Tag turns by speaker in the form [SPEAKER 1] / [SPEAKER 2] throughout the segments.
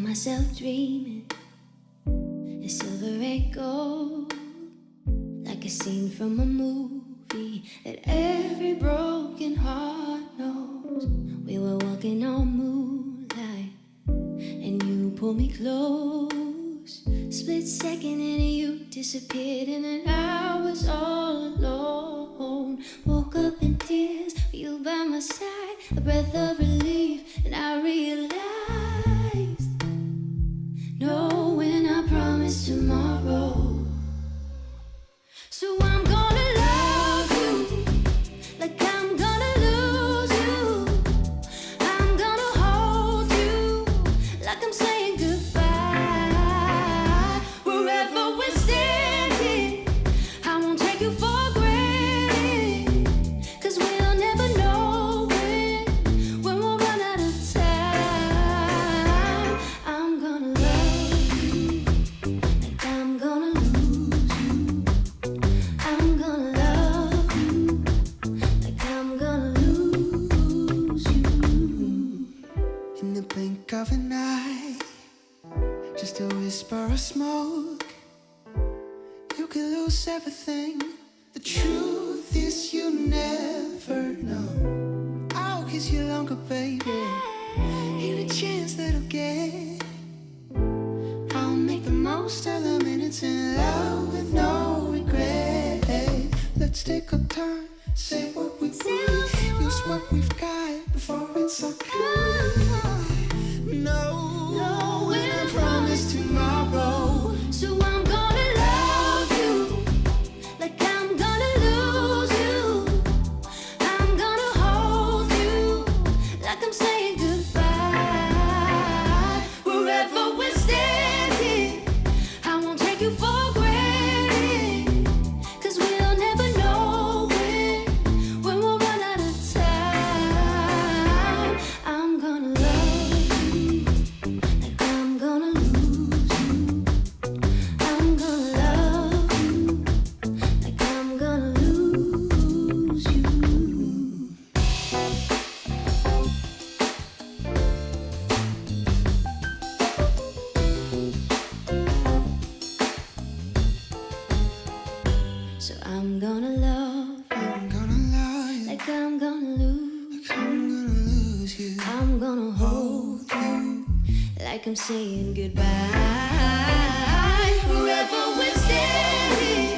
[SPEAKER 1] myself dreaming in silver and gold, like a scene from a movie that every broken heart knows. We were walking on moonlight and you pulled me close. Split second and you disappeared and then I was all alone. Woke up in tears, you by my side, a breath of relief, and I realized knowing I promised tomorrow. So I'm gonna love you like I'm gonna lose you. I'm gonna hold you like I'm saying goodbye. Wherever we're standing, I won't take you for granted, 'cause we'll never know when we'll run out of time. I'm gonna love you like I'm gonna lose you. I'm gonna love you like I'm gonna lose you.
[SPEAKER 2] In the blink of an eye, just a whisper of smoke, you could lose everything. The truth is you never know. I'll kiss you longer, baby. Ain't a chance that I'll get. I'll make the most of the minutes in love with no regret. Let's take a turn, say what we want, use what we've got before it's all gone. No, when I promise tomorrow.
[SPEAKER 1] So I'm gonna love you like I'm gonna lose you. I'm gonna hold you like I'm saying goodbye. Wherever we're standing, I won't take you for granted, 'cause we'll never know when we'll run out of time. I'm gonna love you like I'm gonna lose you. I'm gonna love you like I'm gonna lose you. So I'm gonna love
[SPEAKER 2] I'm gonna lie,
[SPEAKER 1] like I'm gonna lose.
[SPEAKER 2] I'm gonna lose you.
[SPEAKER 1] I'm gonna hold you like I'm saying goodbye. Wherever we're standing,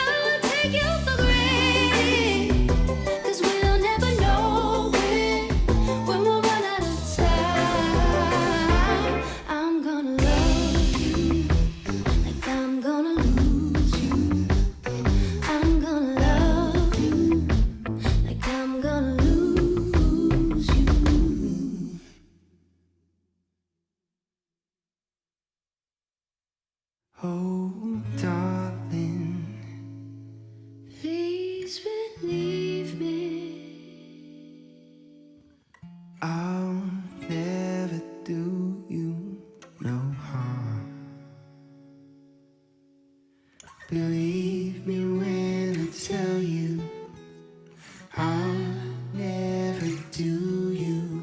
[SPEAKER 1] I will take you for granted, 'cause we'll never know when we'll run out of time. I'm gonna love you like I'm gonna lose you. I'm gonna love you like I'm gonna lose you.
[SPEAKER 2] Oh, darling,
[SPEAKER 1] Please believe me.
[SPEAKER 2] I'll never do you no harm. Believe me when I tell you I'll never do you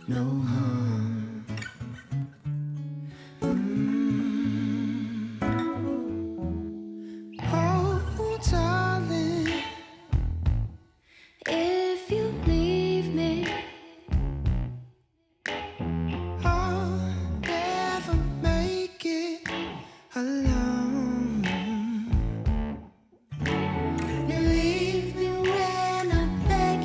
[SPEAKER 2] no harm. Oh, darling,
[SPEAKER 1] If you leave me,
[SPEAKER 2] I'll never make it alone. Believe me when I beg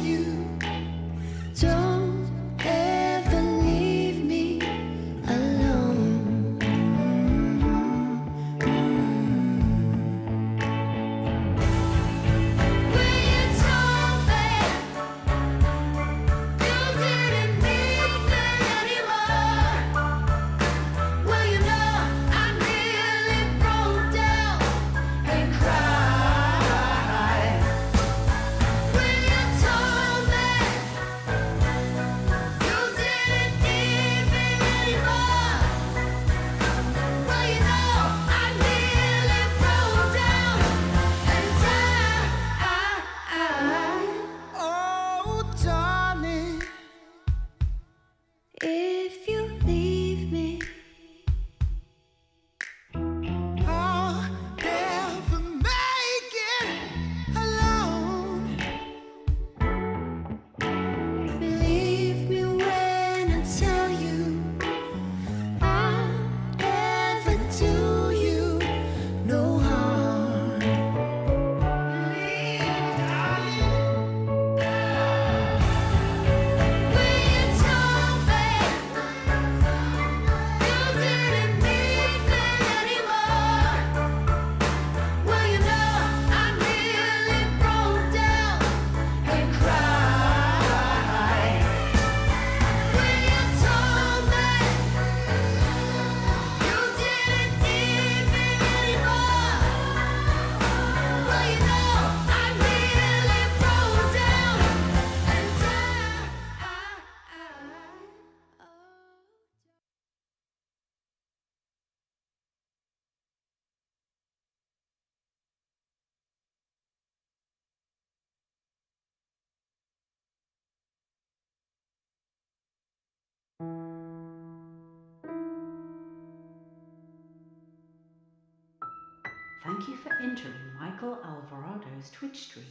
[SPEAKER 3] Thank you for entering Michael Alvarado's Twitch stream.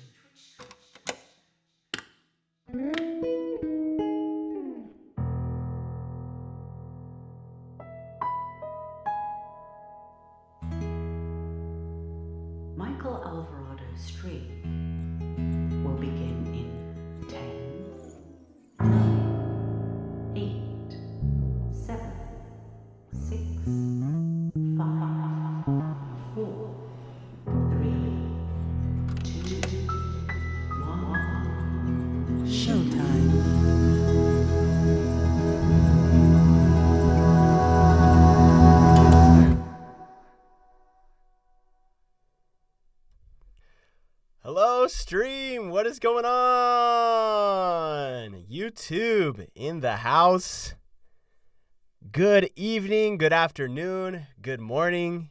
[SPEAKER 3] Michael Alvarado's stream will begin in 10, 9, 8, 7, 6, 5, 4, 3, 2, 1.
[SPEAKER 2] Showtime.
[SPEAKER 4] Hello, stream. What is going on? YouTube in the house. Good evening, good afternoon, good morning.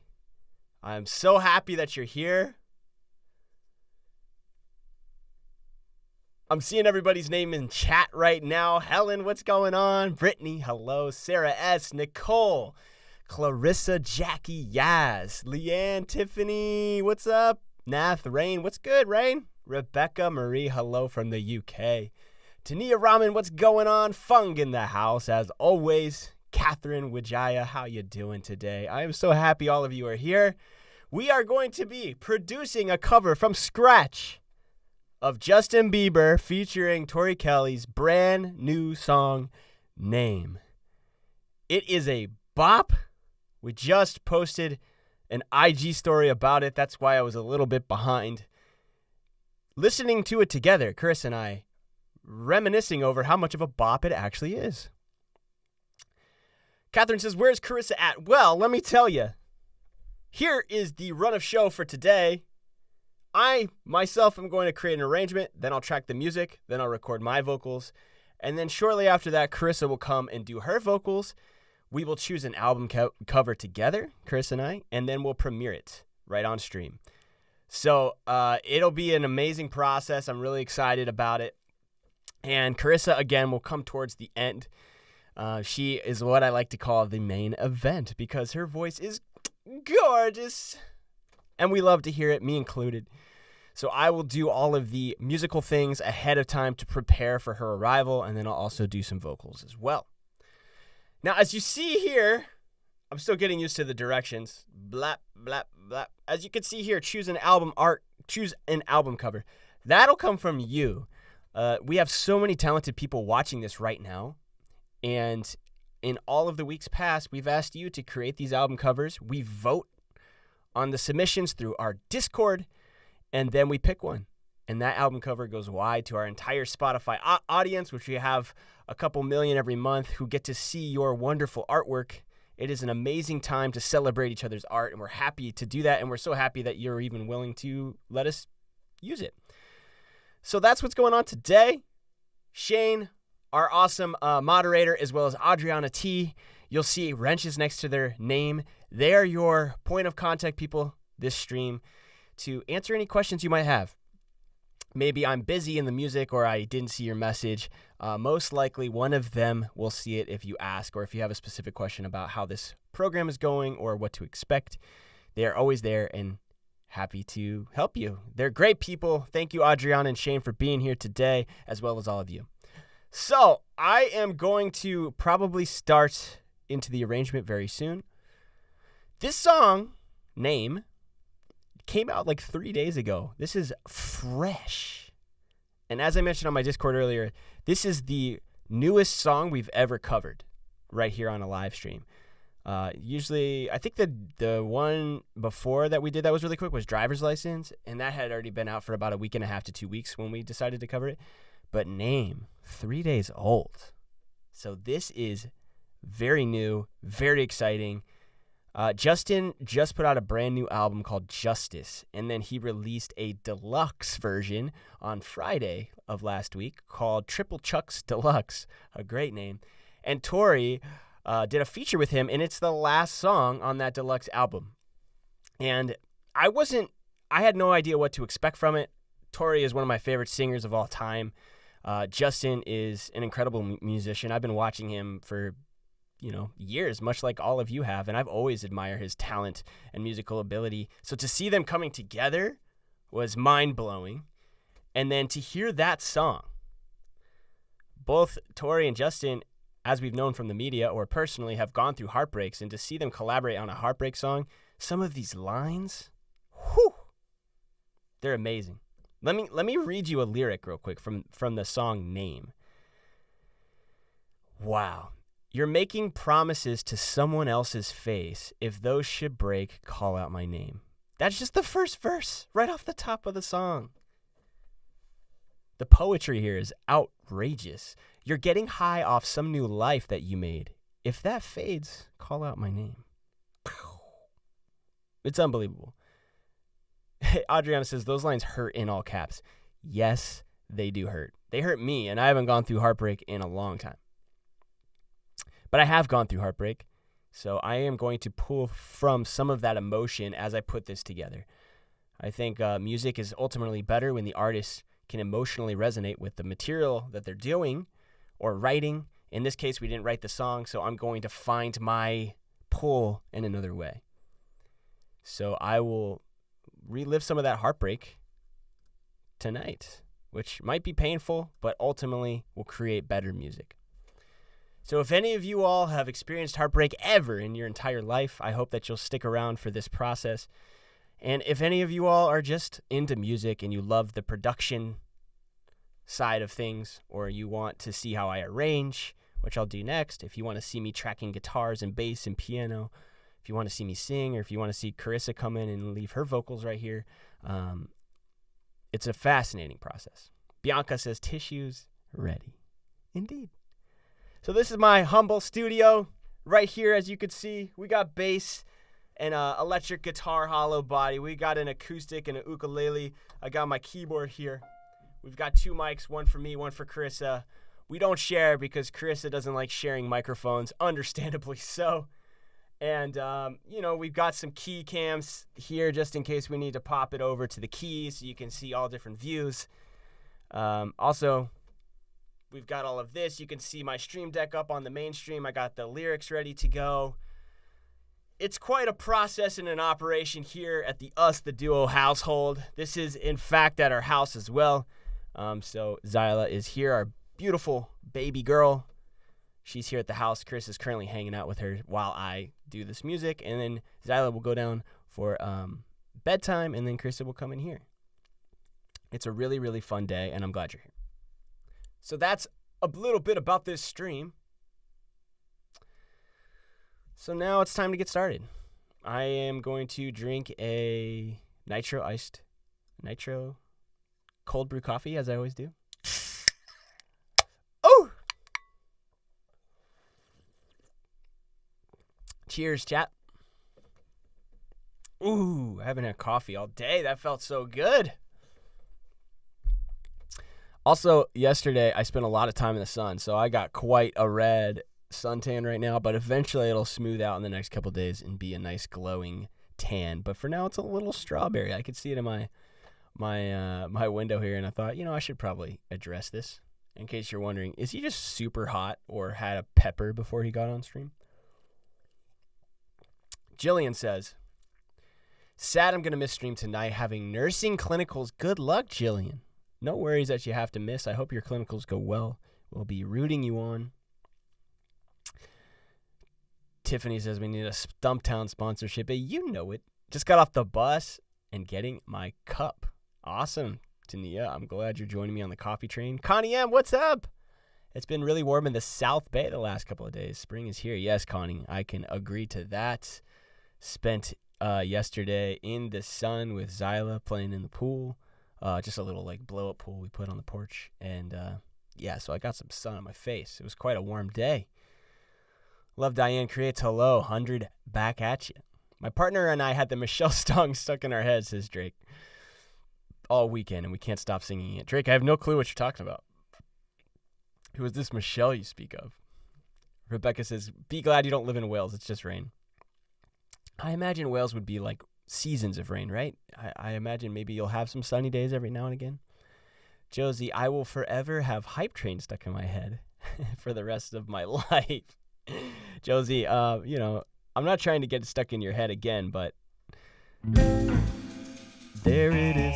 [SPEAKER 4] I'm so happy that you're here. I'm seeing everybody's name in chat right now. Helen, what's going on? Brittany, hello. Sarah S., Nicole, Clarissa, Jackie, Yaz, Leanne, Tiffany, what's up? Nath, Rain, what's good, Rain? Rebecca, Marie, hello from the UK. Tania Raman, what's going on? Fung in the house, as always. Catherine Wijaya, how you doing today? I am so happy all of you are here. We are going to be producing a cover from scratch of Justin Bieber featuring Tori Kelly's brand new song, Name. It is a bop. We just posted an IG story about it. That's why I was a little bit behind. Listening to it together, Chris and I, reminiscing over how much of a bop it actually is. Catherine says, where's Carissa at? Well, let me tell you. Here is the run of show for today. I, myself, am going to create an arrangement. Then I'll track the music. Then I'll record my vocals. And then shortly after that, Carissa will come and do her vocals. We will choose an album cover together, Chris and I, and then we'll premiere it right on stream. So it'll be an amazing process. I'm really excited about it. And Carissa, again, will come towards the end. She is what I like to call the main event because her voice is gorgeous. And we love to hear it, me included. So I will do all of the musical things ahead of time to prepare for her arrival, and then I'll also do some vocals as well. Now, as you see here, I'm still getting used to the directions. Blap, blap, blap. As you can see here, choose an album art, choose an album cover. That'll come from you. We have so many talented people watching this right now. And in all of the weeks past, we've asked you to create these album covers. We vote on the submissions through our Discord, and then we pick one. And that album cover goes wide to our entire Spotify audience, which we have a couple million every month who get to see your wonderful artwork. It is an amazing time to celebrate each other's art, and we're happy to do that, and we're so happy that you're even willing to let us use it. So that's what's going on today. Shane, our awesome moderator, as well as Adriana T. You'll see wrenches next to their name. They are your point of contact people this stream to answer any questions you might have. Maybe I'm busy in the music or I didn't see your message. Most likely one of them will see it if you ask or if you have a specific question about how this program is going or what to expect. They are always there and happy to help you. They're great people. Thank you, Adriana and Shane, for being here today, as well as all of you. So I am going to probably start into the arrangement very soon. This song, Name, came out like 3 days ago. This is fresh. And as I mentioned on my Discord earlier, this is the newest song we've ever covered right here on a live stream. Usually, I think the one before that we did that was really quick was Driver's License, and that had already been out for about a week and a half to 2 weeks when we decided to cover it. But Name, 3 days old. So this is very new, very exciting. Justin just put out a brand new album called Justice, and then he released a deluxe version on Friday of last week called Triple Chucks Deluxe, a great name. And Tori did a feature with him, and it's the last song on that deluxe album. And I had no idea what to expect from it. Tori is one of my favorite singers of all time. Justin is an incredible musician. I've been watching him for years, much like all of you have, and I've always admired his talent and musical ability. So to see them coming together was mind-blowing. And then to hear that song, both Tori and Justin, as we've known from the media or personally, have gone through heartbreaks, and to see them collaborate on a heartbreak song, some of these lines, they're amazing. Let me read you a lyric real quick from the song Name. Wow. You're making promises to someone else's face. If those should break, call out my name. That's just the first verse, right off the top of the song. The poetry here is outrageous. You're getting high off some new life that you made. If that fades, call out my name. It's unbelievable. Adriana says, those lines hurt in all caps. Yes, they do hurt. They hurt me, and I haven't gone through heartbreak in a long time. But I have gone through heartbreak, so I am going to pull from some of that emotion as I put this together. I think music is ultimately better when the artist can emotionally resonate with the material that they're doing or writing. In this case, we didn't write the song, so I'm going to find my pull in another way. So I will relive some of that heartbreak tonight, which might be painful, but ultimately will create better music. So if any of you all have experienced heartbreak ever in your entire life, I hope that you'll stick around for this process. And if any of you all are just into music and you love the production side of things, or you want to see how I arrange, which I'll do next, if you want to see me tracking guitars and bass and piano, if you want to see me sing, or if you want to see Carissa come in and leave her vocals right here, it's a fascinating process. Bianca says, tissues ready. Indeed. So this is my humble studio right here. As you can see, we got bass and electric guitar hollow body. We got an acoustic and an ukulele. I got my keyboard here. We've got 2 mics, one for me, one for Carissa. We don't share because Carissa doesn't like sharing microphones, understandably so. And, we've got some key cams here just in case we need to pop it over to the keys so you can see all different views. Also, we've got all of this. You can see my stream deck up on the main stream. I got the lyrics ready to go. It's quite a process and an operation here at the Us the Duo household. This is, in fact, at our house as well. So Zyla is here, our beautiful baby girl. She's here at the house. Chris is currently hanging out with her while I do this music. And then Zyla will go down for bedtime, and then Carissa will come in here. It's a really, really fun day, and I'm glad you're here. So that's a little bit about this stream. So now it's time to get started. I am going to drink a nitro cold brew coffee, as I always do. Oh! Cheers, chat. Ooh, I haven't had coffee all day. That felt so good. Also, yesterday, I spent a lot of time in the sun, so I got quite a red suntan right now, but eventually it'll smooth out in the next couple days and be a nice glowing tan. But for now, it's a little strawberry. I could see it in my window here, and I thought, I should probably address this. In case you're wondering, is he just super hot or had a pepper before he got on stream? Jillian says, sad I'm going to miss stream tonight having nursing clinicals. Good luck, Jillian. No worries that you have to miss. I hope your clinicals go well. We'll be rooting you on. Tiffany says we need a Stumptown sponsorship. Hey, you know it. Just got off the bus and getting my cup. Awesome, Tania. I'm glad you're joining me on the coffee train. Connie M, what's up? It's been really warm in the South Bay the last couple of days. Spring is here. Yes, Connie, I can agree to that. Spent yesterday in the sun with Zyla playing in the pool. Just a little blow-up pool we put on the porch. And so I got some sun on my face. It was quite a warm day. Love Diane creates hello, 100 back at you. My partner and I had the Michelle song stuck in our heads, says Drake, all weekend, and we can't stop singing it. Drake, I have no clue what you're talking about. Who is this Michelle you speak of? Rebecca says, be glad you don't live in Wales. It's just rain. I imagine Wales would be like seasons of rain, right? I imagine maybe you'll have some sunny days every now and again. Josie, I will forever have Hype Train stuck in my head for the rest of my life. Josie, I'm not trying to get stuck in your head again, but there it is.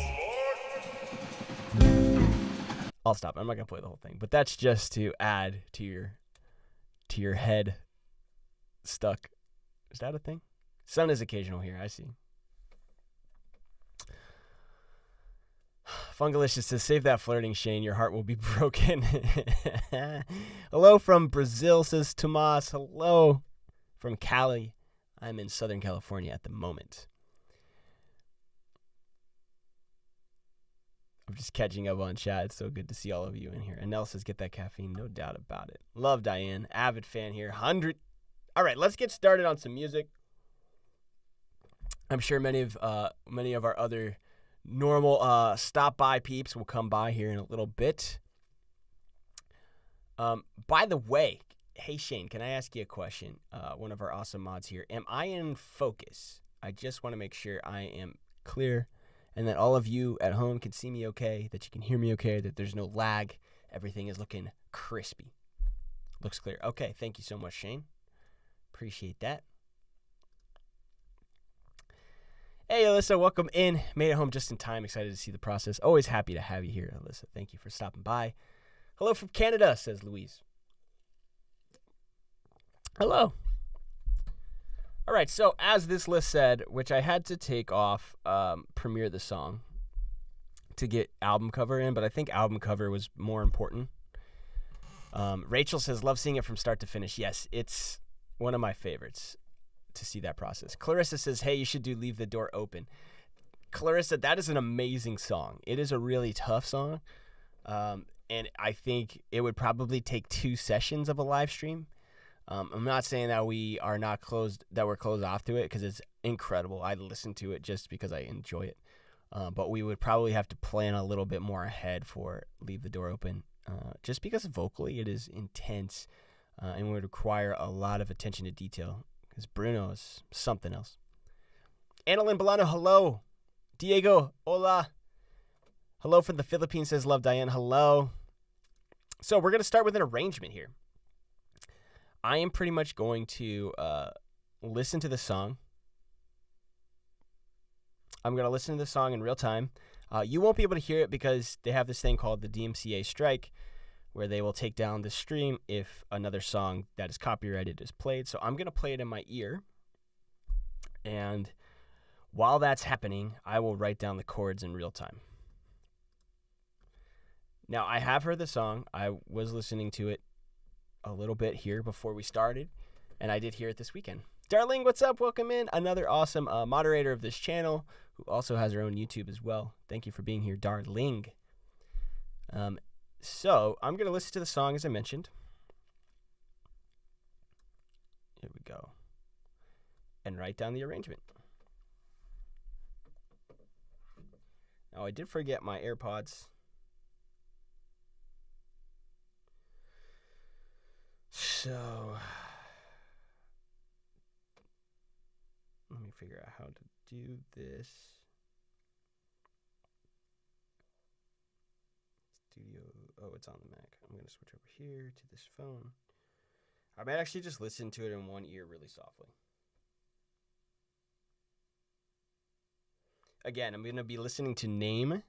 [SPEAKER 4] I'll stop. I'm not gonna play the whole thing, but that's just to add to your head stuck. Is that a thing? Sun is occasional here. I see. Fungalicious says, save that flirting, Shane. Your heart will be broken. Hello from Brazil, says Tomas. Hello from Cali. I'm in Southern California at the moment. I'm just catching up on chat. It's so good to see all of you in here. And Nell says, get that caffeine. No doubt about it. Love Diane. Avid fan here. 100. All right, let's get started on some music. I'm sure many of our other normal stop by peeps will come by here in a little bit. By the way, hey Shane, can I ask you a question? One of our awesome mods here. Am I in focus? I just want to make sure I am clear and that all of you at home can see me okay, that you can hear me okay, that there's no lag. Everything is looking crispy. Looks clear. Okay, thank you so much, Shane. Appreciate that. Hey, Alyssa, welcome in. Made it home just in time. Excited to see the process. Always happy to have you here, Alyssa. Thank you for stopping by. Hello from Canada, says Louise. Hello. All right, so as this list said, which I had to take off Premiere the Song to get album cover in, but I think album cover was more important. Rachel says, love seeing it from start to finish. Yes, it's one of my favorites to see that process. Clarissa says, hey, you should do Leave the Door Open. Clarissa, that is an amazing song. It is a really tough song, and I think it would probably take 2 sessions of a live stream. I'm not saying that we're closed off to it because it's incredible. I listen to it just because I enjoy it. But we would probably have to plan a little bit more ahead for Leave the Door Open, just because vocally it is intense and would require a lot of attention to detail because Bruno is something else. Annalyn Bolano, hello. Diego, hola. Hello from the Philippines, says Love Diane, hello. So we're going to start with an arrangement here. I am pretty much going to listen to the song. I'm going to listen to the song in real time. You won't be able to hear it because they have this thing called the DMCA strike where they will take down the stream if another song that is copyrighted is played. So I'm going to play it in my ear. And while that's happening, I will write down the chords in real time. Now, I have heard the song. I was listening to it a little bit here before we started, and I did hear it this weekend. Darling, what's up? Welcome in. Another awesome moderator of this channel who also has her own YouTube as well. Thank you for being here, Darling. So I'm going to listen to the song as I mentioned. Here we go. And write down the arrangement. Now, I did forget my AirPods. So, let me figure out how to do this. Studio, oh, it's on the Mac. I'm going to switch over here to this phone. I might actually just listen to it in one ear really softly. Again, I'm going to be listening to Name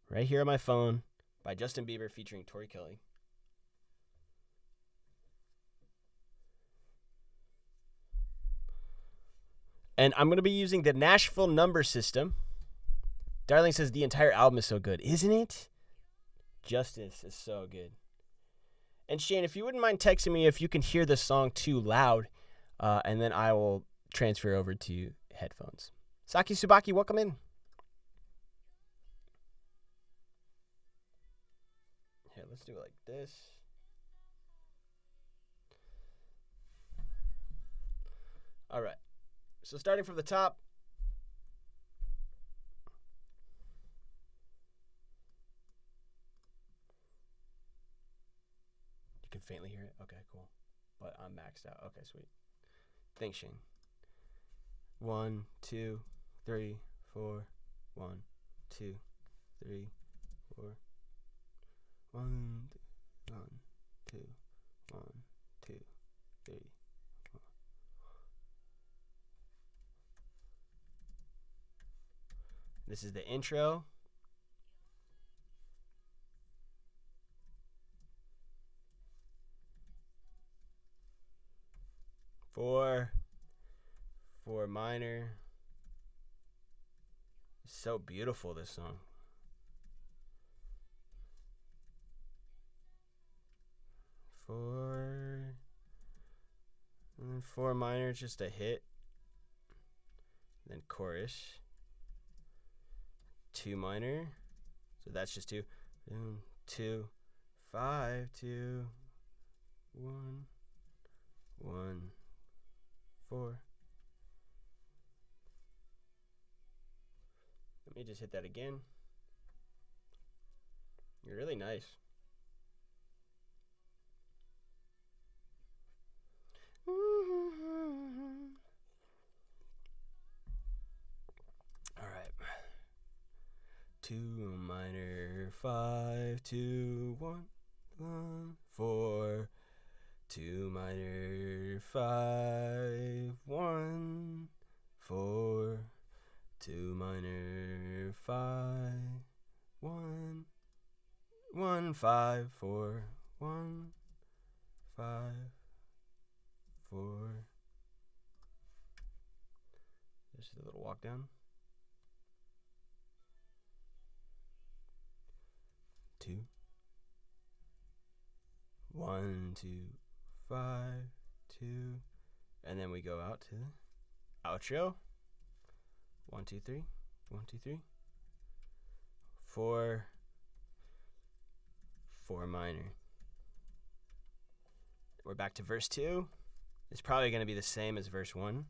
[SPEAKER 4] right here on my phone by Justin Bieber featuring Tori Kelly. And I'm going to be using the Nashville number system. Darling says the entire album is so good. Isn't it? Justice is so good. And Shane, if you wouldn't mind texting me if you can hear the song too loud, and then I will transfer over to headphones. Saki Subaki, welcome in. Here, let's do it like this. All right. So starting from the top. You can faintly hear it? Okay, cool. But I'm maxed out. Okay, sweet. Thanks, Shane. 1, 2, 3, 4. 1, 2, 3, 4. 1, 2, 1, 2, 1, 2, 3. This is the intro. Four minor. It's so beautiful, this song. Four, and then 4 minor, just a hit. Then chorus. 2 minor, so that's just 2. 2, 5, 2, 1, 1, 4. Let me just hit that again. You're really nice. All right. 2 minor, 5, 2, 1, 1, 4. 2 minor, 5, 1, 4. 2 minor, 5, 1, 1, 5, 4, 1, 5, 4. Just a little walk down. 2, 1, 2, 5, 2, and then we go out to the outro. 1, 2, 3, 1, 2, 3, 4, 4 minor. We're back to verse 2. It's probably going to be the same as verse 1,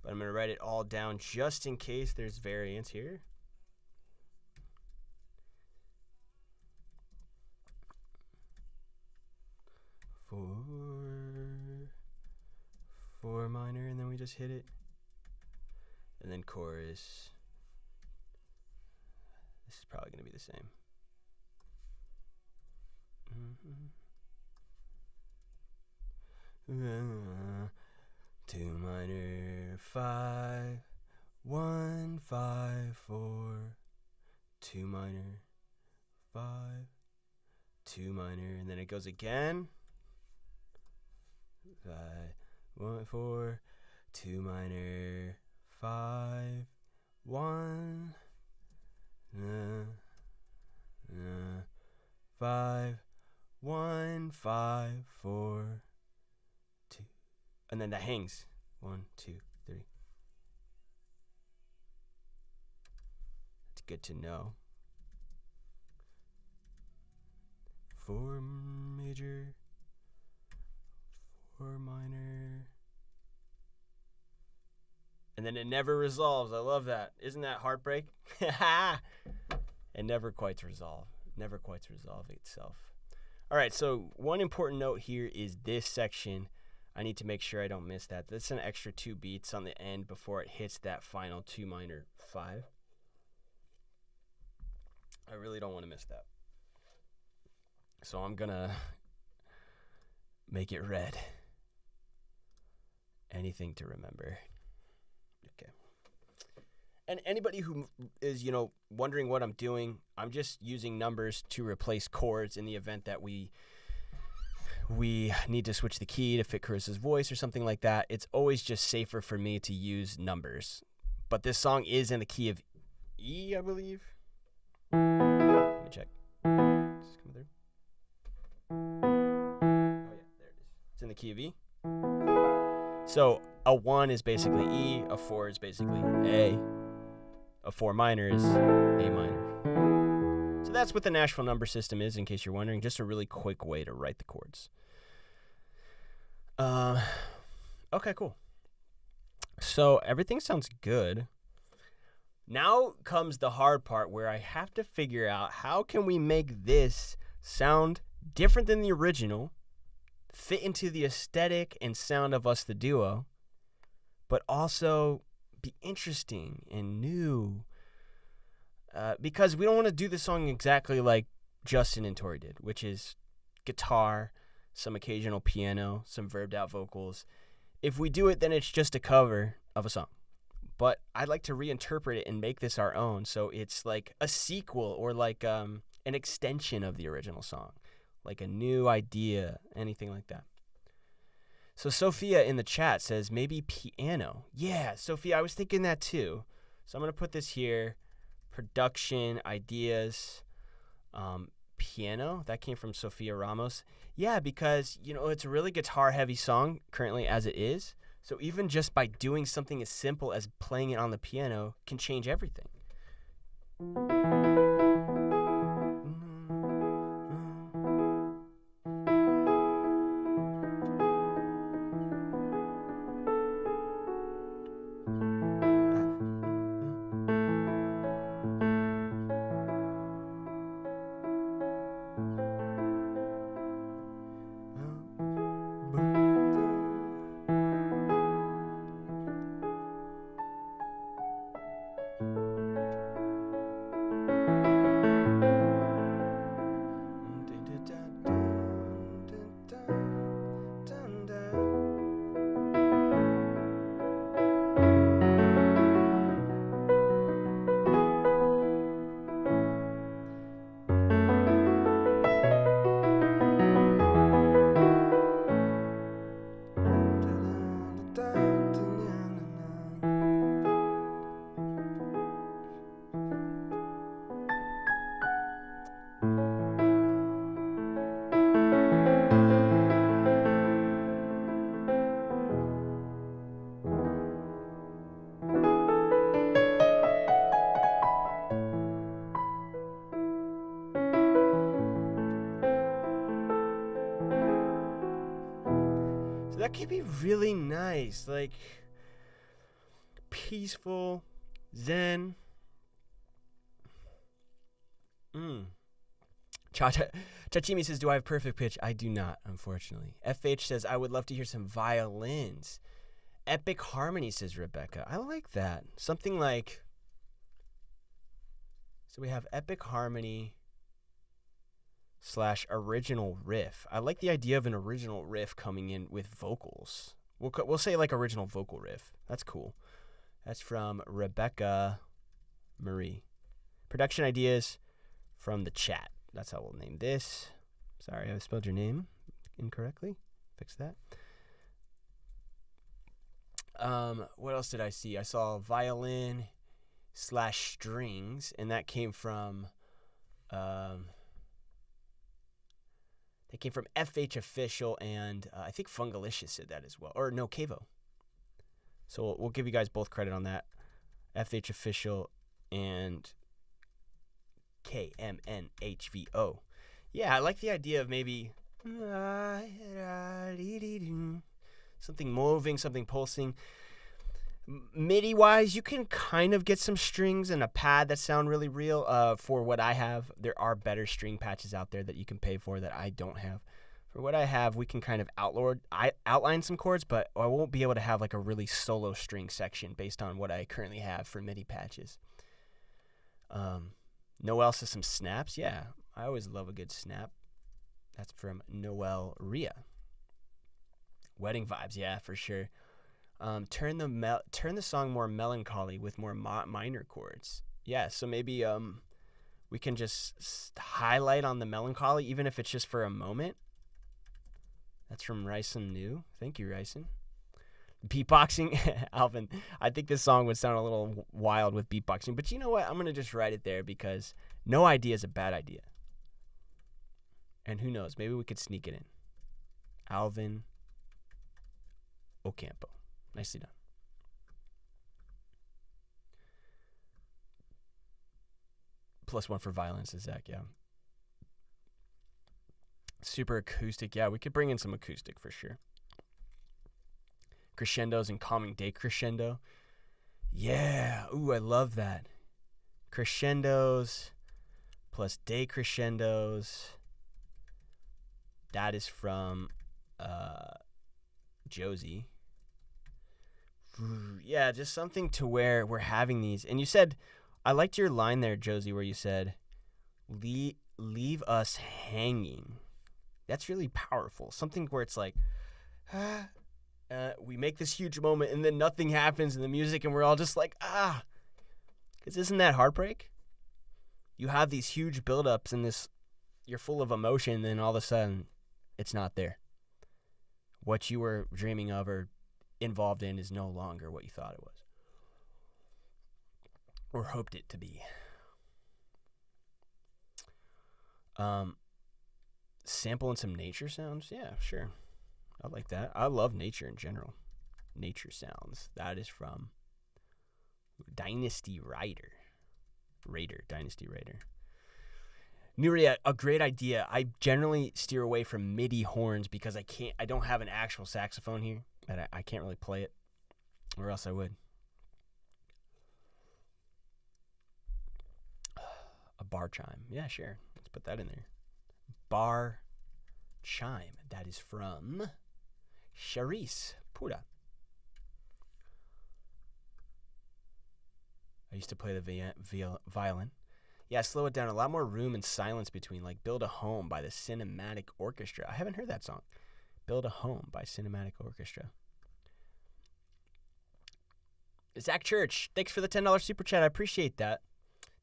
[SPEAKER 4] but I'm going to write it all down just in case there's variance here. Four minor, and then we just hit it. And then chorus. This is probably going to be the same. 2 minor, 5, 1, 5, 4. 2 minor, 5, 2 minor, and then it goes again. 5, 1, 4, 2 minor, 5, 1, 5, 1, 5, 4, 2, and then that hangs. 1, 2, 3. It's good to know. 4 major, 4 minor. And then it never resolves. I love that. Isn't that heartbreak? It never quite resolves. Never quite resolve itself. All right, so one important note here is this section. I need to make sure I don't miss that. That's an extra 2 beats on the end before it hits that final 2 minor 5. I really don't want to miss that. So I'm going to make it red. Anything to remember. Okay. And anybody who is, wondering what I'm doing, I'm just using numbers to replace chords in the event that we need to switch the key to fit Carissa's voice or something like that. It's always just safer for me to use numbers. But this song is in the key of E, I believe. Let me check. Is this coming through? Oh, yeah, there it is. It's in the key of E. So a 1 is basically E, a 4 is basically A, a 4 minor is A minor. So that's what the Nashville number system is, in case you're wondering. Just a really quick way to write the chords. Okay, cool. So everything sounds good. Now comes the hard part where I have to figure out how can we make this sound different than the original, fit into the aesthetic and sound of us, the duo, but also be interesting and new. Because we don't want to do the song exactly like Justin and Tori did, which is guitar, some occasional piano, some verbed out vocals. If we do it, then it's just a cover of a song. but I'd like to reinterpret it and make this our own. So it's like a sequel or like an extension of the original song, like a new idea, anything like that. So Sophia in the chat says maybe piano. Yeah, Sophia, I was thinking that too. So I'm going to put this here. Production, ideas, piano. That came from Sophia Ramos. Yeah, because, it's a really guitar-heavy song currently as it is. So even just by doing something as simple as playing it on the piano can change everything. That could be really nice, like peaceful, zen. Chachimi says, do I have perfect pitch? I do not, unfortunately. FH says, I would love to hear some violins. Epic harmony, says Rebecca. I like that. Something like, so we have epic harmony / original riff. I like the idea of an original riff coming in with vocals. We'll say like original vocal riff. That's cool. That's from Rebecca Marie. Production ideas from the chat. That's how we'll name this. Sorry, I spelled your name incorrectly. Fix that. What else did I see? I saw violin / strings, and that came from FH Official, and I think Fungalicious said that as well. Or no, Kavo. So we'll give you guys both credit on that. FH Official and KMNHVO. Yeah, I like the idea of maybe something moving, something pulsing. MIDI-wise, you can kind of get some strings and a pad that sound really real. For what I have, there are better string patches out there that you can pay for that I don't have. For what I have, we can kind of outline some chords, but I won't be able to have like a really solo string section based on what I currently have for MIDI patches. Noel says some snaps. Yeah, I always love a good snap. That's from Noel Ria. Wedding vibes, yeah, for sure. Turn the song more melancholy with more minor chords. Yeah, so maybe we can just highlight on the melancholy, even if it's just for a moment. That's from Ryson New. Thank you, Ryson. Beatboxing, Alvin. I think this song would sound a little wild with beatboxing, but you know what? I'm going to just write it there because no idea is a bad idea. And who knows? Maybe we could sneak it in. Alvin Ocampo. Nicely done. +1 for violence, Zach, yeah. Super acoustic, yeah, we could bring in some acoustic for sure. Crescendos and calming day crescendo. Yeah, ooh, I love that. Crescendos plus day crescendos. That is from Josie. Yeah, just something to where we're having these. And you said, I liked your line there, Josie, where you said, leave us hanging. That's really powerful. Something where it's like, we make this huge moment, and then nothing happens in the music, and we're all just like, ah. Because isn't that heartbreak? You have these huge buildups, and you're full of emotion, and then all of a sudden, it's not there. What you were dreaming of or involved in is no longer what you thought it was. Or hoped it to be. Sample in some nature sounds? Yeah, sure. I like that. I love nature in general. Nature sounds. That is from Dynasty Raider. Dynasty Raider. Nuria, a great idea. I generally steer away from MIDI horns because I don't have an actual saxophone here. I can't really play it, or else I would. A bar chime. Yeah, sure. Let's put that in there. Bar chime. That is from Carissa. Pura. I used to play the violin. Yeah, slow it down. A lot more room and silence between, like Build a Home by the Cinematic Orchestra. I haven't heard that song. Build a Home by Cinematic Orchestra. Zach Church, thanks for the $10 super chat. I appreciate that.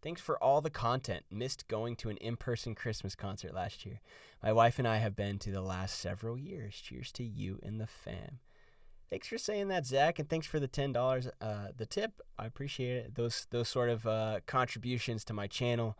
[SPEAKER 4] Thanks for all the content. Missed going to an in-person Christmas concert last year. My wife and I have been to the last several years. Cheers to you and the fam. Thanks for saying that, Zach, and thanks for the $10. The tip, I appreciate it. Those sort of contributions to my channel.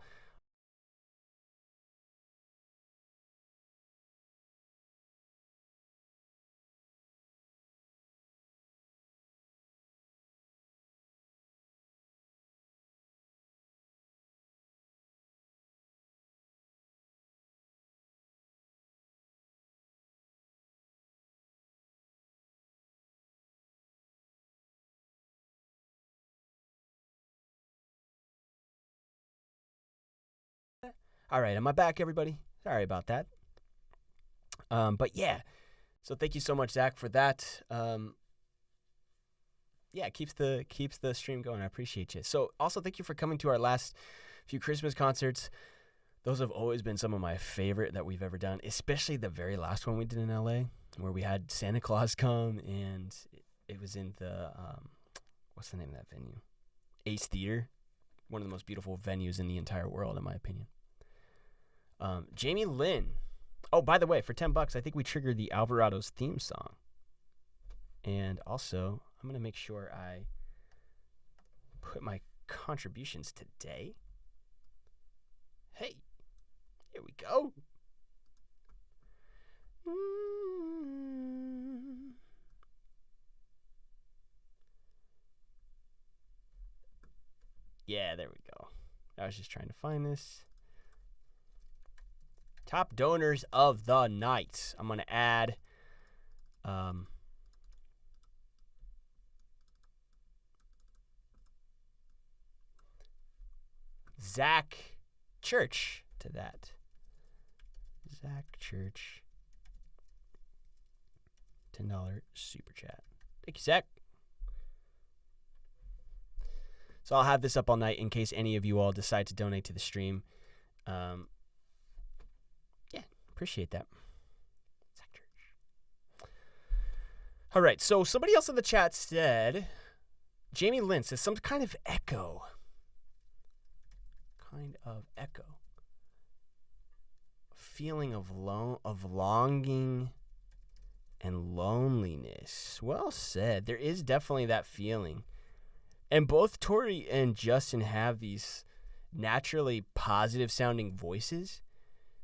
[SPEAKER 4] All right, am I back, everybody? Sorry about that. But yeah, so thank you so much, Zach, for that. Yeah, keeps the stream going. I appreciate you. So also thank you for coming to our last few Christmas concerts. Those have always been some of my favorite that we've ever done, especially the very last one we did in LA, where we had Santa Claus come, and it was in the what's the name of that venue? Ace Theater, one of the most beautiful venues in the entire world, in my opinion. Jamie Lynn. Oh, by the way, for $10, I think we triggered the Alvarado's theme song. And also, I'm going to make sure I put my contributions today. Hey, here we go. Yeah, there we go. I was just trying to find this. Top donors of the night. I'm going to add Zach Church to that. Zach Church. $10 super chat. Thank you, Zach. So I'll have this up all night in case any of you all decide to donate to the stream. Appreciate that. Zach Church. All right, so somebody else in the chat said, Jamie Lynn says, some kind of echo. Feeling of longing and loneliness. Well said. There is definitely that feeling. And both Tori and Justin have these naturally positive sounding voices.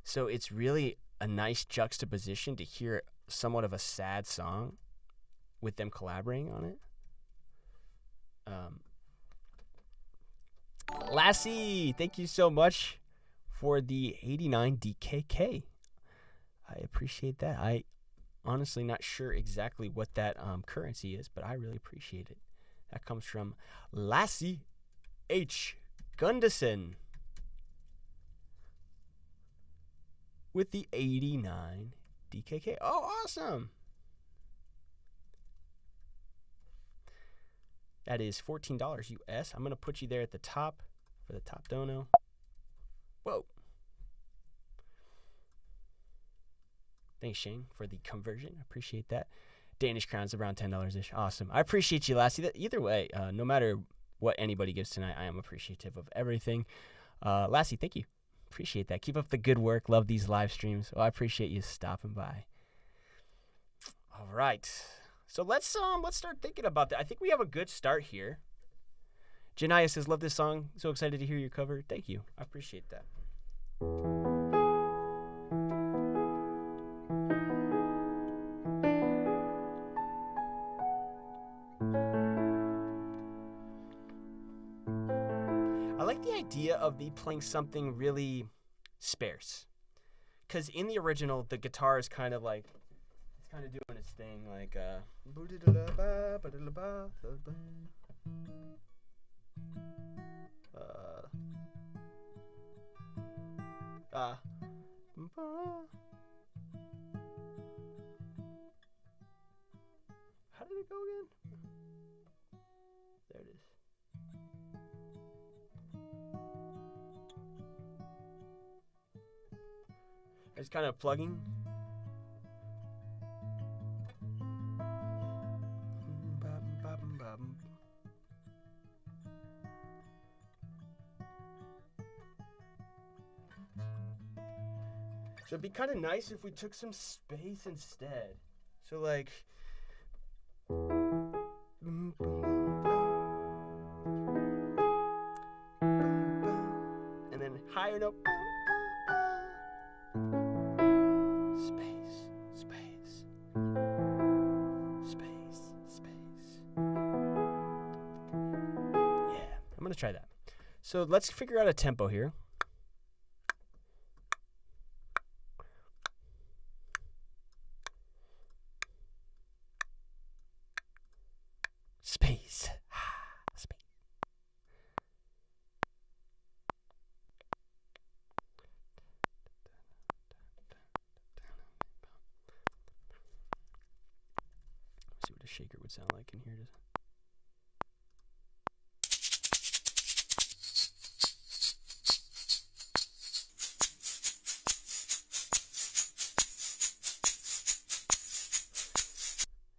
[SPEAKER 4] So it's really a nice juxtaposition to hear somewhat of a sad song with them collaborating on it. Lassie, thank you so much for the 89 DKK. I appreciate that. I honestly not sure exactly what that currency is, but I really appreciate it. That comes from Lassie H. Gunderson with the 89 DKK. Oh, awesome. That is $14 US. I'm going to put you there at the top for the top dono. Whoa. Thanks, Shane, for the conversion. I appreciate that. Danish crowns, around $10-ish. Awesome. I appreciate you, Lassie. Either way, no matter what anybody gives tonight, I am appreciative of everything. Lassie, thank you. Appreciate that. Keep up the good work. Love these live streams. Well, I appreciate you stopping by. All right. So let's start thinking about that. I think we have a good start here. Janaya says, love this song. So excited to hear your cover. Thank you. I appreciate that. I like the idea of me playing something really sparse. Because in the original, the guitar is kind of like, it's kind of doing its thing, like, how did it go again? There it is. It's kind of plugging. So it'd be kind of nice if we took some space instead. So like, and then higher note. Space. Yeah, I'm gonna try that. So let's figure out a tempo here. Space. See what a shaker would sound like in here.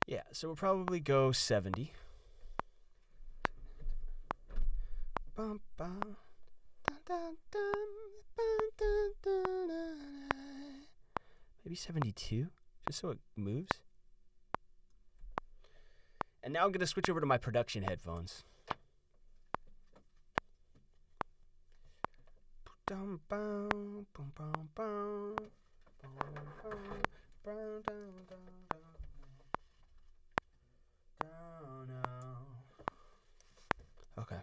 [SPEAKER 4] Yeah, so we'll probably go 70. Maybe 72, just so it moves. And now I'm going to switch over to my production headphones. Okay. Okay.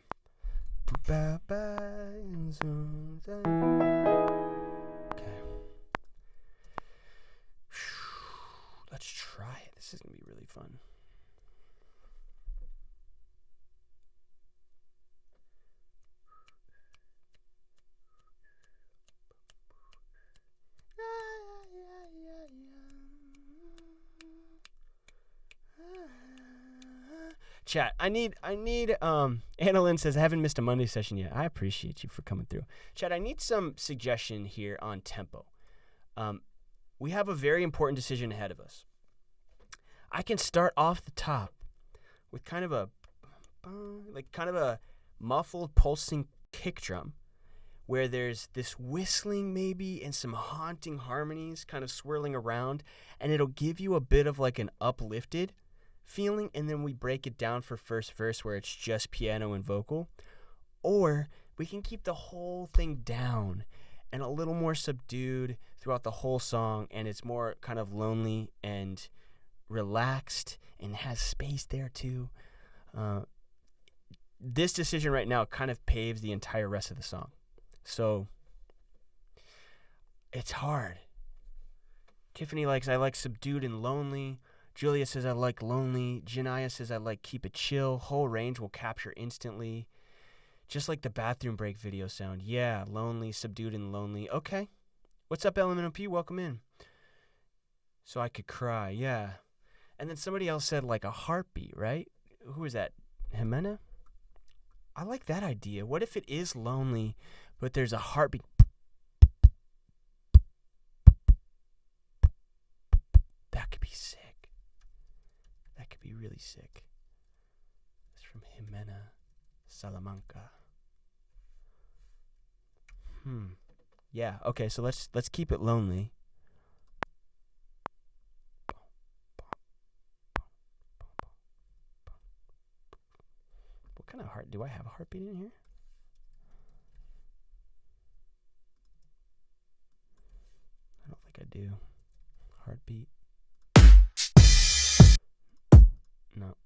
[SPEAKER 4] Let's try it. This is going to be really fun. Chat, I need Annalyn says, I haven't missed a Monday session yet. I appreciate you for coming through. Chat, I need some suggestion here on tempo. We have a very important decision ahead of us. I can start off the top with kind of a muffled pulsing kick drum where there's this whistling maybe and some haunting harmonies kind of swirling around, and it'll give you a bit of like an uplifted feeling, and then we break it down for first verse where it's just piano and vocal. Or we can keep the whole thing down and a little more subdued throughout the whole song, and it's more kind of lonely and relaxed and has space there too. This decision right now kind of paves the entire rest of the song. So it's hard. Tiffany likes, I like subdued and lonely. Julia says, I like lonely. Janaya says, I like keep it chill. Whole range will capture instantly. Just like the bathroom break video sound. Yeah, lonely, subdued, and lonely. Okay. What's up, LMNOP? Welcome in. So I could cry. Yeah. And then somebody else said, like a heartbeat, right? Who is that? Jimena? I like that idea. What if it is lonely, but there's a heartbeat? That could be sick. really sick. It's from Jimena Salamanca. Yeah, okay, so let's keep it lonely. What kind of heart? Do I have a heartbeat in here? I don't think I do. Heartbeat. No.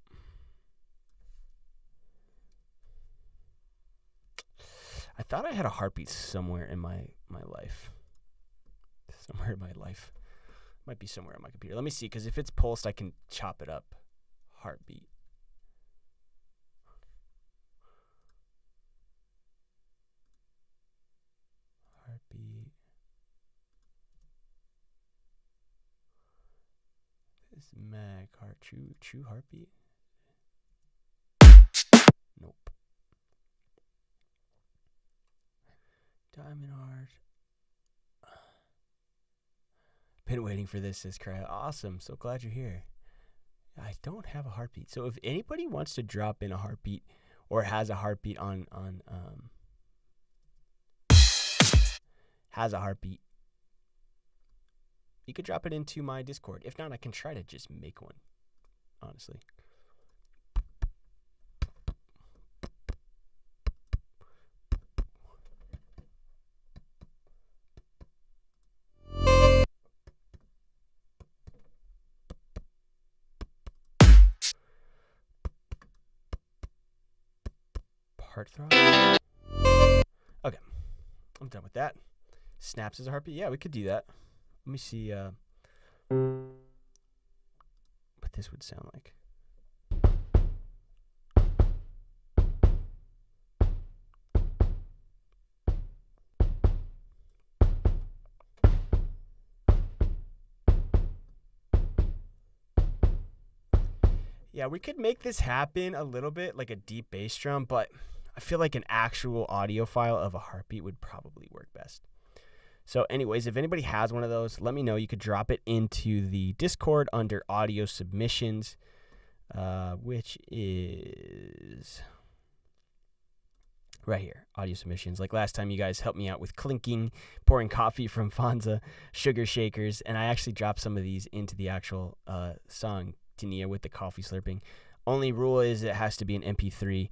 [SPEAKER 4] I thought I had a heartbeat somewhere in my life. Somewhere in my life. Might be somewhere on my computer. Let me see, because if it's pulsed, I can chop it up. Heartbeat. Heartbeat. This mag heart. True heartbeat? Nope. Diamond heart. Been waiting for this, says Cry. Awesome. So glad you're here. I don't have a heartbeat. So if anybody wants to drop in a heartbeat or has a heartbeat has a heartbeat, you could drop it into my Discord. If not, I can try to just make one, honestly. Heartthrob. Okay, I'm done with that. Snaps as a heartbeat. Yeah, we could do that. Let me see what this would sound like. Yeah, we could make this happen a little bit, like a deep bass drum, but I feel like an actual audio file of a heartbeat would probably work best. So anyways, if anybody has one of those, let me know. You could drop it into the Discord under audio submissions, which is right here, audio submissions. Like last time you guys helped me out with clinking, pouring coffee from Fonza, sugar shakers, and I actually dropped some of these into the actual song, Tania, with the coffee slurping. Only rule is it has to be an MP3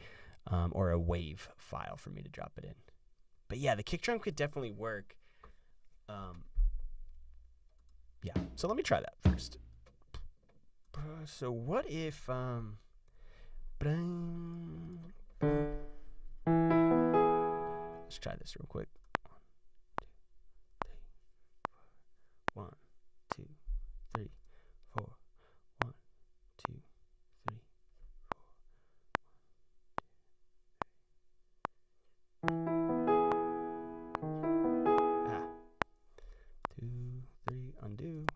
[SPEAKER 4] or a WAV file for me to drop it in. But yeah, the kick drum could definitely work. Yeah, so let me try that first. So what if let's try this real quick. 1, 2, 3, 4. 1, 2, 3, 2, 3, undo.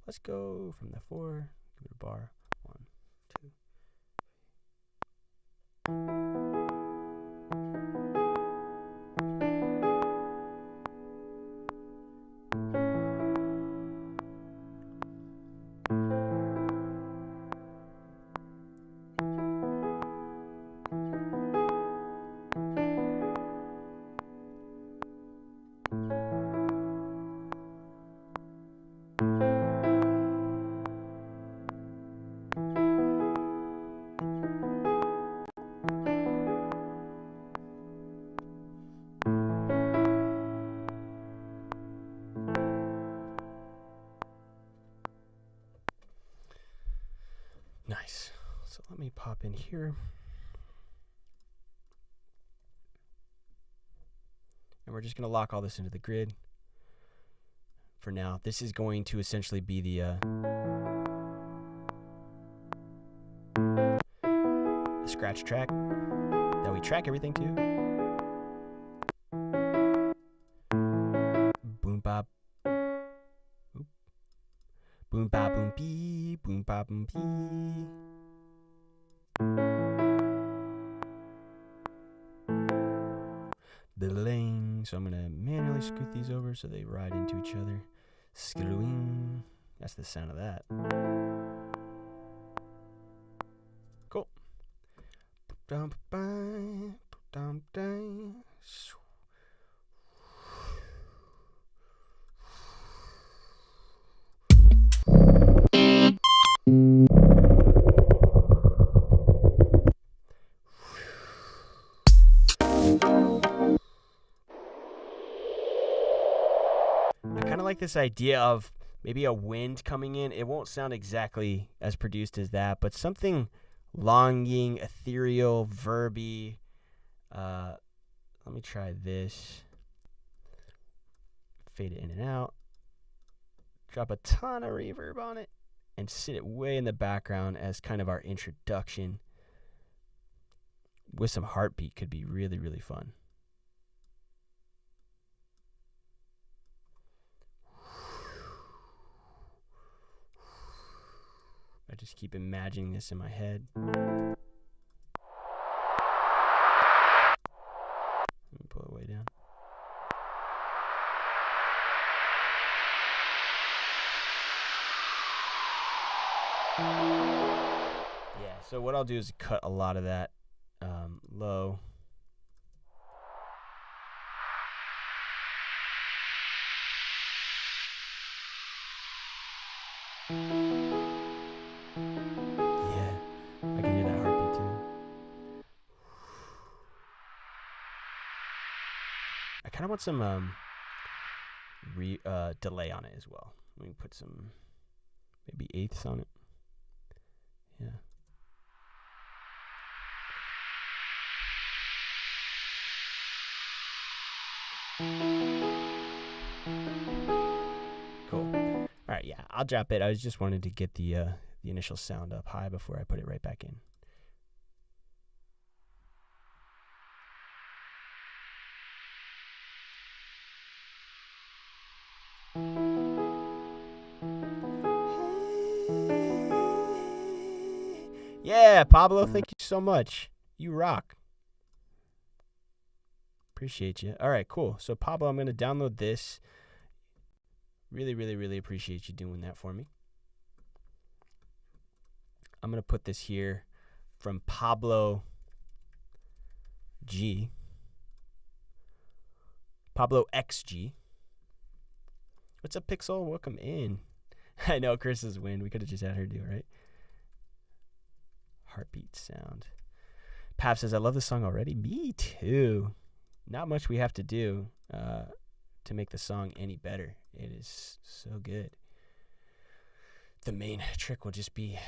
[SPEAKER 4] Let's go from the 4, give it a bar. 1, 2. Nice. So let me pop in here. And we're just going to lock all this into the grid for now. This is going to essentially be the scratch track that we track everything to. Boom bop. Oop. Boom bop boom bee. Boom bop boom bee. Delaying. So I'm gonna manually scoot these over so they ride into each other. Skidooing. That's the sound of that. I kind of like this idea of maybe a wind coming in. It won't sound exactly as produced as that, but something longing, ethereal, verby. Let me try this. Fade it in and out. Drop a ton of reverb on it and sit it way in the background as kind of our introduction. With some heartbeat could be really, really fun. I just keep imagining this in my head. Let me pull it way down. Yeah, so what I'll do is cut a lot of that low. I can hear that heartbeat too. I kind of want some delay on it as well. Let me put some maybe eighths on it. Yeah. Cool. All right, yeah, I'll drop it. I just wanted to get the initial sound up high before I put it right back in. Yeah, Pablo, thank you so much. You rock. Appreciate you. All right, cool. So, Pablo, I'm going to download this. Really, really, really appreciate you doing that for me. I'm going to put this here from Pablo G. Pablo XG. What's up, Pixel? Welcome in. I know Carissa's win. We could have just had her do it, right? Heartbeat sound. Pav says, I love this song already. Me too. Not much we have to do to make the song any better. It is so good. The main trick will just be,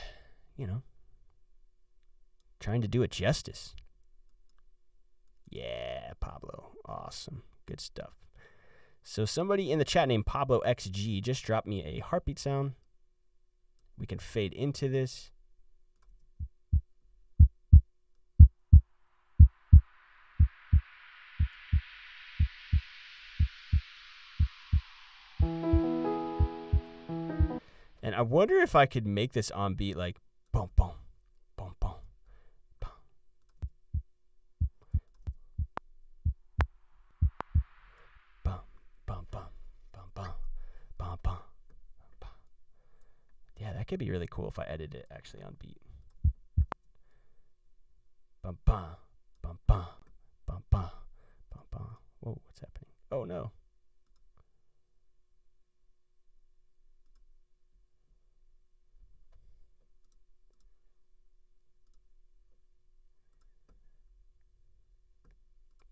[SPEAKER 4] trying to do it justice. Yeah, Pablo. Awesome. Good stuff. So somebody in the chat named Pablo XG just dropped me a heartbeat sound. We can fade into this. And I wonder if I could make this on beat like boom, boom, boom, boom, boom. Bum, bum, bum, bum, bum, bum, bum, bum. Yeah, that could be really cool if I edit it actually on beat. Bum, bum, bum, bum, bum, bum, bum, bum. Whoa, what's happening? Oh, no.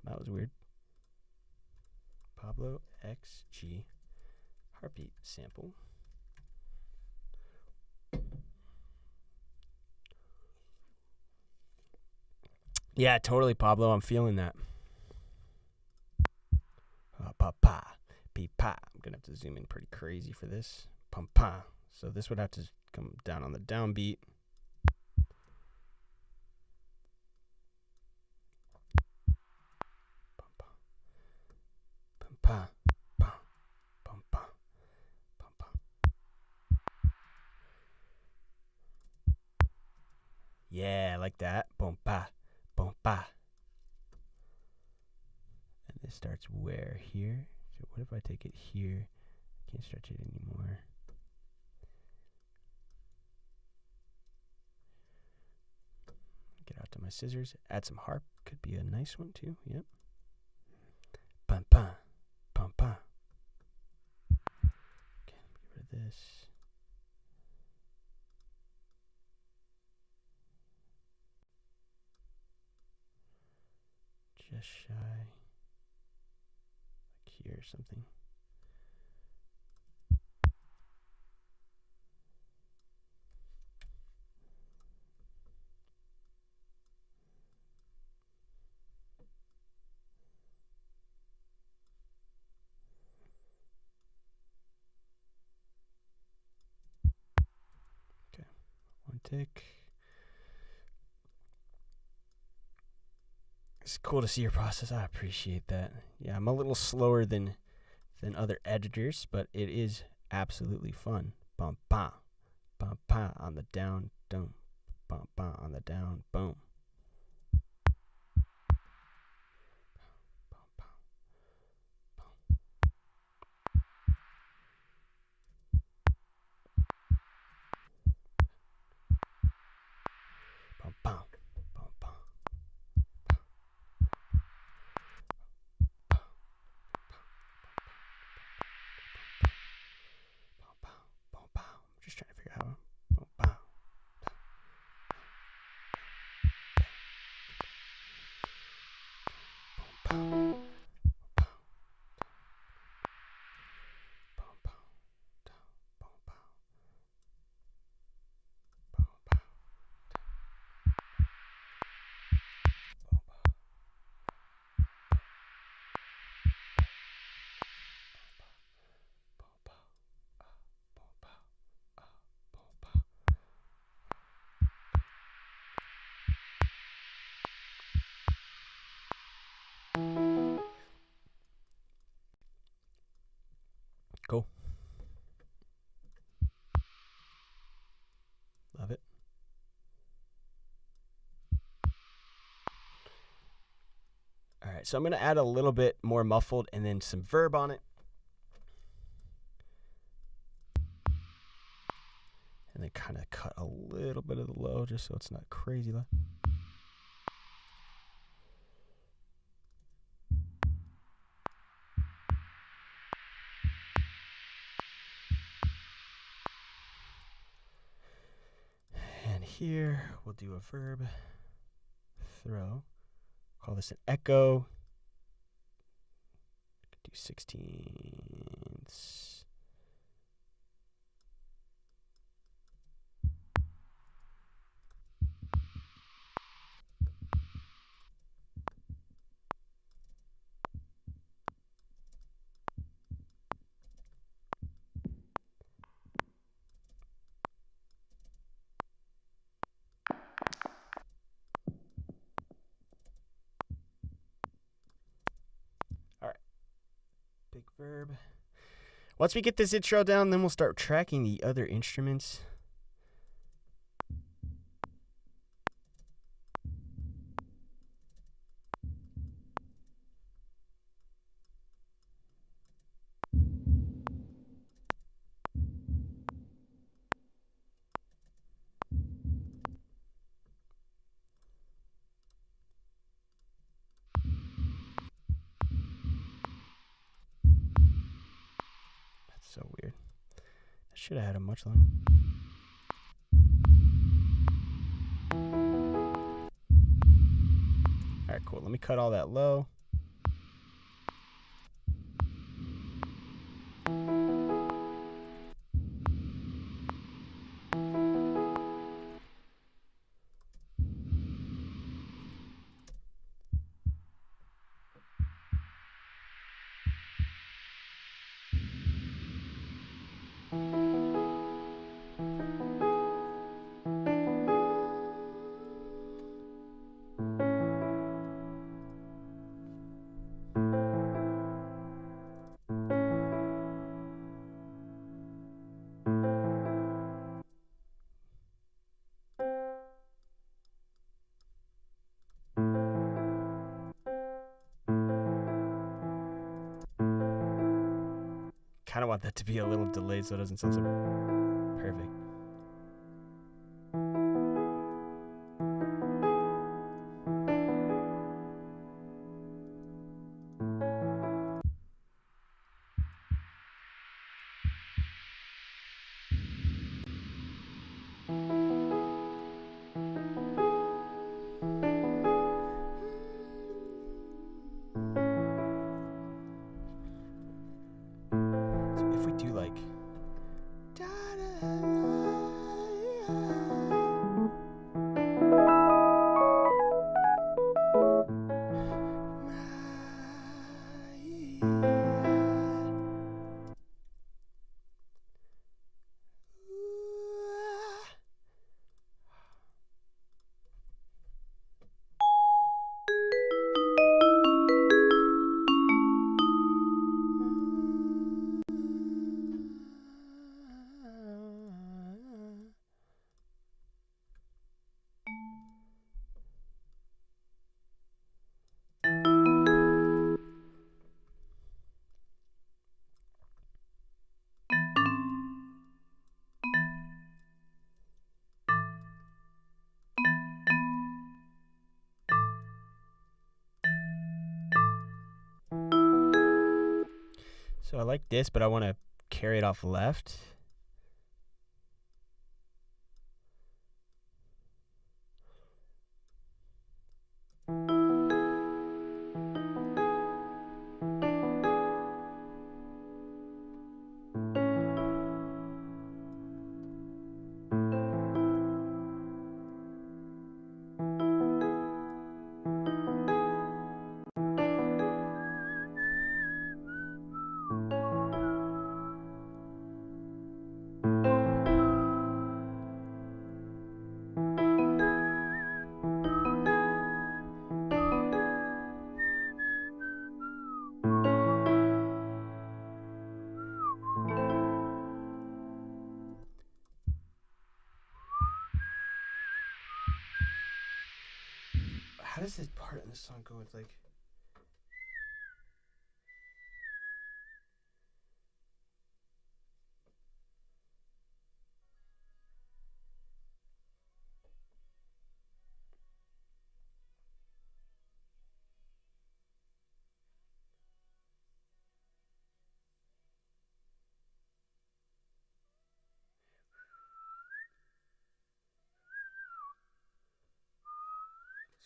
[SPEAKER 4] That was weird. Pablo XG heartbeat sample. Yeah, totally, Pablo. I'm feeling that. Pa-pa, pe-pa. I'm going to have to zoom in pretty crazy for this. Pum-pa. So this would have to come down on the downbeat. Pa, pa, pum, pa, pum, pa. Yeah, I like that. Boom, pa, boom, pa. And this starts where? Here? So what if I take it here? I can't stretch it anymore. Get out to my scissors. Add some harp. Could be a nice one too. Yep. Bum bum. Bum bum. Okay, get rid of this. Just shy. Like here or something. One tick. It's cool to see your process. I appreciate that. Yeah, I'm a little slower than other editors, but it is absolutely fun. Bum ba, bum ba on the down, boom, bum ba on the down, boom. Bum bum, bum bum. I'm just trying to figure out how. Boom, bow. Boom, bow. Cool. Love it. All right, so I'm going to add a little bit more muffled and then some verb on it. And then kind of cut a little bit of the low just so it's not crazy low. And here we'll do a verb throw. Call this an echo. Do 16ths. Big verb. Once we get this intro down, then we'll start tracking the other instruments. So weird. I should have had a much longer. All right, cool. Let me cut all that low. Kind of want that to be a little delayed so it doesn't sound so perfect. So I like this, but I want to carry it off left. How does this part in the song go? It's like...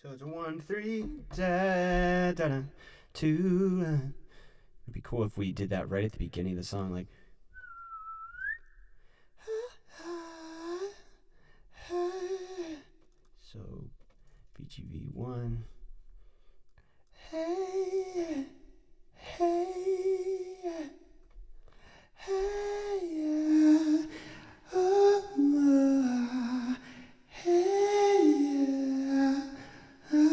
[SPEAKER 4] So it's 1, 3, da, da, da, 2. It'd be cool if we did that right at the beginning of the song, like. So BGV 1. Hey, hey, hey, oh, hey, hey.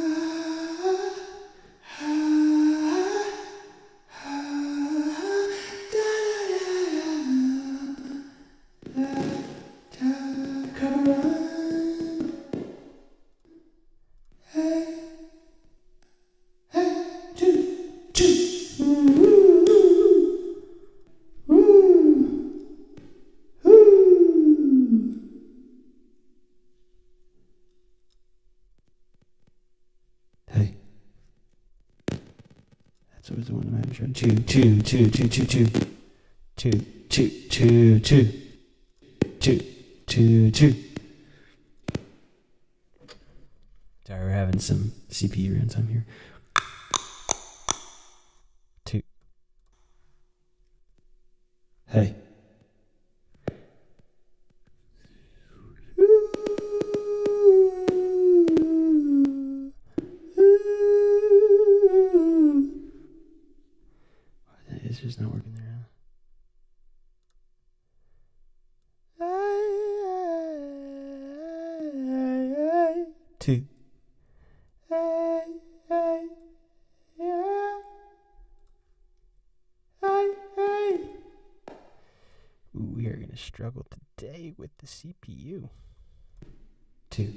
[SPEAKER 4] That's always the one I'm having. 2, 2, 2, 2, 2, 2. 2, 2, 2, 2. 2, 2, 2. Sorry, we're having some CPU runtime here. 2. Hey. It's just not working there. 2. Ooh, we are going to struggle today with the CPU. 2.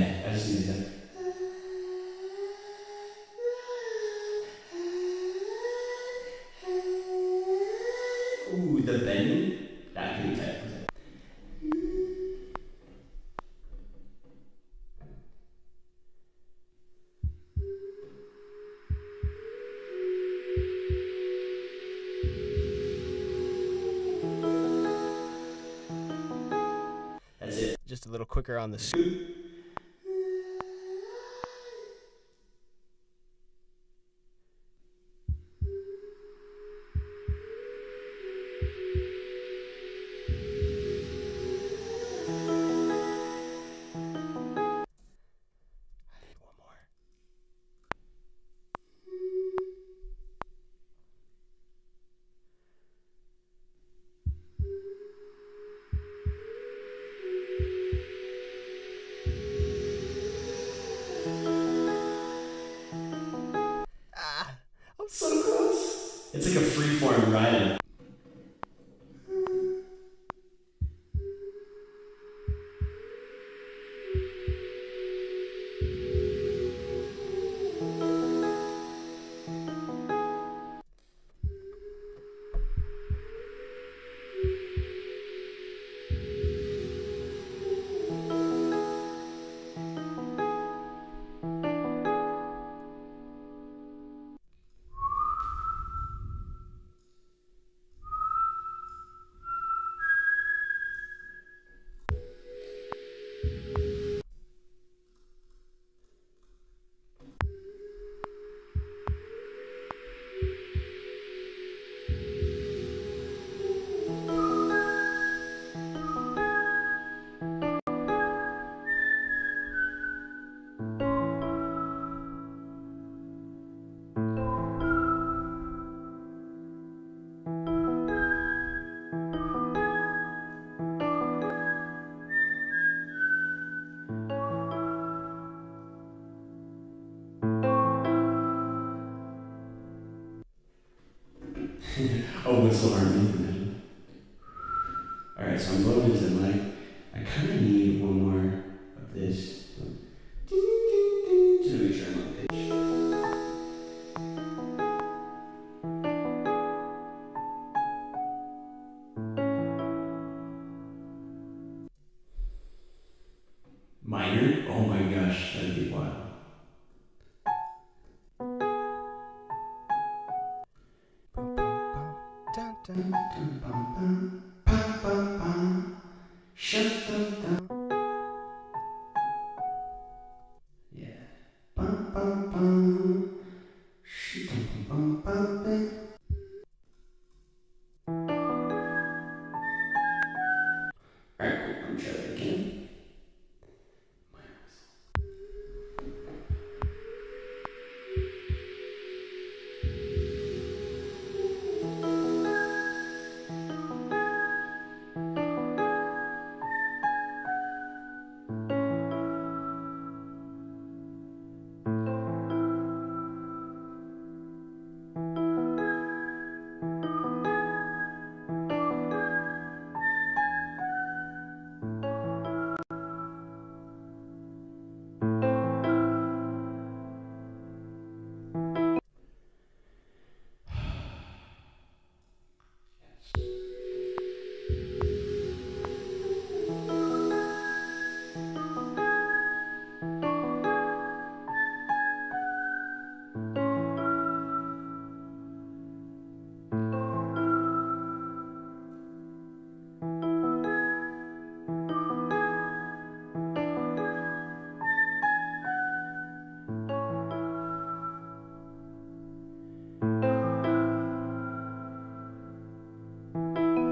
[SPEAKER 5] I just need that. Ooh, the bending? That can be tight. That's it.
[SPEAKER 4] Just a little quicker on the scoop.
[SPEAKER 5] I'm so close. It's like a freeform ride. Oh, whistle harmony. Alright, so I'm blowing into the mic. I kind of need one more of this. To make sure I'm on pitch. Minor? Oh my gosh, that'd be wild. Shut them down. Yeah. Bum, bum, bum. Shut them, bum, bum, bum. Alright, cool. I'm try that again.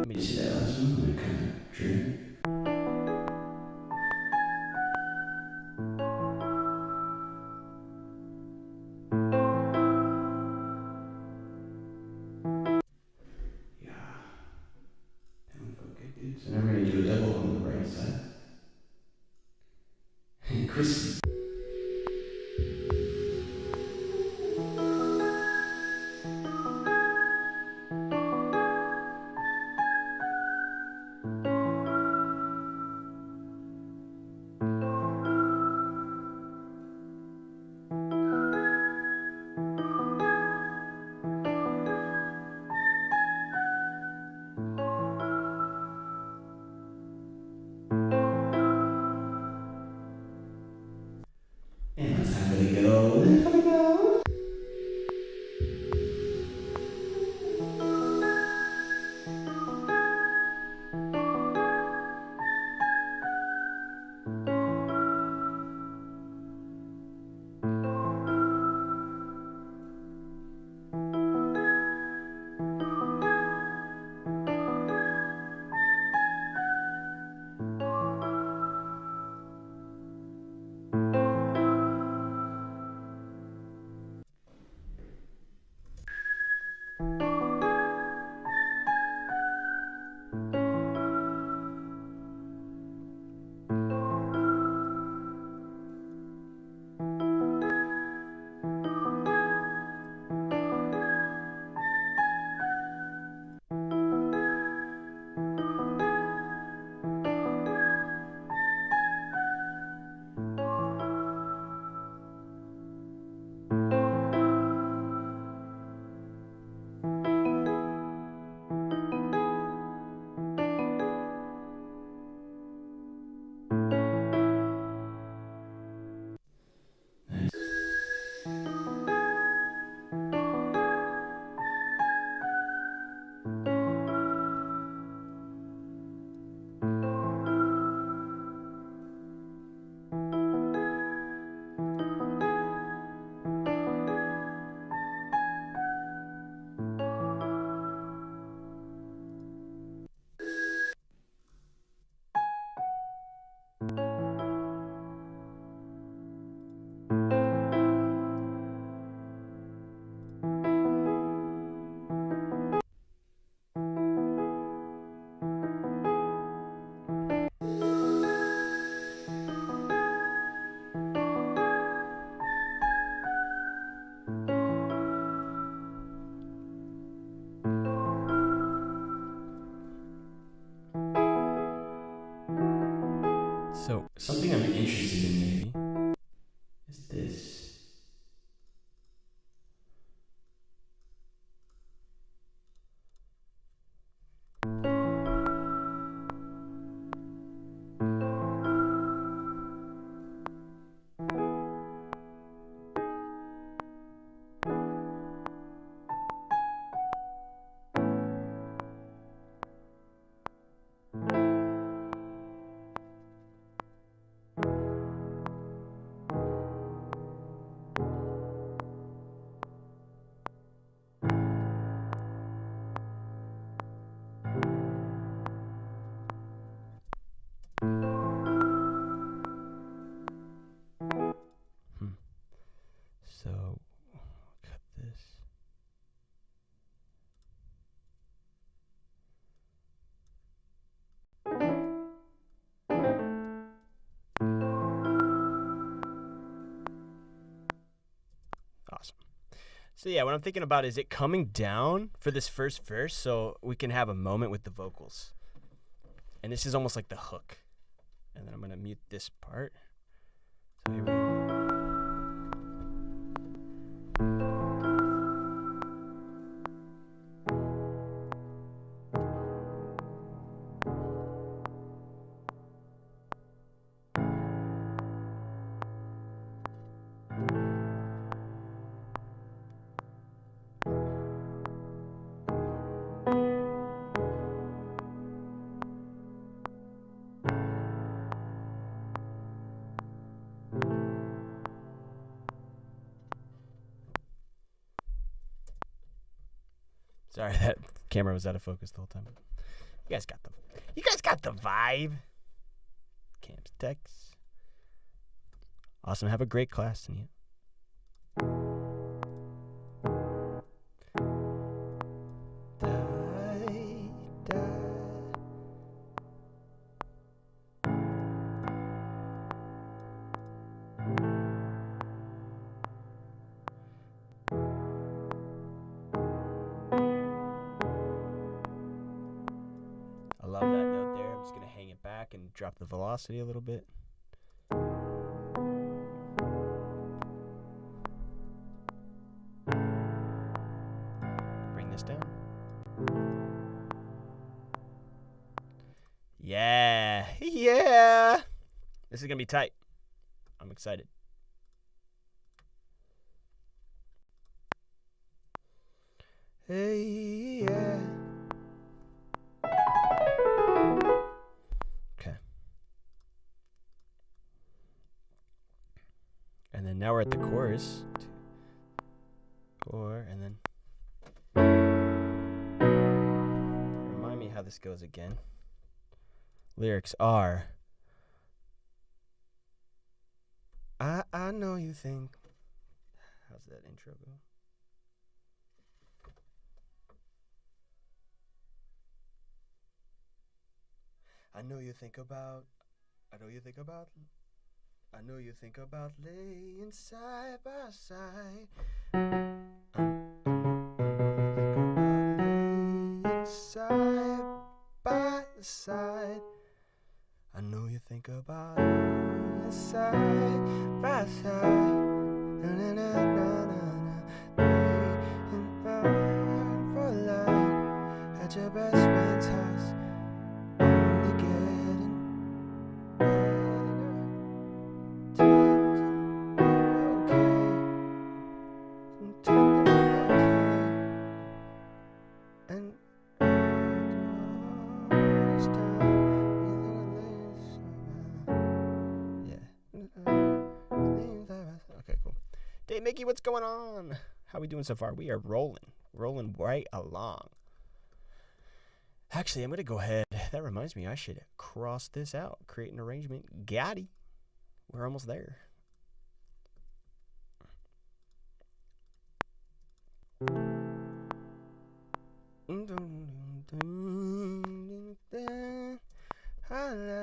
[SPEAKER 5] Let me see that last one. I kind of dream. Yeah. That one felt good, dude. So now we're going to do a double on the right side. Crispy. for the gold. For the gold.
[SPEAKER 4] So
[SPEAKER 5] Something I'm interested in maybe is this.
[SPEAKER 4] So cut this. Awesome. So yeah, what I'm thinking about is it coming down for this first verse so we can have a moment with the vocals. And this is almost like the hook. And then I'm going to mute this part. So here we go. Sorry, that camera was out of focus the whole time. You guys got the vibe. Camps Techs. Awesome. Have a great class tonight. I love that note there. I'm just going to hang it back and drop the velocity a little bit. Bring this down. Yeah. Yeah. This is going to be tight. I'm excited. Hey, yeah. Okay. And then now we're at the chorus. 2, 4, and then. Remind me how this goes again. Lyrics are. I know you think. How's that intro go? I know you think about laying side by side. Side by side. I know you think about laying side by side. Na na na na na. Laying line for line at your best friend's house. Only getting better. Okay, cool. Dave Mickey, what's going on? How we doing so far? We are rolling right along. Actually, I'm going to go ahead. That reminds me, I should cross this out. Create an arrangement. Got it. We're almost there.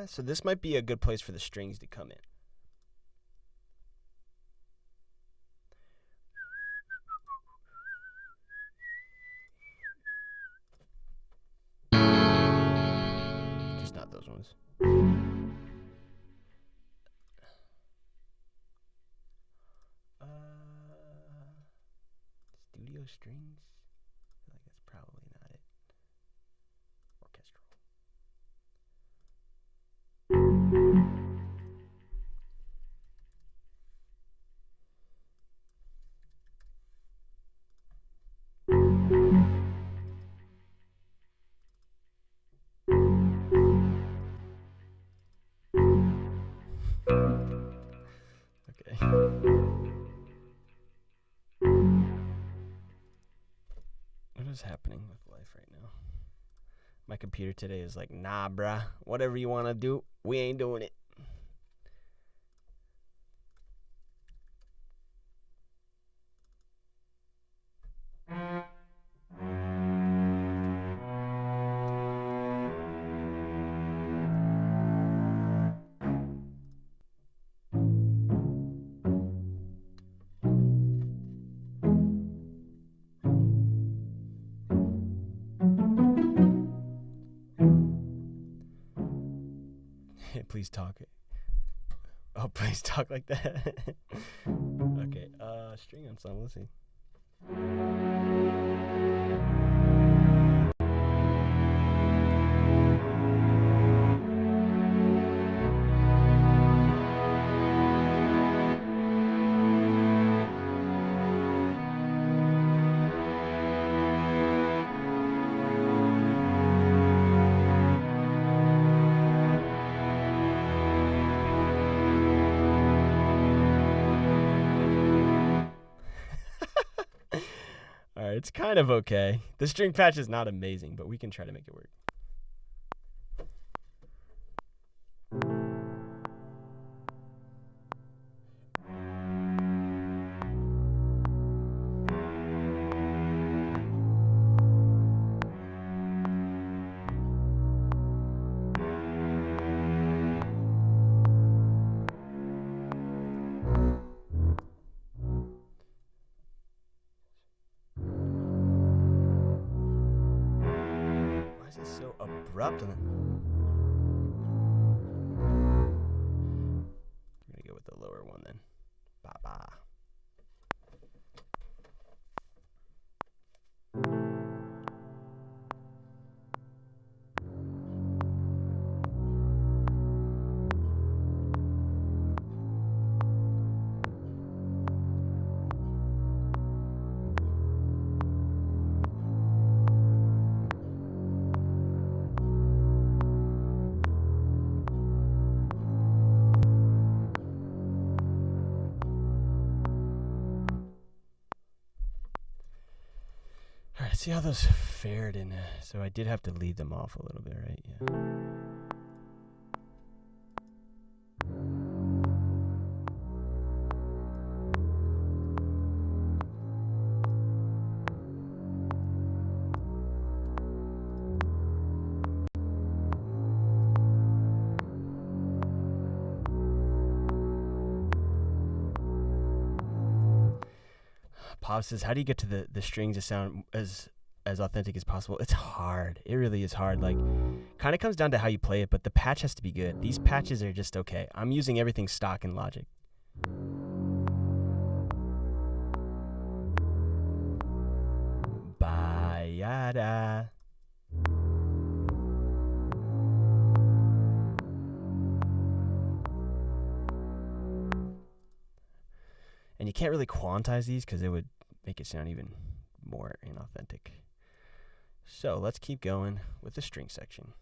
[SPEAKER 4] So this might be a good place for the strings to come in. Just not those ones. Studio strings? I feel like that's probably not it. Orchestral. Okay. What is happening with life right now? My computer today is like, nah, bruh. Whatever you want to do, we ain't doing it. Please talk. Oh, please talk like that. Okay, string ensemble, let's see. It's kind of okay. The string patch is not amazing, but we can try to make it work. So abrupt. I'm gonna go with the lower one then. Ba ba. Let's see how those fared in. So I did have to lead them off a little bit, right? Yeah. Pop says, how do you get to the strings to sound as authentic as possible? It's hard. It really is hard. Like, kind of comes down to how you play it, but the patch has to be good. These patches are just okay. I'm using everything stock in Logic. Bayada. And you can't really quantize these because it would make it sound even more inauthentic. So let's keep going with the string section.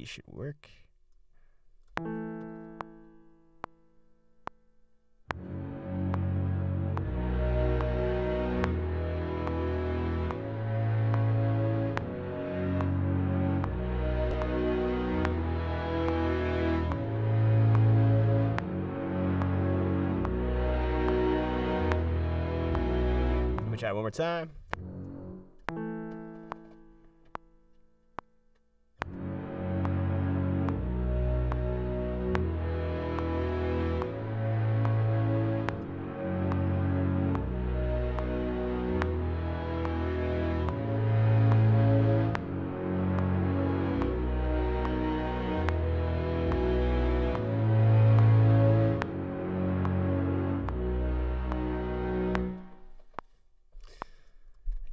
[SPEAKER 4] Should work. Let me try it one more time.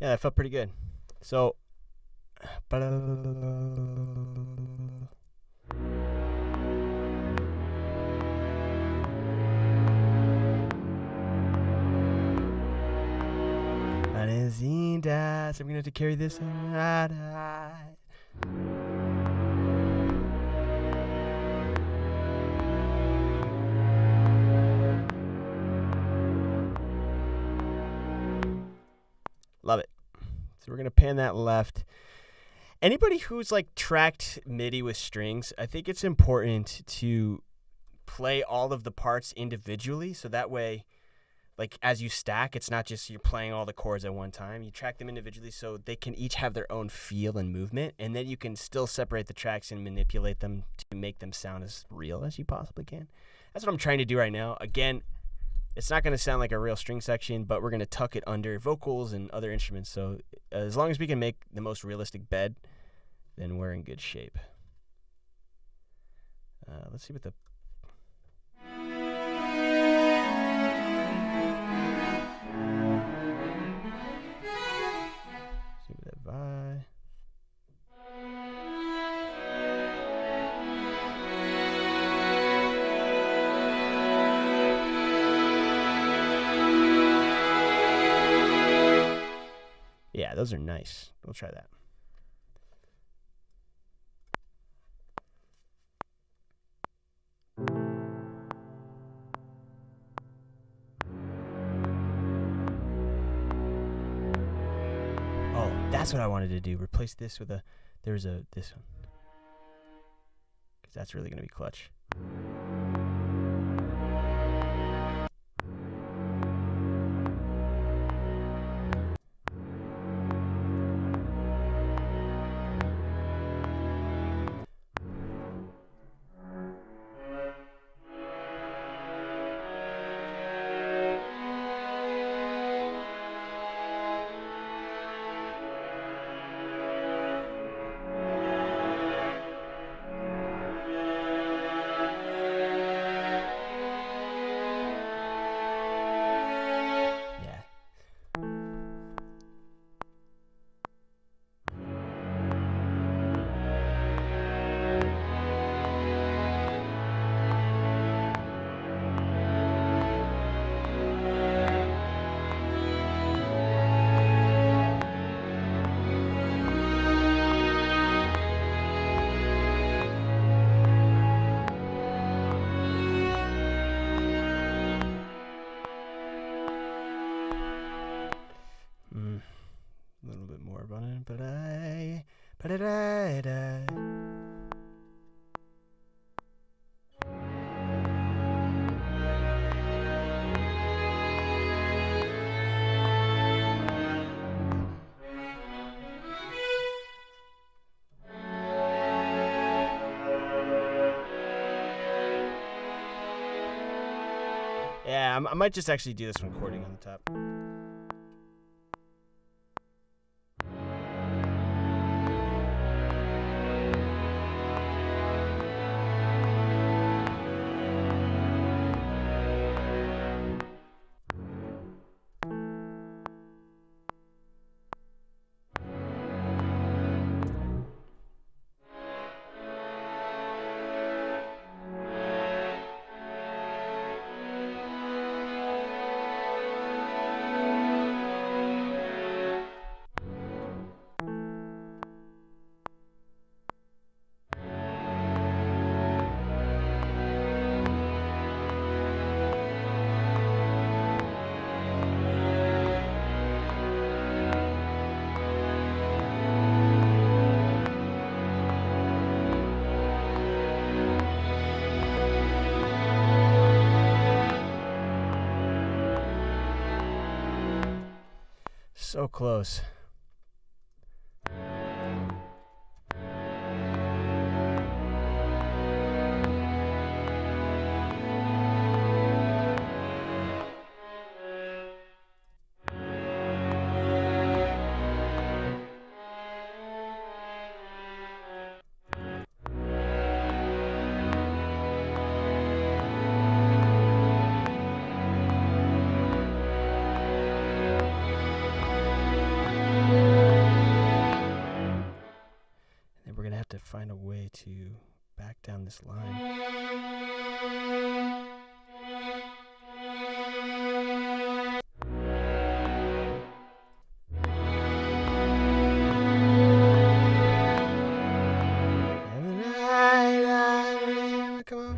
[SPEAKER 4] Yeah, that felt pretty good. So, so we're gonna have to carry this. Love it. So we're going to pan that left. Anybody who's like tracked MIDI with strings, I think it's important to play all of the parts individually. So that way, like as you stack, it's not just you're playing all the chords at one time. You track them individually so they can each have their own feel and movement. And then you can still separate the tracks and manipulate them to make them sound as real as you possibly can. That's what I'm trying to do right now. Again, it's not going to sound like a real string section, but we're going to tuck it under vocals and other instruments. So as long as we can make the most realistic bed, then we're in good shape. Let's see what the... see what that vibe... Yeah, those are nice. We'll try that. Oh, that's what I wanted to do. Replace this with a... There's a... this one. Because that's really going to be clutch. Yeah, I might just actually do this one chording on the top. So close. To find a way to back down this line. Come on.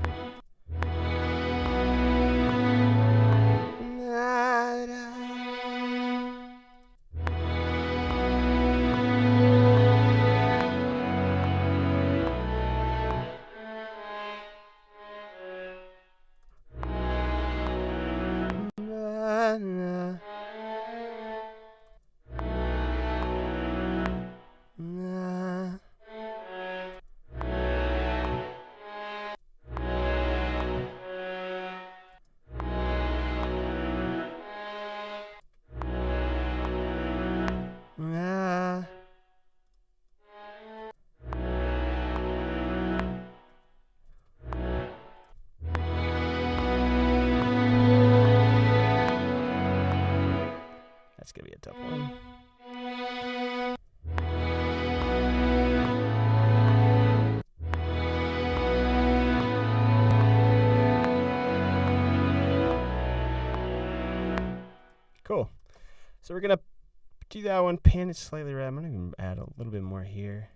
[SPEAKER 4] That's gonna be a tough one. Cool. So we're gonna do that one, pan it slightly red. I'm gonna even add a little bit more here.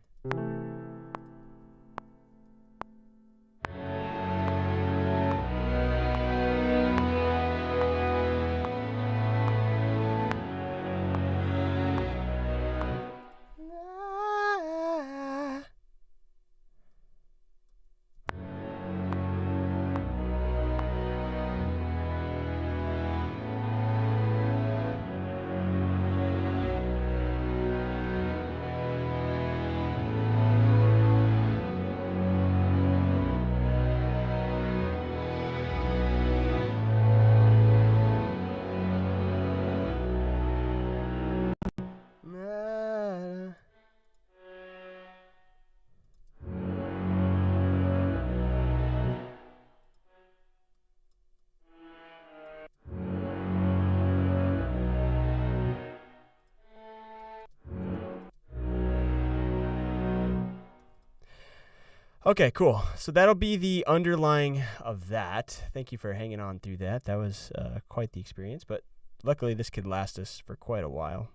[SPEAKER 4] Okay, cool. So that'll be the underlying of that. Thank you for hanging on through that. That was quite the experience, but luckily this could last us for quite a while.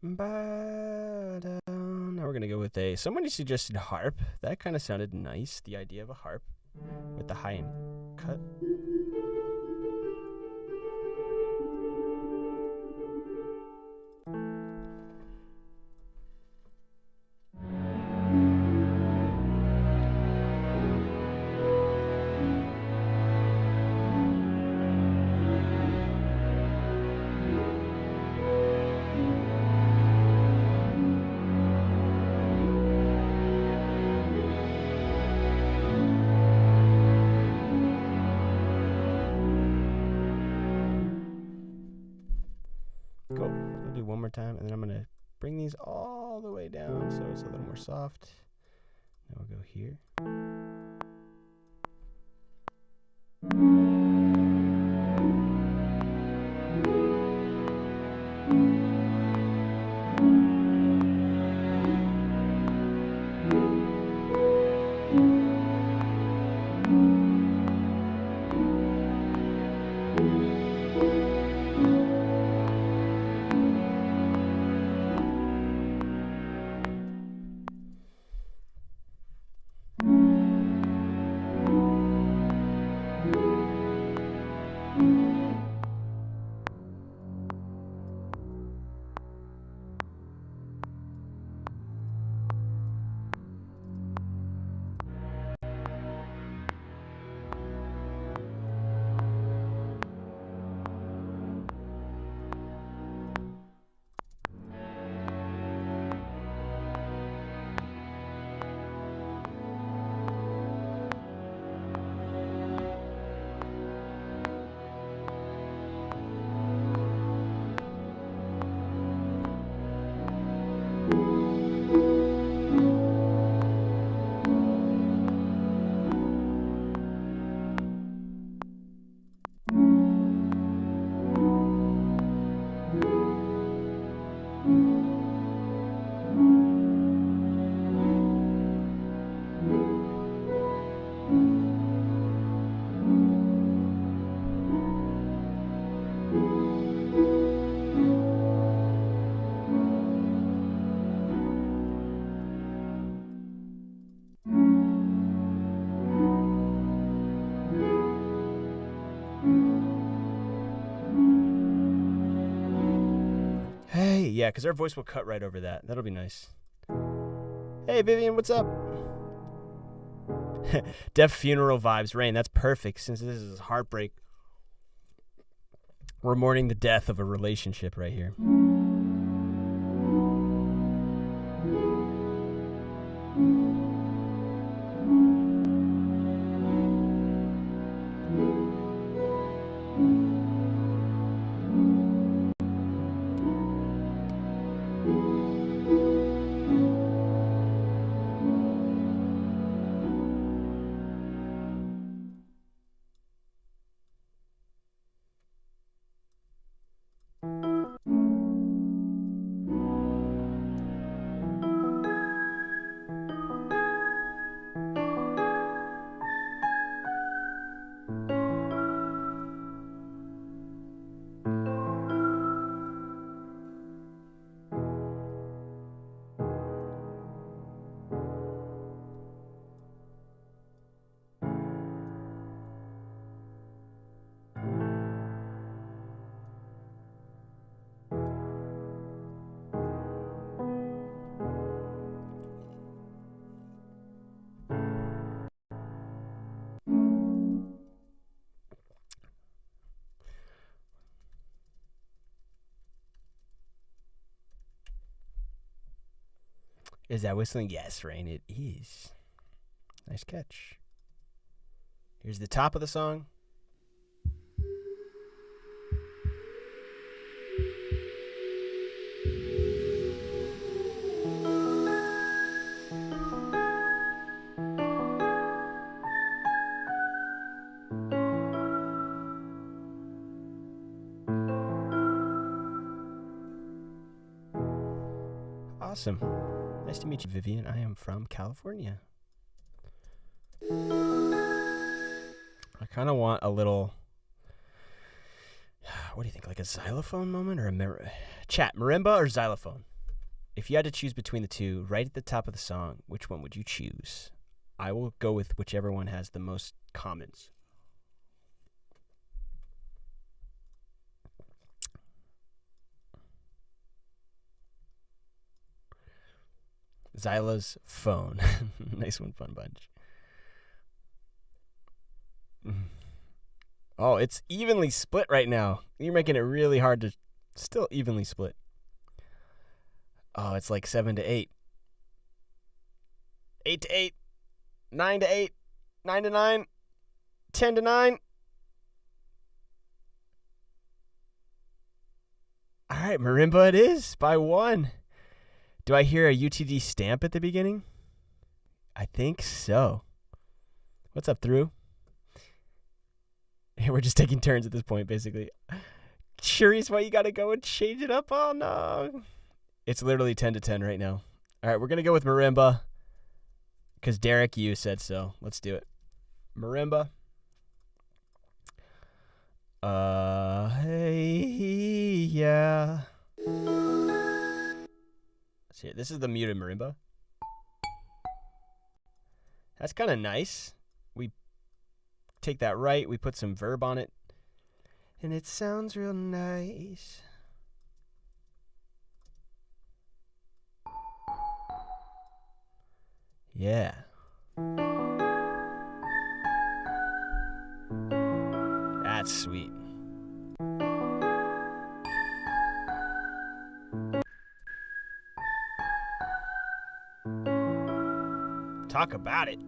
[SPEAKER 4] Now we're going to go with somebody suggested harp. That kind of sounded nice, the idea of a harp with the high end cut. do one more time, and then I'm going to bring these all the way down so it's a little more soft. Now we'll go here. Yeah, because our voice will cut right over that. That'll be nice. Hey, Vivian, what's up? Deaf funeral vibes, Rain. That's perfect since this is heartbreak. We're mourning the death of a relationship right here. Is that whistling? Yes, Rain, it is. Nice catch. Here's the top of the song. Awesome. Nice to meet you, Vivian. I am from California. I kind of want a little, what do you think, like a xylophone moment or a chat, marimba or xylophone? If you had to choose between the two, right at the top of the song, which one would you choose? I will go with whichever one has the most comments. Zyla's phone. Nice one, Fun Bunch. Oh, it's evenly split right now. You're making it really hard to still evenly split. Oh, it's like 7 to 8. 8 to 8. 9 to 8. 9 to 9. 10 to 9. All right, marimba it is by 1. Do I hear a UTD stamp at the beginning? I think so. What's up, Through? We're just taking turns at this point, basically. Curious why you got to go and change it up? Oh, no. It's literally 10 to 10 right now. All right, we're going to go with marimba because Derek, you said so. Let's do it. Marimba. Hey, yeah. Let's see it. This is the muted marimba. That's kind of nice. We take that right. We put some verb on it. And it sounds real nice. Yeah. That's sweet. Talk about it.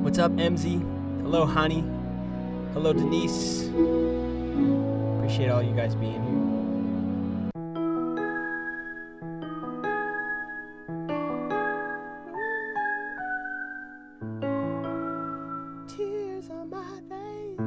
[SPEAKER 4] What's up, MZ? Hello, Hani. Hello, Denise. Appreciate all you guys being here. Tears on my face.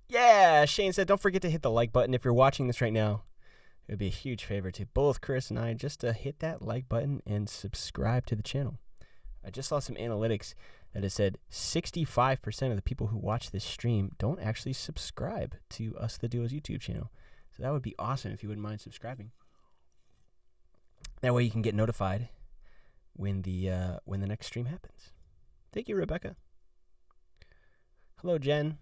[SPEAKER 4] Yeah, Shane said, don't forget to hit the like button if you're watching this right now. It would be a huge favor to both Chris and I just to hit that like button and subscribe to the channel. I just saw some analytics that has said 65% of the people who watch this stream don't actually subscribe to Us The Duo's YouTube channel. So that would be awesome if you wouldn't mind subscribing. That way you can get notified when the next stream happens. Thank you, Rebecca. Hello, Jen.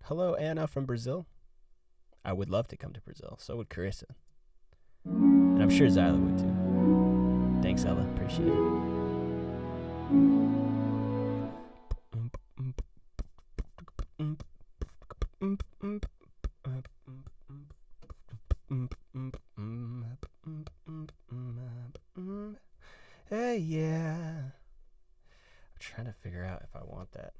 [SPEAKER 4] Hello, Anna from Brazil. I would love to come to Brazil. So would Carissa. And I'm sure Zyla would too. Thanks, Ella. Appreciate it. Hey, yeah. I'm trying to figure out if I want that.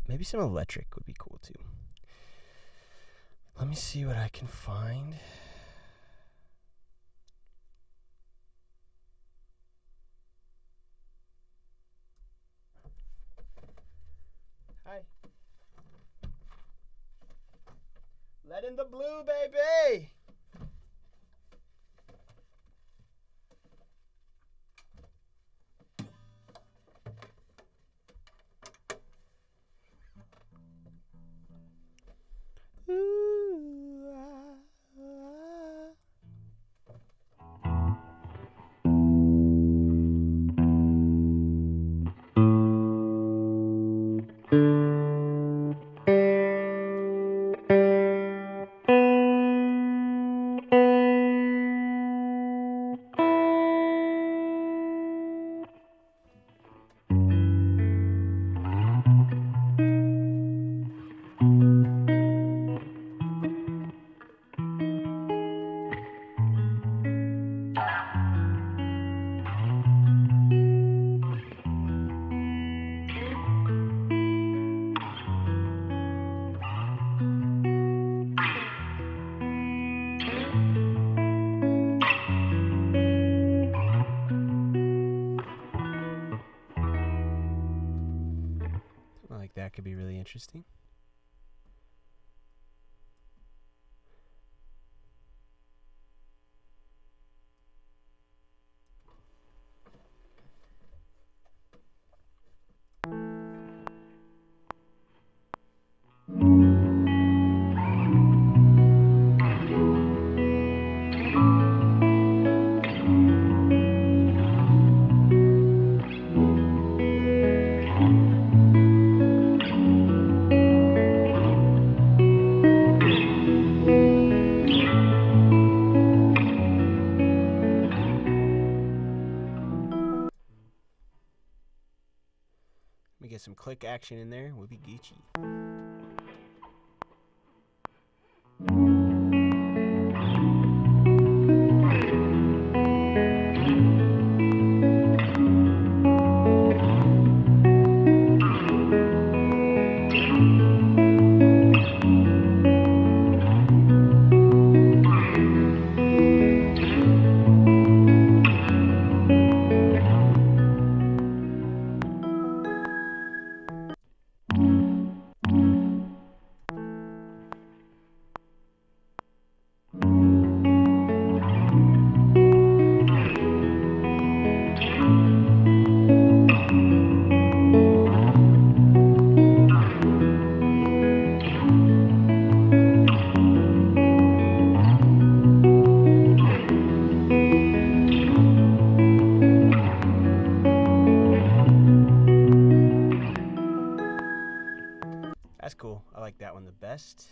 [SPEAKER 4] Maybe some electric would be cool too. Let me see what I can find. Hi. Let in the blue, baby. interesting. Let me get some click action in there. We'll be Gucci. That's cool. I like that one the best.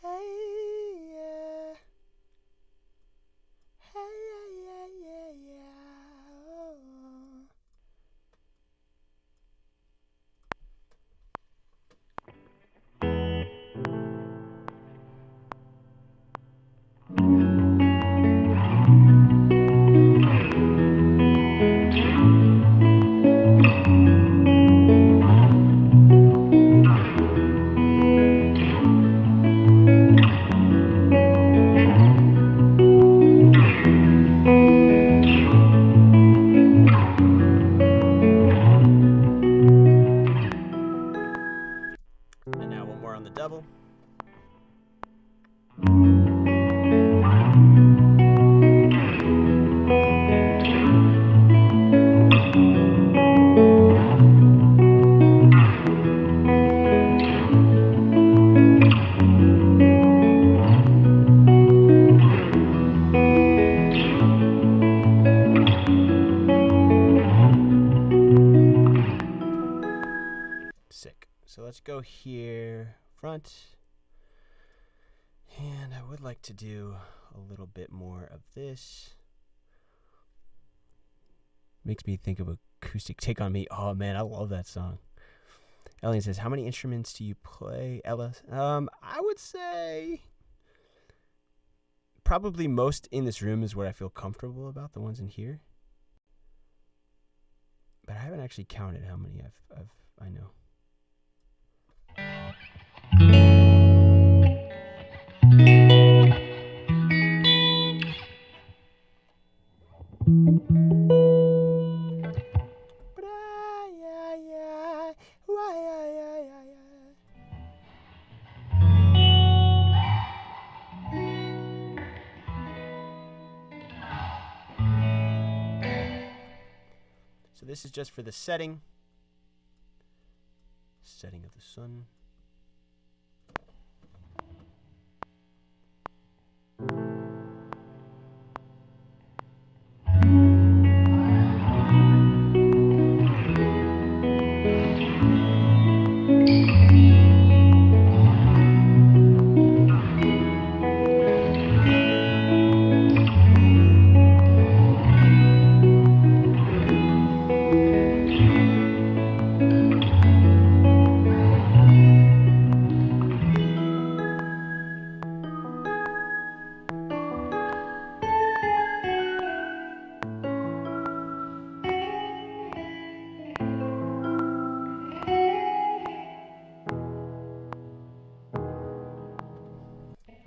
[SPEAKER 4] Hey, yeah. Hey, yeah. Oh. And now one more on the double. Sick. So let's go here, front. And I would like to do a little bit more of this. Makes me think of Acoustic Take on Me. Oh man, I love that song. Elliot says, how many instruments do you play, Ella? I would say probably most in this room is what I feel comfortable about, the ones in here. But I haven't actually counted how many I know. So this is just for the setting of the sun.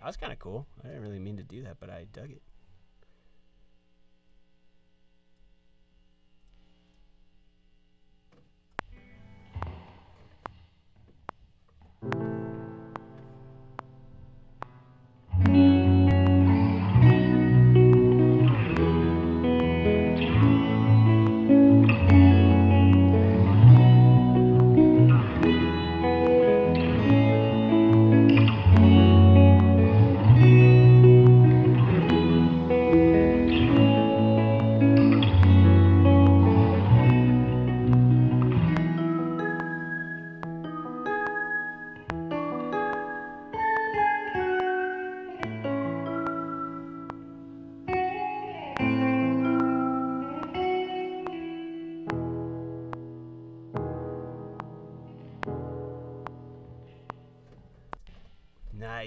[SPEAKER 4] That was kind of cool. I didn't really mean to do that, but I dug it.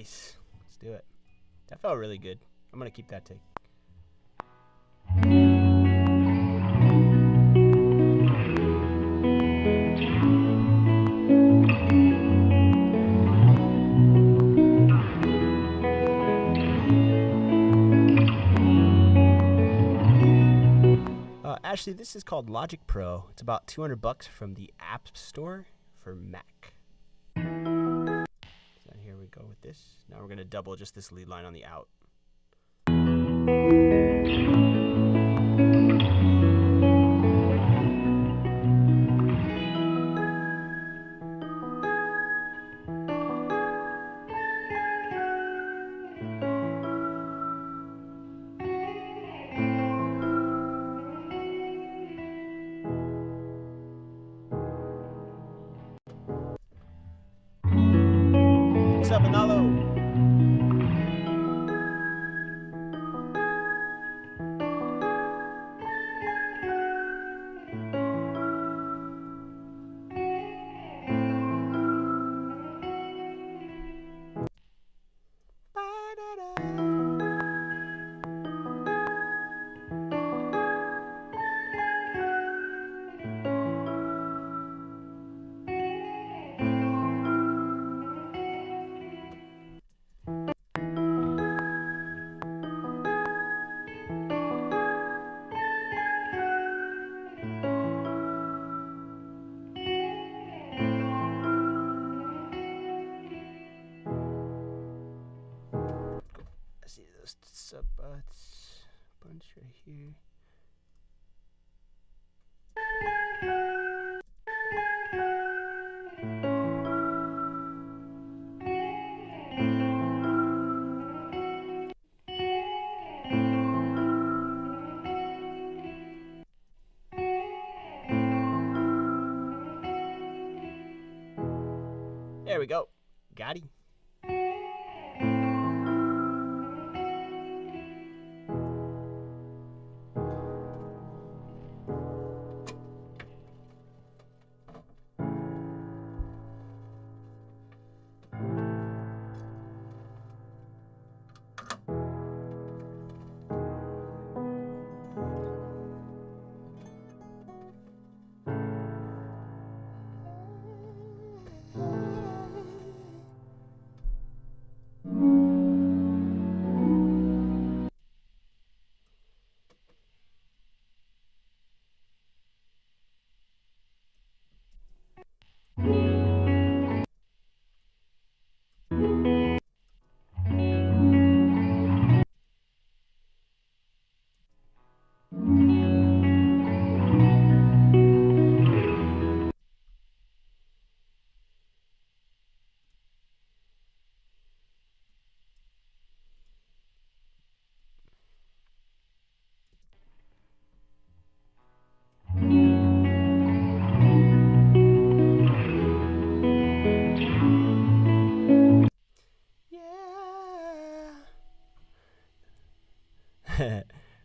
[SPEAKER 4] Nice. Let's do it. That felt really good. I'm going to keep that take. Actually, this is called Logic Pro. It's about $200 from the App Store for Mac. So here we go with this. Now we're going to double just this lead line on the out. What's up, Manalo? See those sub bunch right here. There we go. Got it.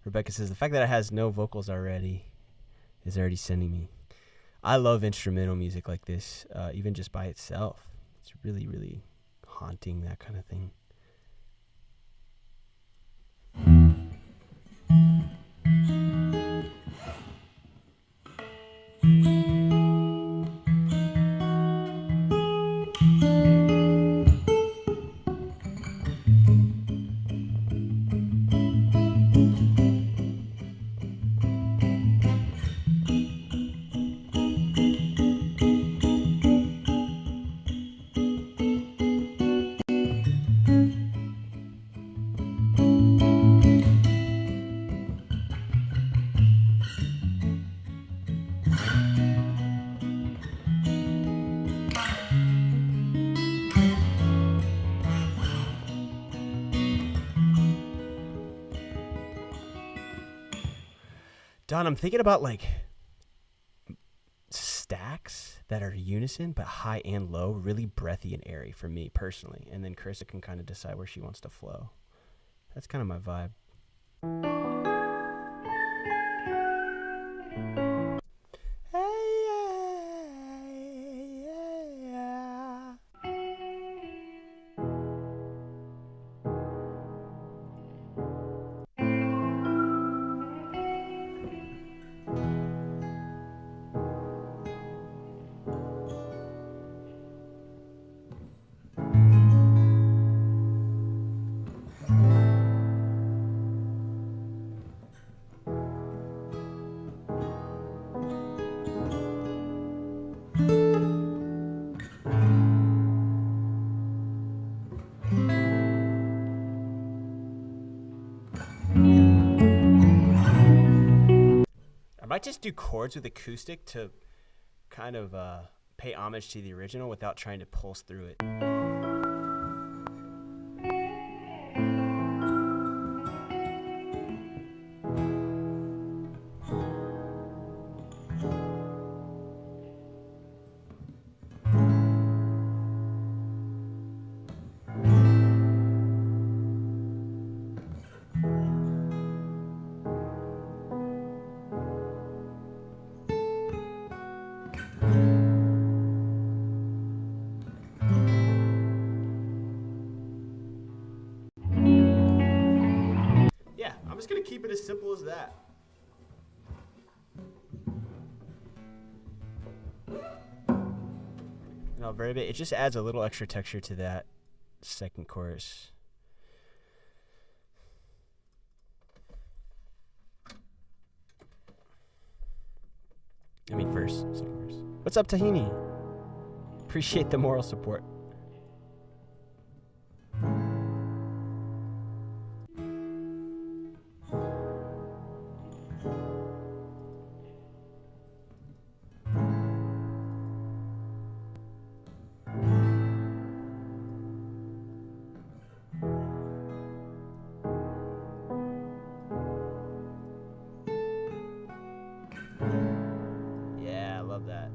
[SPEAKER 4] Rebecca says, the fact that it has no vocals already is already sending me. I love instrumental music like this, even just by itself. It's really, really haunting, that kind of thing. Don, I'm thinking about like stacks that are unison but high and low, really breathy and airy for me personally. And then Carissa can kind of decide where she wants to flow. That's kind of my vibe. might just do chords with acoustic to kind of pay homage to the original without trying to pulse through it. I'm just going to keep it as simple as that. And I'll vary it. It just adds a little extra texture to that second chorus. I mean verse, second verse. What's up, Tahini? Appreciate the moral support. Yeah, I love that.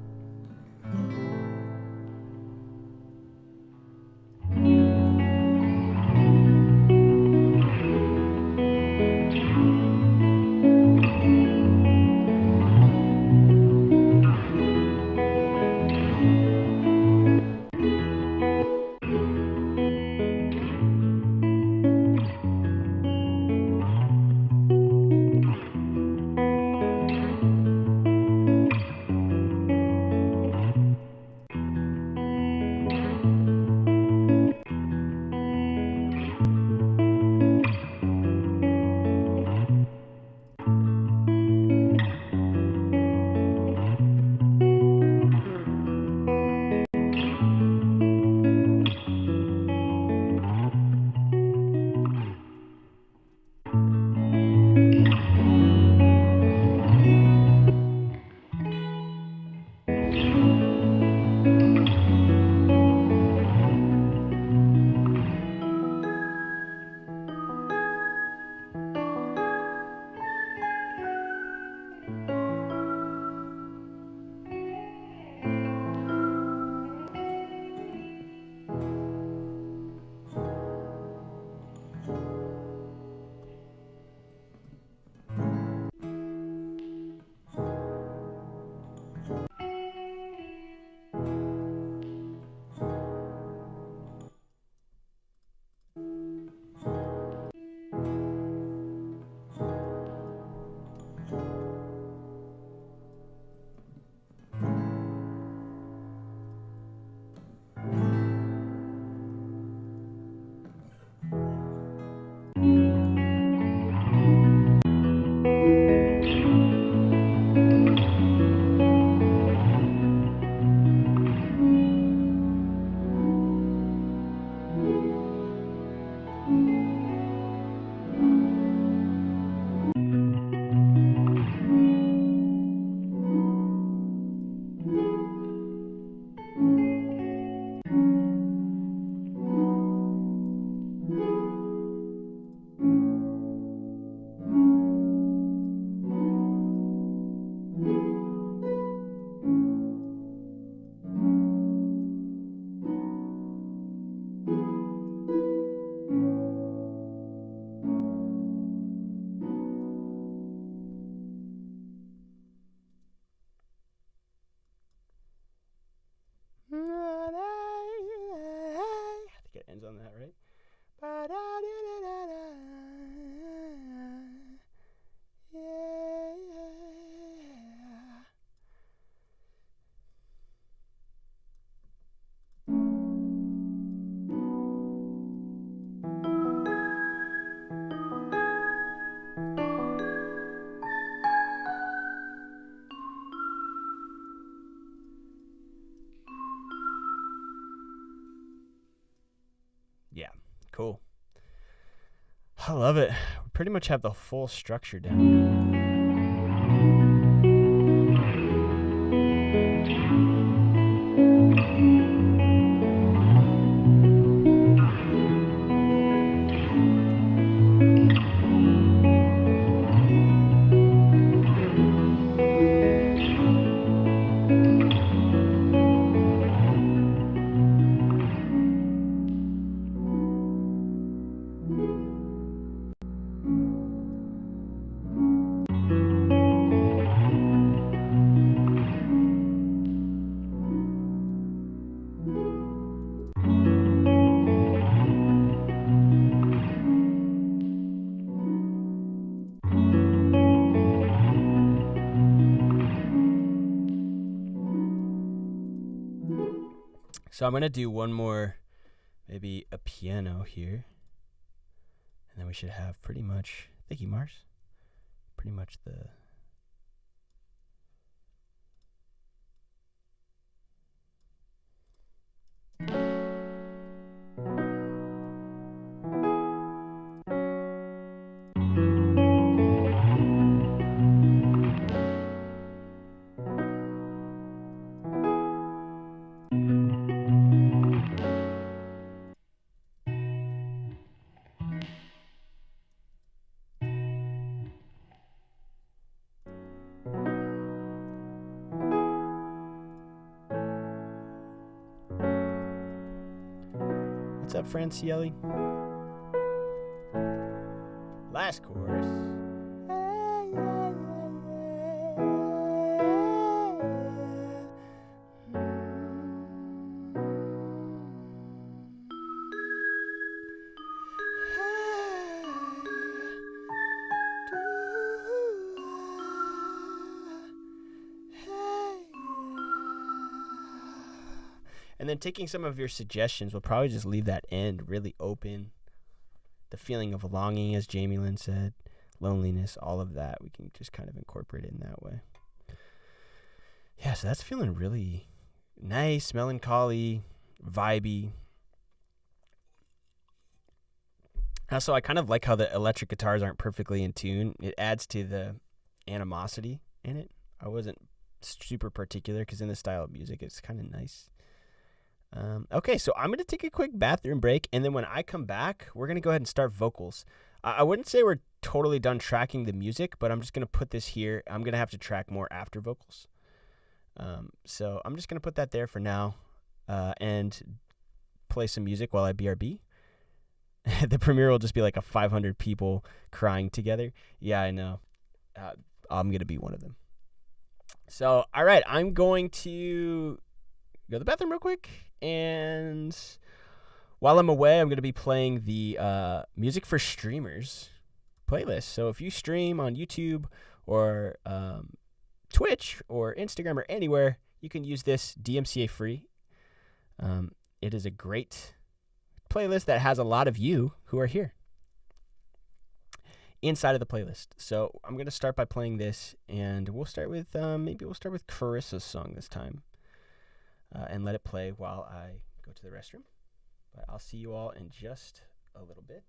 [SPEAKER 4] I think it ends on that, right? Yeah, cool. I love it. We pretty much have the full structure down. So I'm going to do one more, maybe a piano here. And then we should have pretty much, thank you, Mars, pretty much the... What's up, Francielli? Last chorus. And then taking some of your suggestions, we'll probably just leave that end really open. The feeling of longing, as Jamie Lynn said, loneliness, all of that, we can just kind of incorporate it in that way. Yeah, so that's feeling really nice, melancholy, vibey. Also, I kind of like how the electric guitars aren't perfectly in tune. It adds to the animosity in it. I wasn't super particular because in the style of music, it's kind of nice. Okay, so I'm going to take a quick bathroom break, and then when I come back, we're going to go ahead and start vocals. I wouldn't say we're totally done tracking the music, but I'm just going to put this here. I'm going to have to track more after vocals. So I'm just going to put that there for now and play some music while I BRB. The premiere will just be like a 500 people crying together. Yeah, I know. I'm going to be one of them. So, all right, I'm going to go to the bathroom real quick. And while I'm away, I'm going to be playing the Music for Streamers playlist. So if you stream on YouTube or Twitch or Instagram or anywhere, you can use this DMCA free. It is a great playlist that has a lot of you who are here inside of the playlist. So I'm going to start by playing this, and we'll start with maybe we'll start with Carissa's song this time. And let it play while I go to the restroom. But I'll see you all in just a little bit.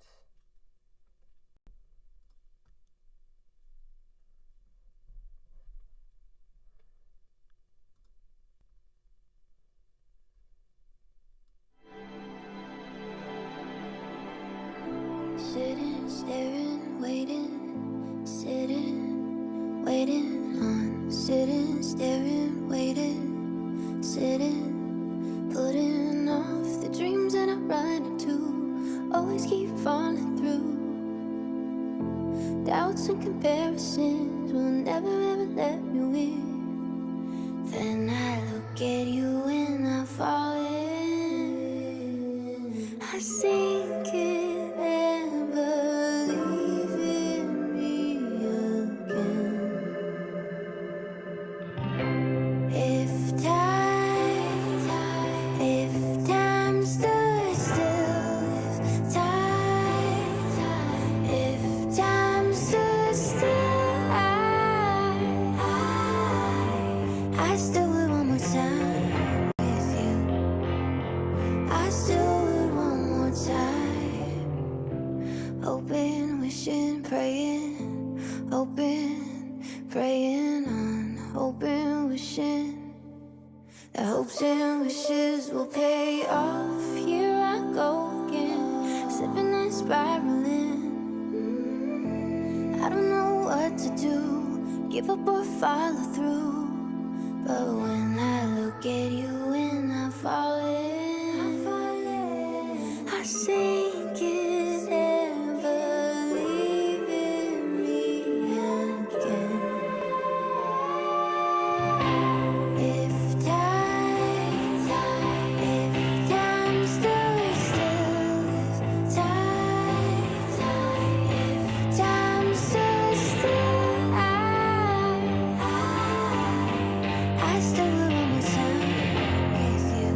[SPEAKER 1] Sitting, staring, waiting, sitting, waiting on, sitting, staring, waiting, sitting, putting off the dreams that I run into, always keep falling through. Doubts and comparisons will never ever let me win. Then I look at you and I fall in. I sink in and believe in me again. If time stood still, if time stood still, I still would one more time with you. I still would one more time. Hoping, wishing, praying, hoping, praying on, hoping, wishing. The hopes and wishes will pay off. Here I go again, slipping and spiraling. I don't know what to do, give up or follow through. But when I look at you and I fall in, I sink in and believe in me again. If time stood still, if time stood still, I still would one more time with you.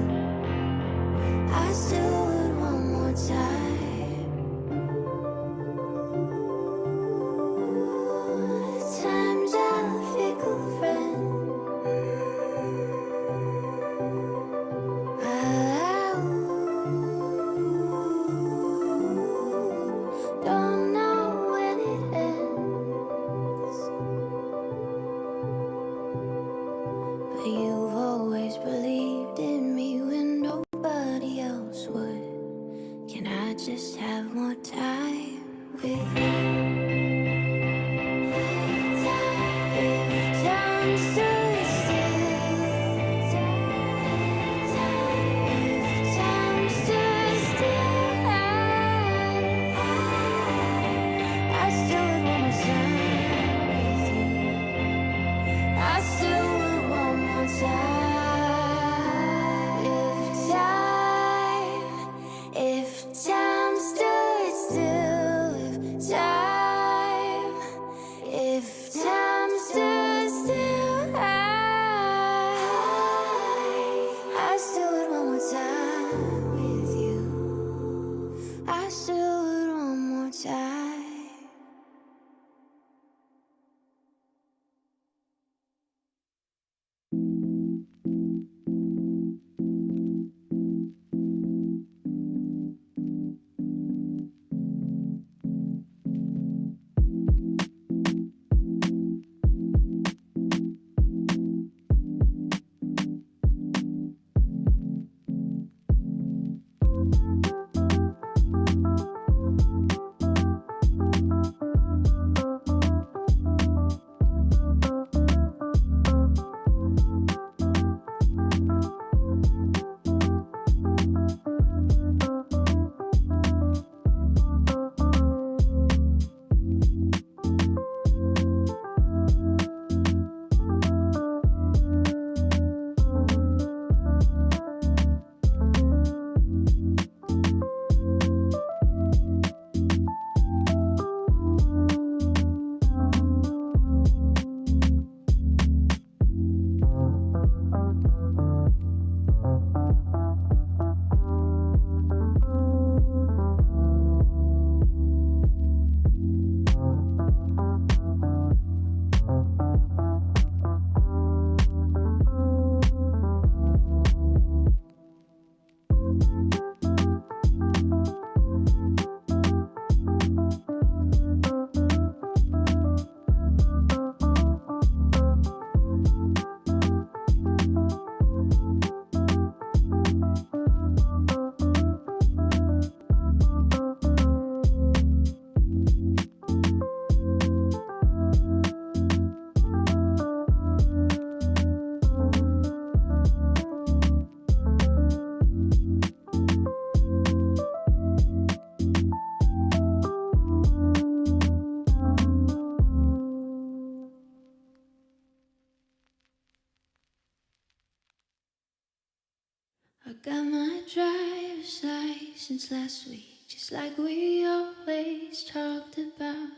[SPEAKER 1] got my driver's license last week, just like we always talked about.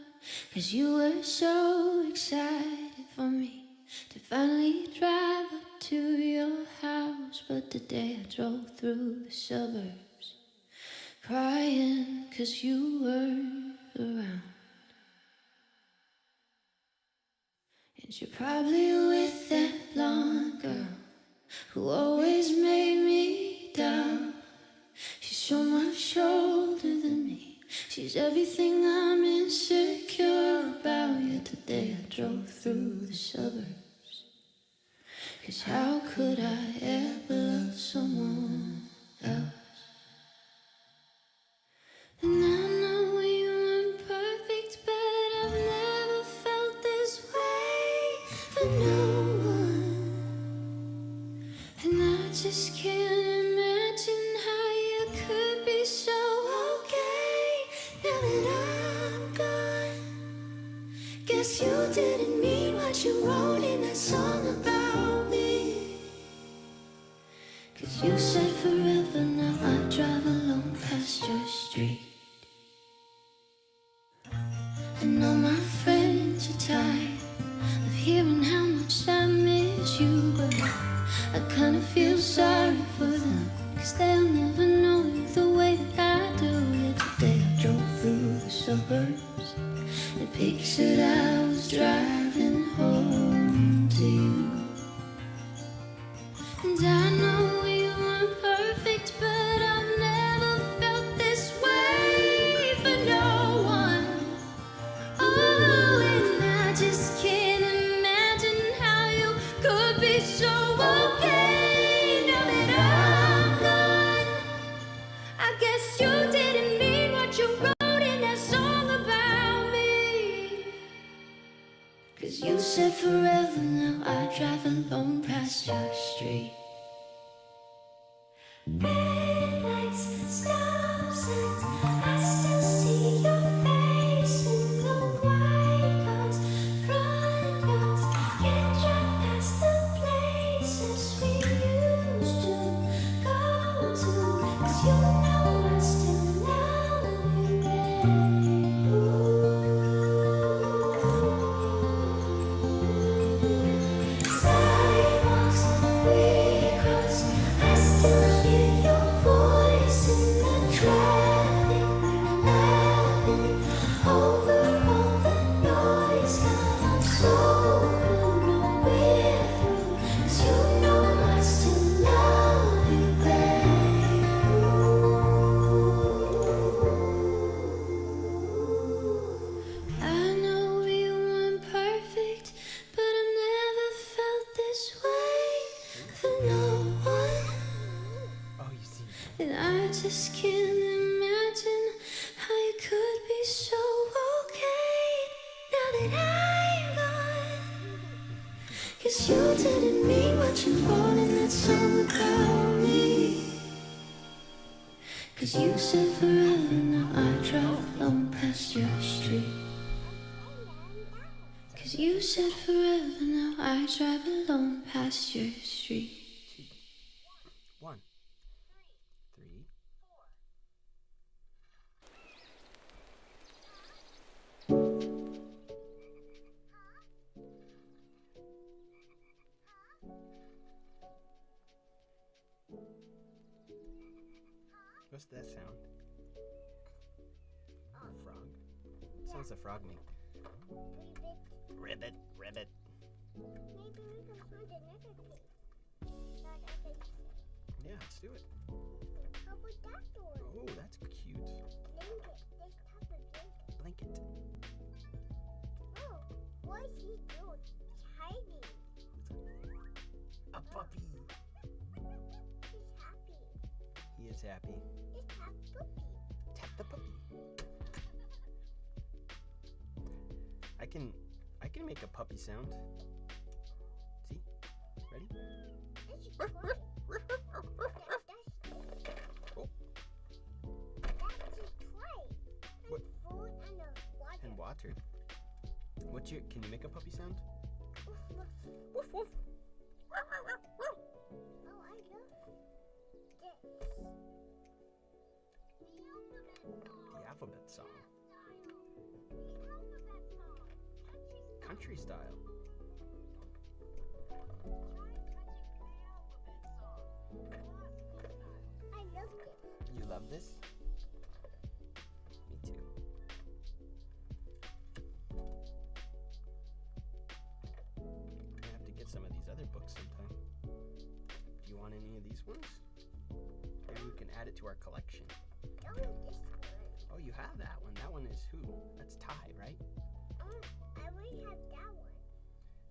[SPEAKER 1] 'Cause you were so excited for me to finally drive up to your house. But the day I drove through the suburbs, crying 'cause you weren't around. And you're probably with that blonde girl who always made me down. She's so much older than me. She's everything I'm insecure about. Yet today I drove through the suburbs. 'Cause how could I ever love someone else? And I know we weren't perfect, but I've never felt this way for no one. And I just can't imagine how you could be so okay now that I'm gone. Guess you didn't mean what you wrote in that song about me. 'Cause you said forever, now I drive alone past your street. And all my friends are tired of hearing how much I miss you, but I kinda feel sorry for them, 'cause they'll never know you the way that I do. Yet today I drove through the suburbs and pictured I was driving home to you. And I know we weren't perfect, but I've never felt this way for no one. Oh, and I just can't imagine how you could be so okay now that I'm gone. I guess you didn't mean what you wrote in that song about me. 'Cause you said forever, now I drive alone past your street. Red lights, stop signs, I still see your face in the white cars, front yards. Can't drive past the places we used to go to. 'Cause you know I still love you, babe. Sidewalks we cross, I still hear your voice in the traffic. We're laughing over all the noise. God, I'm so blue, no we're through. 'Cause you know I still love you, babe. I know we weren't perfect, but I've never felt this way for no one.
[SPEAKER 4] Oh, you see.
[SPEAKER 1] And I just can't imagine how you could be so okay now that I'm gone. 'Cause you didn't mean what you wrote in that song about me. 'Cause you said forever, now I drive alone past your street. 'Cause you said forever, now I drive alone past your street.
[SPEAKER 4] 1, 3. What's that sound? A frog? Sounds a frog make. Ribbit, ribbit.
[SPEAKER 6] Maybe we can find another cave. That I can see.
[SPEAKER 4] Yeah, let's do it.
[SPEAKER 6] How about that door?
[SPEAKER 4] Oh, that's cute.
[SPEAKER 6] Blanket. This type of blanket.
[SPEAKER 4] Blanket.
[SPEAKER 6] Oh, what is he doing? Hiding.
[SPEAKER 4] A puppy.
[SPEAKER 6] He's happy.
[SPEAKER 4] He is happy.
[SPEAKER 6] It's half puppy.
[SPEAKER 4] Tap the puppy. I can make a puppy sound. See? Ready?
[SPEAKER 6] It's a toy.
[SPEAKER 4] Oh.
[SPEAKER 6] That's a toy.
[SPEAKER 4] What?
[SPEAKER 6] And food and a water.
[SPEAKER 4] And water. Can you make a puppy sound?
[SPEAKER 6] Woof, woof.
[SPEAKER 4] Woof woof.
[SPEAKER 6] Oh, I love this.
[SPEAKER 4] The alphabet song. Country style.
[SPEAKER 6] I love it.
[SPEAKER 4] You love this? Me too. I have to get some of these other books sometime. Do you want any of these ones? Maybe we can add it to our collection.
[SPEAKER 6] I want this one.
[SPEAKER 4] Oh, you have that one. That one is who? That's Ty, right?
[SPEAKER 6] I already have that one.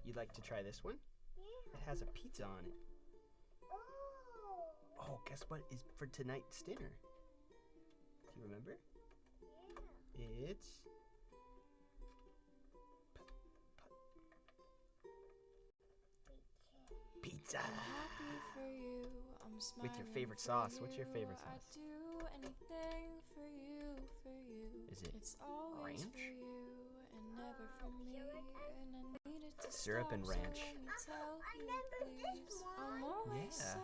[SPEAKER 4] You'd like to try this one?
[SPEAKER 6] Yeah.
[SPEAKER 4] It has a pizza on it.
[SPEAKER 6] Oh.
[SPEAKER 4] Oh, guess what is for tonight's dinner? Do you remember?
[SPEAKER 6] Yeah.
[SPEAKER 4] It's pizza.
[SPEAKER 7] Happy for you. I'm
[SPEAKER 4] With your
[SPEAKER 7] smiling
[SPEAKER 4] favorite
[SPEAKER 7] for
[SPEAKER 4] sauce. What's your
[SPEAKER 7] you.
[SPEAKER 4] favorite
[SPEAKER 7] I'd
[SPEAKER 4] sauce?
[SPEAKER 7] do anything for you, for you.
[SPEAKER 4] Is it
[SPEAKER 7] It's always
[SPEAKER 4] ranch?
[SPEAKER 7] for you and never for me. And I needed to
[SPEAKER 4] Syrup and
[SPEAKER 7] stop, so
[SPEAKER 4] ranch.
[SPEAKER 7] let me tell you,
[SPEAKER 6] remember this
[SPEAKER 7] please.
[SPEAKER 6] one.
[SPEAKER 7] I'm always
[SPEAKER 4] Yeah.
[SPEAKER 7] sad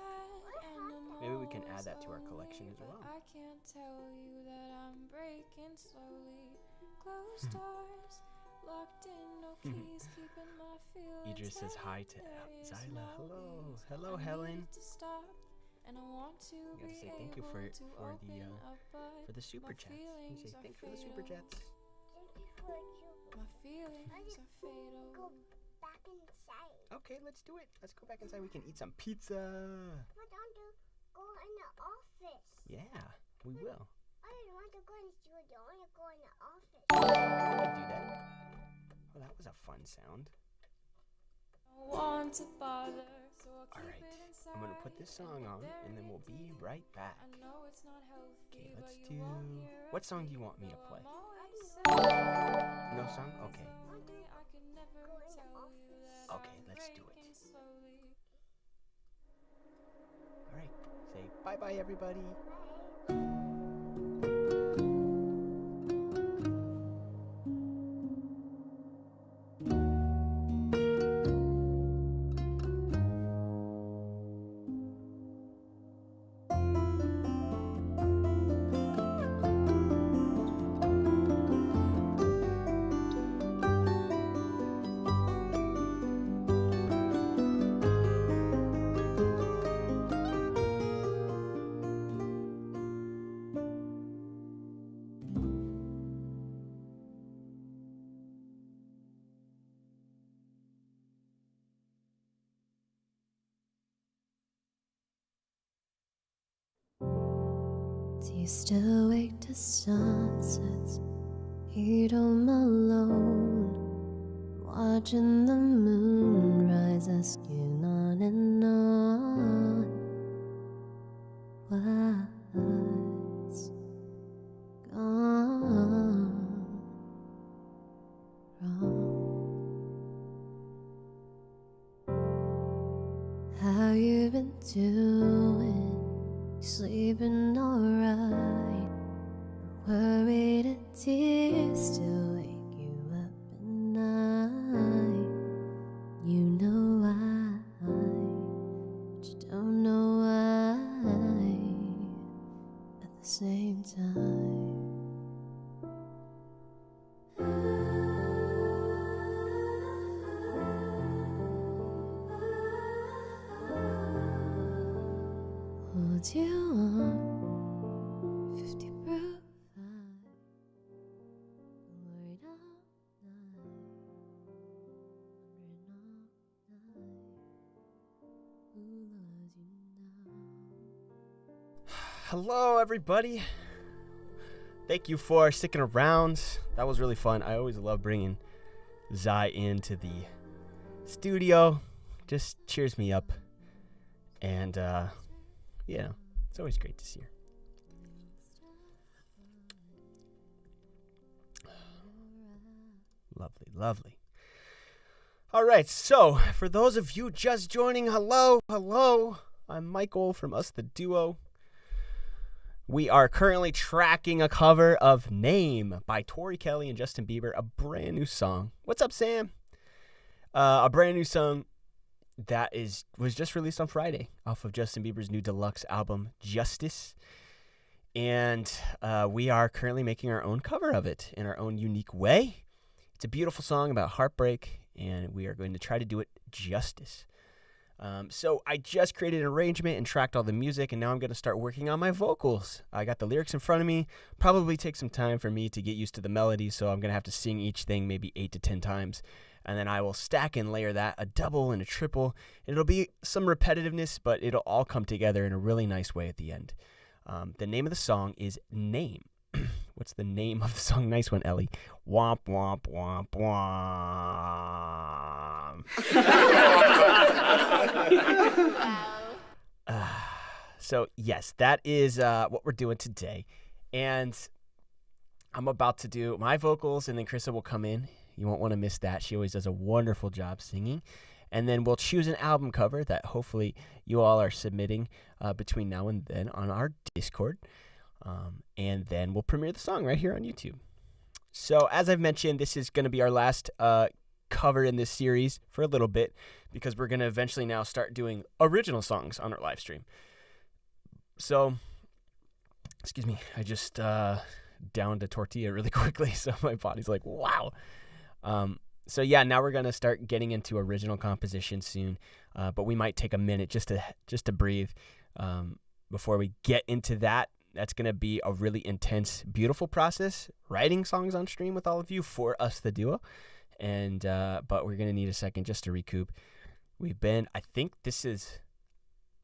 [SPEAKER 7] and I'm
[SPEAKER 4] Maybe we can
[SPEAKER 7] always
[SPEAKER 4] add that to our
[SPEAKER 7] lonely,
[SPEAKER 4] collection as
[SPEAKER 7] but
[SPEAKER 4] well.
[SPEAKER 7] I can't tell you that I'm breaking slowly. Closed doors, locked in, no keys, keeping my feelings.
[SPEAKER 4] Idris says hi to
[SPEAKER 7] hidden. There is
[SPEAKER 4] Zyla.
[SPEAKER 7] no
[SPEAKER 4] Hello.
[SPEAKER 7] ease.
[SPEAKER 4] Hello,
[SPEAKER 7] I
[SPEAKER 4] Helen.
[SPEAKER 7] needed to stop, and I want to
[SPEAKER 4] gotta
[SPEAKER 7] be
[SPEAKER 4] say thank you for
[SPEAKER 7] able to
[SPEAKER 4] the
[SPEAKER 7] open up, but
[SPEAKER 4] for the super chats. You
[SPEAKER 7] feelings
[SPEAKER 4] say
[SPEAKER 7] are
[SPEAKER 4] thanks for the
[SPEAKER 7] fatal.
[SPEAKER 4] super chats.
[SPEAKER 6] Thank you for you.
[SPEAKER 7] My feelings are fatal.
[SPEAKER 6] Go back inside.
[SPEAKER 4] Okay, let's do it. Let's go back inside. We can eat some pizza.
[SPEAKER 6] Why don't you go in the office?
[SPEAKER 4] Yeah, we will.
[SPEAKER 6] I didn't want to go in the studio. I want to go in the office.
[SPEAKER 4] We can do that. Oh, that was a fun sound.
[SPEAKER 7] Don't want to bother, so I'll keep
[SPEAKER 4] Alright,
[SPEAKER 7] it inside.
[SPEAKER 4] I'm gonna put this song on, and then we'll be right back.
[SPEAKER 7] I know it's not healthy,
[SPEAKER 4] Okay,
[SPEAKER 7] but
[SPEAKER 4] let's
[SPEAKER 7] you
[SPEAKER 4] do.
[SPEAKER 7] won't hear
[SPEAKER 4] What
[SPEAKER 7] a
[SPEAKER 4] song do you
[SPEAKER 7] thing,
[SPEAKER 4] want me to
[SPEAKER 7] though
[SPEAKER 4] play?
[SPEAKER 7] I'm always sad.
[SPEAKER 4] No song? Okay.
[SPEAKER 7] One day I can never
[SPEAKER 6] Go in the
[SPEAKER 7] tell you that
[SPEAKER 4] Okay,
[SPEAKER 7] I'm
[SPEAKER 4] let's do it.
[SPEAKER 7] breaking slowly.
[SPEAKER 4] All right. Say bye bye, everybody.
[SPEAKER 1] Do you still wake to sunsets? Eat home alone, watching the moon rise, asking on and on. What's gone wrong? How you been doing? Sleeping alright? Worried a tear still wake you up at night. You know why, but you don't know why at the same time. What you want? 50 proof. Worried all night. Wondering all night. Who loves you now?
[SPEAKER 4] Hello, everybody. Thank you for sticking around. That was really fun. I always love bringing Zai into the studio. Just cheers me up. And, yeah, it's always great to see her. Lovely, lovely. All right, so for those of you just joining, hello. I'm Michael from Us the Duo. We are currently tracking a cover of Name by Tori Kelly and Justin Bieber, a brand new song. What's up, Sam? A brand new song that was just released on Friday off of Justin Bieber's new deluxe album, Justice. And we are currently making our own cover of it in our own unique way. It's a beautiful song about heartbreak, and we are going to try to do it justice. So I just created an arrangement and tracked all the music, and now I'm going to start working on my vocals. I got the lyrics in front of me. Probably take some time for me to get used to the melody, so I'm going to have to sing each thing maybe 8 to 10 times. And then I will stack and layer that, a double and a triple. It'll be some repetitiveness, but it'll all come together in a really nice way at the end. The name of the song is Name. What's the name of the song? Nice one, Ellie. Womp, womp, womp, womp. So, yes, that is what we're doing today. And I'm about to do my vocals, and then Carissa will come in. You won't want to miss that. She always does a wonderful job singing. And then we'll choose an album cover that hopefully you all are submitting between now and then on our Discord. And then we'll premiere the song right here on YouTube. So as I've mentioned, this is going to be our last cover in this series for a little bit, because we're going to eventually now start doing original songs on our live stream. So, excuse me, I just downed a tortilla really quickly, so my body's like, wow. So yeah, now we're gonna start getting into original composition soon, but we might take a minute just to breathe before we get into that. That's gonna be a really intense, beautiful process, writing songs on stream with all of you for us, the duo, and but we're gonna need a second just to recoup. I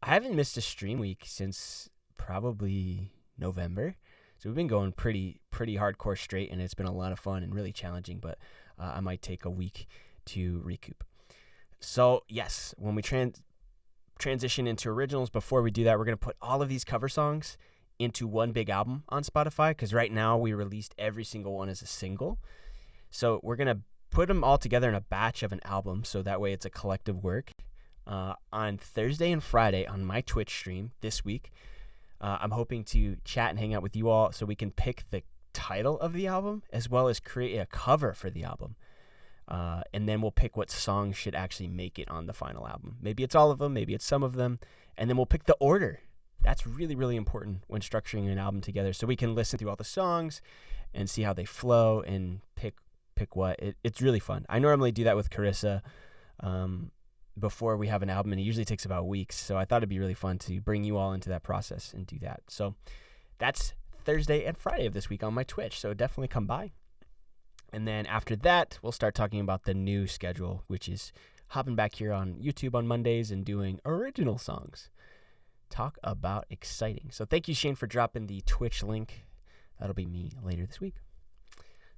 [SPEAKER 4] haven't missed a stream week since probably November, so we've been going pretty hardcore straight, and it's been a lot of fun and really challenging, but I might take a week to recoup. So yes, when we transition into originals, before we do that, we're going to put all of these cover songs into one big album on Spotify, because right now we released every single one as a single. So we're going to put them all together in a batch of an album, so that way it's a collective work. On Thursday and Friday on my Twitch stream this week, I'm hoping to chat and hang out with you all so we can pick the title of the album as well as create a cover for the album. And then we'll pick what songs should actually make it on the final album. Maybe it's all of them, maybe it's some of them, and then we'll pick the order. That's really, really important when structuring an album together, so we can listen through all the songs and see how they flow and pick what. It's really fun. I normally do that with Carissa before we have an album, and it usually takes about weeks, so I thought it'd be really fun to bring you all into that process and do that. So that's Thursday and Friday of this week on my Twitch, so definitely come by. And then after that, we'll start talking about the new schedule, which is hopping back here on YouTube on Mondays and doing original songs. Talk about exciting. So thank you, Shane, for dropping the Twitch link. That'll be me later this week.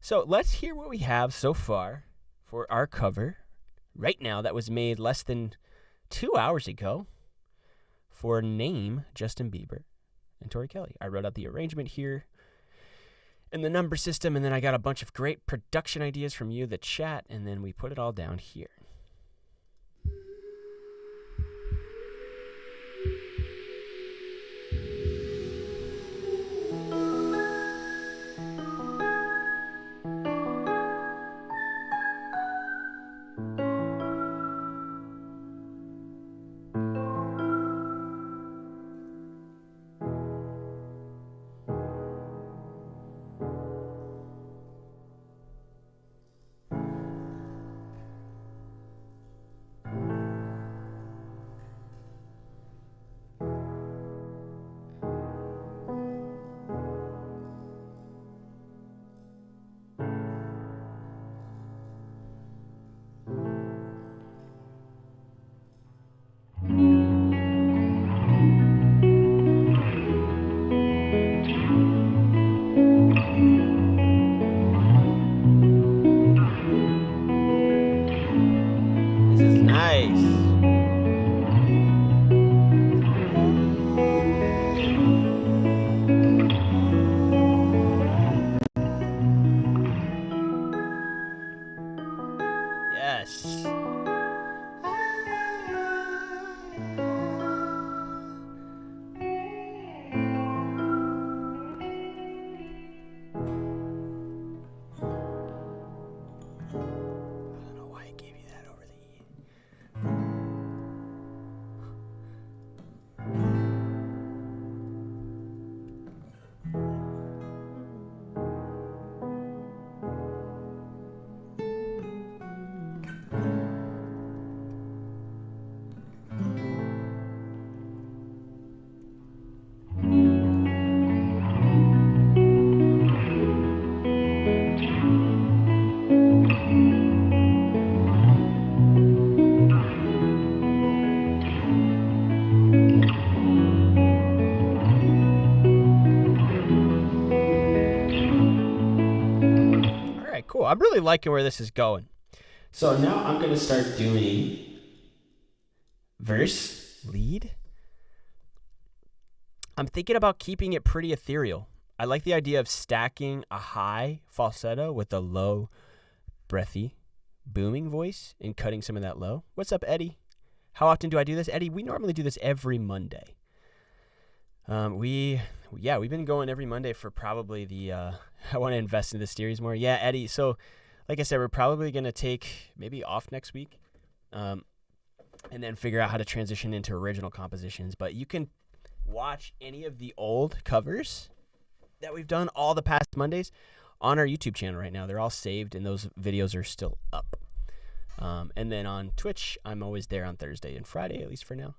[SPEAKER 4] So let's hear what we have so far for our cover right now that was made less than 2 hours ago for Name, Justin Bieber and Tori Kelly. I wrote out the arrangement here and the number system, and then I got a bunch of great production ideas from you, the chat, and then we put it all down here. I'm really liking where this is going.
[SPEAKER 5] So now I'm going to start doing verse.
[SPEAKER 4] Lead? I'm thinking about keeping it pretty ethereal. I like the idea of stacking a high falsetto with a low, breathy, booming voice and cutting some of that low. What's up, Eddie? How often do I do this? Eddie, we normally do this every Monday. We've been going every Monday for probably the, I want to invest in this series more. Yeah, Eddie. So, like I said, we're probably going to take maybe off next week and then figure out how to transition into original compositions. But you can watch any of the old covers that we've done all the past Mondays on our YouTube channel right now. They're all saved and those videos are still up. And then on Twitch, I'm always there on Thursday and Friday, at least for now.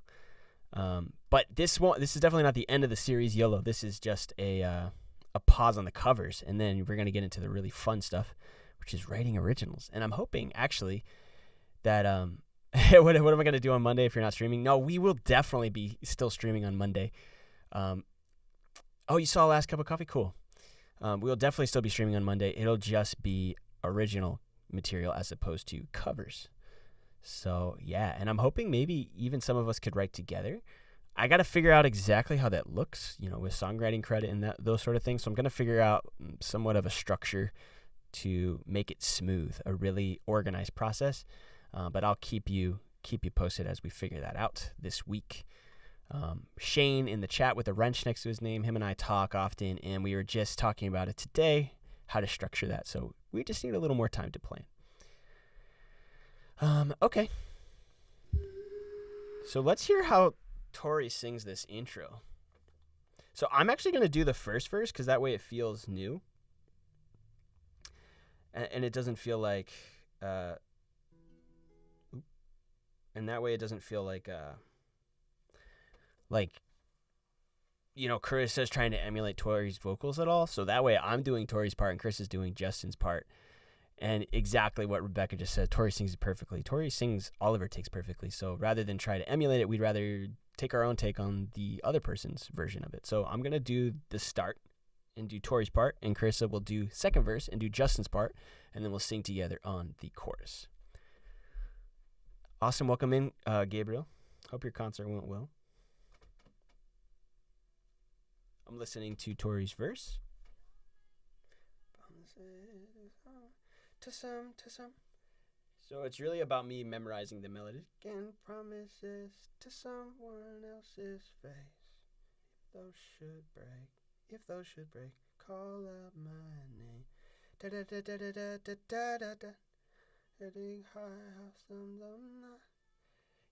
[SPEAKER 4] But this is definitely not the end of the series, YOLO. This is just a pause on the covers. And then we're going to get into the really fun stuff, which is writing originals. And I'm hoping actually that, what am I going to do on Monday if you're not streaming? No, we will definitely be still streaming on Monday. Oh, you saw Last Cup of Coffee? Cool. We'll definitely still be streaming on Monday. It'll just be original material as opposed to covers. So, yeah, and I'm hoping maybe even some of us could write together. I got to figure out exactly how that looks, with songwriting credit and those sort of things. So I'm going to figure out somewhat of a structure to make it smooth, a really organized process. But I'll keep you posted as we figure that out this week. Shane in the chat with a wrench next to his name, him and I talk often, and we were just talking about it today, how to structure that. So we just need a little more time to plan. Okay. So let's hear how Tori sings this intro. So I'm actually going to do the first verse because that way it feels new. And it doesn't feel like... and that way it doesn't feel like Carissa's trying to emulate Tori's vocals at all. So that way I'm doing Tori's part and Chris is doing Justin's part. And exactly what Rebecca just said, Tori sings it perfectly. Tori sings all of her takes perfectly. So rather than try to emulate it, we'd rather take our own take on the other person's version of it. So I'm going to do the start and do Tori's part, and Carissa will do second verse and do Justin's part, and then we'll sing together on the chorus. Awesome. Welcome in, Gabriel. Hope your concert went well. I'm listening to Tori's verse. To some. So it's really about me memorizing the melody. Again, promises to someone else's face. If those should break, call out my name. Da da da da da da da da da. Getting high off some.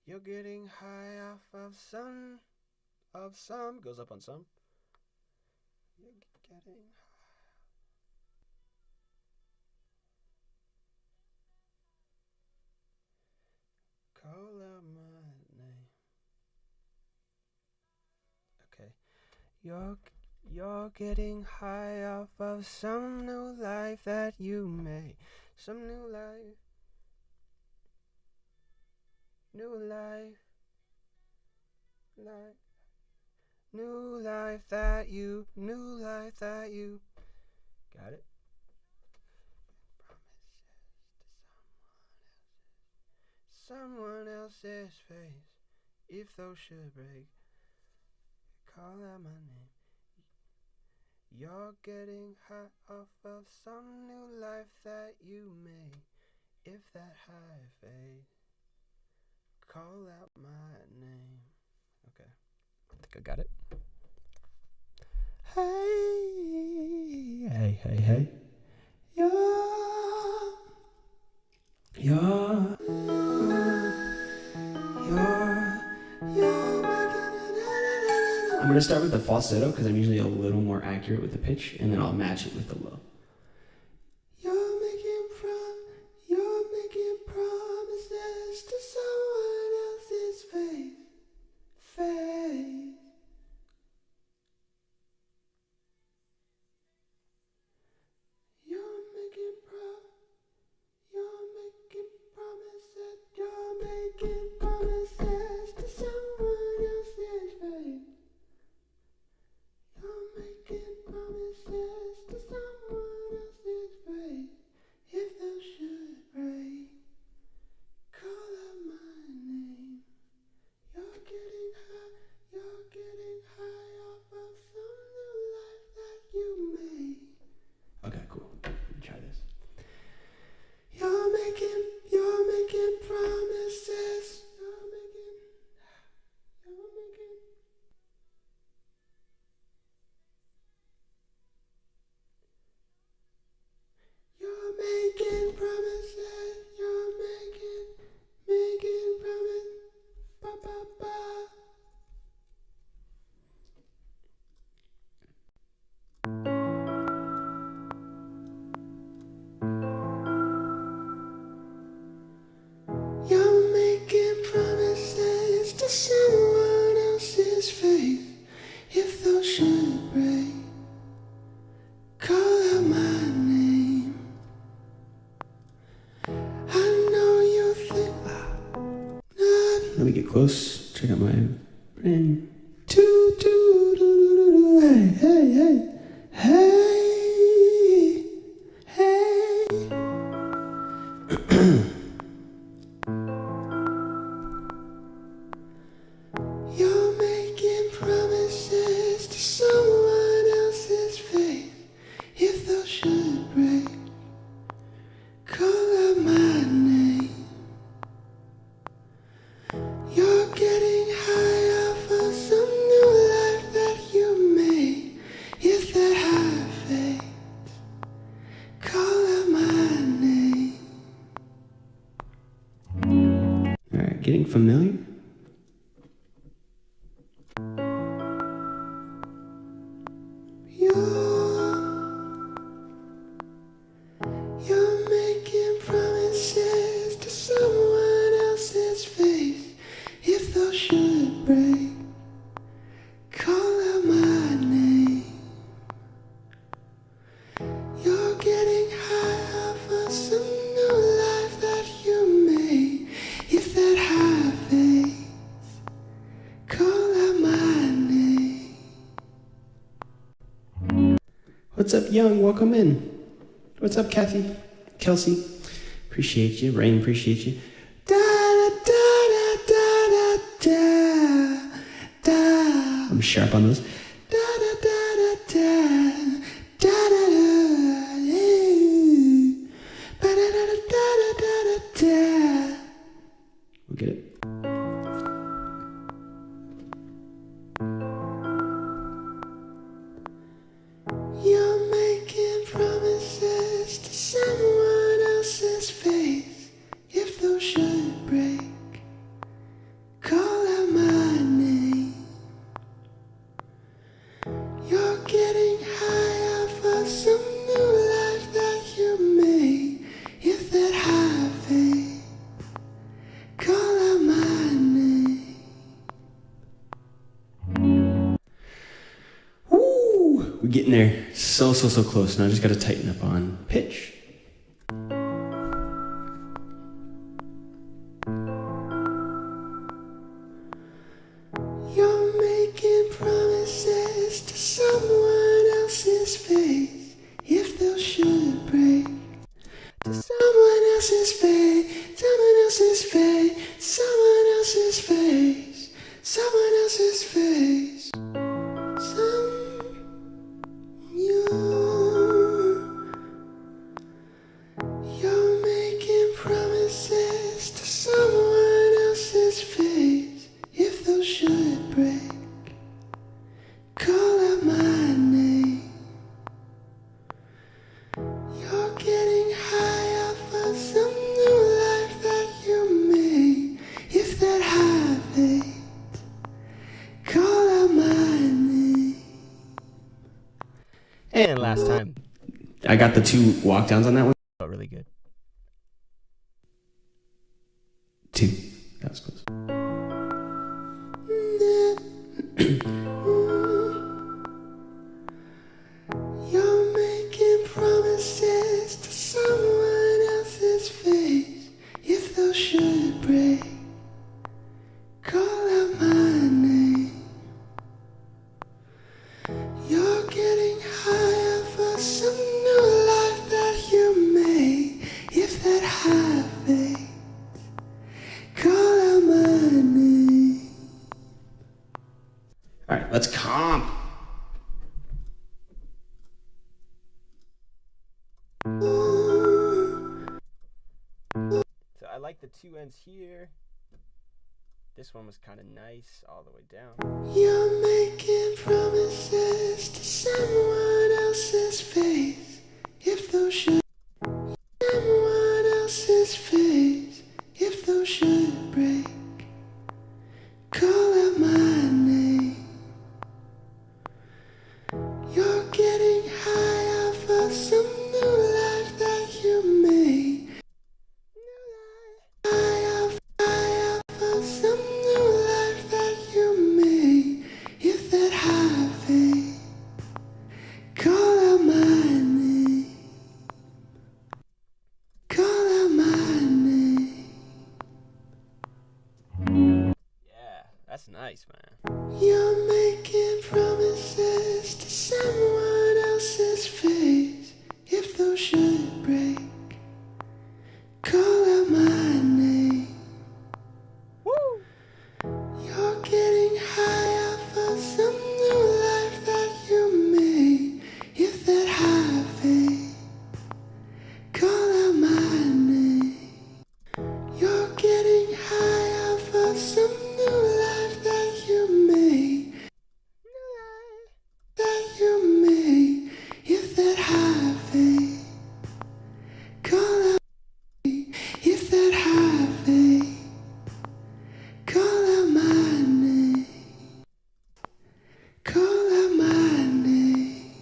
[SPEAKER 4] You're getting high off of some. Goes up on some. You're getting high. Call out my name. Okay. You're getting high off of some new life that you made. Some new life. New life that you. Got it? Someone else's face. If those should break, call out my name. You're getting high off of some new life that you made. If that high fades, call out my name. Okay, I think I got it. Hey.
[SPEAKER 5] I'm going to start with the falsetto because I'm usually a little more accurate with the pitch, and then I'll match it with the low. You're making promises to someone else's face. You're making promises to someone else's face. You're making promises to someone Let me get close. Check out my brain. Doo, doo, doo, doo, doo, doo. Hey, hey, hey. Hey, hey. You're making promises to someone else's faith. If those should break, call out my name. You're getting high off of some new life that you made. If that high fades, call out my name. Alright, getting familiar? You're making promises to someone else's faith. If those should break, call out my name. You're getting high off of some new life that you made. If that high fades, call out my name. What's up, Young? Welcome in. What's up, Kathy? Kelsey? Appreciate you. Rain, appreciate you. Da da da da da da da. I'm sharp on those. Da da da da da da da da. Ba da da da da da da da. We'll get it. You're making promises to someone else's faith. If those should break, call out my name. You're getting high off of some new life that you made. If that high fades, call out my name. Woo! We're getting there. So close. Now I just gotta tighten up on pitch. You're making promises to someone else's faith. If those should break, to someone else's faith, someone else's faith, someone else's face, someone else's face. You're making promises to someone else's face. If those should break, call out my name. You're getting high off of some new life that you made. If that high fades, call out my name.
[SPEAKER 4] And last time.
[SPEAKER 5] I got the 2 walk downs on that one.
[SPEAKER 4] Felt really good.
[SPEAKER 5] 2. That was close. You're making promises to someone else's face. If those should break, call out my name. You're getting high off of some new life that you made. If that high fades, call out my name. All right, let's comp.
[SPEAKER 4] So I like the 2 ends here. This one was kind of nice all the way down.
[SPEAKER 5] You're making promises to someone else's face. If those should, someone else's face. If those should break, call out my name. You're getting high off of some new life that you made. High off of some new life that you made. If that high fades, call out my name.
[SPEAKER 4] That's nice, man.
[SPEAKER 2] You're making promises to someone else's face. If those should break, call out my name.
[SPEAKER 4] Woo!
[SPEAKER 2] You're getting high off of some new life that you made. If that high fades, call out my name. You're getting high off of some new life that you made. That you made. If that high fades, call out. If that high fades, call out my name. Call out my name.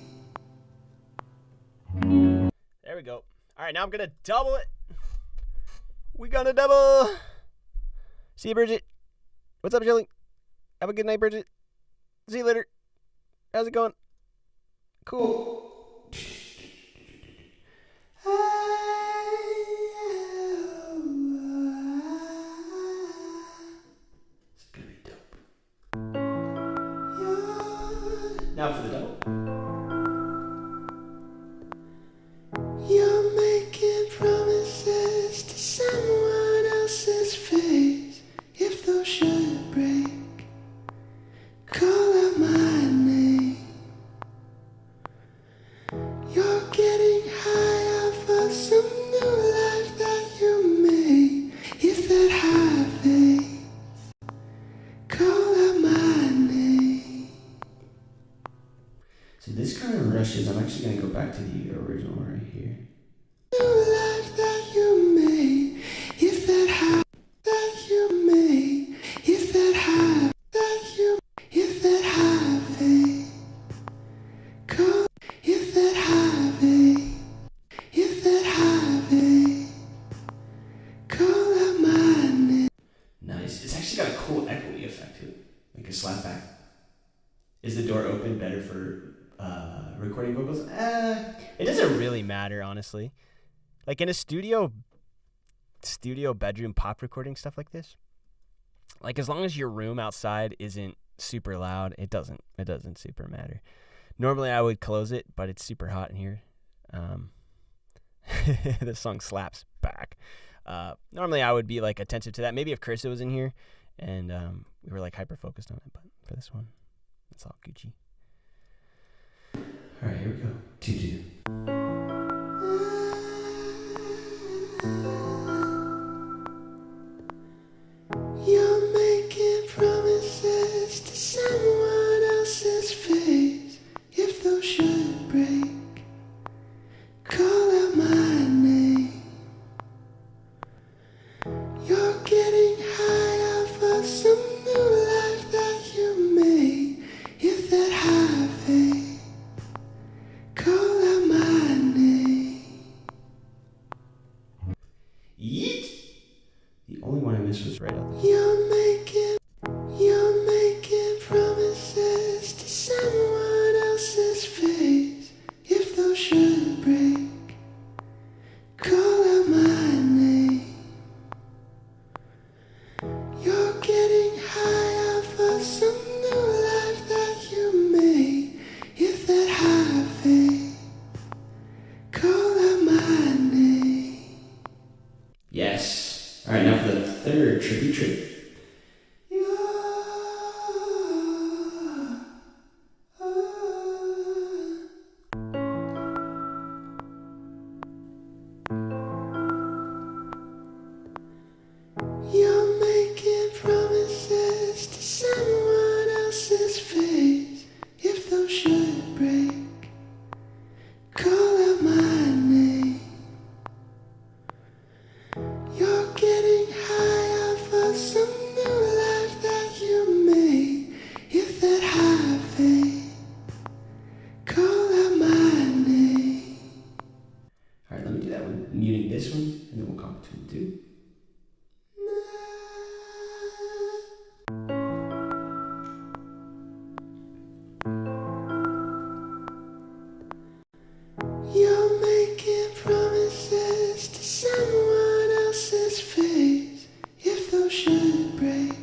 [SPEAKER 4] There we go. All right, now I'm going to double it. We gonna double. See you, Bridget. What's up, Jilly? Have a good night, Bridget. See you later. How's it going? Cool.
[SPEAKER 5] It's gonna be dope. Now for the double.
[SPEAKER 2] You're making promises to someone else's face. If those should break, call out my name. You're getting high off of some new life that you made. If that high fades, call out my name.
[SPEAKER 5] So this kind of rushes. I'm actually gonna go back to the original right here.
[SPEAKER 2] New life that you made. If that high that you made. If that high that you. If that high fades, call. If that high fades, if that high fades, call out my name.
[SPEAKER 5] Nice. It's actually got a cool echoey effect to it, like a slap back. Is the door open better for recording vocals?
[SPEAKER 4] It doesn't really matter, honestly. Like in a studio bedroom pop recording stuff like this, like as long as your room outside isn't super loud, it doesn't super matter. Normally I would close it, but it's super hot in here. This song slaps back. Normally I would be like attentive to that. Maybe if Carissa was in here and we were like hyper focused on it, but for this one, it's all Gucci.
[SPEAKER 5] All right, here we go. 2-2.
[SPEAKER 2] You're making promises to someone else's face. If those should break, call out my name. You're getting high off of some new life that you made. If that high fades, call out my name.
[SPEAKER 5] Yeet! The only one I missed was
[SPEAKER 4] Right out
[SPEAKER 2] You're making promises to someone else's face. If those should break, call out my name. You're getting high off of some new life that you made. If that high fades, call out my name.
[SPEAKER 5] yes. All right, now for the third trippy trip.
[SPEAKER 2] You're making promises to someone else's face. If those should break, call out my name. You're getting high off of some new life that you made. If that high fades, call out my name.
[SPEAKER 5] All right, let me do that one. Muting this one, and then we'll come between the two.
[SPEAKER 2] You're making promises to someone else's face. If those should break,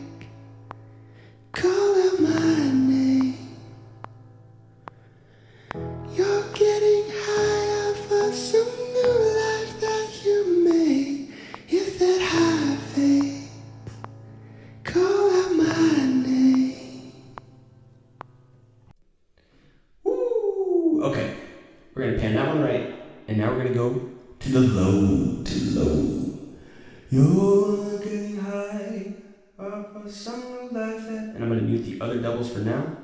[SPEAKER 5] gonna go to the low, to low. You're getting high off of some new life. And I'm gonna mute the other doubles for now.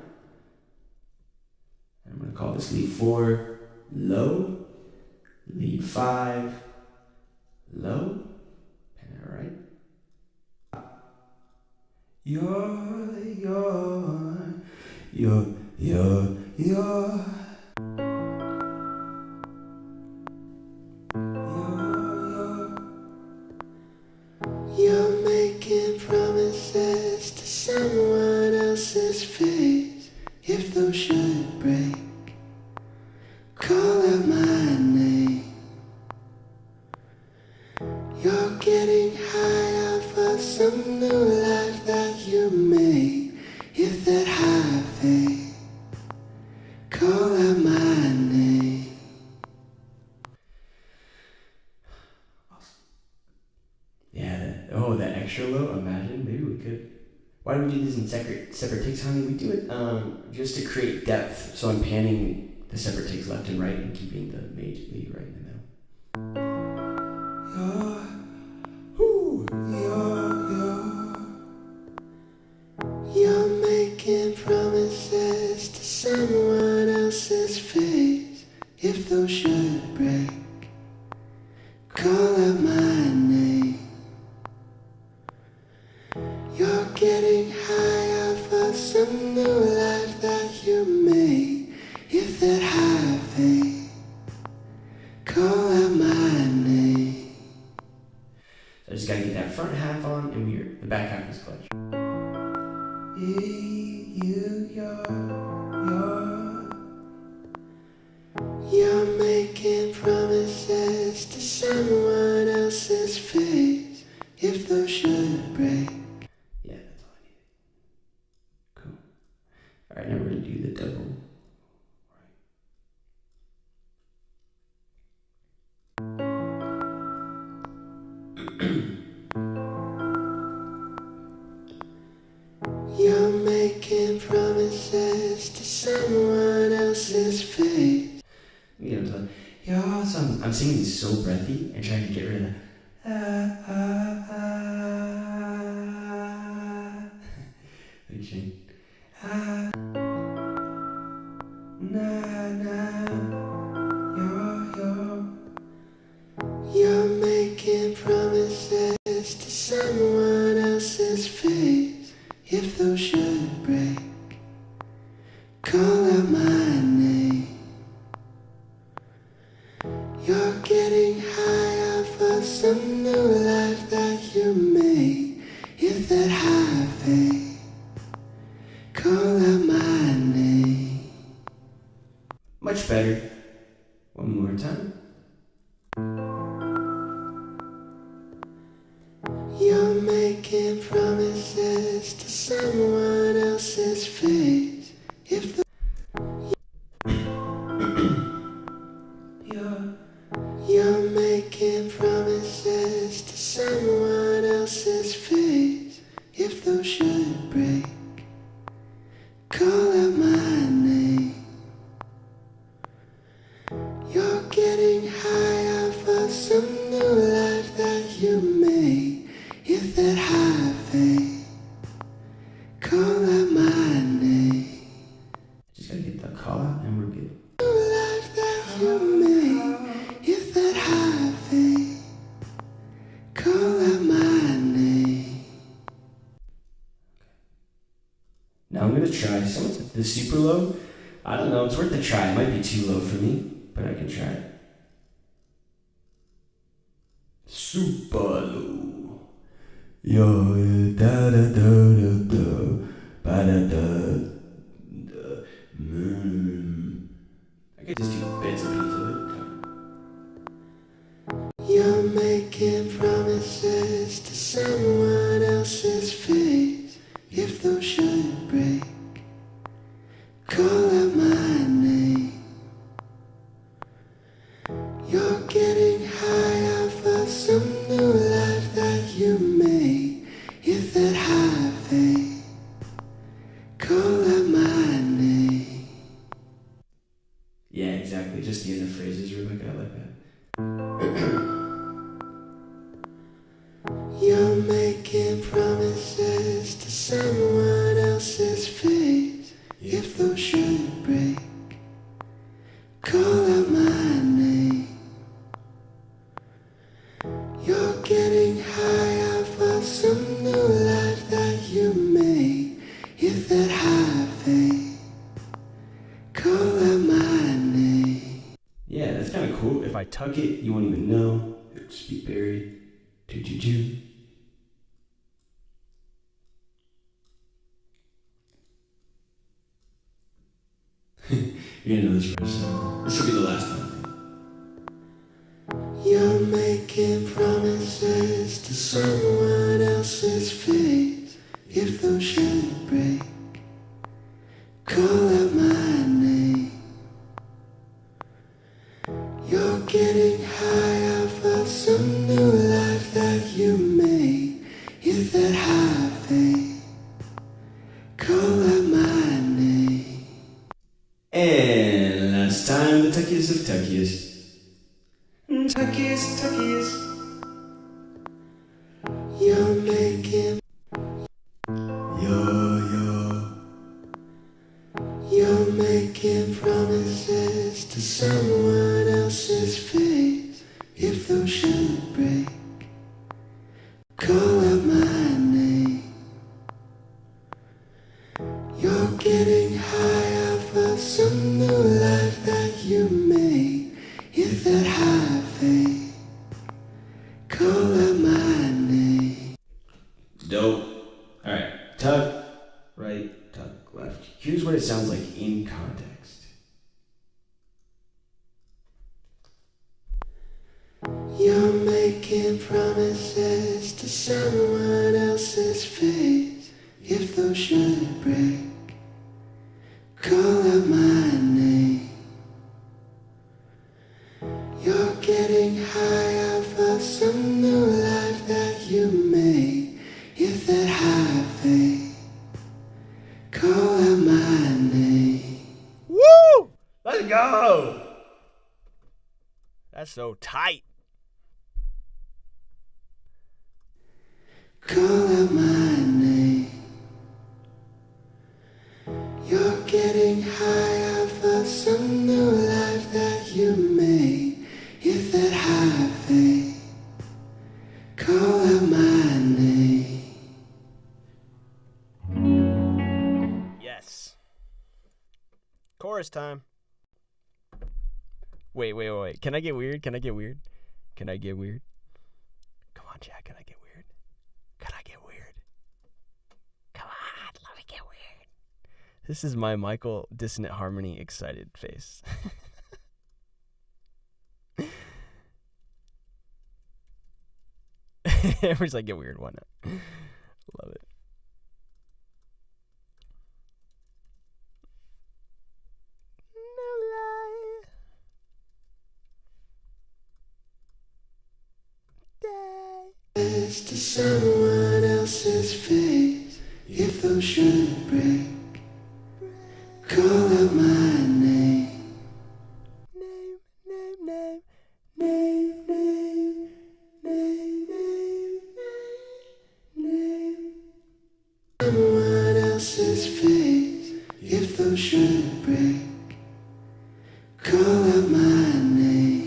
[SPEAKER 5] And I'm gonna call this lead 4 low, lead 5 low, and all right.
[SPEAKER 2] You're making promises to someone else's face. If those should break, call out my name. You're getting high off of some new life that you made. If that high fades, call out my name.
[SPEAKER 5] Yeah, that extra low, imagine, maybe we could. Why do we do this in separate takes, honey? We do it just to create depth, so I'm panning the separate takes left and right and keeping the major lead right in the middle.
[SPEAKER 2] You're making promises to someone else's face. If those should break, call out my name. You're getting high off of some new life that you made. If that high fades, call out my name.
[SPEAKER 5] So I just gotta get that front half on, and the back half is clutch.
[SPEAKER 2] You're making promises to someone else's face. If those should break.
[SPEAKER 5] Yeah, that's all I needed. Cool. Alright, now we're gonna do the double.
[SPEAKER 2] You're making promises to someone else's face.
[SPEAKER 5] You know, so I'm singing these so breathy and trying to get rid of the shame.
[SPEAKER 2] You're making promises to someone else's face. If those should break, call out my name. You're getting high off of some new life that you made. If that high fades, call out my name.
[SPEAKER 5] Much better. One more time.
[SPEAKER 2] You're making promises to someone else's face. If the You're making promises to someone else's face. If those should break, call out my name. You're getting high off of some new life that you made. If that high fades, call out my name.
[SPEAKER 5] Just gotta get the call out and we're good.
[SPEAKER 2] New life that you made. If that high fades, call out my name.
[SPEAKER 5] Now I'm gonna try the super low. I don't know, it's worth a try. It might be too low for me, but I can try it. Super low. Yo, da da da da da, ba da da da. I could just do bits and pieces of it.
[SPEAKER 2] You're making promises to someone else's face. If those should break, call out my name. You're getting high off of some new life that you made. If that high fades, call out my name.
[SPEAKER 5] Yeah, exactly. Just the end of phrases, Rebecca. I like that.
[SPEAKER 2] someone else's face. If those should break, call out my name. You're getting high off of some new life that you made. If that high fade, call out my name.
[SPEAKER 5] Yeah, that's kind of cool. If I tuck it, you won't even know. It'll just be buried. Choo-choo-choo. You're gonna know this first. This will be the last time.
[SPEAKER 2] You're making promises to someone else's face. If those should break, call out my name. You're getting high off of some new life that you made. If that high fade, call out my name.
[SPEAKER 5] And last time, the tuckiest of tuckiest. Tuckiest, tuckiest.
[SPEAKER 2] You're making, you're making promises to someone else's face. If those should break, call out my name. You're getting high off of some new life that you made. If that high fade, call out my name.
[SPEAKER 5] Dope. Alright, tuck, right, tuck, left. Here's what it sounds like in context.
[SPEAKER 2] You're making promises to someone else's face. If those should break, call out my name. You're getting high off of some new life that you made. If that high fade, call out my name.
[SPEAKER 4] Woo! Let's go! That's so tight.
[SPEAKER 2] Call out my name. You're getting high off of some new life that you made. If that high fade, call out my name.
[SPEAKER 4] Yes. Chorus time. Wait. Can I get weird? Can I get weird? Come on, Jack. Can I get weird? Come on, let me get weird. This is my Michael Dissonant Harmony excited face. Everybody's like, get weird. Why not? Love it. No lie.
[SPEAKER 2] To someone else's face. If those should break, call out my name. Someone else's face. If those should break, call out my name.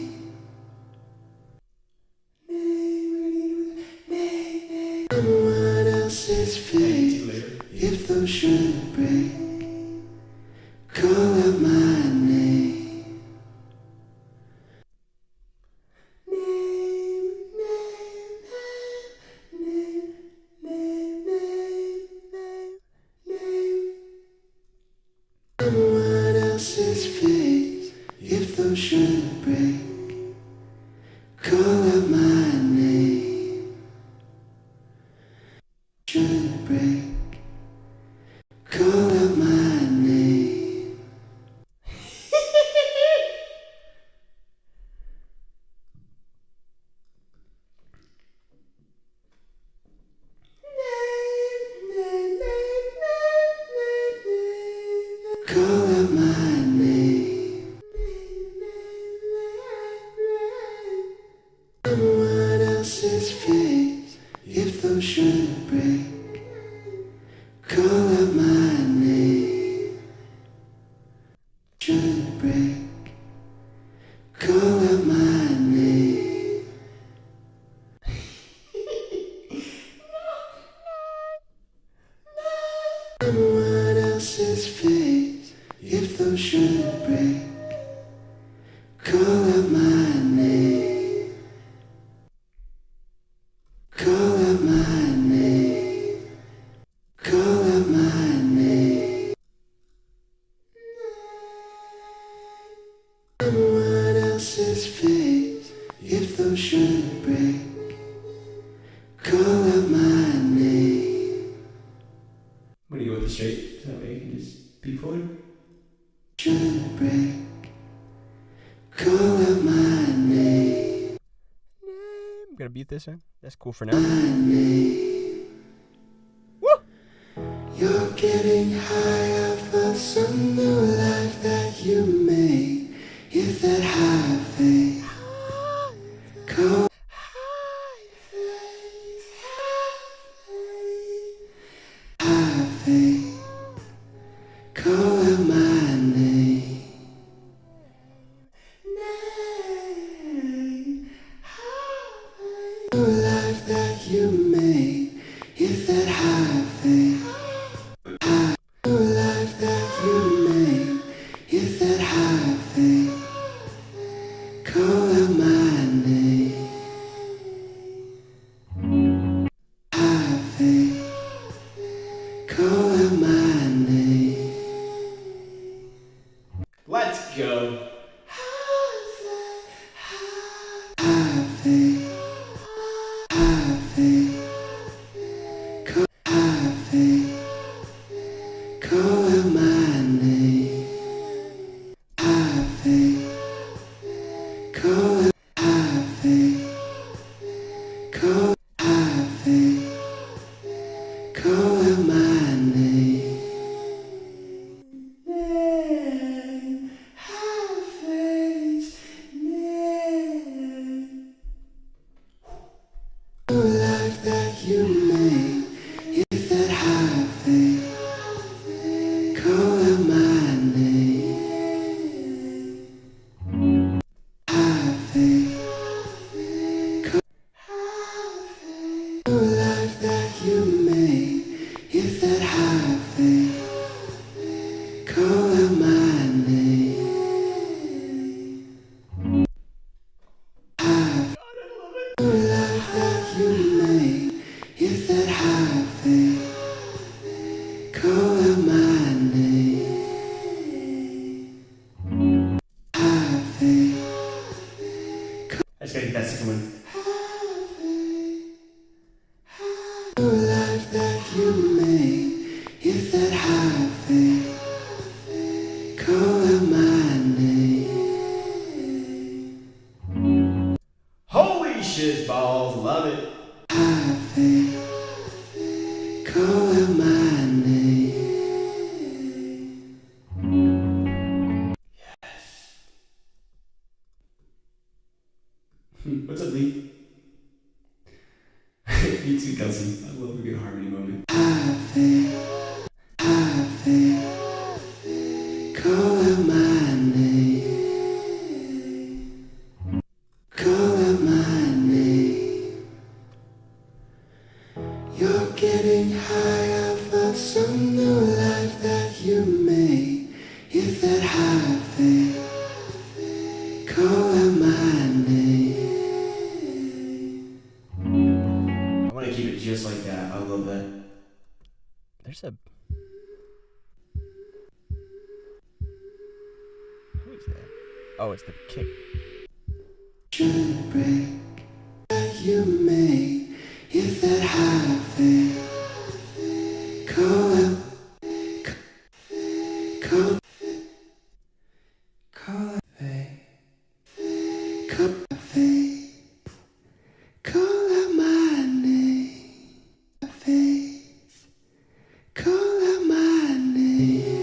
[SPEAKER 2] Someone else's face. If those should break, call out my name. Someone else's face. If those should break, call out my name. Should break, call out my name. Call out my name. Someone else's face. If those should break, Call out my name. Should break. Call out my name. Someone else's face. If those should break. Call out my name. Call out my name. Call out my name. Someone else's face. If those should break. Call out my name.
[SPEAKER 5] I'm gonna go with the straight, so that way you can just be fuller.
[SPEAKER 2] Should break. Call out my name.
[SPEAKER 4] I'm gonna beat this in. That's cool for now.
[SPEAKER 2] My name.
[SPEAKER 4] Woo!
[SPEAKER 2] You're getting high off of some new life that you made. If that high faith. Call high faith. Call out my name. New life that you made. If that high faith. New life that you made. If that high faith. Call out my name. High faith. Call out my name.
[SPEAKER 5] Let's go.
[SPEAKER 2] High faith. High faith. High faith. Call out my name. High faith. Call out high faith. Call high faith. Call out my name. Name. High faith. Name. New life that you made. If that high faith. Call out my name. High faith. New life that you made. If that high faith. Call out my name. New life that you made. If that high faith. Call out my name. High faith.
[SPEAKER 5] I just gotta get that second one.
[SPEAKER 2] New life that you made. If that high faith. Call out my name.
[SPEAKER 5] Holy shit balls, love it.
[SPEAKER 2] High faith. Call out my name.
[SPEAKER 5] What's up, Lee? You too, Kelsey. I love a good harmony moment.
[SPEAKER 2] High faith. High faith. Call out my name. Call out my name. You're getting high off of some new life that you made. If that high faith. Call out my name.
[SPEAKER 5] I want to keep it just like that. I love that.
[SPEAKER 4] There's a. Who is that? Oh, it's the kick.
[SPEAKER 2] Should break that you made. If that high faith. Call out. Call. Call out faith. Call out faith. Call out my name. Faith. Call out my name.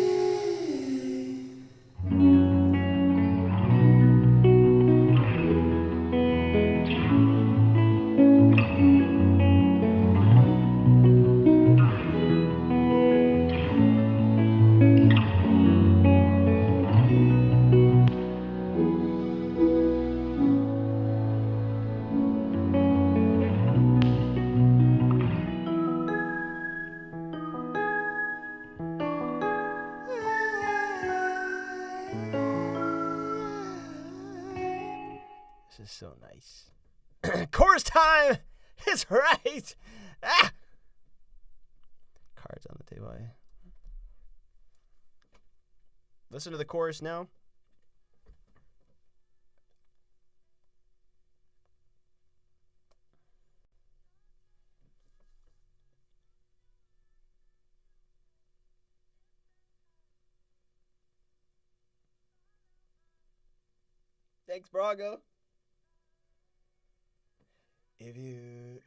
[SPEAKER 4] is so nice. Chorus time is right. Ah! Cards on the table. Listen to the chorus now. Thanks, Brago. If you,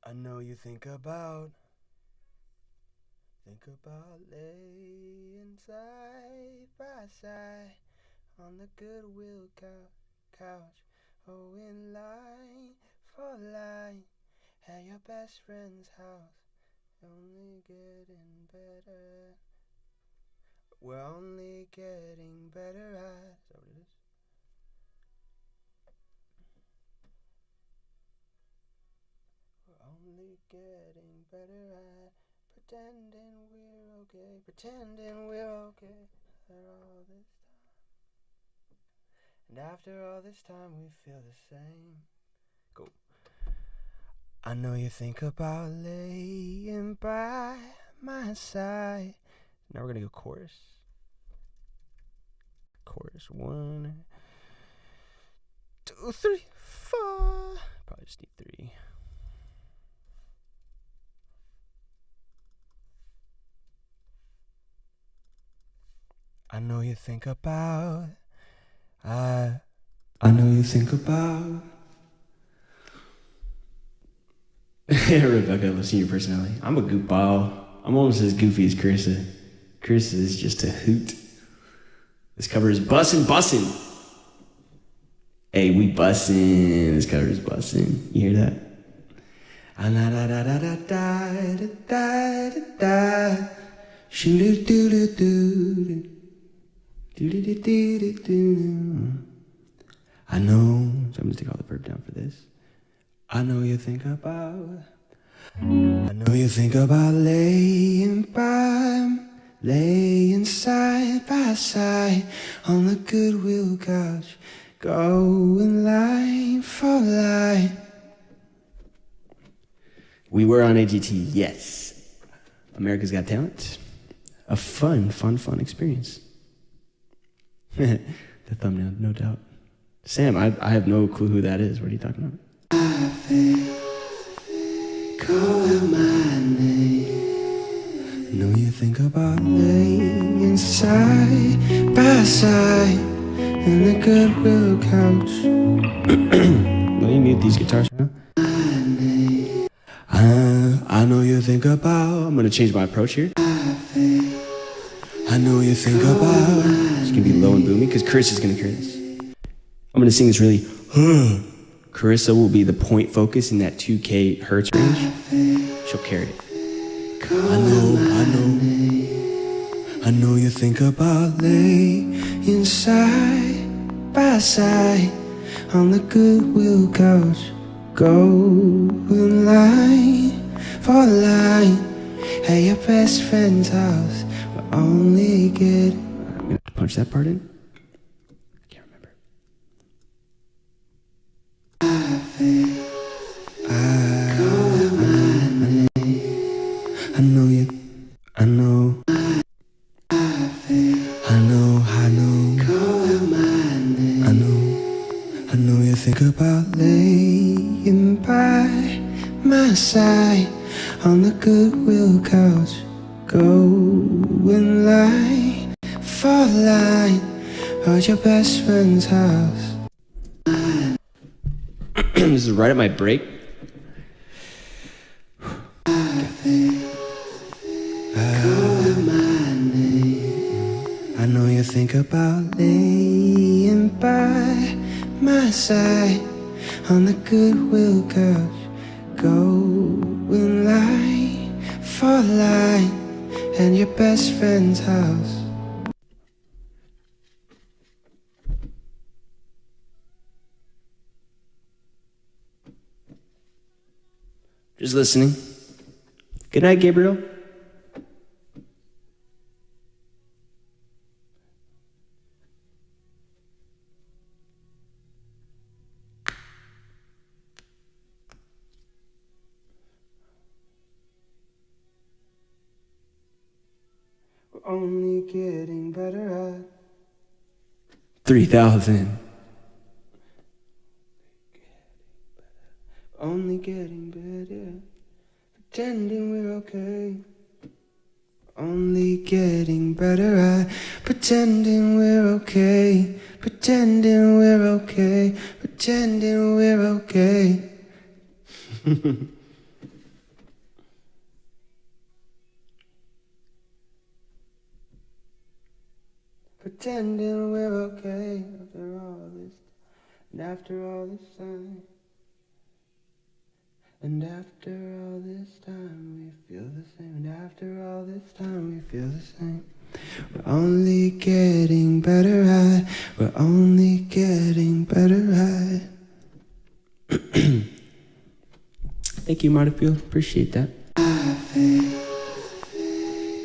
[SPEAKER 4] I know you think about laying side by side on the Goodwill couch, oh, in line for line at your best friend's house. Only getting better. We're only getting better at. Is that what it is? We're only getting better at pretending we're okay. Pretending we're okay. After all this time. And after all this time, we feel the same. Go. I know you think about laying by my side. Now we're gonna go chorus. Chorus 1, 2, 3, 4. Probably just need 3. I know you think about. I know you think about. Rebecca, I love seeing your personality. I'm a goofball. I'm almost as goofy as Carissa. Carissa is just a hoot. This cover is bussin'. Hey, we bussin'. This cover is bussin'. You hear that? I know. So I'm gonna take all the verb down for this. I know you think about. I know you think about laying side by side on the Goodwill couch, going line for line. We were on AGT, yes. America's Got Talent. A fun experience. The thumbnail, no doubt. Sam, I have no clue who that is. What are you talking about? Call out my name. Know you think about laying side by side in the Goodwill couch. Let me mute these guitars now. I know you think about. I'm gonna change my approach here. I know you think about. It's gonna be low and boomy because Carissa's gonna carry this. I'm gonna sing this really. Carissa will be the point focus in that 2K hertz range. She'll carry it. I know you think about laying side by side on the Goodwill couch, going line for line at your best friend's house. We're only getting. I'm gonna have to punch that part in. I can't remember. I know you. I know. I know you think about laying by my side on the Goodwill couch, going line for line at your best friend's house. This is right at my break. I know you think about laying by my side on the Goodwill couch, going line for line at your best friend's house. Just listening. Good night, Gabriel.
[SPEAKER 2] only getting better at
[SPEAKER 5] 3,000.
[SPEAKER 2] only getting better. Pretending we're okay. Only getting better at pretending we're okay. Pretending we're okay. Pretending we're okay. Pretending we're okay after all this, and after all this time. And after all this time we feel the same. And after all this time we feel the same. We're only getting better at. We're only getting better at.
[SPEAKER 5] Thank you, Martifield. Appreciate that.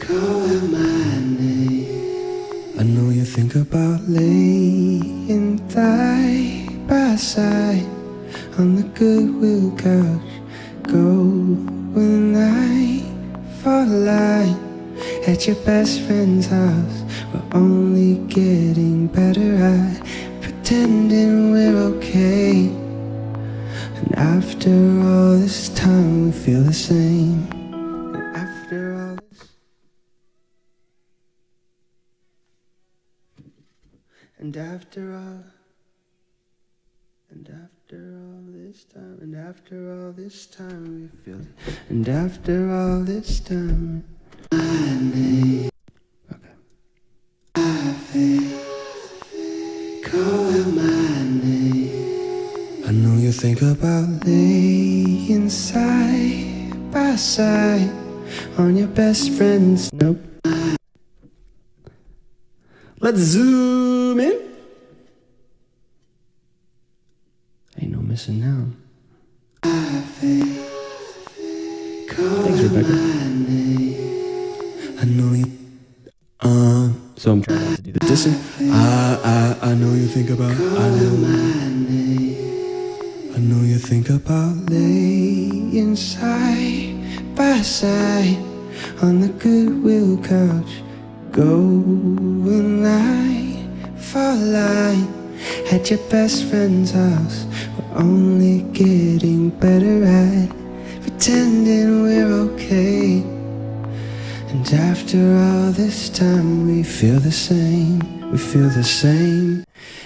[SPEAKER 2] Call out my name. I know you think about laying side by side on the Goodwill couch. Go when I fall line at your best friend's house. We're only getting better at pretending we're okay. And after all this time we feel the same. And after all this, and after all this time, and after all this time we feel it. And after all this time, my name. Okay. I feel, call out my name. I know you think about laying side by side on your best friend's.
[SPEAKER 5] Nope. Let's zoom in.
[SPEAKER 2] Ain't no missing now.
[SPEAKER 5] Thanks, Rebecca.
[SPEAKER 2] I know you.
[SPEAKER 5] So I'm trying not to do the dissing.
[SPEAKER 2] I know you think about. I know you think about laying side by side on the Goodwill couch. Go and lie for line at your best friend's house. We're only getting better at pretending we're okay. And after all this time we feel the same. We feel the same.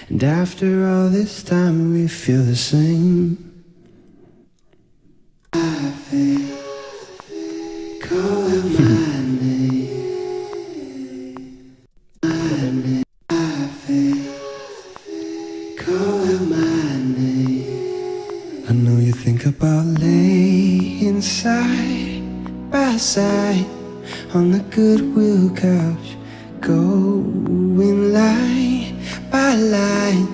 [SPEAKER 2] And after all this time we feel the same. I feel, call out my name. I feel, call out my name. I know you think about laying side by side on the Goodwill couch. Go in line by line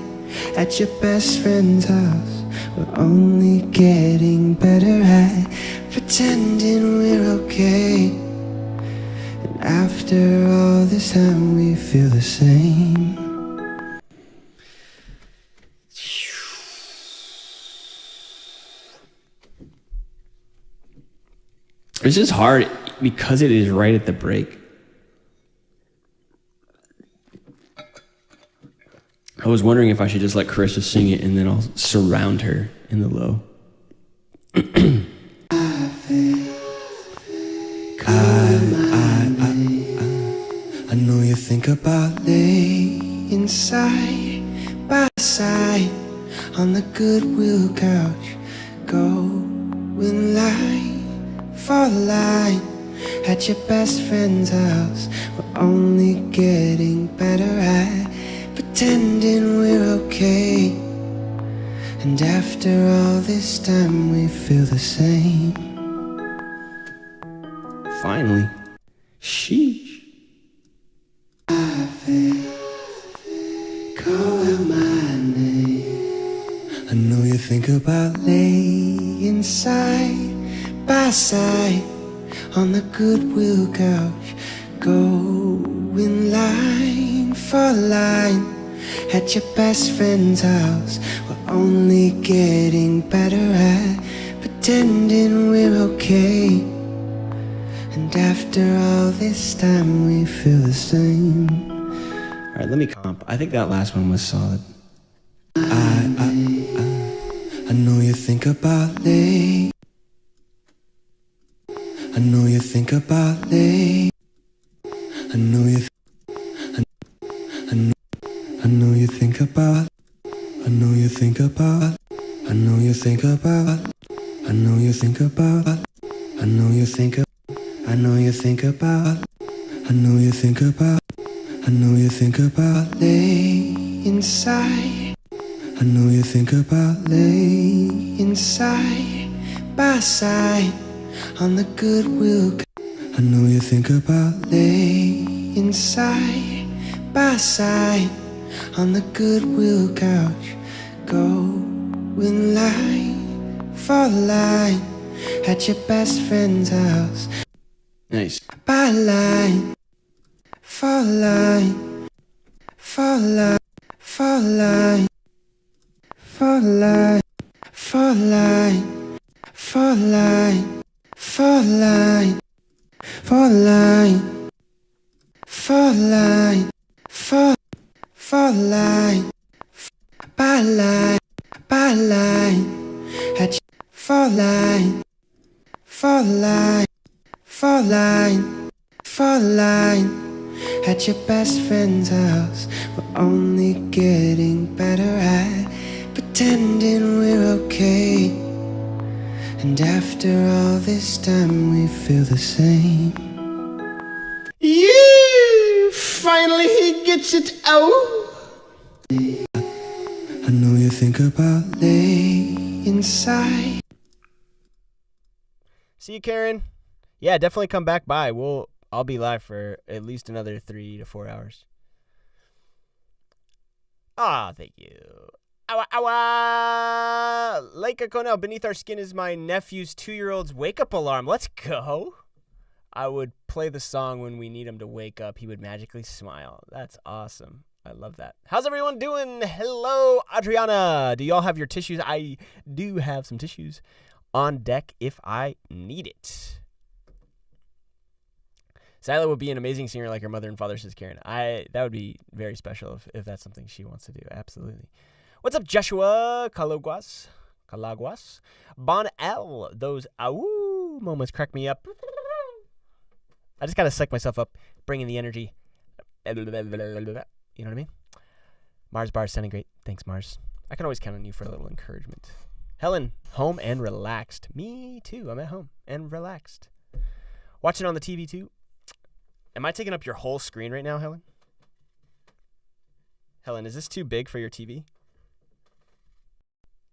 [SPEAKER 2] at your best friend's house. We're only getting better at pretending we're okay. And after all this time we feel the same.
[SPEAKER 5] It's just hard because it is right at the break. I was wondering if I should just let Carissa sing it and then I'll surround her in the low.
[SPEAKER 2] I know you think about laying side by side on the Goodwill couch. Go in line for line at your best friend's house. We're only getting better at pretending we're okay. And after all this time we feel the same.
[SPEAKER 5] Finally. Sheesh.
[SPEAKER 2] I feel, call out my name. I know you think about laying side by side on the Goodwill couch. Go in line for line at your best friend's house. We're only getting better at pretending we're okay. And after all this time we feel the same.
[SPEAKER 5] All right, let me comp. I think that last one was solid.
[SPEAKER 2] I know you think about late. I know you think about late. I know you I know you think about. I know you think about. I know you think about. I know you think about. I know you think. I know you think about. I know you think about. I know you think about lay inside. I know you think about lay inside by side on the goodwill. I know you think about lay inside by side on the goodwill couch. Go in line for line at your best friend's house.
[SPEAKER 5] Nice.
[SPEAKER 2] By line for line for line for line for line for line for line for line for line for line for line by line at for line for line for line for line at your best friend's house. We're only getting better at pretending we're okay. And after all this time we feel the same.
[SPEAKER 5] Yeah! Finally he gets it out.
[SPEAKER 2] I know you think about lay inside.
[SPEAKER 4] See you, Karen. Yeah, definitely come back by. I'll be live for at least another 3 to 4 hours. Thank you. Awa, awa! Leica Cornell, beneath our skin is my nephew's 2-year-old's wake-up alarm. Let's go. I would play the song when we need him to wake up. He would magically smile. That's awesome. I love that. How's everyone doing? Hello, Adriana. Do y'all have your tissues? I do have some tissues on deck if I need it. Sila would be an amazing singer like her mother and father, says Karen. That would be very special if that's something she wants to do. Absolutely. What's up, Joshua? Calaguas? Bon L. Those awoo moments crack me up. I just got to psych myself up, bringing the energy. You know what I mean? Mars Bar is sounding great. Thanks, Mars. I can always count on you for a little encouragement. Helen, home and relaxed. Me too. I'm at home and relaxed. Watching on the TV too. Am I taking up your whole screen right now, Helen? Helen, is this too big for your TV?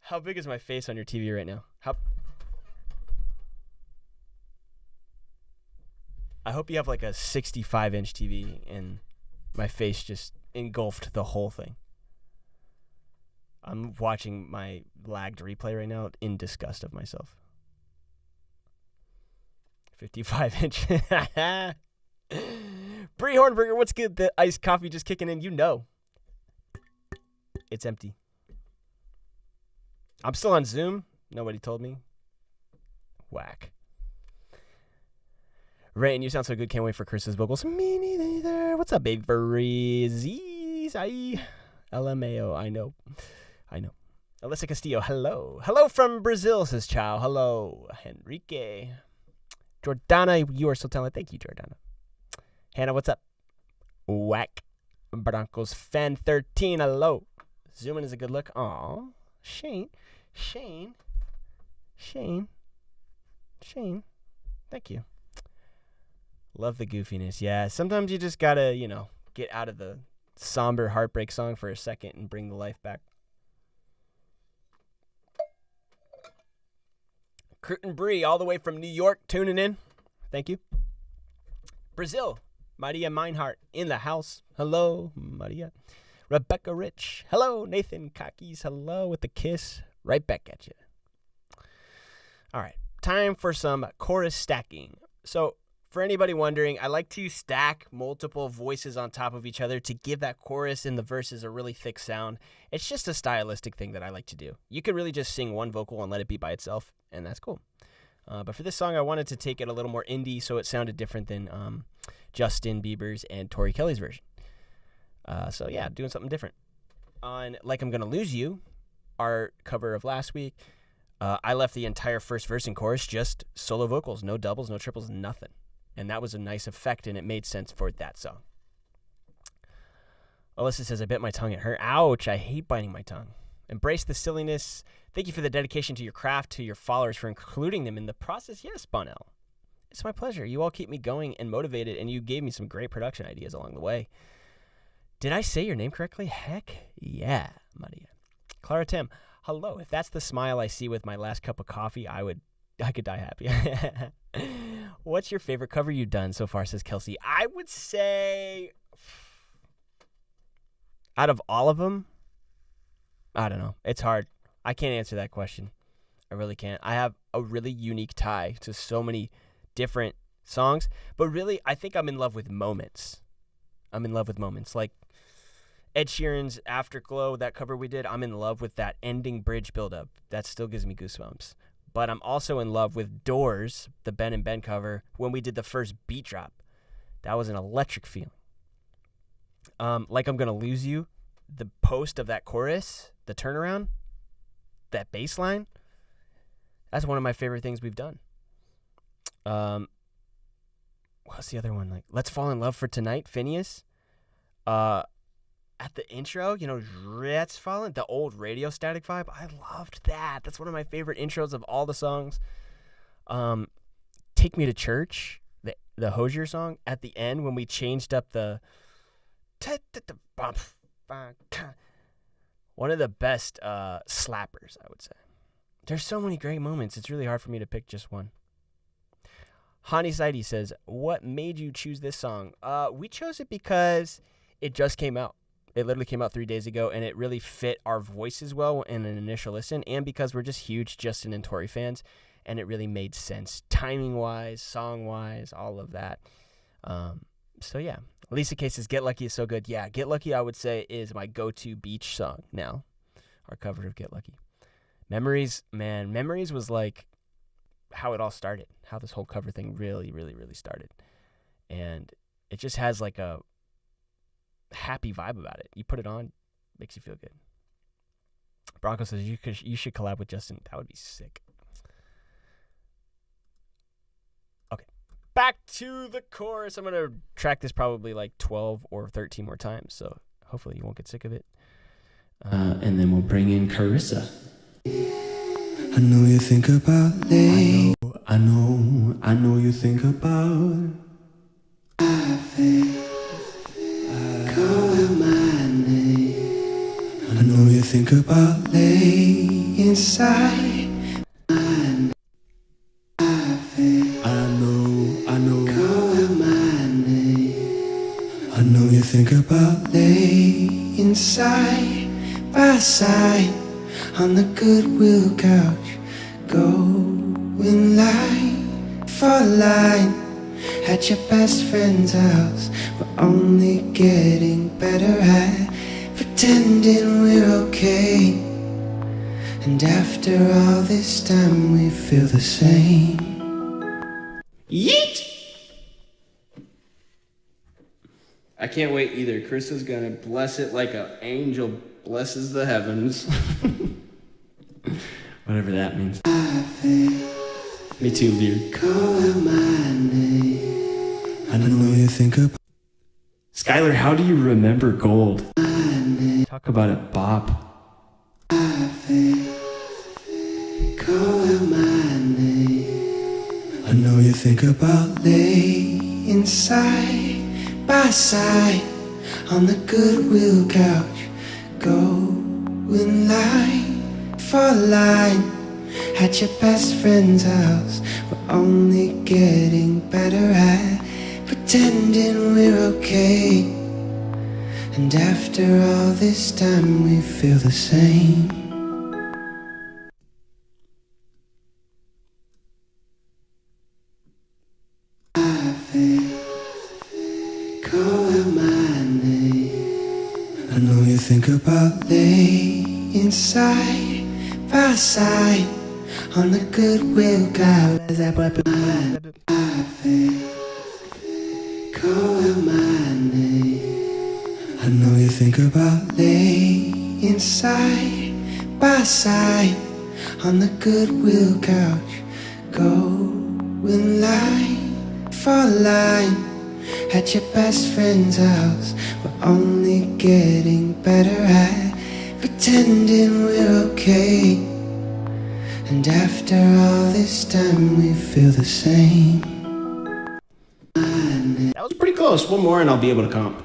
[SPEAKER 4] How big is my face on your TV right now? I hope you have like a 65-inch TV and my face just engulfed the whole thing. I'm watching my lagged replay right now in disgust of myself. 55-inch. Brie Hornberger, what's good? The iced coffee just kicking in. You know. It's empty. I'm still on Zoom. Nobody told me. Whack. Rain, you sound so good. Can't wait for Chris's vocals. Me neither. What's up, baby? LMAO. I know. Alyssa Castillo, hello. Hello from Brazil, says Chow. Hello, Henrique. Jordana, you are so talented. Thank you, Jordana. Hannah, what's up? Whack. Broncos fan 13, hello. Zooming is a good look. Aw. Shane. Thank you. Love the goofiness. Yeah, sometimes you just gotta, get out of the somber heartbreak song for a second and bring the life back. Cruton Brie, all the way from New York, tuning in. Thank you. Brazil, Maria Meinhardt in the house. Hello, Maria. Rebecca Rich. Hello, Nathan Kakis. Hello with the kiss. Right back at you. All right, time for some chorus stacking. So, for anybody wondering, I like to stack multiple voices on top of each other to give that chorus in the verses a really thick sound. It's just a stylistic thing that I like to do. You could really just sing one vocal and let it be by itself, and that's cool. But for this song, I wanted to take it a little more indie, so it sounded different than Justin Bieber's and Tori Kelly's version. So yeah, doing something different. On Like I'm Gonna Lose You, our cover of last week, I left the entire first verse and chorus just solo vocals, no doubles, no triples, nothing. And that was a nice effect, and it made sense for that song. Alyssa says, I bit my tongue, it hurt. Ouch, I hate biting my tongue. Embrace the silliness. Thank you for the dedication to your craft, to your followers for including them in the process. Yes, Bonnell. It's my pleasure. You all keep me going and motivated, and you gave me some great production ideas along the way. Did I say your name correctly? Heck yeah, Maria. Clara Tim, hello. If that's the smile I see with my last cup of coffee, I could die happy. What's your favorite cover you've done so far, says Kelsey? I would say, out of all of them, I don't know. It's hard. I can't answer that question. I really can't. I have a really unique tie to so many different songs, but really, I think I'm in love with moments. I'm in love with moments. Like Ed Sheeran's Afterglow, that cover we did, I'm in love with that ending bridge buildup. That still gives me goosebumps. But I'm also in love with Doors, the Ben and Ben cover, when we did the first beat drop. That was an electric feeling. Like I'm Gonna Lose You, the post of that chorus, the turnaround, that bass line, that's one of my favorite things we've done. What's the other one? Like Let's Fall in Love for Tonight, Phineas. At the intro, Let's Fall in, the old Radio Static vibe. I loved that. That's one of my favorite intros of all the songs. Take Me to Church, the Hozier song, at the end when we changed up the one of the best slappers, I would say. There's so many great moments. It's really hard for me to pick just one. Hani Saidi says, what made you choose this song? We chose it because it just came out. It literally came out 3 days ago, and it really fit our voices well in an initial listen, and because we're just huge Justin and Tori fans, and it really made sense timing-wise, song-wise, all of that. So, yeah. Lisa K says, Get Lucky is so good. Yeah, Get Lucky, I would say, is my go-to beach song now, our cover of Get Lucky. Memories was like how it all started, how this whole cover thing really, really, really started. And it just has like a happy vibe about it. You put it on, makes you feel good. Bronco says, you should collab with Justin. That would be sick. Okay, back to the chorus. I'm going to track this probably like 12 or 13 more times, so hopefully you won't get sick of it.
[SPEAKER 5] And then we'll bring in Carissa.
[SPEAKER 2] I know you think about late. I know you think about. I feel call out my name. I know you think about late inside. I feel I know call out my name. I know you think about late inside by side on the Goodwill couch, going line for line at your best friend's house. We're only getting better at pretending we're okay, and after all this time we feel the same.
[SPEAKER 5] Yeet! I can't wait either. Carissa's gonna bless it like an angel blesses the heavens. Whatever that means. Me too, dude.
[SPEAKER 2] Call out my name. I know you think about.
[SPEAKER 5] Skylar, how do you remember gold? Talk about it, bop.
[SPEAKER 2] Call out my name. I know you think about late inside by side on the Goodwill couch, going line for line at your best friend's house. We're only getting better at pretending we're okay, and after all this time we feel the same. I feel call out my name. I know you think about late inside by side on the goodwill couch. Call out my name. I know you think about laying side by side on the goodwill couch, going line for line at your best friend's house. We're only getting better at pretending we're okay, and after all this time we feel the same.
[SPEAKER 5] That was pretty close. One more and I'll be able to comp.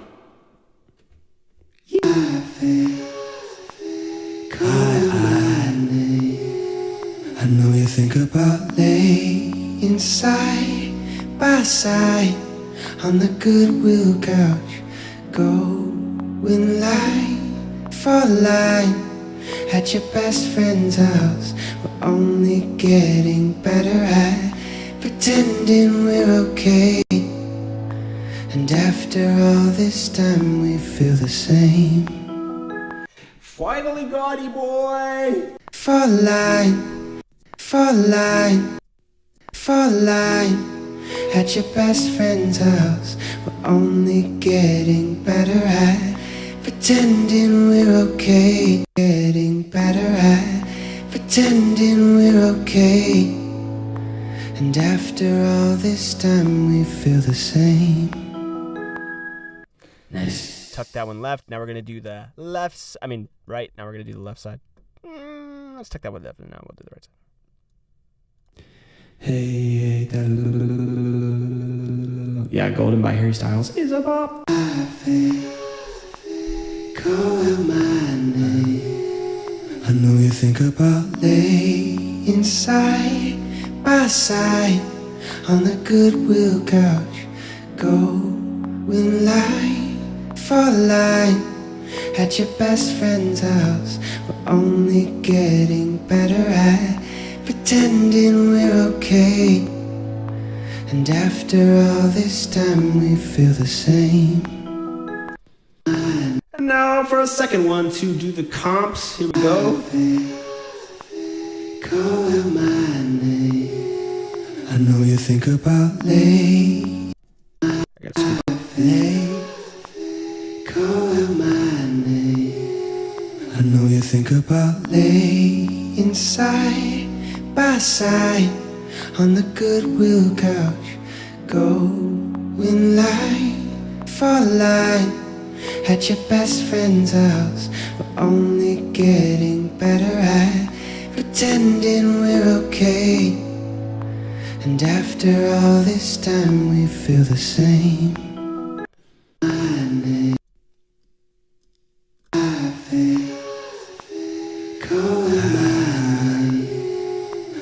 [SPEAKER 2] I know you think about laying side by side on the goodwill couch, going line for line at your best friend's house. We're only getting better at pretending we're okay, and after all this time we feel the same.
[SPEAKER 5] Finally, Gaudy boy!
[SPEAKER 2] For line, for line, for line at your best friend's house. We're only getting better at pretending we're okay, getting better at pretending we're okay, and after all this time we feel the same.
[SPEAKER 5] Nice.
[SPEAKER 4] Tuck that one left. Now we're gonna do the right. Now we're gonna do the left side. Let's tuck that one left, and now we'll do the right side.
[SPEAKER 5] Hey, yeah, Golden by Harry Styles is a bop.
[SPEAKER 2] Call out my name. I know you think about laying side by side on the goodwill couch, going line for line at your best friend's house. We're only getting better at pretending we're okay, and after all this time we feel the same.
[SPEAKER 5] And now for a second one to do the comps. Here we go.
[SPEAKER 2] Call out my name. I know you think about lay.
[SPEAKER 5] I gotta scoop.
[SPEAKER 2] Lay. Call out my name. I know you think about laying side by side on the goodwill couch, going line for line at your best friend's house. We're only getting better at pretending we're okay, and after all this time we feel the same.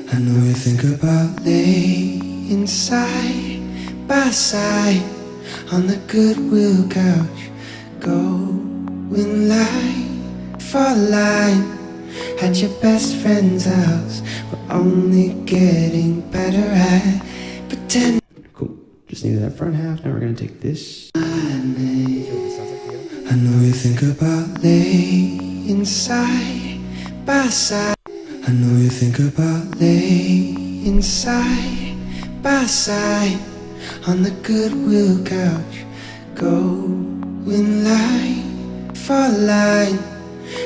[SPEAKER 2] I know you think about laying side by side on the goodwill couch, going line for line at your best friend's house. We're only getting better at pretending.
[SPEAKER 5] Cool. Just needed that front half. Now we're gonna take this.
[SPEAKER 2] I know you think about laying side by side. I know you think about laying side by side on the goodwill couch, going line for line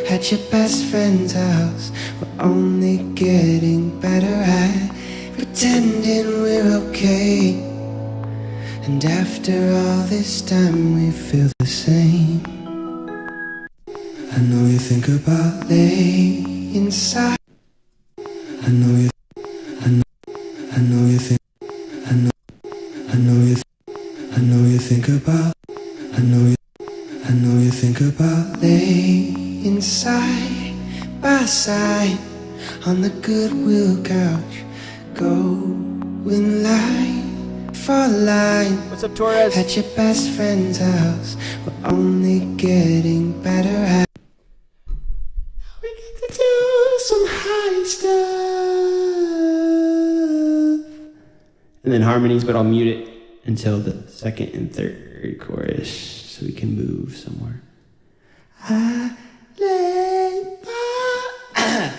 [SPEAKER 2] at your best friend's house. We're only getting better at pretending we're okay, and after all this time we feel the same. I know you think about laying side. I know you think, I know you think about, I know you think about laying side by side on the goodwill couch, going line for line.
[SPEAKER 4] What's up, Torres?
[SPEAKER 2] At your best friend's house. We're only getting better at. We get to do some high stuff.
[SPEAKER 5] And then harmonies, but I'll mute it until the second and third chorus so we can move somewhere.
[SPEAKER 2] I lay by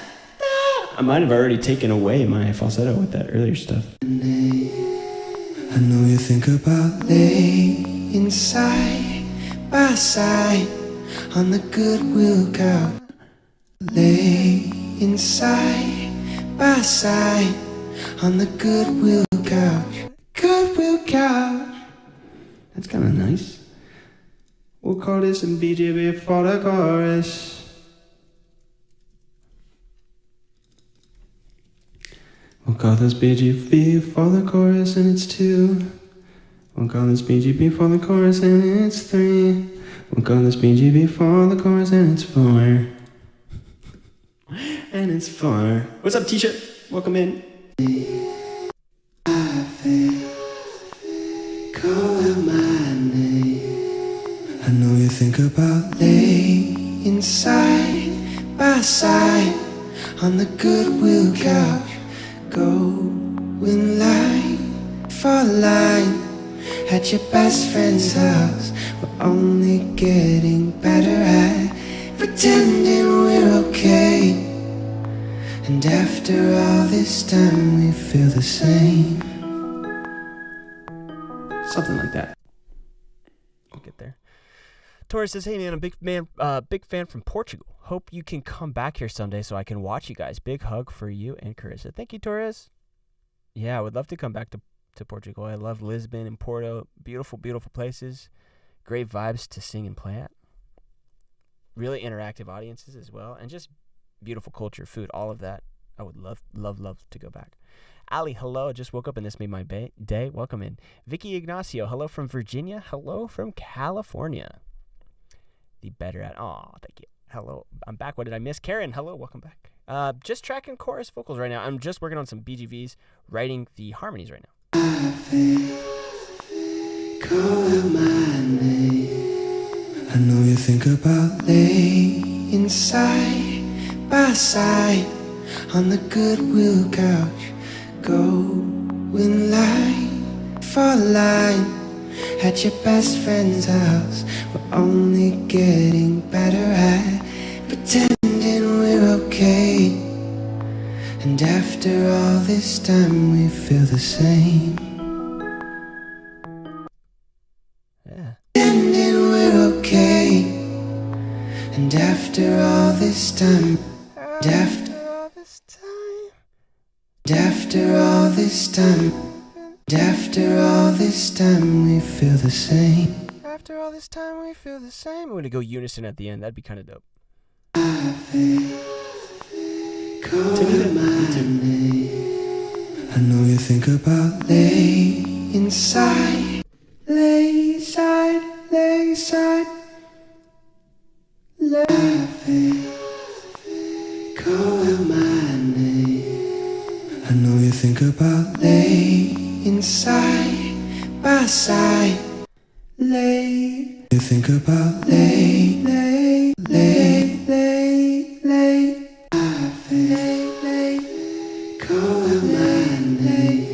[SPEAKER 5] I might have already taken away my falsetto with that earlier stuff.
[SPEAKER 2] I know you think about laying side by side on the Goodwill couch. Laying side by side on the Goodwill couch. Goodwill couch.
[SPEAKER 5] That's kind of nice. We'll call this a BGB for the chorus. We'll call this BGB for the chorus and it's 2. We'll call this BGB for the chorus and it's 3. We'll call this BGB for the chorus and it's 4. And it's 4. What's up, T-shirt? Welcome in.
[SPEAKER 2] Call out my name. I know you think about laying side by side on the Goodwill couch. Going line for line at your best friend's house. We're only getting better at pretending we're okay. And after all this time we feel the same.
[SPEAKER 5] Something like that.
[SPEAKER 4] We'll get there. Tori says, "Hey man, I'm big fan from Portugal. Hope you can come back here someday so I can watch you guys. Big hug for you and Carissa." Thank you, Torres. Yeah, I would love to come back to Portugal. I love Lisbon and Porto. Beautiful, beautiful places. Great vibes to sing and play at. Really interactive audiences as well, and just beautiful culture, food, all of that. I would love to go back. Ali, hello. Just woke up and this made my day. Welcome in. Vicky Ignacio, hello from Virginia. Hello from California. The better at. Oh, thank you. Hello. I'm back. What did I miss? Karen, hello. Welcome back. Just tracking chorus vocals right now. I'm just working on some BGVs, writing the harmonies right now.
[SPEAKER 2] Call out my name. I know you think about laying side by side on the Goodwill couch. Going line for line at your best friend's house. We're only getting better at pretending we're okay. And after all this time we feel the same.
[SPEAKER 4] Yeah.
[SPEAKER 2] Pretending we're okay. And after all this time, after all this time, we feel the same.
[SPEAKER 4] After all this time, we feel the same. I'm going to go unison at the end. That'd be kind of dope.
[SPEAKER 2] Call my name. I know you think about laying side, lay side, lay side. Call out my name. I know you think about laying side by side. Lay. You think about lay. Call out my name.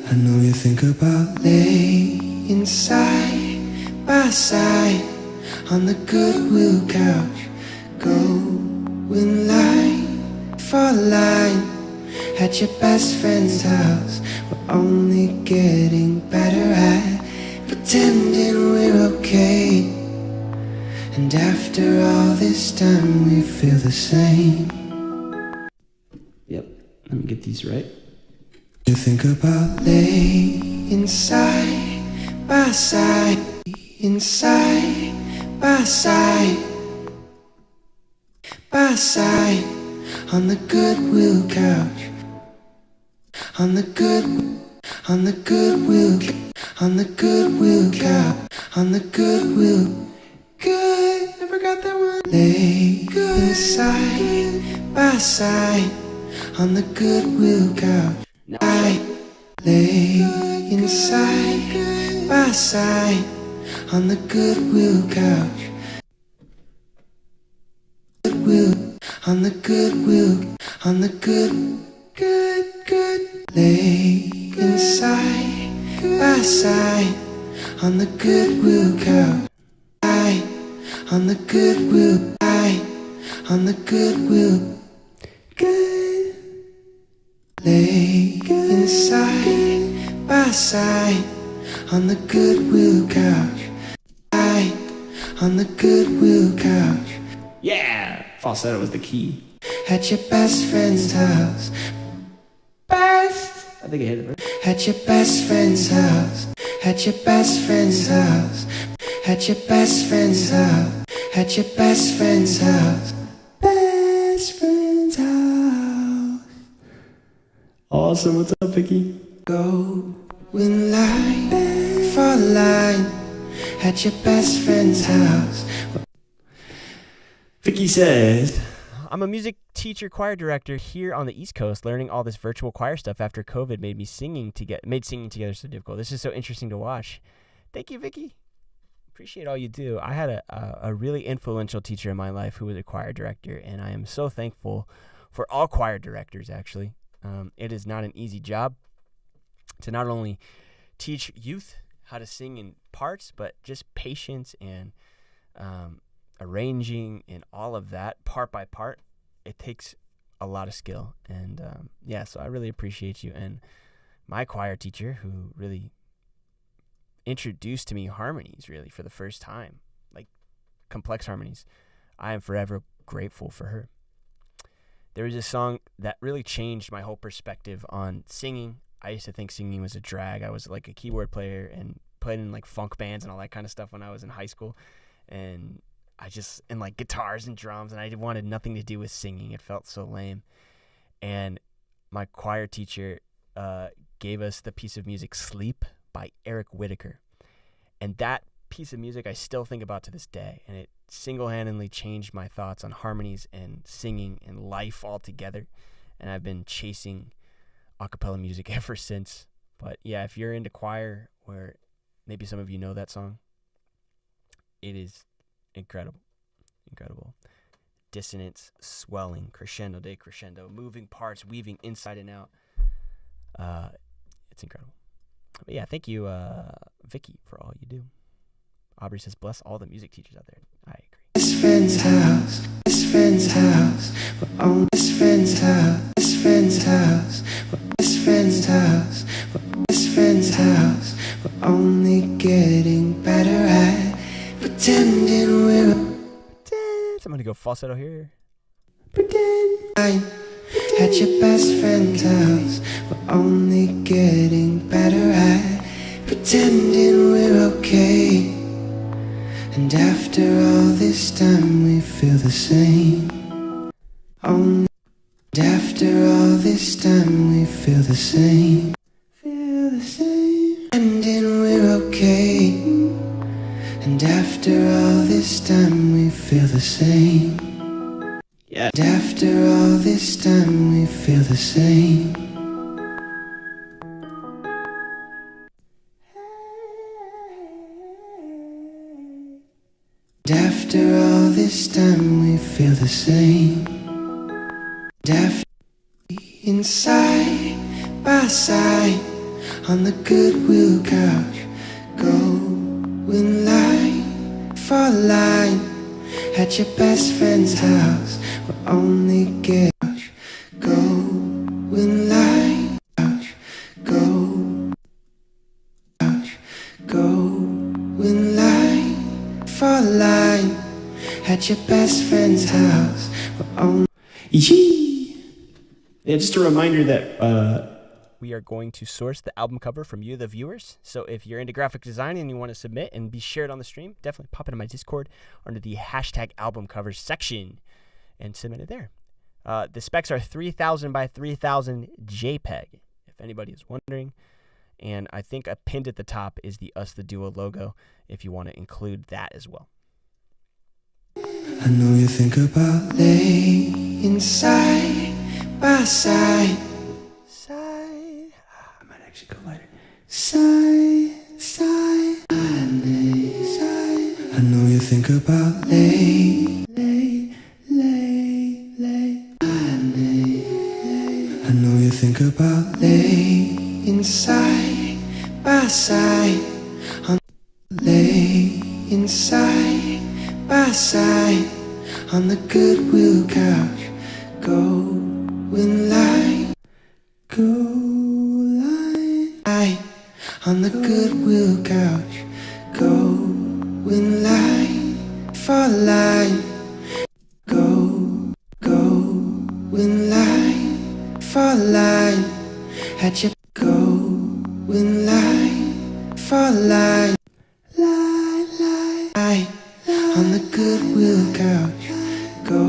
[SPEAKER 2] I know you think about laying side by side on the Goodwill couch. Going line for line at your best friend's house. We're only getting better at pretending we're okay. And after all this time we feel the same.
[SPEAKER 5] Yep. Let me get these right.
[SPEAKER 2] You think about laying side by side, inside by side on the Goodwill couch. On the Goodwill couch. On the Goodwill. Good, never got that one. Lay inside by side on the Goodwill couch. I lay inside by side on the Goodwill couch. On the good, lay inside by side on the Goodwill couch. On the Goodwill, on the Goodwill, good. Lay inside by side on the Goodwill couch. On the Goodwill couch.
[SPEAKER 5] Yeah! Falsetto was the key.
[SPEAKER 2] At your best friend's house.
[SPEAKER 5] I think I hit it right.
[SPEAKER 2] At your best friend's house. At your best friend's house. At your best friend's house. At your best friend's house. Best friend's house.
[SPEAKER 5] Awesome. What's up, Vicky?
[SPEAKER 2] Go in line for line at your best friend's house.
[SPEAKER 5] Vicky says,
[SPEAKER 4] I'm a music teacher, choir director here on the East Coast, learning all this virtual choir stuff after COVID made singing together so difficult. This is so interesting to watch. Thank you, Vicky. Appreciate all you do. I had a really influential teacher in my life who was a choir director, and I am so thankful for all choir directors, actually. It is not an easy job to not only teach youth how to sing in parts, but just patience and arranging and all of that part by part. It takes a lot of skill. And so I really appreciate you. And my choir teacher, who really introduced to me harmonies really for the first time, like complex harmonies, I am forever grateful for her. There was a song that really changed my whole perspective on singing. I used to think singing was a drag. I was like a keyboard player and played in like funk bands and all that kind of stuff when I was in high school. And like guitars and drums, and I wanted nothing to do with singing. It felt so lame. And my choir teacher gave us the piece of music Sleep by Eric Whitacre. And that piece of music I still think about to this day. And it single-handedly changed my thoughts on harmonies and singing and life altogether. And I've been chasing a cappella music ever since. But yeah, if you're into choir, or maybe some of you know that song, it is incredible. Dissonance, swelling, crescendo, decrescendo, moving parts, weaving inside and out. It's incredible. But yeah, thank you, Vicky, for all you do. Aubrey says, bless all the music teachers out there. I agree.
[SPEAKER 2] Best friend's house. Best friend's house. We're on best friend's house. Best friend's house. We're best friend's house. We're best friend's house. We're only getting better at pretending we're.
[SPEAKER 4] I'm gonna go falsetto here.
[SPEAKER 2] Pretend at your best friend's house. We're only getting better at pretending we're okay. And after all this time we feel the same. Only after all this time we feel the same. Feel the same. And then we're okay. And after all this time we feel the same.
[SPEAKER 5] yeah.
[SPEAKER 2] And after all this time we feel the same. And after all this time we feel the same. And after inside by side on the Goodwill couch. Go in line for line at your best friend's house. We're only get go in line couch. Go couch. Go in line for line at your best friend's house. We're only
[SPEAKER 5] Yeah, just a reminder that
[SPEAKER 4] We are going to source the album cover from you, the viewers. So if you're into graphic design and you want to submit and be shared on the stream, definitely pop into my Discord under the hashtag album covers section and submit it there. The specs are 3000 by 3000 JPEG, if anybody is wondering. And I think pinned at the top is the Us the Duo logo, if you want to include that as well.
[SPEAKER 2] I know you think about laying side by side. I might actually go lighter. Side, side, side. I know you think about lay. I know you think about laying side by side. Laying side by side on the Goodwill couch. Go in line. go lie on the Goodwill couch, go in line for line, go in line for line, at your go in line for line, lie on the Goodwill couch, go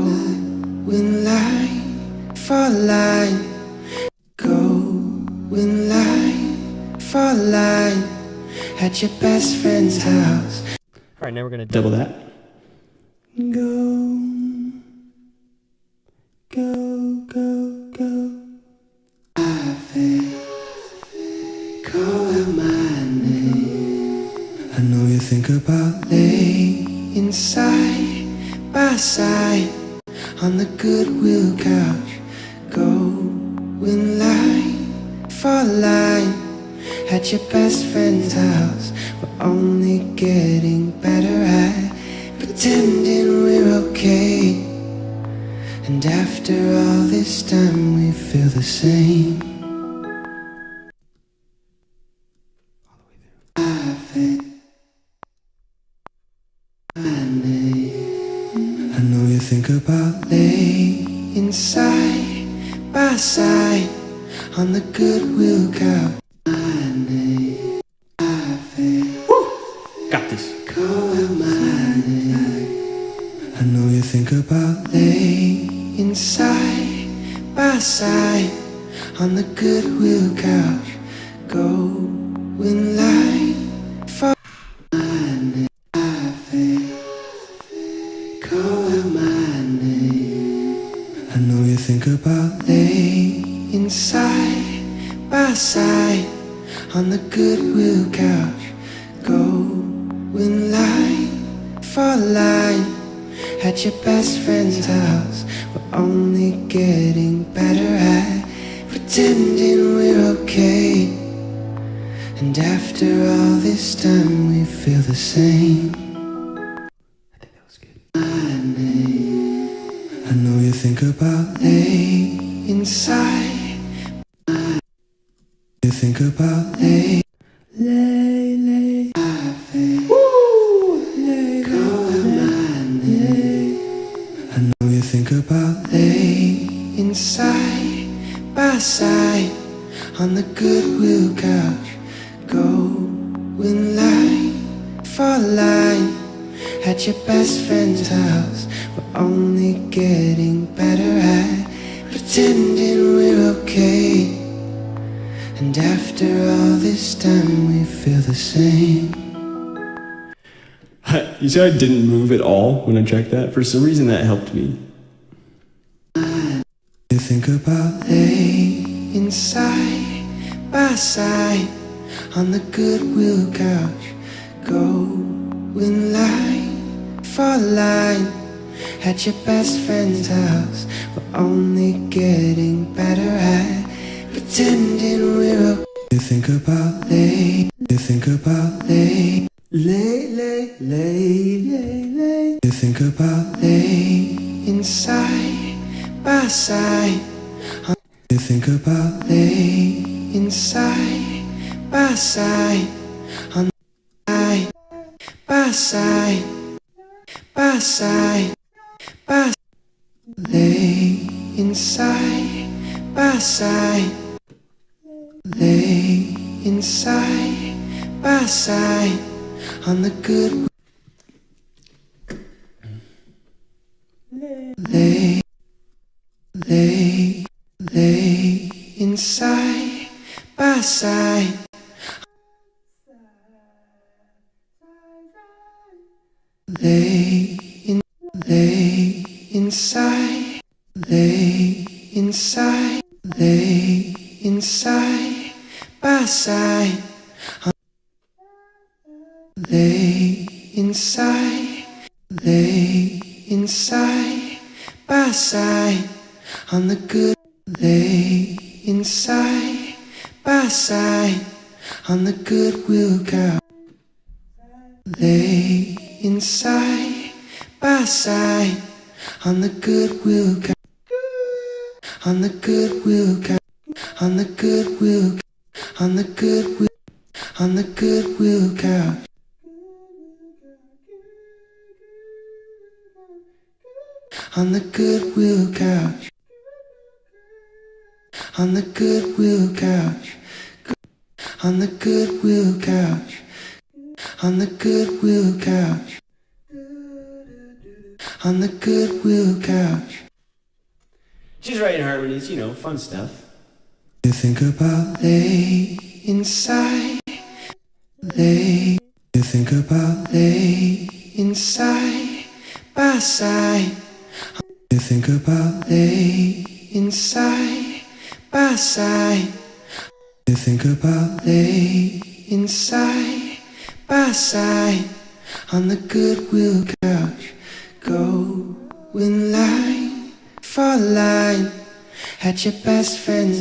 [SPEAKER 2] in line for line, go in line for line, at your best friend's house.
[SPEAKER 4] All right, now we're gonna
[SPEAKER 5] Double that.
[SPEAKER 2] Go, call out my name. I know you think about laying side by side on the Goodwill couch, go in line for line, at your best friend's house. We're only getting better at pretending we're okay, and after all this time we feel the same. I know you think about laying side by side on the Goodwill couch.
[SPEAKER 5] Got this.
[SPEAKER 2] Call out my name. I know you think about laying side by side on the Goodwill couch, go in line for my name. Call out my name. I know you think about laying side by side on the Goodwill couch, go in line for line, at your best friend's house. We're only getting better at pretending we're okay, and after all this time we feel the same. I think that was good. My name. I know you think about laying side. You think about lay. I know you think about laying side by side on the Goodwill couch, go in line for line, at your best friend's house. We're only getting better at pretending we're okay, and after all this time we feel the same.
[SPEAKER 5] You see how I didn't move at all when I tracked that? For some reason that helped me.
[SPEAKER 2] You think about laying side by side on the Goodwill couch, go in line for line, at your best friend's house. We're only getting better at pretending we're okay. You think about you think about lay. You think about laying side by side. You think about laying side by side on side by side by side by laying side by side, laying side by side on the good. Lay inside by side. Lay inside. Lay inside by side. Lay inside by side on the good. Lay inside by side on the Goodwill couch. Lay inside by side on the Goodwill couch. On the Goodwill couch. on the Goodwill, on the Goodwill, on the Goodwill couch. On the Goodwill couch, on the Goodwill couch, on the Goodwill couch, on the Goodwill couch, on the Goodwill couch.
[SPEAKER 5] She's writing harmonies, you know, fun stuff.
[SPEAKER 2] You think about lay inside, lay. You think about lay inside, by side. You think about lay inside, by side. You think about lay inside, by side. On the Goodwill couch, go in line for line at your best friend's.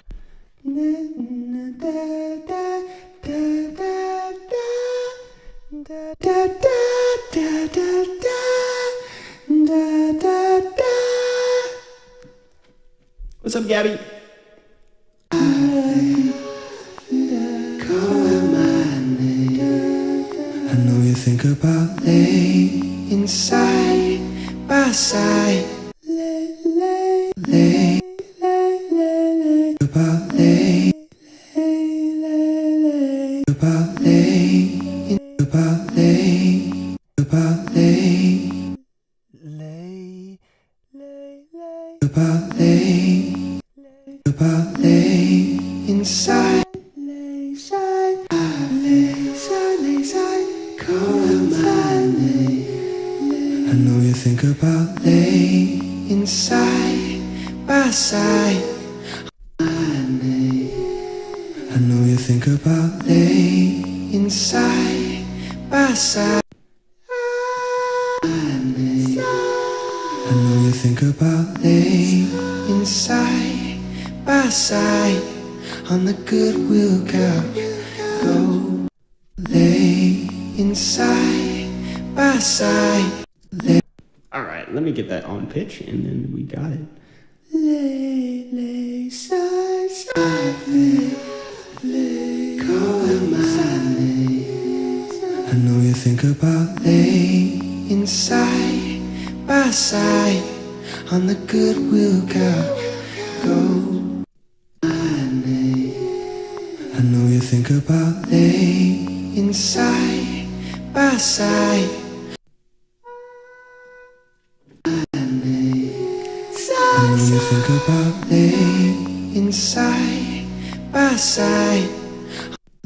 [SPEAKER 5] What's up, Gabby?
[SPEAKER 2] I know you think about lay inside, by side. Lay, lay, lay, about lay, about lay, about lay, about lay, about lay, about lay inside. Lay side, lay side, lay side, call my name. I know you think about lay inside, by side. My name. I know you think about lay inside, by side. My name. I know you think about lay inside, by side. On the Goodwill couch, go lay inside, by side.
[SPEAKER 5] Alright, let me get that on pitch, and then we got it.
[SPEAKER 2] Lay, lay, side, side, lay, lay, call my name. I know you think about lay inside, by side. On the Goodwill couch, go. I know you think about lay inside, by side. I know you think about lay inside, by side.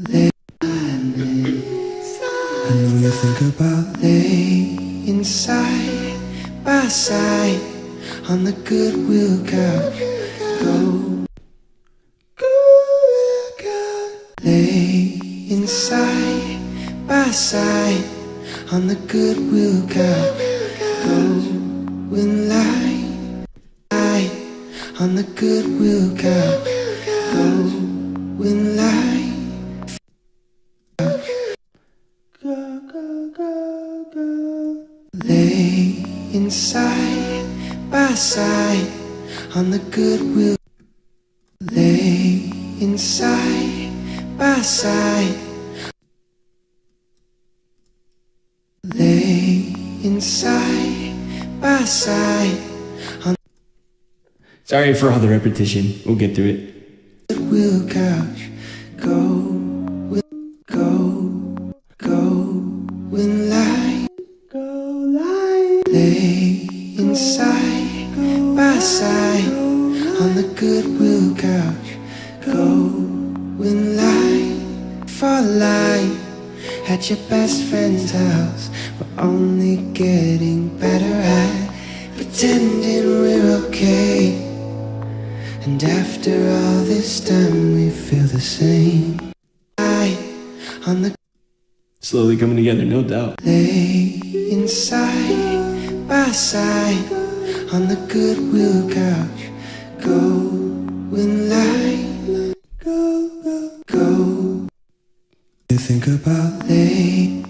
[SPEAKER 2] Lay. I know you think about lay inside, by side. On the Goodwill couch, go. Lay inside, by side. On the Goodwill couch, go in line. On the Goodwill couch, go in line. Go, go, go, go. Lay inside, by side. On the Goodwill. Lay inside, by side. Lay inside, by side.
[SPEAKER 5] Sorry for all the repetition. We'll get through it.
[SPEAKER 2] Goodwill couch, go, go, go in line, go line. Lay inside, by side. On the Goodwill couch, go in line for line at your best friend's house. We're only getting better at pretending we're okay. And after all this time we feel the same. On the
[SPEAKER 5] Slowly coming together, no doubt.
[SPEAKER 2] lay inside, by side. On the Goodwill couch, go in line, go, go, go. You think about lay,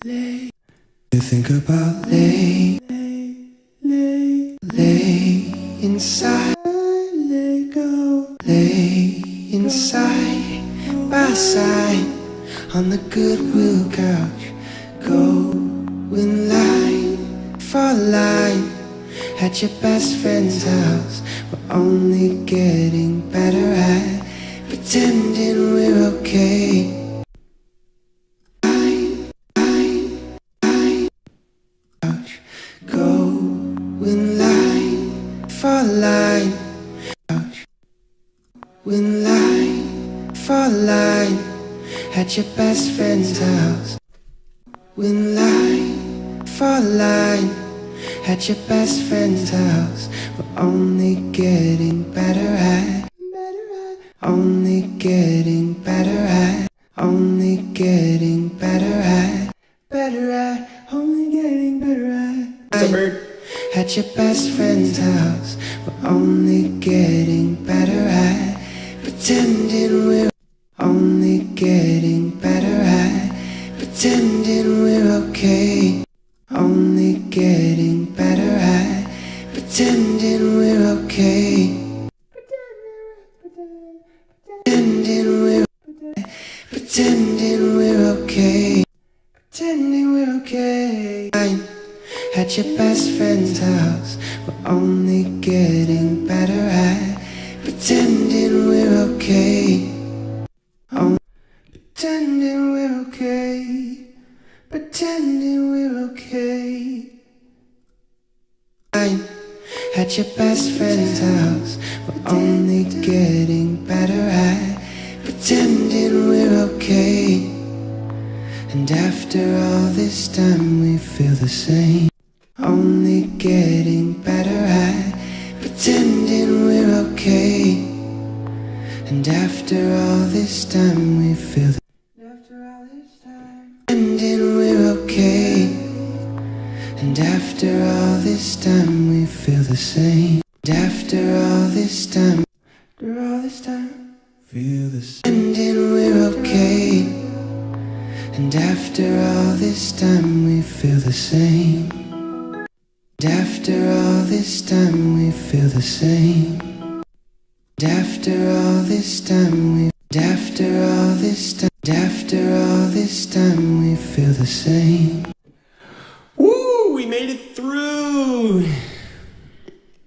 [SPEAKER 2] lay. You think about lay, lay, lay, lay inside, lay, go, lying side by side on the Goodwill couch, going line for line at your best friend's house. We're only getting better at pretending we're okay. Couch, going line for line. Couch, going line for line at your best friend's house. When line for line at your best friend's house. We're only getting better at, only getting better at, only getting better at, only getting better at.
[SPEAKER 5] What's up, Bird?
[SPEAKER 2] At your best friend's house. We're only getting better at pretending we're only getting better at pretending we're okay. Only getting better at pretending we're okay. Pretending we're okay. Pretending we're okay. At your best friend's house. We're only getting better at pretending we're okay. Pretending we're okay. Pretending we're okay. At your best friend's house. We're only getting better at pretending we're okay. And after all this time we feel the same. Only getting better at pretending we're okay. And after all this time we feel the pretending we're okay. And after all this time we feel the same. And after all this time, feel the same. Pretending we're okay. And after all this time we feel the same. And after all this time we feel the same. And after all this time we, and after all this time, and after all this time we feel the same.
[SPEAKER 5] Woo! We made it through.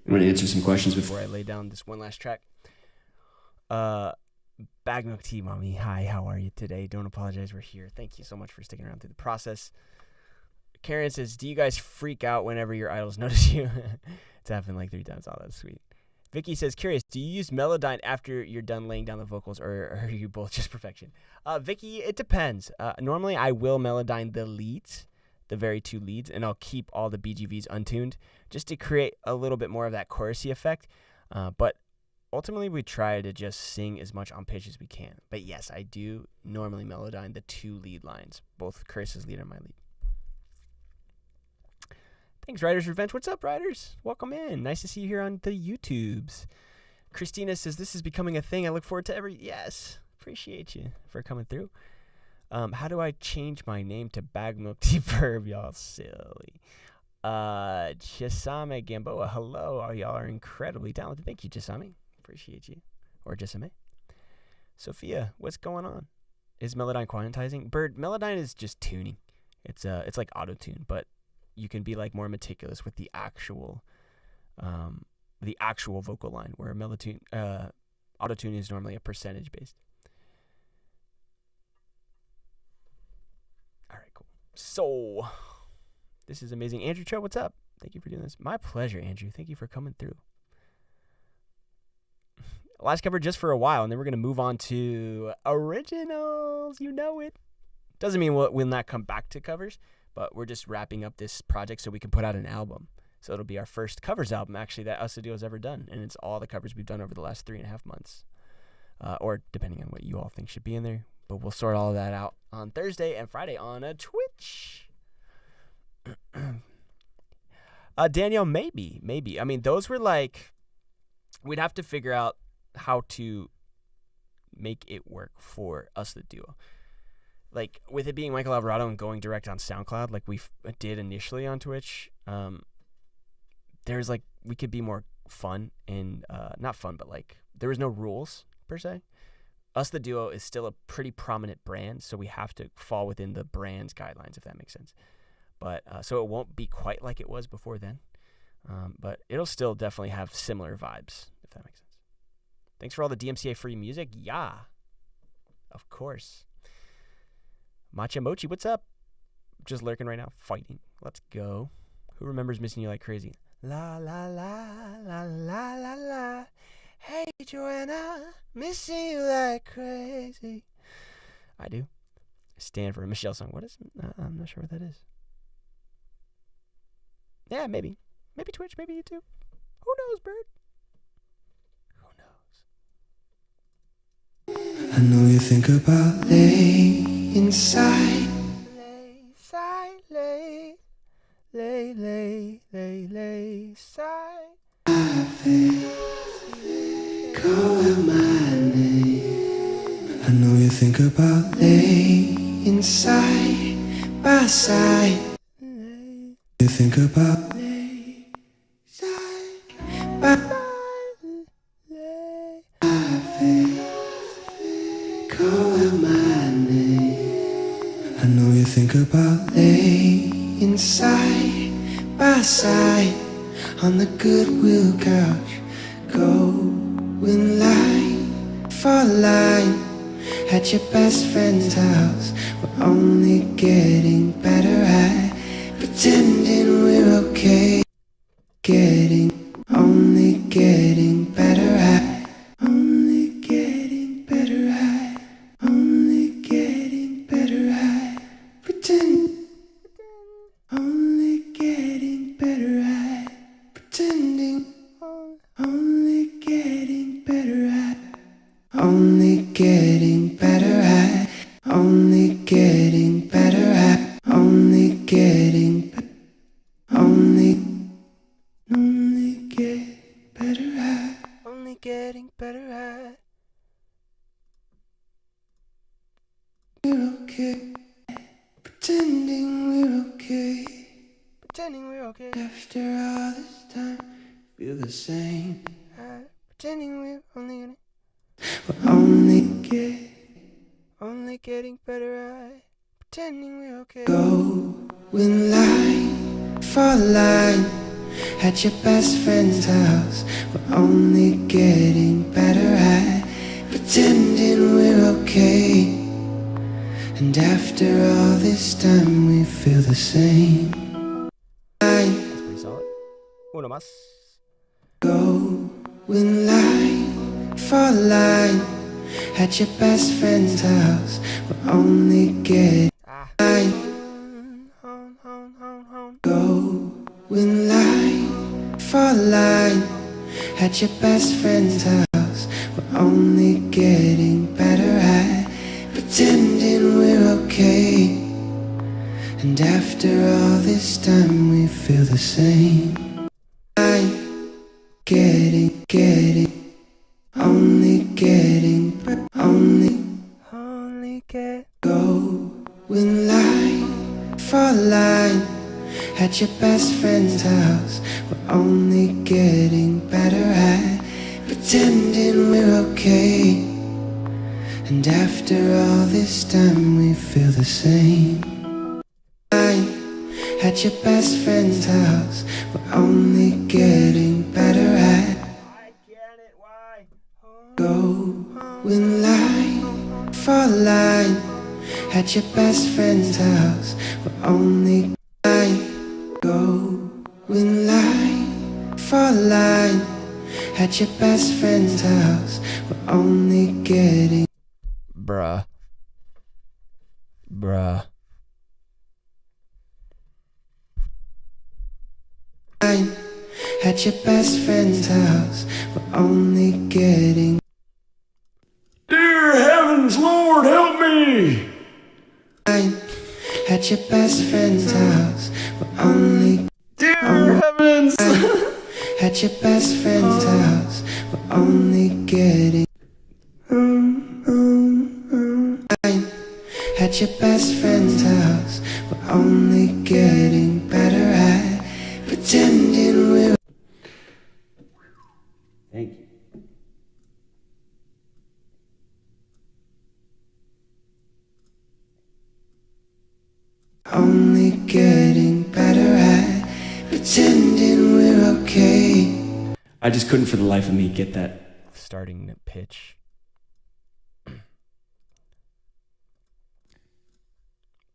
[SPEAKER 5] I'm gonna answer some questions before
[SPEAKER 4] I lay down this one last track. Bag Milk Tea Mommy, hi, how are you today? Don't apologize, we're here. Thank you so much for sticking around through the process. Karen says, do you guys freak out whenever your idols notice you? It's happened like 3 times. Oh, that's sweet. Vicky says, curious, do you use Melodyne after you're done laying down the vocals, or are you both just perfection? Vicky, it depends. Normally I will Melodyne the leads, the very 2 leads, and I'll keep all the BGVs untuned just to create a little bit more of that chorusy effect. But ultimately we try to just sing as much on pitch as we can. But yes, I do normally Melodyne the 2 lead lines, both Carissa's lead and my lead. Thanks, Riders Revenge. What's up, Riders? Welcome in. Nice to see you here on the YouTubes. Christina says, this is becoming a thing. I look forward to every... Yes. Appreciate you for coming through. How do I change my name to Bag Milk Tea Verb? Y'all silly. Chisame Gamboa. Hello. Y'all are incredibly talented. Thank you, Chisame. Appreciate you. Or Chisame. Sophia, what's going on? Is Melodyne quantizing? Bird, Melodyne is just tuning. It's like auto-tune, but you can be like more meticulous with the actual vocal line, where auto-tune is normally a percentage based. All right, cool. So this is amazing. Andrew Cho, what's up? Thank you for doing this. My pleasure, Andrew. Thank you for coming through. Last cover just for a while, and then we're going to move on to originals. You know it. Doesn't mean we'll not come back to covers, but we're just wrapping up this project so we can put out an album. So it'll be our first covers album, actually, that Us Duo's ever done. And it's all the covers we've done over the last 3.5 months. Or depending on what you all think should be in there. But we'll sort all of that out on Thursday and Friday on a Twitch. Danielle, maybe. I mean, those were like, we'd have to figure out how to make it work for Us the Duo. Like, with it being Michael Alvarado and going direct on SoundCloud, like we did initially on Twitch, there's like, we could be more fun and, not fun, but like, there was no rules per se. Us the Duo is still a pretty prominent brand, so we have to fall within the brand's guidelines, if that makes sense. But so it won't be quite like it was before then, but it'll still definitely have similar vibes, if that makes sense. Thanks for all the DMCA free music. Yeah, of course. Matcha Mochi, what's up? Just lurking right now, fighting. Let's go. Who remembers Missing You Like Crazy? La la la la la la la. Hey Joanna, missing you like crazy. I do. Stand for a Michelle song. What is it? I'm not sure what that is. Yeah, maybe. Maybe Twitch, maybe YouTube. Who knows, bird? Who knows?
[SPEAKER 2] I know you think about laying inside.
[SPEAKER 4] Lay, side, lay, lay, lay, lay, lay, side.
[SPEAKER 2] Call out my name. I know you think about laying side by side. You think about laying side by side. Call out my name. I know you think about laying side by side on the Goodwill couch, going line for line at your best friend's house. We're only getting better at pretending we're okay. Only getting better at, only getting better at, only getting better at pretend. Only getting better at pretending. Only getting better at. Only getting better at. Only getting better at. Only getting. Only get better at.
[SPEAKER 4] Only getting better at.
[SPEAKER 2] We're okay. Pretending we're okay.
[SPEAKER 4] Pretending we're okay.
[SPEAKER 2] After all this time, feel the same.
[SPEAKER 4] Pretending we're only
[SPEAKER 2] We're only
[SPEAKER 4] getting better at. Pretending we're okay.
[SPEAKER 2] going line for line at your best friend's house. We're only getting better at pretending we're okay. And after all this time, we feel the same.
[SPEAKER 4] That's pretty solid. Uno más.
[SPEAKER 2] Going line for line at your best friend's house. We're only getting going line for line at your best friend's house. We're only getting better at pretending we're okay. And after all this time, we feel the same. Only get going line for line at your best friend's house. We're only getting better at pretending we're okay. And after all this time, we feel the same. At your best friend's house, we're only getting better at going line for line at your best friend's house. We're only going line for line at your best friend's house. We're only getting
[SPEAKER 4] Bruh.
[SPEAKER 2] at your best friend's house. We're only getting.
[SPEAKER 5] Dear heavens, Lord, help me!
[SPEAKER 2] At your best friend's house. We're only.
[SPEAKER 5] Dear heavens!
[SPEAKER 2] At your best friend's house. We're only getting. At your best friend's house. We're only getting better at pretending we're.
[SPEAKER 5] Thank you.
[SPEAKER 2] only getting better at pretending we're okay.
[SPEAKER 5] I just couldn't for the life of me get that.
[SPEAKER 4] Starting pitch.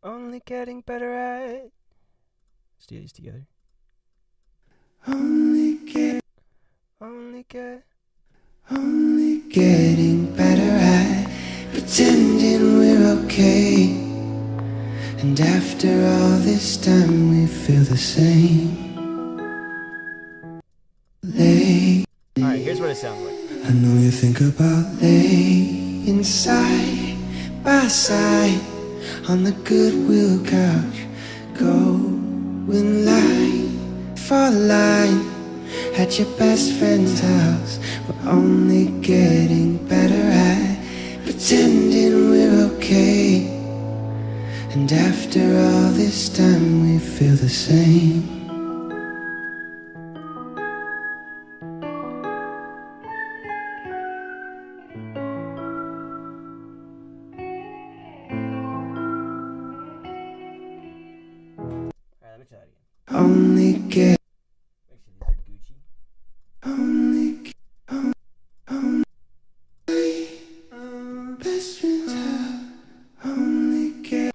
[SPEAKER 4] Only getting better at. Let's do these together.
[SPEAKER 2] Only getting better at pretending we're okay. And after all this time we feel the same.
[SPEAKER 4] Alright, here's what it sounds like.
[SPEAKER 2] I know you think about laying side by side on the Goodwill couch, going line for line at your best friend's house. We're only getting better at pretending we're okay. And after all this time we feel the same.
[SPEAKER 4] Alright, let me try that again.
[SPEAKER 2] Only get
[SPEAKER 4] Make sure these are Gucci.
[SPEAKER 2] best friends have only get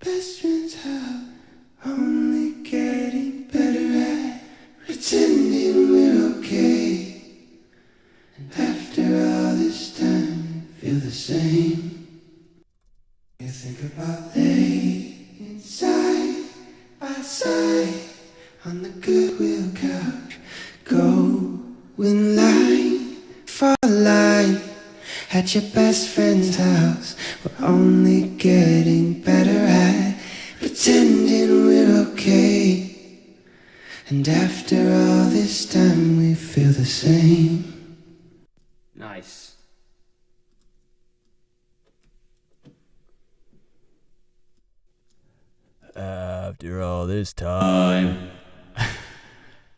[SPEAKER 2] best friends have only getting better at pretending we're okay. And after all this time, feel the same. You think about laying side by side on the Goodwill couch, going line for line at your best friend's house. We're only getting better at pretending we're okay. And after all this time we feel the same.
[SPEAKER 5] Nice.
[SPEAKER 4] After all this time.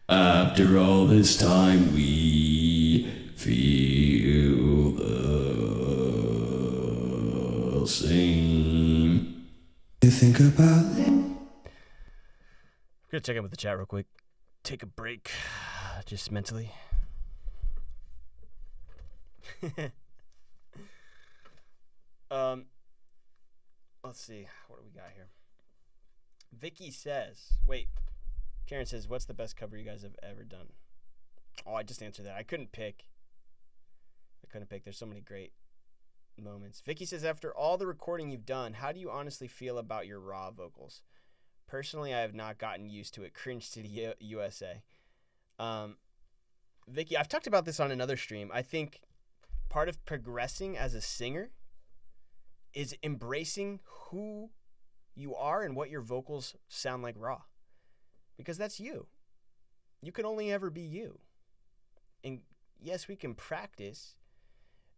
[SPEAKER 5] After all this time, we feel the same.
[SPEAKER 2] You think about
[SPEAKER 4] I'm gonna check in with the chat real quick. Take a break, just mentally. Let's see. What do we got here? Vicky says, wait. Karen says, what's the best cover you guys have ever done? Oh, I just answered that. I couldn't pick. There's so many great moments. Vicky says, after all the recording you've done, how do you honestly feel about your raw vocals? Personally, I have not gotten used to it. Cringe City USA. Vicky, I've talked about this on another stream. I think part of progressing as a singer is embracing who you are and what your vocals sound like raw. Because that's you. You can only ever be you. And yes, we can practice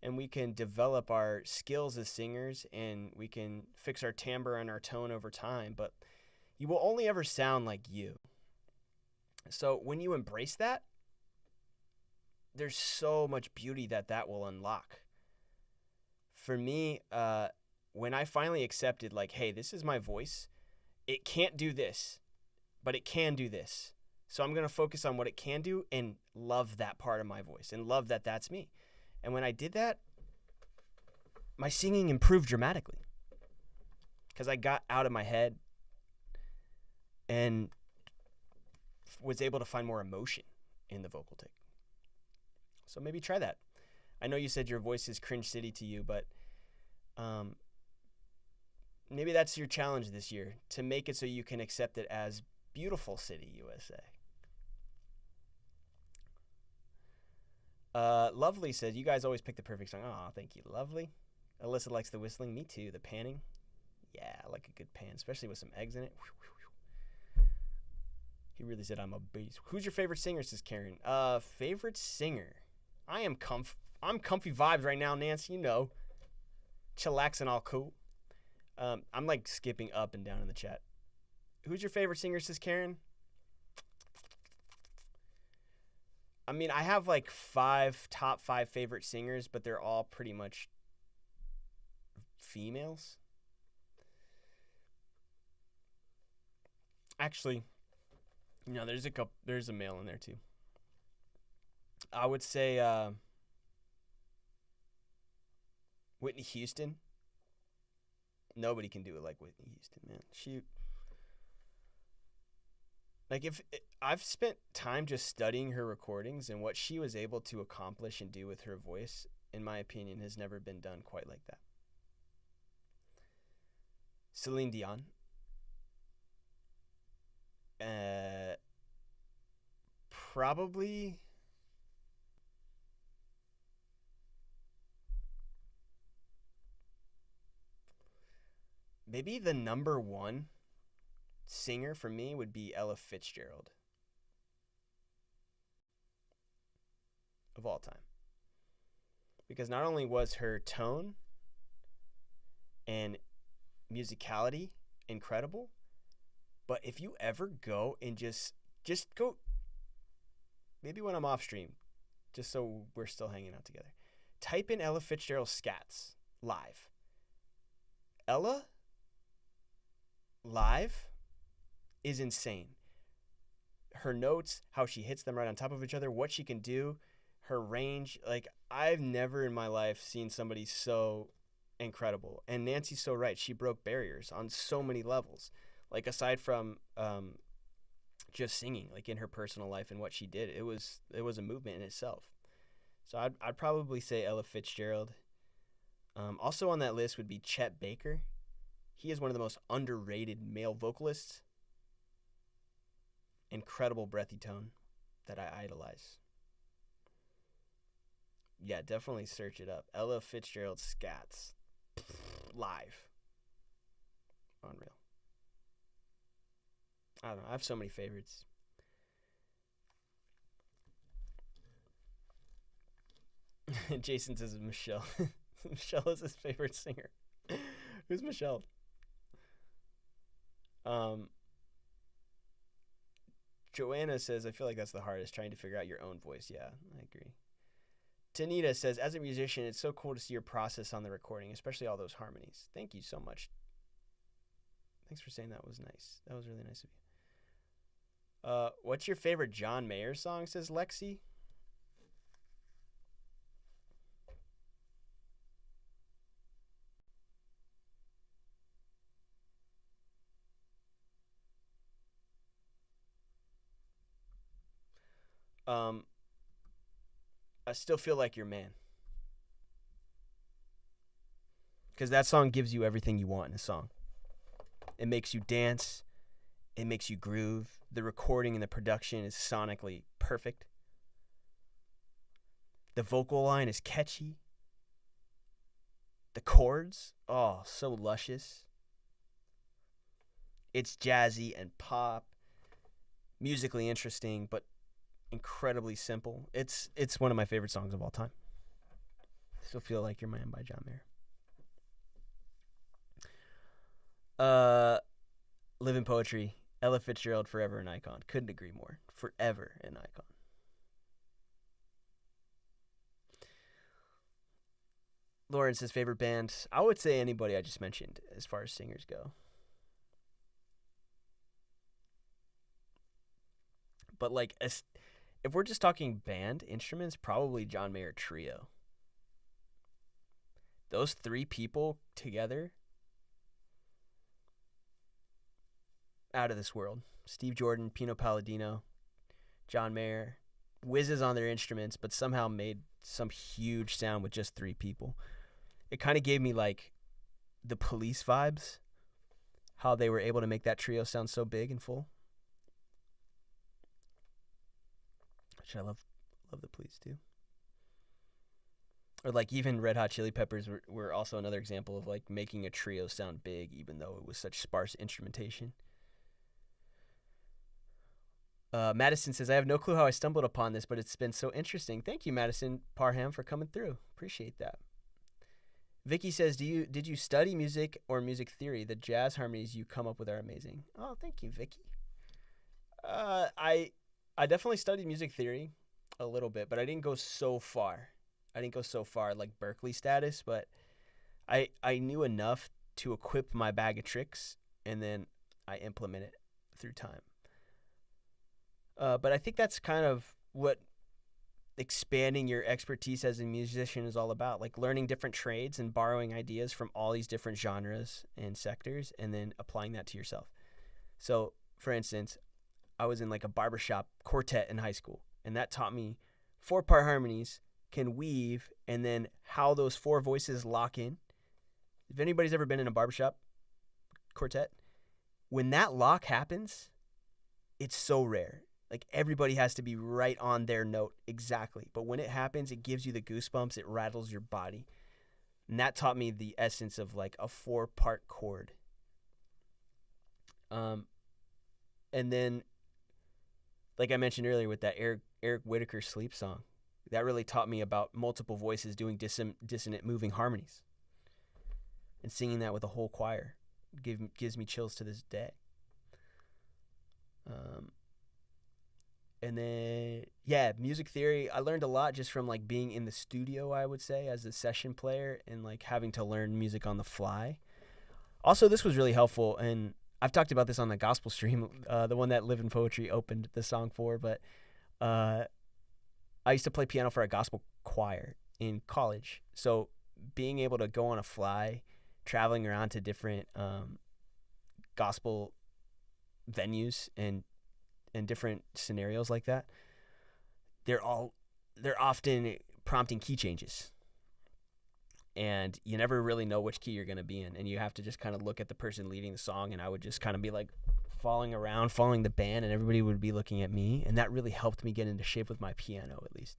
[SPEAKER 4] and we can develop our skills as singers and we can fix our timbre and our tone over time, but you will only ever sound like you. So when you embrace that, there's so much beauty that will unlock. For me, when I finally accepted, like, hey, this is my voice, it can't do this, but it can do this. So I'm going to focus on what it can do and love that part of my voice and love that that's me. And when I did that, my singing improved dramatically because I got out of my head and was able to find more emotion in the vocal take. So maybe try that. I know you said your voice is cringe city to you, but maybe that's your challenge this year, to make it so you can accept it as beautiful city USA. Lovely says, you guys always pick the perfect song. Oh, thank you, Lovely. Alyssa likes the whistling. Me too. The panning. Yeah, I like a good pan, especially with some eggs in it. He really said I'm a beast. Who's your favorite singer, says Karen? Favorite singer? I'm comfy vibes right now, Nancy. You know, chillaxing, all cool. I'm like skipping up and down in the chat. Who's your favorite singer, says Karen? I mean, I have like top five favorite singers, but they're all pretty much females. Actually, there's a male in there too. I would say Whitney Houston. Nobody can do it like Whitney Houston, man. If I've spent time just studying her recordings, and what she was able to accomplish and do with her voice, in my opinion, has never been done quite like that. Celine Dion. Probably maybe the number one singer for me would be Ella Fitzgerald of all time. Because not only was her tone and musicality incredible, but if you ever go and just go, maybe when I'm off stream, just so we're still hanging out together, type in Ella Fitzgerald scats live. Ella live is insane. Her notes, how she hits them right on top of each other, what she can do, her range. Like, I've never in my life seen somebody so incredible. And Nancy's so right. She broke barriers on so many levels. Like, aside from just singing, like in her personal life and what she did, it was a movement in itself. So I'd probably say Ella Fitzgerald. Also on that list would be Chet Baker. He is one of the most underrated male vocalists. Incredible breathy tone that I idolize. Yeah, definitely search it up. Ella Fitzgerald scats live. Unreal. I don't know. I have so many favorites. Jason says Michelle. Michelle is his favorite singer. Who's Michelle? Joanna says, I feel like that's the hardest, trying to figure out your own voice. Yeah, I agree. Tanita says, as a musician, it's so cool to see your process on the recording, especially all those harmonies. Thank you so much. Thanks for saying that was nice. That was really nice of you. What's your favorite John Mayer song, says Lexi? I still feel like your man. Because that song gives you everything you want in a song. It makes you dance. It makes you groove. The recording and the production is sonically perfect. The vocal line is catchy. The chords, oh, so luscious. It's jazzy and pop. Musically interesting, but incredibly simple. It's one of my favorite songs of all time. Still Feel Like Your Man by John Mayer. Live in Poetry, Ella Fitzgerald, forever an icon. Couldn't agree more. Forever an icon. Lauren says favorite band. I would say anybody I just mentioned as far as singers go. But like, if we're just talking band instruments, probably John Mayer Trio. Those three people together, out of this world. Steve Jordan, Pino Palladino, John Mayer, whizzes on their instruments, but somehow made some huge sound with just three people. It kind of gave me like the Police vibes, how they were able to make that trio sound so big and full. Which I love the Police too. Or like even Red Hot Chili Peppers were also another example of like making a trio sound big even though it was such sparse instrumentation. Madison says, I have no clue how I stumbled upon this, but it's been so interesting. Thank you, Madison Parham, for coming through. Appreciate that. Vicky says, did you study music or music theory? The jazz harmonies you come up with are amazing. Oh, thank you, Vicky. I definitely studied music theory a little bit, but I didn't go so far. Like Berkeley status, but I knew enough to equip my bag of tricks, and then I implement it. through time. But I think that's kind of what expanding your expertise as a musician is all about, like learning different trades and borrowing ideas from all these different genres and sectors and then applying that to yourself. So, for instance, I was in like a barbershop quartet in high school, and that taught me 4-part harmonies can weave and then how those 4 voices lock in. If anybody's ever been in a barbershop quartet, when that lock happens, it's so rare. Like everybody has to be right on their note exactly. But when it happens, it gives you the goosebumps. It rattles your body. And that taught me the essence of like a 4-part chord. And then, like I mentioned earlier with that Eric Whitacre Sleep song, that really taught me about multiple voices doing dissonant moving harmonies. And singing that with a whole choir gives me chills to this day. And then, yeah, music theory, I learned a lot just from like being in the studio, I would say, as a session player and like having to learn music on the fly. Also, this was really helpful, and I've talked about this on the gospel stream, the one that Live in Poetry opened the song for, but I used to play piano for a gospel choir in college. So being able to go on a fly, traveling around to different gospel venues and different scenarios like that, they're often prompting key changes, and you never really know which key you're going to be in, and you have to just kind of look at the person leading the song, and I would just kind of be like following the band, and everybody would be looking at me, and that really helped me get into shape with my piano, at least.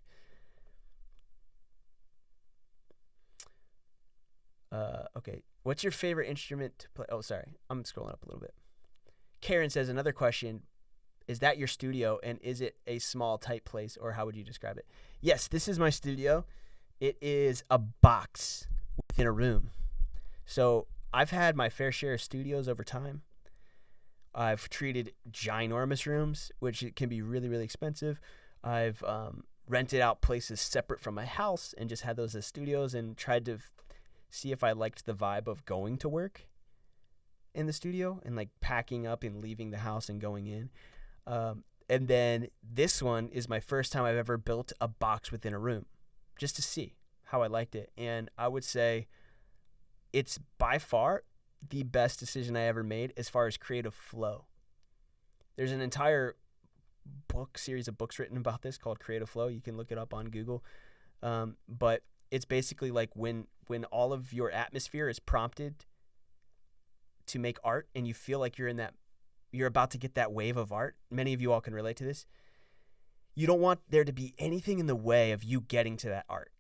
[SPEAKER 4] Okay, what's your favorite instrument to play? Oh, sorry, I'm scrolling up a little bit. Karen says, another question, is that your studio, and is it a small, tight place, or how would you describe it? Yes, this is my studio. It is a box within a room. So I've had my fair share of studios over time. I've treated ginormous rooms, which it can be really, really expensive. I've rented out places separate from my house and just had those as studios and tried to see if I liked the vibe of going to work in the studio and like packing up and leaving the house and going in. And then this one is my first time I've ever built a box within a room just to see how I liked it. And I would say it's by far the best decision I ever made as far as creative flow. There's an entire series of books written about this called Creative Flow. You can look it up on Google. But it's basically like when all of your atmosphere is prompted to make art and you feel like you're about to get that wave of art. Many of you all can relate to this. You don't want there to be anything in the way of you getting to that art,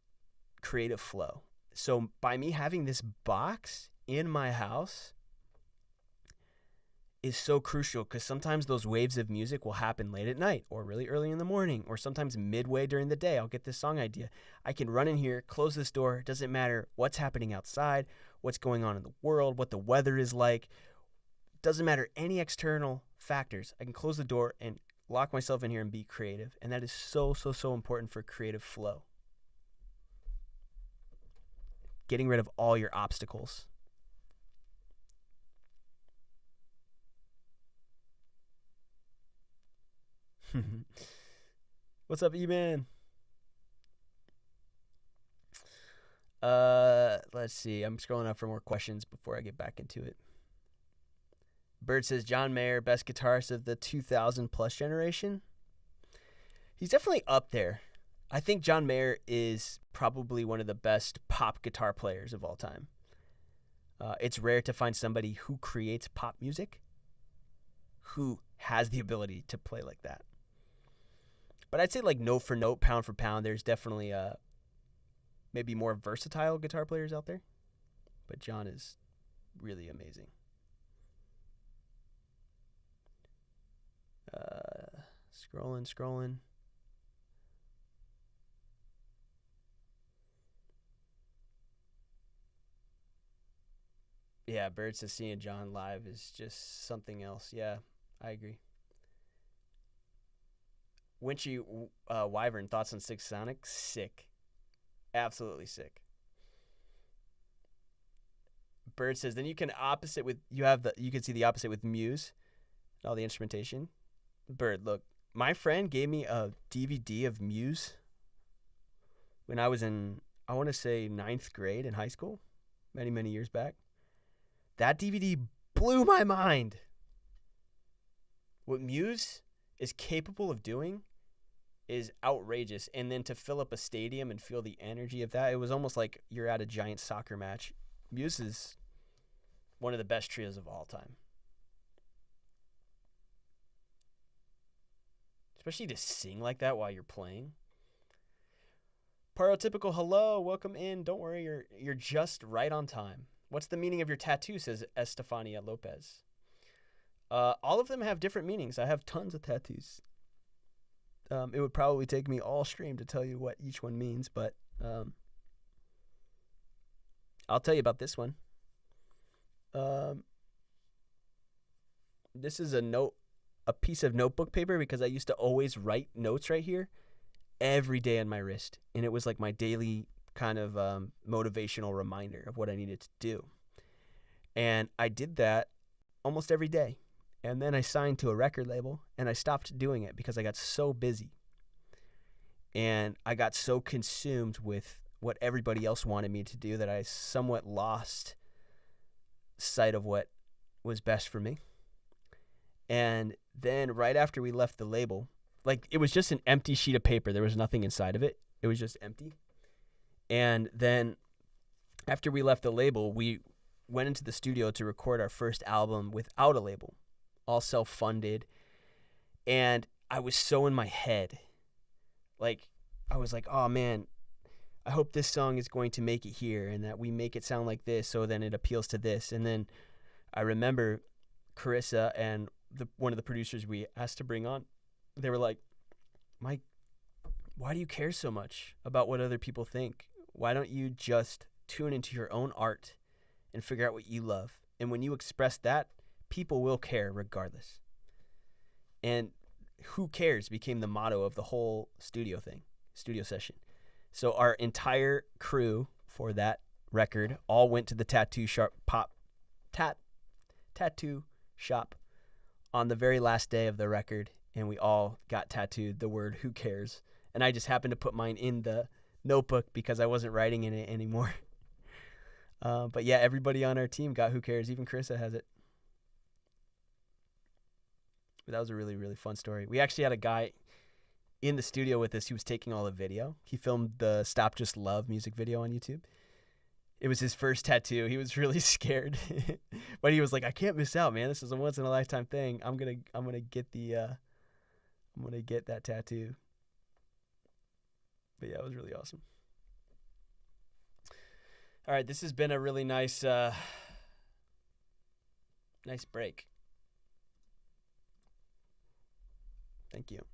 [SPEAKER 4] creative flow. So by me having this box in my house is so crucial, because sometimes those waves of music will happen late at night or really early in the morning, or sometimes midway during the day. I'll get this song idea. I can run in here, close this door. It doesn't matter what's happening outside, what's going on in the world, what the weather is like. Doesn't matter any external factors. I can close the door and lock myself in here and be creative. And that is so, so, so important for creative flow. Getting rid of all your obstacles. What's up, E-Man? Let's see. I'm scrolling up for more questions before I get back into it. Bird says, John Mayer, best guitarist of the 2000 plus generation. He's definitely up there. I think John Mayer is probably one of the best pop guitar players of all time. It's rare to find somebody who creates pop music who has the ability to play like that. But I'd say like note for note, pound for pound, there's definitely maybe more versatile guitar players out there. But John is really amazing. Scrolling. Yeah, Bird says seeing John live is just something else. Yeah, I agree. Winchy Wyvern, thoughts on Six Sonic? Sick. Absolutely sick. Bird says, then you can you can see the opposite with Muse. all the instrumentation. Bird, look, my friend gave me a DVD of Muse when I was in, I want to say, 9th grade in high school, many, many years back. That DVD blew my mind. What Muse is capable of doing is outrageous. And then to fill up a stadium and feel the energy of that, it was almost like you're at a giant soccer match. Muse is one of the best trios of all time. Especially to sing like that while you're playing. Parotypical, hello, welcome in. Don't worry, you're just right on time. What's the meaning of your tattoo, says Estefania Lopez. All of them have different meanings. I have tons of tattoos. It would probably take me all stream to tell you what each one means, but I'll tell you about this one. This is a piece of notebook paper because I used to always write notes right here every day on my wrist, and it was like my daily kind of motivational reminder of what I needed to do. And I did that almost every day. And then I signed to a record label, and I stopped doing it because I got so busy. And I got so consumed with what everybody else wanted me to do that I somewhat lost sight of what was best for me. And then right after we left the label, like it was just an empty sheet of paper. There was nothing inside of it. It was just empty. And then after we left the label, we went into the studio to record our first album without a label, all self-funded. And I was so in my head. Like, I was like, oh man, I hope this song is going to make it here and that we make it sound like this so then it appeals to this. And then I remember Carissa and one of the producers we asked to bring on, they were like, Mike, why do you care so much about what other people think? Why don't you just tune into your own art and figure out what you love? And when you express that, people will care regardless. And who cares became the motto of the whole studio session. So our entire crew for that record all went to the tattoo shop on the very last day of the record, and we all got tattooed the word "who cares." And I just happened to put mine in the notebook because I wasn't writing in it anymore. But yeah, everybody on our team got "who cares." Even Carissa has it. But that was a really, really fun story. We actually had a guy in the studio with us who was taking all the video. He filmed the Stop Just Love music video on YouTube. It was his first tattoo. He was really scared. But he was like, I can't miss out, man. This is a once in a lifetime thing. I'm gonna get that tattoo. But yeah, it was really awesome. All right, this has been a really nice break. Thank you.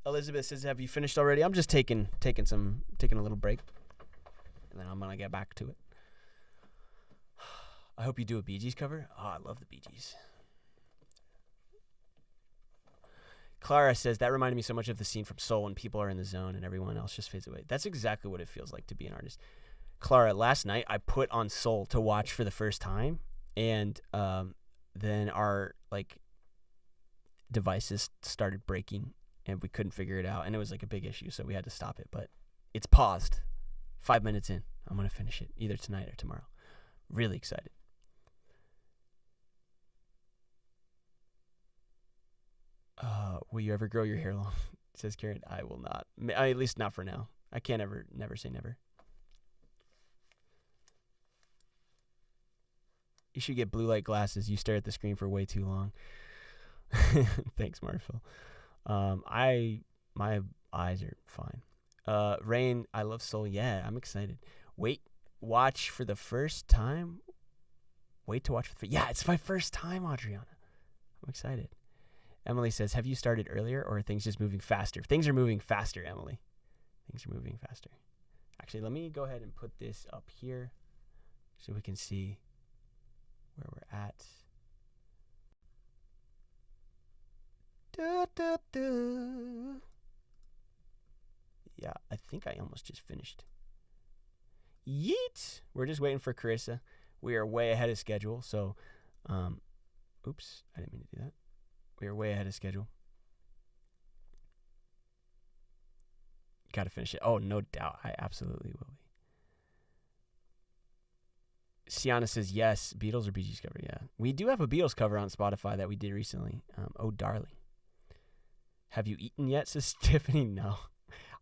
[SPEAKER 4] Elizabeth says, have you finished already? I'm just taking a little break. And then I'm going to get back to it. I hope you do a Bee Gees cover. Oh, I love the Bee Gees. Clara says, that reminded me so much of the scene from Soul when people are in the zone and everyone else just fades away. That's exactly what it feels like to be an artist. Clara, last night I put on Soul to watch for the first time. And then our devices started breaking and we couldn't figure it out, and it was like a big issue, so we had to stop it. But it's paused 5 minutes in. I'm going to finish it either tonight or tomorrow. Really excited. Will you ever grow your hair long? Says Karen. I will not. At least not for now. I can't never say never. You should get blue light glasses. You stare at the screen for way too long. Thanks, Marfil. My eyes are fine. Rain, I love Soul. Yeah, I'm excited. Watch for the first time. Yeah, it's my first time, Adriana. I'm excited. Emily says, have you started earlier or are things just moving faster? Things are moving faster, Emily. Things are moving faster. Actually, let me go ahead and put this up here so we can see where we're at. Yeah, I think I almost just finished. Yeet! We're just waiting for Carissa. We are way ahead of schedule, so Oops, I didn't mean to do that. We are way ahead of schedule. Got to finish it. Oh, no doubt. I absolutely will be. Sienna says, yes, Beatles or Bee Gees cover. Yeah. We do have a Beatles cover on Spotify that we did recently. Oh, darling. Have you eaten yet, says Tiffany? No.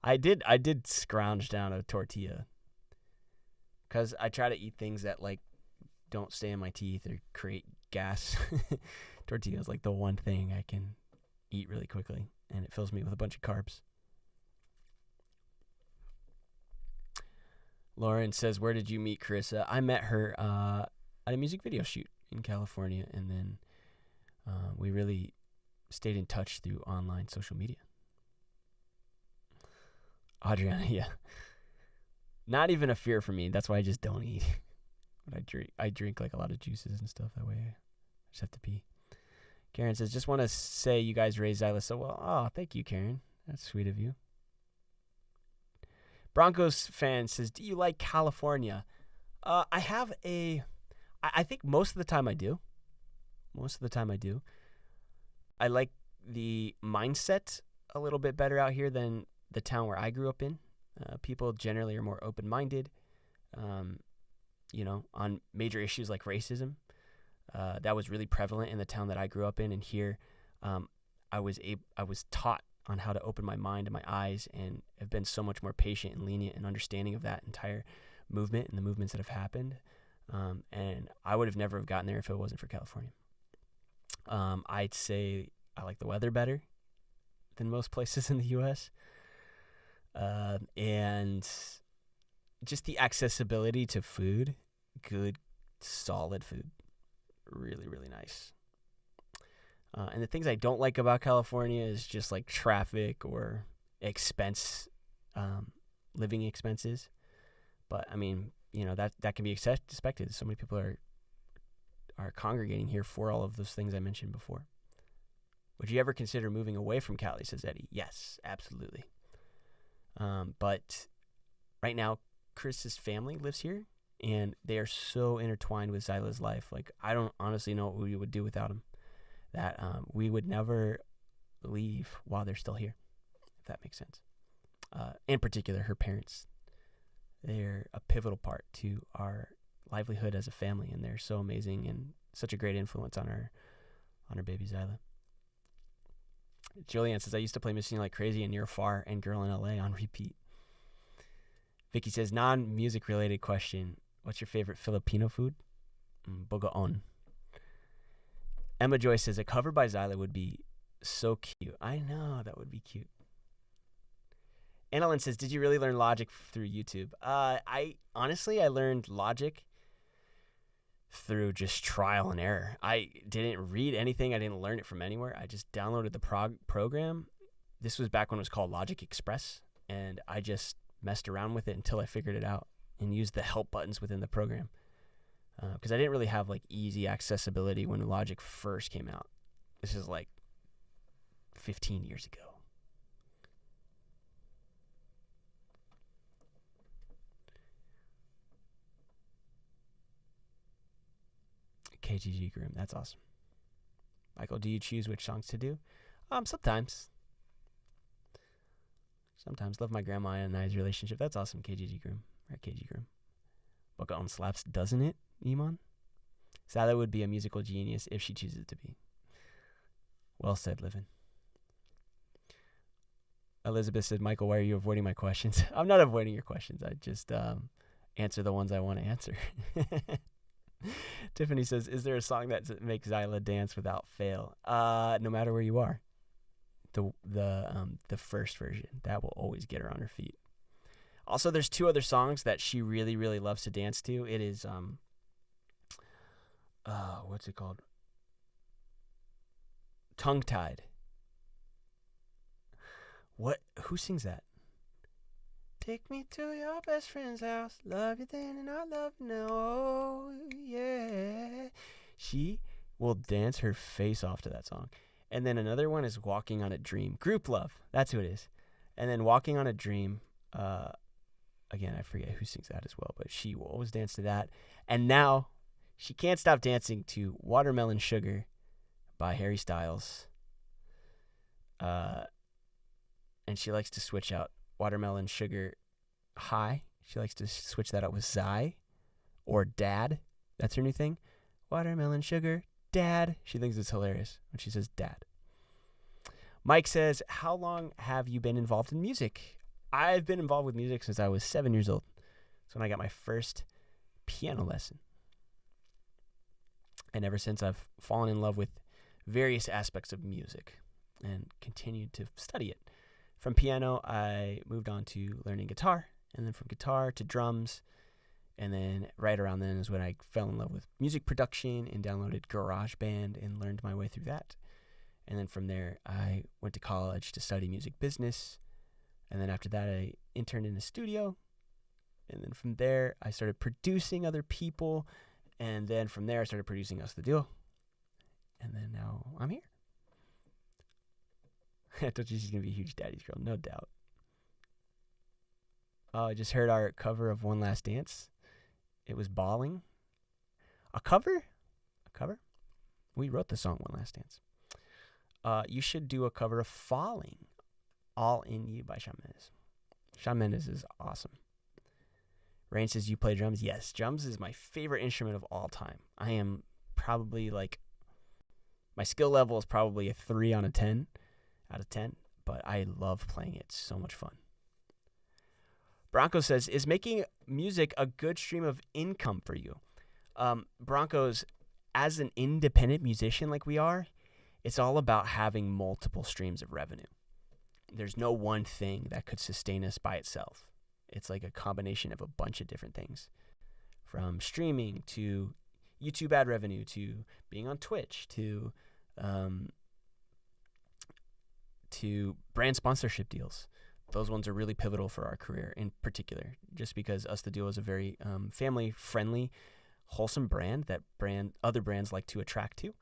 [SPEAKER 4] I did scrounge down a tortilla. Because I try to eat things that, like, don't stay in my teeth or create gas. Tortilla is, like, the one thing I can eat really quickly. And it fills me with a bunch of carbs. Lauren says, where did you meet Carissa? I met her at a music video shoot in California, and then we really stayed in touch through online social media. Adriana, yeah. Not even a fear for me. That's why I just don't eat. But I drink like a lot of juices and stuff. That way I just have to pee. Karen says, just want to say you guys raised Zyla so well. Oh, thank you, Karen. That's sweet of you. Broncos fan says, do you like California? I think most of the time I do. I like the mindset a little bit better out here than the town where I grew up in. People generally are more open-minded, on major issues like racism. That was really prevalent in the town that I grew up in. And here I was taught on how to open my mind and my eyes, and have been so much more patient and lenient and understanding of that entire movement and the movements that have happened. And I would have never have gotten there if it wasn't for California. I'd say I like the weather better than most places in the U.S. And just the accessibility to food, good, solid food, really, really nice. And the things I don't like about California is just like traffic or living expenses. But I mean, that can be expected. So many people are congregating here for all of those things I mentioned before. Would you ever consider moving away from Cali, says Eddie? Yes, absolutely. But right now, Chris's family lives here, and they are so intertwined with Zyla's life. Like, I don't honestly know what we would do without him. That we would never leave while they're still here, if that makes sense. In particular, her parents. They're a pivotal part to our livelihood as a family, and they're so amazing and such a great influence on our baby Zyla. Julianne says, I used to play Missing You Like Crazy and Near Far and Girl in LA on repeat. Vicky says, non-music related question. What's your favorite Filipino food? Bogaon. Emma Joy says, a cover by Zyla would be so cute. I know, that would be cute. Annalyn says, did you really learn Logic through YouTube? I learned Logic through just trial and error. I didn't read anything. I didn't learn it from anywhere. I just downloaded the program. This was back when it was called Logic Express, and I just messed around with it until I figured it out and used the help buttons within the program. Because I didn't really have like easy accessibility when Logic first came out. This is like 15 years ago. KGG Groom, that's awesome. Michael, do you choose which songs to do? Sometimes. Love my grandma and I's relationship. That's awesome, KGG Groom. Right, KG Groom. Book on slaps, doesn't it, Iman? Zyla would be a musical genius if she chooses to be. Well said, Livin. Elizabeth said, Michael, why are you avoiding my questions? I'm not avoiding your questions. I just answer the ones I want to answer. Tiffany says, is there a song that makes Zyla dance without fail? No matter where you are. The first version, that will always get her on her feet. Also, there's two other songs that she really, really loves to dance to. It is, what's it called? Tongue Tied. Who sings that? Take me to your best friend's house. Love you then and I love you now. Oh, yeah. She will dance her face off to that song. And then another one is Walking on a Dream. Group Love. That's who it is. And then Walking on a Dream. Again, I forget who sings that as well, but she will always dance to that. And now She can't stop dancing to Watermelon Sugar by Harry Styles. And she likes to switch out Watermelon Sugar High. She likes to switch that out with Zai or Dad. That's her new thing. Watermelon Sugar, Dad. She thinks it's hilarious when she says Dad. Mike says, how long have you been involved in music? I've been involved with music since I was 7 years old. That's when I got my first piano lesson. And ever since, I've fallen in love with various aspects of music and continued to study it. From piano, I moved on to learning guitar, and then from guitar to drums. And then right around then is when I fell in love with music production and downloaded GarageBand and learned my way through that. And then from there, I went to college to study music business. And then after that, I interned in a studio. And then from there, I started producing other people. And then from there, I started producing Us the Duo. And then now I'm here. I told you she's going to be a huge daddy's girl, no doubt. I just heard our cover of One Last Dance. It was Bawling. A cover? A cover? We wrote the song One Last Dance. You should do a cover of Falling, All In You by Shawn Mendes. Shawn Mendes is awesome. Rain says, you play drums? Yes, drums is my favorite instrument of all time. I am probably my skill level is probably a 3 out of 10, but I love playing it. It's so much fun. Bronco says, is making music a good stream of income for you? Broncos, as an independent musician like we are, it's all about having multiple streams of revenue. There's no one thing that could sustain us by itself. It's like a combination of a bunch of different things, from streaming to YouTube ad revenue to being on Twitch to brand sponsorship deals. Those ones are really pivotal for our career in particular, just because Us the Duo is a very family-friendly, wholesome brand that other brands like to attract to.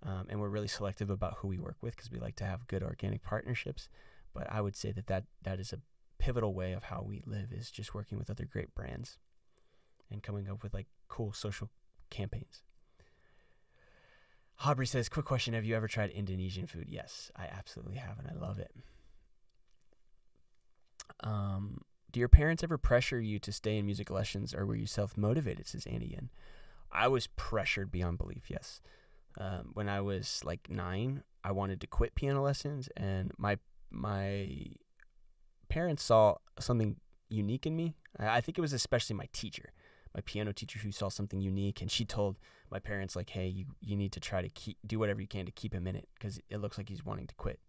[SPEAKER 4] And we're really selective about who we work with because we like to have good organic partnerships. But I would say that is a pivotal way of how we live, is just working with other great brands and coming up with cool social campaigns. Aubrey says, quick question, have you ever tried Indonesian food? Yes, I absolutely have, and I love it. Do your parents ever pressure you to stay in music lessons, or were you self-motivated, says Annie Yen? I was pressured beyond belief, yes. When I was 9, I wanted to quit piano lessons, and my parents saw something unique in me. I think it was especially my teacher, my piano teacher, who saw something unique, and she told my parents, hey, you need to try to do whatever you can to keep him in it, because it looks like he's wanting to quit.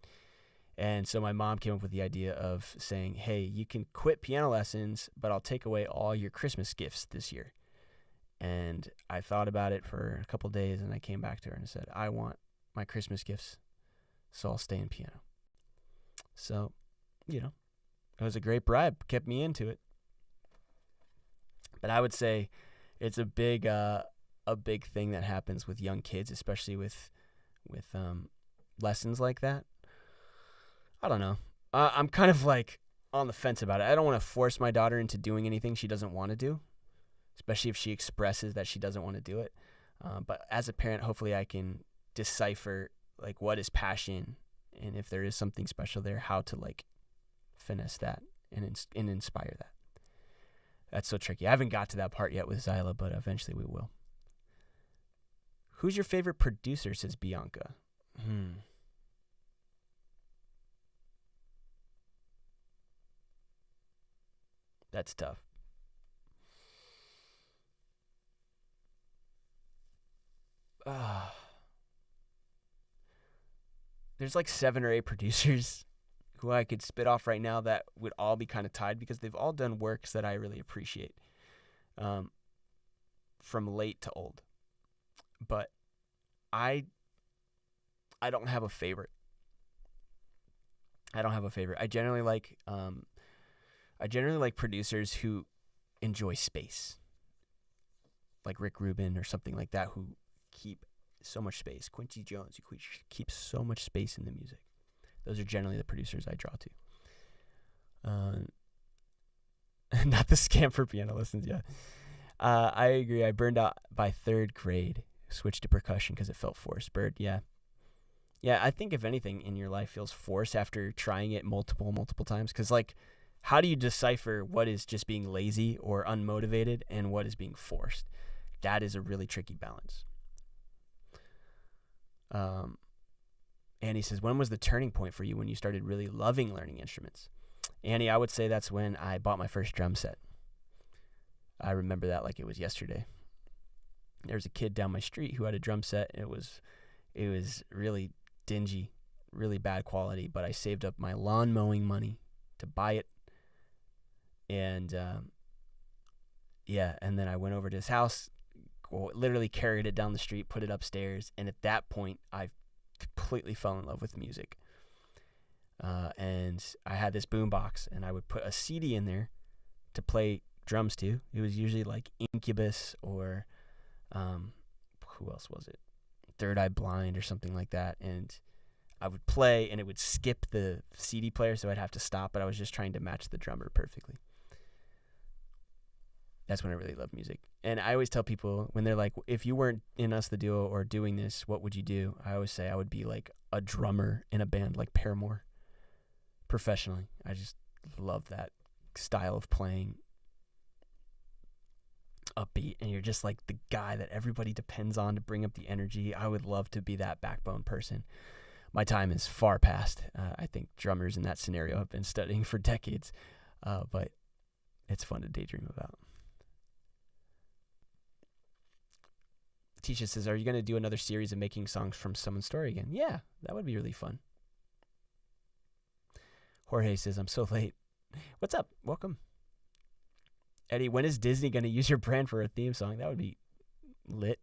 [SPEAKER 4] And so my mom came up with the idea of saying, hey, you can quit piano lessons, but I'll take away all your Christmas gifts this year. And I thought about it for a couple days, and I came back to her and said, I want my Christmas gifts, so I'll stay in piano. So, it was a great bribe, kept me into it. But I would say it's a big thing that happens with young kids, especially with lessons like that. I don't know. I'm kind of on the fence about it. I don't want to force my daughter into doing anything she doesn't want to do, especially if she expresses that she doesn't want to do it. But as a parent, hopefully I can decipher what is passion, and if there is something special there, how to finesse that and inspire that. That's so tricky. I haven't got to that part yet with Zyla, but eventually we will. Who's your favorite producer, says Bianca? That's tough. There's 7 or 8 producers who I could spit off right now that would all be kind of tied, because they've all done works that I really appreciate, from late to old. But I don't have a favorite. I generally like producers who enjoy space, like Rick Rubin or something like that, who keep so much space. Quincy Jones, who keeps so much space in the music. Those are generally the producers I draw to. Not the scam for piano lessons, yeah. I agree. I burned out by 3rd grade. Switched to percussion because it felt forced. Bird, yeah. Yeah, I think if anything in your life feels forced after trying it multiple times, because like, how do you decipher what is just being lazy or unmotivated and what is being forced? That is a really tricky balance. Annie says, when was the turning point for you when you started really loving learning instruments? Annie, I would say that's when I bought my first drum set. I remember that like it was yesterday. There was a kid down my street who had a drum set. And it was really dingy, really bad quality, but I saved up my lawn mowing money to buy it. And and then I went over to his house, literally carried it down the street, put it upstairs, and at that point I completely fell in love with music. And I had this boombox, and I would put a CD in there to play drums to. It was usually like Incubus or who else was it? Third Eye Blind or something like that. And I would play, and it would skip the CD player, so I'd have to stop, but I was just trying to match the drummer perfectly. That's when I really loved music. And I always tell people when they're like, if you weren't in Us the Duo or doing this, what would you do? I always say I would be like a drummer in a band like Paramore professionally. I just love that style of playing upbeat, and you're just like the guy that everybody depends on to bring up the energy. I would love to be that backbone person. My time is far past. I think drummers in that scenario have been studying for decades, but it's fun to daydream about. Tisha says, are you going to do another series of making songs from someone's story again? Yeah, that would be really fun. Jorge says, I'm so late. What's up? Welcome. Eddie, when is Disney going to use your brand for a theme song? That would be lit.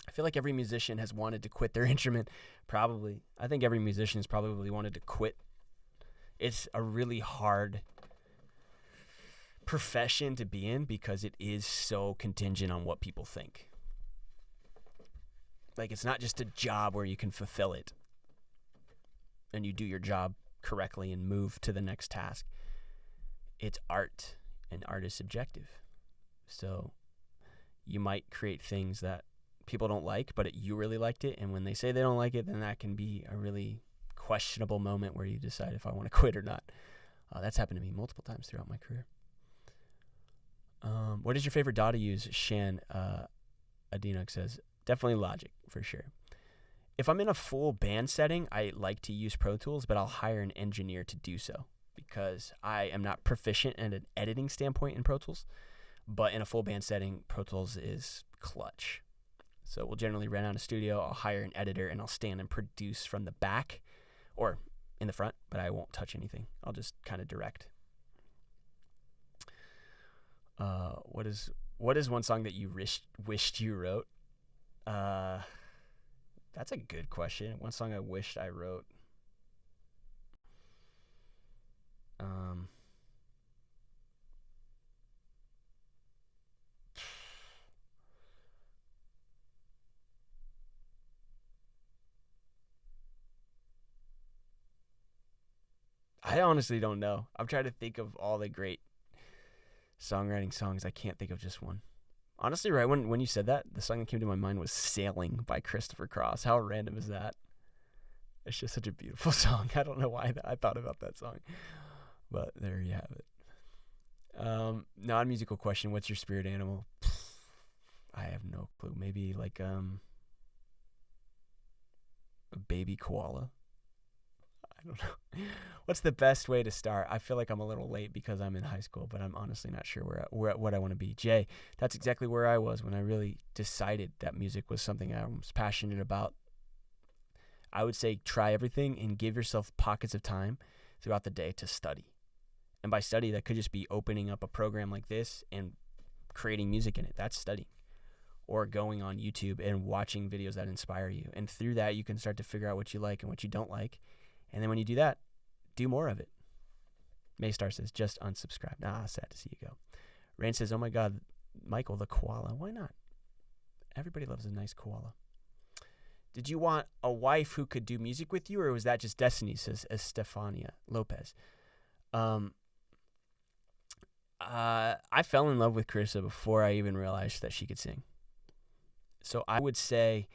[SPEAKER 4] I feel like every musician has wanted to quit their instrument. Probably. I think every musician has probably wanted to quit. It's a really hard profession to be in because it is so contingent on what people think. Like, it's not just a job where you can fulfill it and you do your job correctly and move to the next task. It's art, and art is subjective. So you might create things that people don't like, but you really liked it, and when they say they don't like it, then that can be a really questionable moment where you decide if I want to quit or not. That's happened to me multiple times throughout my career. What is your favorite DAW to use? Shan Adinok says, definitely Logic, for sure. If I'm in a full band setting, I like to use Pro Tools, but I'll hire an engineer to do so because I am not proficient at an editing standpoint in Pro Tools. But in a full band setting, Pro Tools is clutch. So we'll generally rent out a studio, I'll hire an editor, and I'll stand and produce from the back or in the front, but I won't touch anything. I'll just kind of direct. What is one song that you wished you wrote? That's a good question. One song I wished I wrote. I honestly don't know. I'm trying to think of all the great songwriting songs. I can't think of just one. Honestly, right when you said that, the song that came to my mind was Sailing by Christopher Cross. How random is that? It's just such a beautiful song. I don't know why I thought about that song. But there you have it. Non-musical question, what's your spirit animal? I have no clue. Maybe like a baby koala. I don't know. What's the best way to start? I feel like I'm a little late because I'm in high school, but I'm honestly not sure what I want to be. Jay, that's exactly where I was when I really decided that music was something I was passionate about. I would say try everything and give yourself pockets of time throughout the day to study. And by study, that could just be opening up a program like this and creating music in it. That's studying. Or going on YouTube and watching videos that inspire you. And through that, you can start to figure out what you like and what you don't like. And then when you do that, do more of it. Maystar says, just unsubscribe. Sad to see you go. Rain says, oh my God, Michael, the koala. Why not? Everybody loves a nice koala. Did you want a wife who could do music with you, or was that just destiny, says Estefania Lopez? I fell in love with Carissa before I even realized that she could sing. So I would say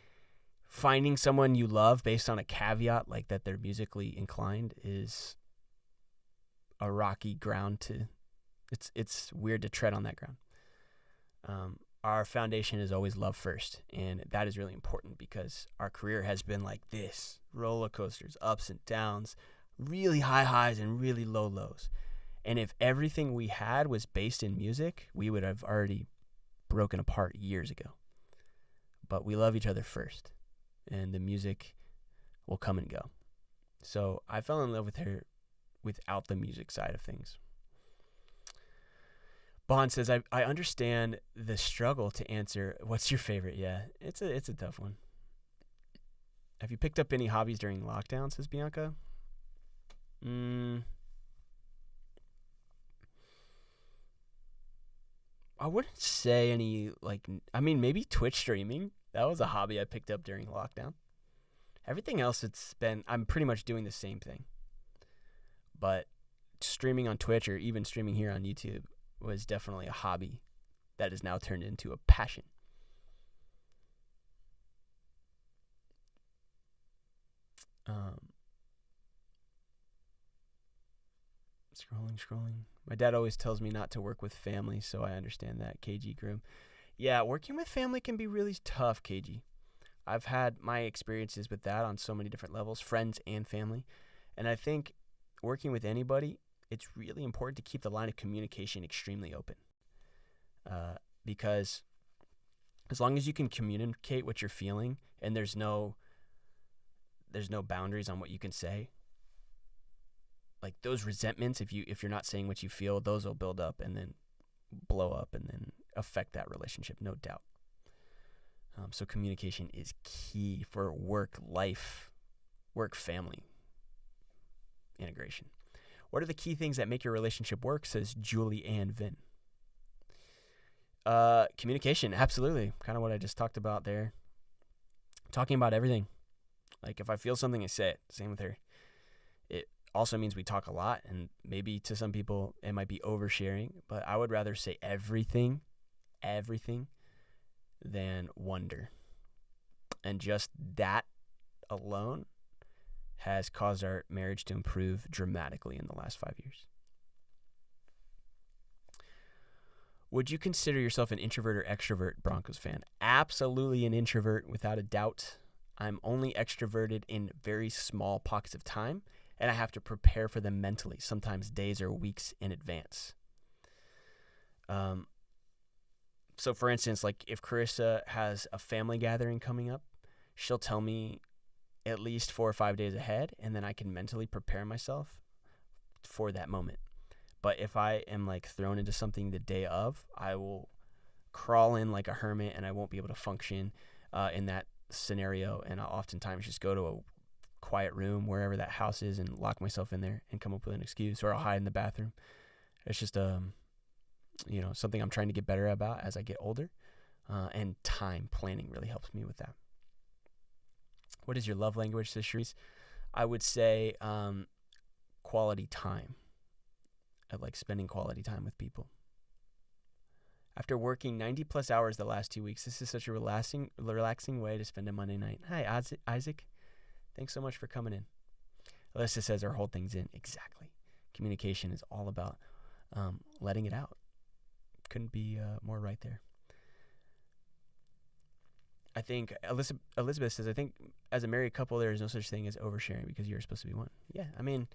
[SPEAKER 4] finding someone you love based on a caveat like that they're musically inclined is a rocky ground to. It's weird to tread on that ground. Our foundation is always love first, and that is really important because our career has been like this: roller coasters, ups and downs, really high highs and really low lows. And if everything we had was based in music, we would have already broken apart years ago. But we love each other first, and the music will come and go. So I fell in love with her without the music side of things. Bond says, I understand the struggle to answer, what's your favorite? Yeah, it's a tough one. Have you picked up any hobbies during lockdown, says Bianca? I wouldn't say any, maybe Twitch streaming. That was a hobby I picked up during lockdown. Everything else, I'm pretty much doing the same thing. But streaming on Twitch or even streaming here on YouTube was definitely a hobby that has now turned into a passion. Scrolling. My dad always tells me not to work with family, so I understand that, KG Groom. Yeah, working with family can be really tough, KG. I've had my experiences with that on so many different levels, friends and family. And I think working with anybody, it's really important to keep the line of communication extremely open. Because as long as you can communicate what you're feeling and there's no boundaries on what you can say, like those resentments, if you're not saying what you feel, those will build up and then blow up and then affect that relationship, no doubt. So communication is key for work-family integration. What are the key things that make your relationship work, says Julie Ann Vin. Communication, absolutely. Kind of what I just talked about there. Talking about everything. Like if I feel something, I say it. Same with her. It also means we talk a lot, and maybe to some people it might be oversharing, but I would rather say everything than wonder. And just that alone has caused our marriage to improve dramatically in the last 5 years. Would you consider yourself an introvert or extrovert Broncos fan? Absolutely an introvert, without a doubt. I'm only extroverted in very small pockets of time, and I have to prepare for them mentally, sometimes days or weeks in advance. So for instance, like if Carissa has a family gathering coming up, she'll tell me at least 4 or 5 days ahead, and then I can mentally prepare myself for that moment. But if I am like thrown into something the day of, I will crawl in like a hermit, and I won't be able to function in that scenario. And I'll oftentimes just go to a quiet room, wherever that house is, and lock myself in there and come up with an excuse, or I'll hide in the bathroom. It's just something I'm trying to get better about as I get older. And time planning really helps me with that. What is your love language, says Sharice? I would say quality time. I like spending quality time with people. After working 90 plus hours the last 2 weeks, this is such a relaxing way to spend a Monday night. Hi, Isaac. Thanks so much for coming in. Alyssa says our hold things in. Exactly. Communication is all about letting it out. Couldn't be more right there. I think Elizabeth says, I think as a married couple, there is no such thing as oversharing because you're supposed to be one. Yeah, I mean,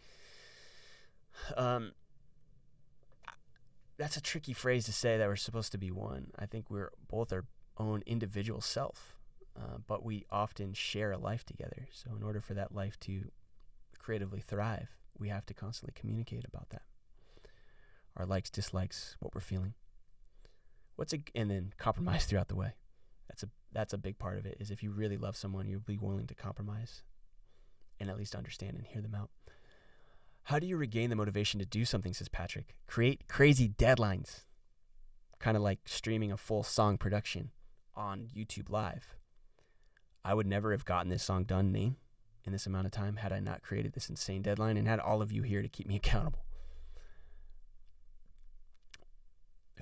[SPEAKER 4] that's a tricky phrase to say, that we're supposed to be one. I think we're both our own individual self, but we often share a life together. So in order for that life to creatively thrive, we have to constantly communicate about that. Our likes, dislikes, what we're feeling. And then compromise throughout the way. That's a big part of it, is if you really love someone, you'll be willing to compromise and at least understand and hear them out. How do you regain the motivation to do something, says Patrick? Create crazy deadlines. Kind of like streaming a full song production on YouTube Live. I would never have gotten this song done, Name, in this amount of time had I not created this insane deadline and had all of you here to keep me accountable.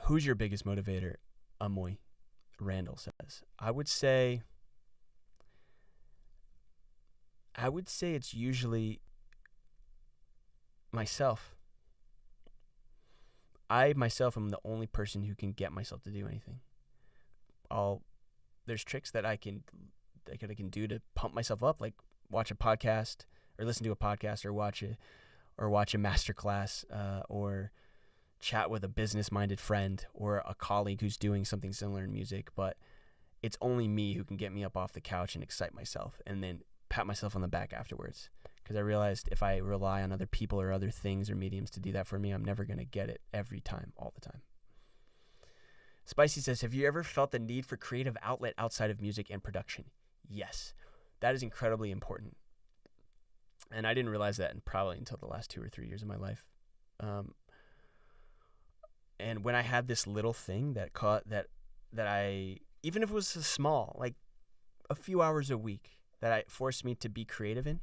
[SPEAKER 4] Who's your biggest motivator? Amoy, Randall says. I would say it's usually myself. I myself am the only person who can get myself to do anything. There's tricks that I can do to pump myself up, like watch a podcast or listen to a podcast or watch a master class or chat with a business-minded friend or a colleague who's doing something similar in music. But it's only me who can get me up off the couch and excite myself and then pat myself on the back afterwards. Because I realized if I rely on other people or other things or mediums to do that for me, I'm never going to get it every time, all the time. Spicy says, have you ever felt the need for creative outlet outside of music and production? Yes. That is incredibly important. And I didn't realize that probably until the last 2 or 3 years of my life. And when I had this little thing that I, even if it was small, like a few hours a week, that I forced me to be creative in,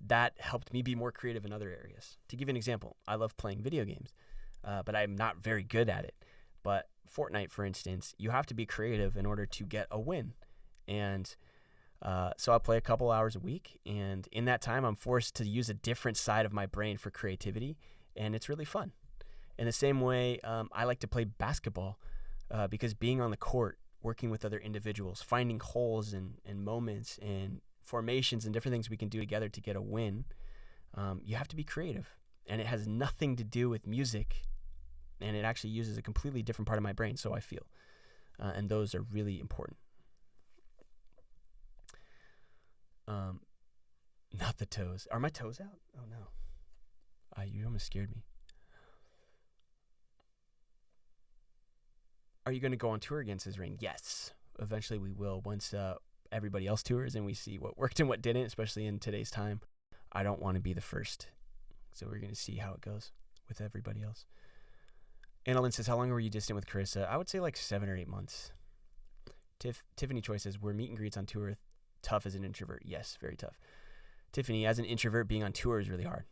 [SPEAKER 4] that helped me be more creative in other areas. To give you an example, I love playing video games, but I'm not very good at it. But Fortnite, for instance, you have to be creative in order to get a win. And so I'll play a couple hours a week, and in that time, I'm forced to use a different side of my brain for creativity, and it's really fun. In the same way, I like to play basketball because being on the court, working with other individuals, finding holes and moments and formations and different things we can do together to get a win, you have to be creative. And it has nothing to do with music, and it actually uses a completely different part of my brain, so I feel. And those are really important. Not the toes. Are my toes out? Oh, no. You almost scared me. Are you going to go on tour again, says Rain? Yes. Eventually we will once everybody else tours and we see what worked and what didn't, especially in today's time. I don't want to be the first. So we're going to see how it goes with everybody else. Annalyn says, how long were you distant with Carissa? I would say like 7 or 8 months. Tiffany Choi says, were meet and greets on tour tough as an introvert? Yes, very tough. Tiffany, as an introvert, being on tour is really hard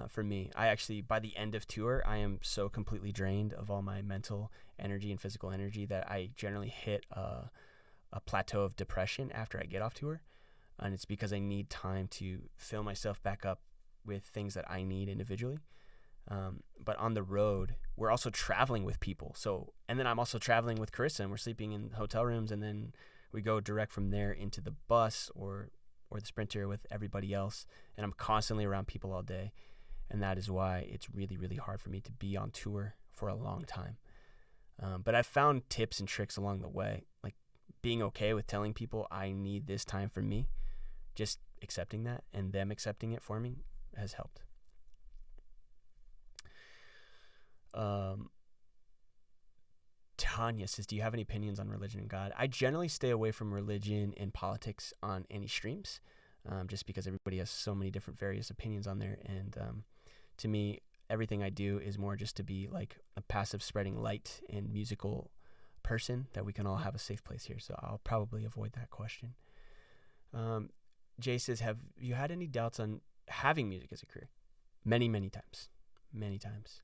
[SPEAKER 4] for me. I actually, by the end of tour, I am so completely drained of all my mental energy and physical energy that I generally hit a plateau of depression after I get off tour. And it's because I need time to fill myself back up with things that I need individually. But on the road, we're also traveling with people. And then I'm also traveling with Carissa, and we're sleeping in hotel rooms, and then we go direct from there into the bus or the Sprinter with everybody else. And I'm constantly around people all day. And that is why it's really, really hard for me to be on tour for a long time. But I've found tips and tricks along the way, like being okay with telling people I need this time for me. Just accepting that and them accepting it for me has helped. Tanya says, do you have any opinions on religion and God? I generally stay away from religion and politics on any streams, just because everybody has so many different various opinions on there. And to me, everything I do is more just to be like a passive spreading light and musical person that we can all have a safe place here. So I'll probably avoid that question. Jay says, have you had any doubts on having music as a career? Many, many times. Many times.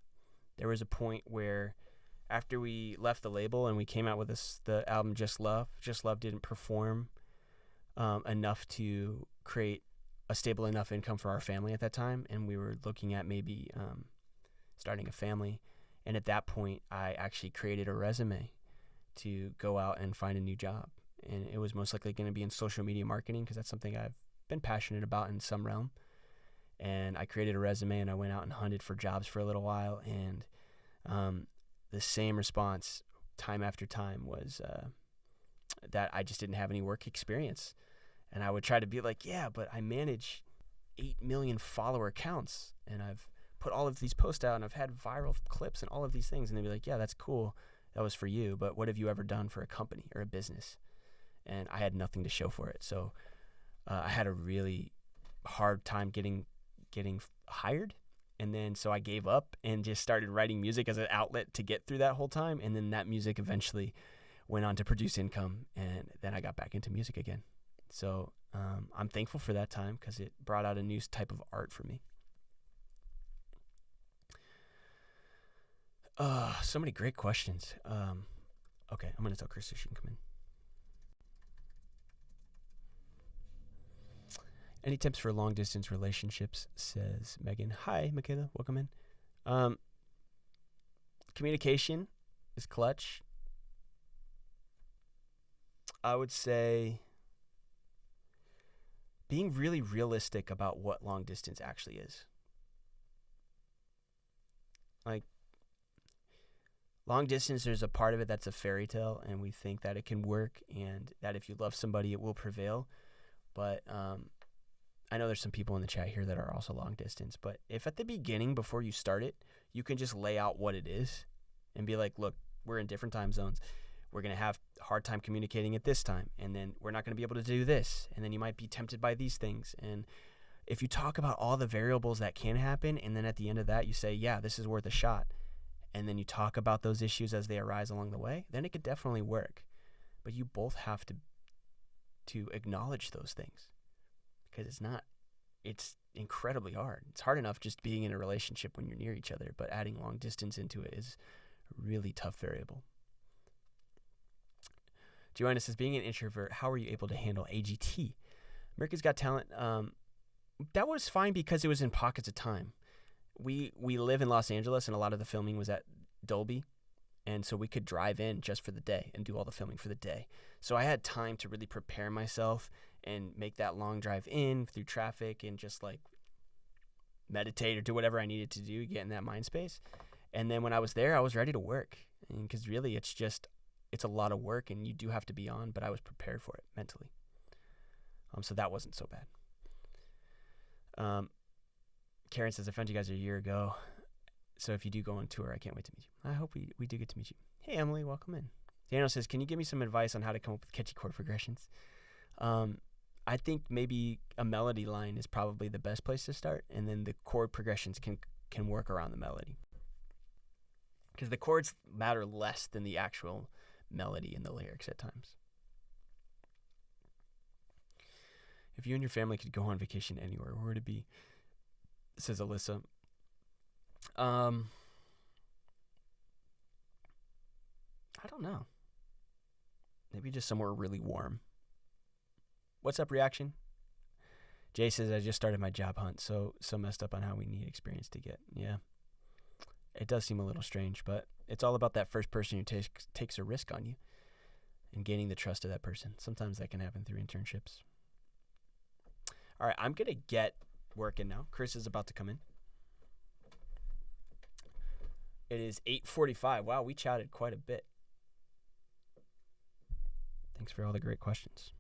[SPEAKER 4] There was a point where after we left the label and we came out with the album Just Love didn't perform enough to create a stable enough income for our family at that time. And we were looking at maybe starting a family. And at that point, I actually created a resume to go out and find a new job. And it was most likely going to be in social media marketing because that's something I've been passionate about in some realm. And I created a resume and I went out and hunted for jobs for a little while. And the same response time after time was that I just didn't have any work experience. And I would try to be like, yeah, but I manage 8 million follower accounts and I've put all of these posts out and I've had viral clips and all of these things. And they'd be like, yeah, that's cool. That was for you. But what have you ever done for a company or a business? And I had nothing to show for it. So I had a really hard time getting hired. And then so I gave up and just started writing music as an outlet to get through that whole time. And then that music eventually went on to produce income. And then I got back into music again. So I'm thankful for that time because it brought out a new type of art for me. So many great questions. Okay, I'm gonna tell Carissa she can come in. Any tips for long distance relationships? Says Megan. Hi, Michaela. Welcome in. Communication is clutch. I would say being really realistic about what long distance actually is. Like, long distance, there's a part of it that's a fairy tale, and we think that it can work and that if you love somebody, it will prevail. But I know there's some people in the chat here that are also long distance, but if at the beginning, before you start it, you can just lay out what it is and be like, look, we're in different time zones. We're going to have a hard time communicating at this time, and then we're not going to be able to do this, and then you might be tempted by these things. And if you talk about all the variables that can happen, and then at the end of that you say, yeah, this is worth a shot, and then you talk about those issues as they arise along the way, then it could definitely work. But you both have to acknowledge those things, because it's incredibly hard. It's hard enough just being in a relationship when you're near each other, but adding long distance into it is a really tough variable. Joanna says, being an introvert, how were you able to handle AGT? America's Got Talent, that was fine because it was in pockets of time. We live in Los Angeles, and a lot of the filming was at Dolby, and so we could drive in just for the day and do all the filming for the day. So I had time to really prepare myself and make that long drive in through traffic and just like meditate or do whatever I needed to do, get in that mind space. And then when I was there, I was ready to work, because really it's a lot of work, and you do have to be on, but I was prepared for it mentally. So that wasn't so bad. Karen says, I found you guys a year ago, so if you do go on tour, I can't wait to meet you. I hope we do get to meet you. Hey, Emily, welcome in. Daniel says, can you give me some advice on how to come up with catchy chord progressions? I think maybe a melody line is probably the best place to start, and then the chord progressions can work around the melody. Because the chords matter less than the actual melody and the lyrics at times. If you and your family could go on vacation anywhere, where would it be? Says Alyssa. I don't know. Maybe just somewhere really warm. What's up, reaction? Jay says, I just started my job hunt, so messed up on how we need experience to get. Yeah. It does seem a little strange, but it's all about that first person who takes a risk on you and gaining the trust of that person. Sometimes that can happen through internships. All right, I'm going to get working now. Chris is about to come in. It is 8:45. Wow, we chatted quite a bit. Thanks for all the great questions.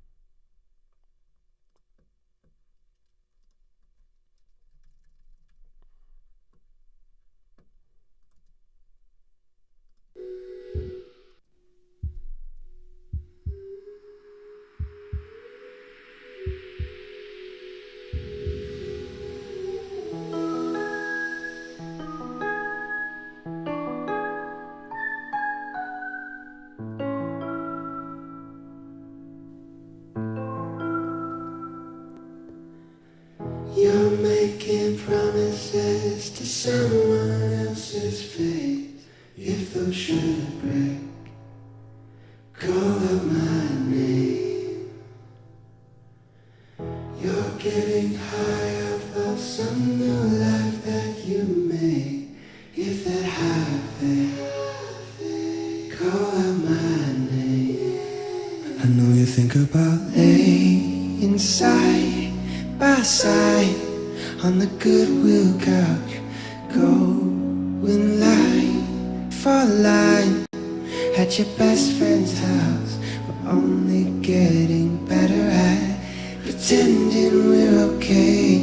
[SPEAKER 2] You're making promises to someone else's face. If those should break, call out my name. You're getting high off of some new life that you made. If that high fade, call out my name. I know you think about laying side by side on the Goodwill couch, going line for line at your best friend's house. We're only getting better at pretending we're okay,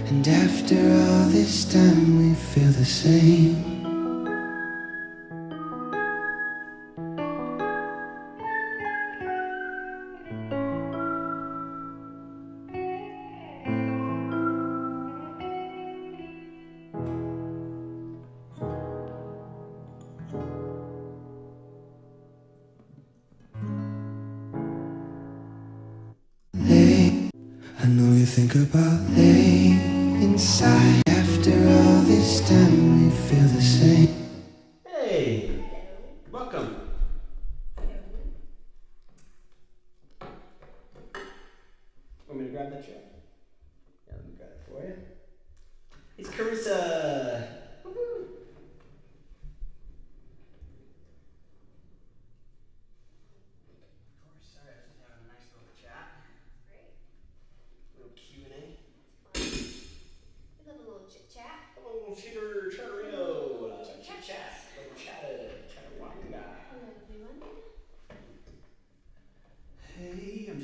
[SPEAKER 2] and after all this time we feel the same. I know you think about laying inside. After all this time we feel the same.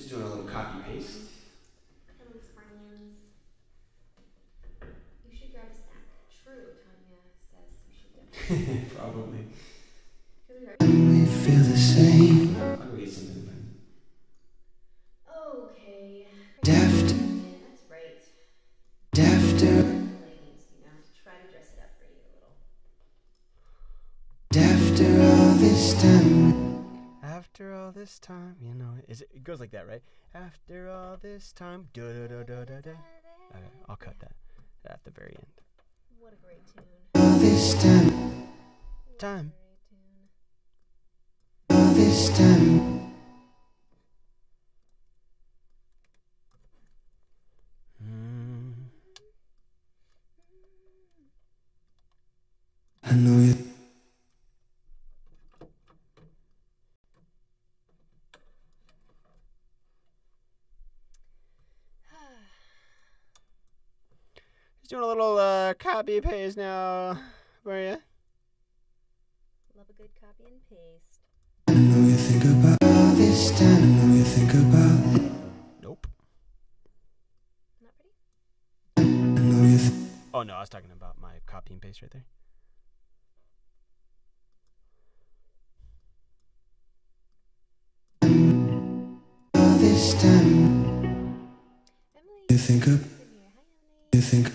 [SPEAKER 5] Just doing a little copy paste.
[SPEAKER 1] Hello, friends. You should grab a snack. True, Tanya says you should definitely.
[SPEAKER 5] Probably.
[SPEAKER 2] We feel the same.
[SPEAKER 5] I'll go get something.
[SPEAKER 1] Okay.
[SPEAKER 2] Daft,
[SPEAKER 1] That's right.
[SPEAKER 2] dafter,
[SPEAKER 1] Leggings, you know, to try to dress it up for you a little.
[SPEAKER 2] dafter all this time.
[SPEAKER 4] After all this time, you know, it goes like that, right? After all this time, da da da da da da. Okay, I'll cut that at the very end.
[SPEAKER 1] What a great tune.
[SPEAKER 2] All this time,
[SPEAKER 4] Time.
[SPEAKER 2] all this time. I know you.
[SPEAKER 4] Just doing a little copy paste now for you.
[SPEAKER 1] Love a good copy and paste.
[SPEAKER 2] I know you think about all this time. I know you think about it.
[SPEAKER 4] Nope.
[SPEAKER 1] Not pretty?
[SPEAKER 2] I know you.
[SPEAKER 4] Oh no, I was talking about my copy and paste right there.
[SPEAKER 2] All this time.
[SPEAKER 1] Emily,
[SPEAKER 2] You think of.
[SPEAKER 1] in here. Hi, Emily.
[SPEAKER 2] You think.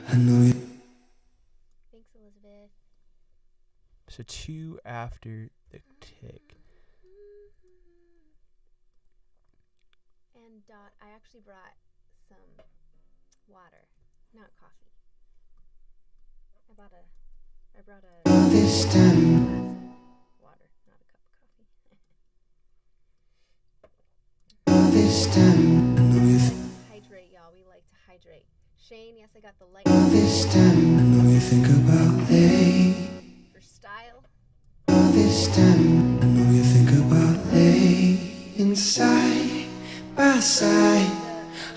[SPEAKER 2] I know you.
[SPEAKER 1] Thanks, Elizabeth.
[SPEAKER 4] So 2 after the tick.
[SPEAKER 1] And Dot, I actually brought some water, not coffee. I brought a
[SPEAKER 2] All this time.
[SPEAKER 1] glass of water, not a cup of coffee.
[SPEAKER 2] All this time. I know you.
[SPEAKER 1] Hydrate, y'all. We like to hydrate. Shane, yes, I got the light
[SPEAKER 2] All this time. I know you think about it.
[SPEAKER 1] for style.
[SPEAKER 2] All this time. I know you think about it. Inside, by side,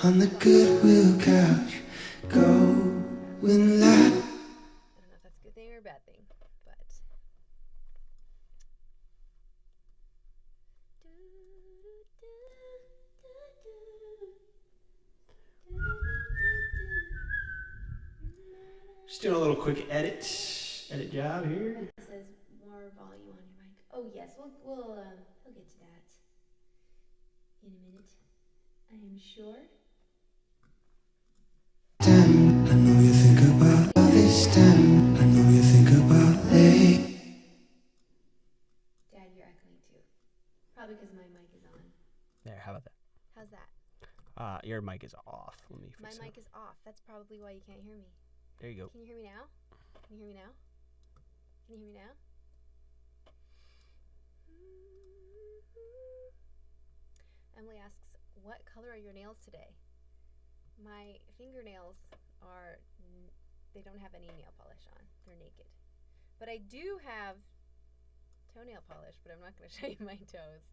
[SPEAKER 2] on the Goodwill couch, going live.
[SPEAKER 1] I don't know if that's a good thing or a bad thing, but.
[SPEAKER 5] Just doing a little quick edit job here.
[SPEAKER 1] It says more volume on your mic. Oh yes, we'll get to that in a minute. I am sure.
[SPEAKER 2] Time. I know you think about all this time. I know you think about it.
[SPEAKER 1] Dad, you're echoing too. Probably because my mic is on.
[SPEAKER 4] There, how about that?
[SPEAKER 1] How's that?
[SPEAKER 4] Your mic is off. Let me
[SPEAKER 1] My
[SPEAKER 4] fix
[SPEAKER 1] mic
[SPEAKER 4] that.
[SPEAKER 1] is off. That's probably why you can't hear me.
[SPEAKER 4] There you go.
[SPEAKER 1] Can you hear me now? Can you hear me now? Can you hear me now? Emily asks, what color are your nails today? My fingernails are, they don't have any nail polish on. They're naked. But I do have toenail polish, but I'm not going to show you my toes.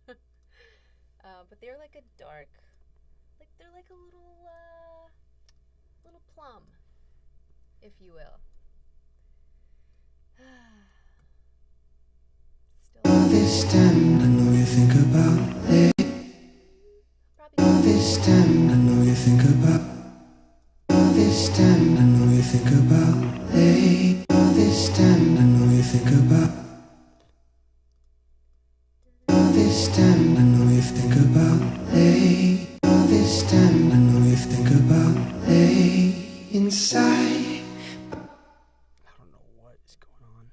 [SPEAKER 1] But they're like a dark, like they're like a little plum, if you will.
[SPEAKER 2] All
[SPEAKER 1] Still,
[SPEAKER 2] this time. I know you think about it.
[SPEAKER 1] probably
[SPEAKER 2] All this time. I know you think about. All this time. I know you think about it. All this time. I know you think about. All this time. I know you think about it. All this time. I know you think about it. Inside.
[SPEAKER 4] I don't know what is going on.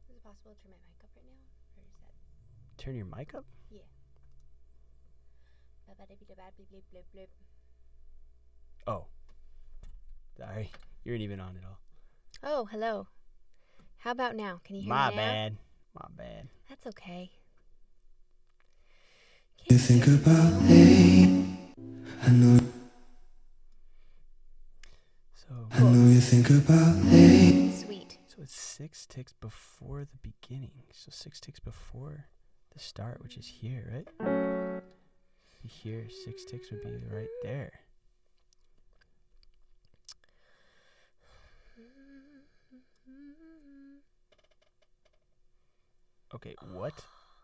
[SPEAKER 1] Is it possible to turn my mic up right now? Or is that
[SPEAKER 4] Turn your mic up?
[SPEAKER 1] yeah?
[SPEAKER 4] Oh. Sorry. You weren't even on at all.
[SPEAKER 1] Oh, hello. How about now? Can you hear
[SPEAKER 4] My
[SPEAKER 1] me now?
[SPEAKER 4] bad. My bad.
[SPEAKER 1] That's okay.
[SPEAKER 2] You think about it. I know.
[SPEAKER 4] So,
[SPEAKER 2] I know you think about it.
[SPEAKER 1] Sweet.
[SPEAKER 4] so it's 6 ticks before the beginning. So 6 ticks before the start, which is here, right? Be here. 6 ticks would be right there. Okay, what?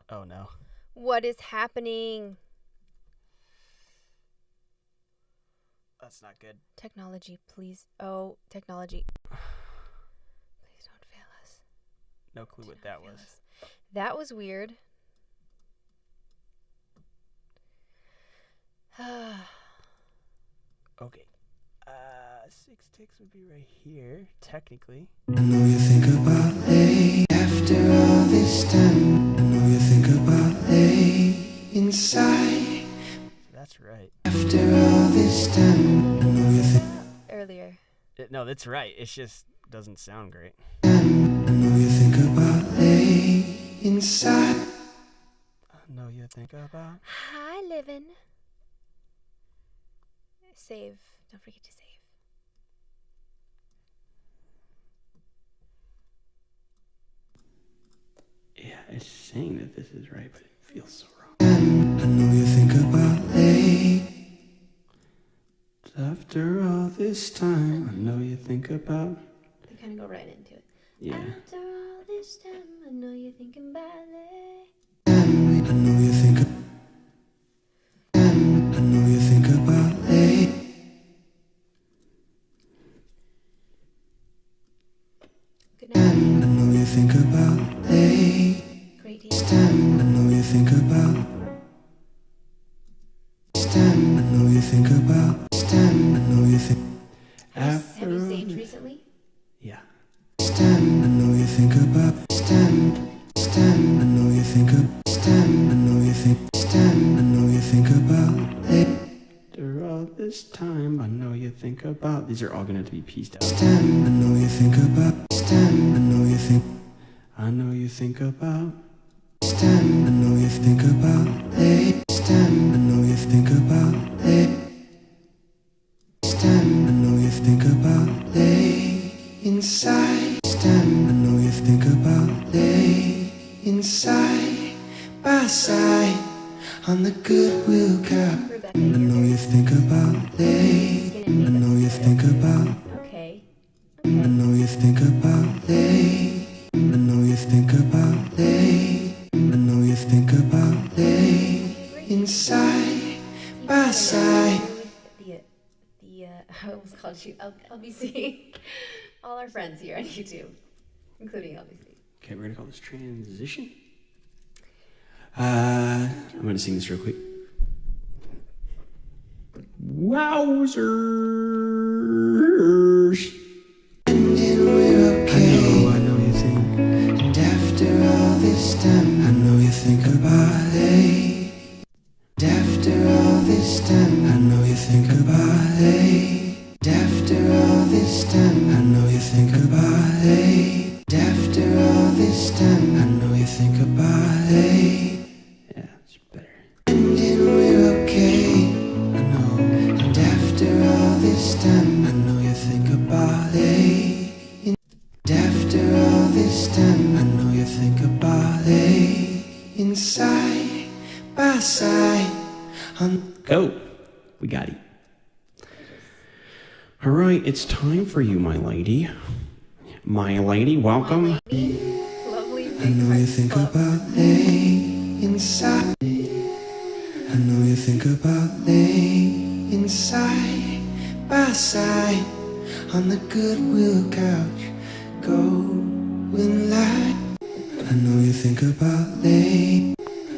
[SPEAKER 4] Oh no.
[SPEAKER 8] What is happening?
[SPEAKER 4] That's not good.
[SPEAKER 8] Technology, please. Oh, technology. Please don't fail us.
[SPEAKER 4] No clue
[SPEAKER 8] Do
[SPEAKER 4] what
[SPEAKER 8] not
[SPEAKER 4] that
[SPEAKER 8] fail
[SPEAKER 4] was.
[SPEAKER 8] us. That was weird.
[SPEAKER 4] Okay. 6 ticks would be right here, technically.
[SPEAKER 2] I know you think about lay after all this time. I know you think about lay inside
[SPEAKER 4] So that's right.
[SPEAKER 2] after all this time. I know you think
[SPEAKER 8] Earlier.
[SPEAKER 4] No, that's right. It just doesn't sound great.
[SPEAKER 2] I know you think about lay inside.
[SPEAKER 4] I know you think about.
[SPEAKER 8] Hi, Livin. Save. Don't forget to save.
[SPEAKER 5] Yeah, it's saying that this is right, but it feels so wrong.
[SPEAKER 2] I know you think about lay.
[SPEAKER 5] After all this time, I know you think about.
[SPEAKER 1] They kind of go right into it.
[SPEAKER 5] Yeah.
[SPEAKER 1] After all this time, I know you're thinking ballet.
[SPEAKER 2] I know you think. I know you think about lay.
[SPEAKER 1] Good night.
[SPEAKER 2] I know you think about lay.
[SPEAKER 1] Great deal.
[SPEAKER 2] I know you think about. I know you think about. I know you think.
[SPEAKER 1] Have you saved recently?
[SPEAKER 5] Yeah.
[SPEAKER 2] I know you think about. I know you think of. I know you think. I know you think about lay.
[SPEAKER 5] After all this time, I know you think about. These are all gonna have to be pieced out.
[SPEAKER 2] I know you think about. I know you think.
[SPEAKER 5] I know you think about.
[SPEAKER 2] I know you think about lay. I know you think about lay. I know you think about lay inside. I know you think about lay inside by side on the Goodwill cab.
[SPEAKER 1] Rebecca,
[SPEAKER 2] I know you think about lay.
[SPEAKER 1] skin
[SPEAKER 2] I
[SPEAKER 1] and makeup.
[SPEAKER 2] know you think about.
[SPEAKER 1] Okay.
[SPEAKER 2] I know you think about lay. I know you think about lay. I know you think about lay inside by side.
[SPEAKER 1] I almost called you LBC. All our friends here on YouTube, including LBC.
[SPEAKER 5] Okay, we're gonna call this transition. I'm gonna sing this real quick. Wowzers!
[SPEAKER 2] And then we're okay.
[SPEAKER 5] I know you think.
[SPEAKER 2] And after all this time, I know you think about lay. And after all this time, I know you think about lay. And after all this time, I know you think about lay. And after all this time, I know you think about lay.
[SPEAKER 5] Yeah, it's better.
[SPEAKER 2] And then we're okay. I know. And after all this time, I know you think about lay. And after all this time, I know you think about lay. Inside by side on.
[SPEAKER 5] Go. We got it. All right, it's time for you, my lady. My lady, welcome.
[SPEAKER 8] Lovely.
[SPEAKER 2] I know you think about lay inside. I know you think about lay inside by side on the Goodwill couch. Going light. I know you think about lay.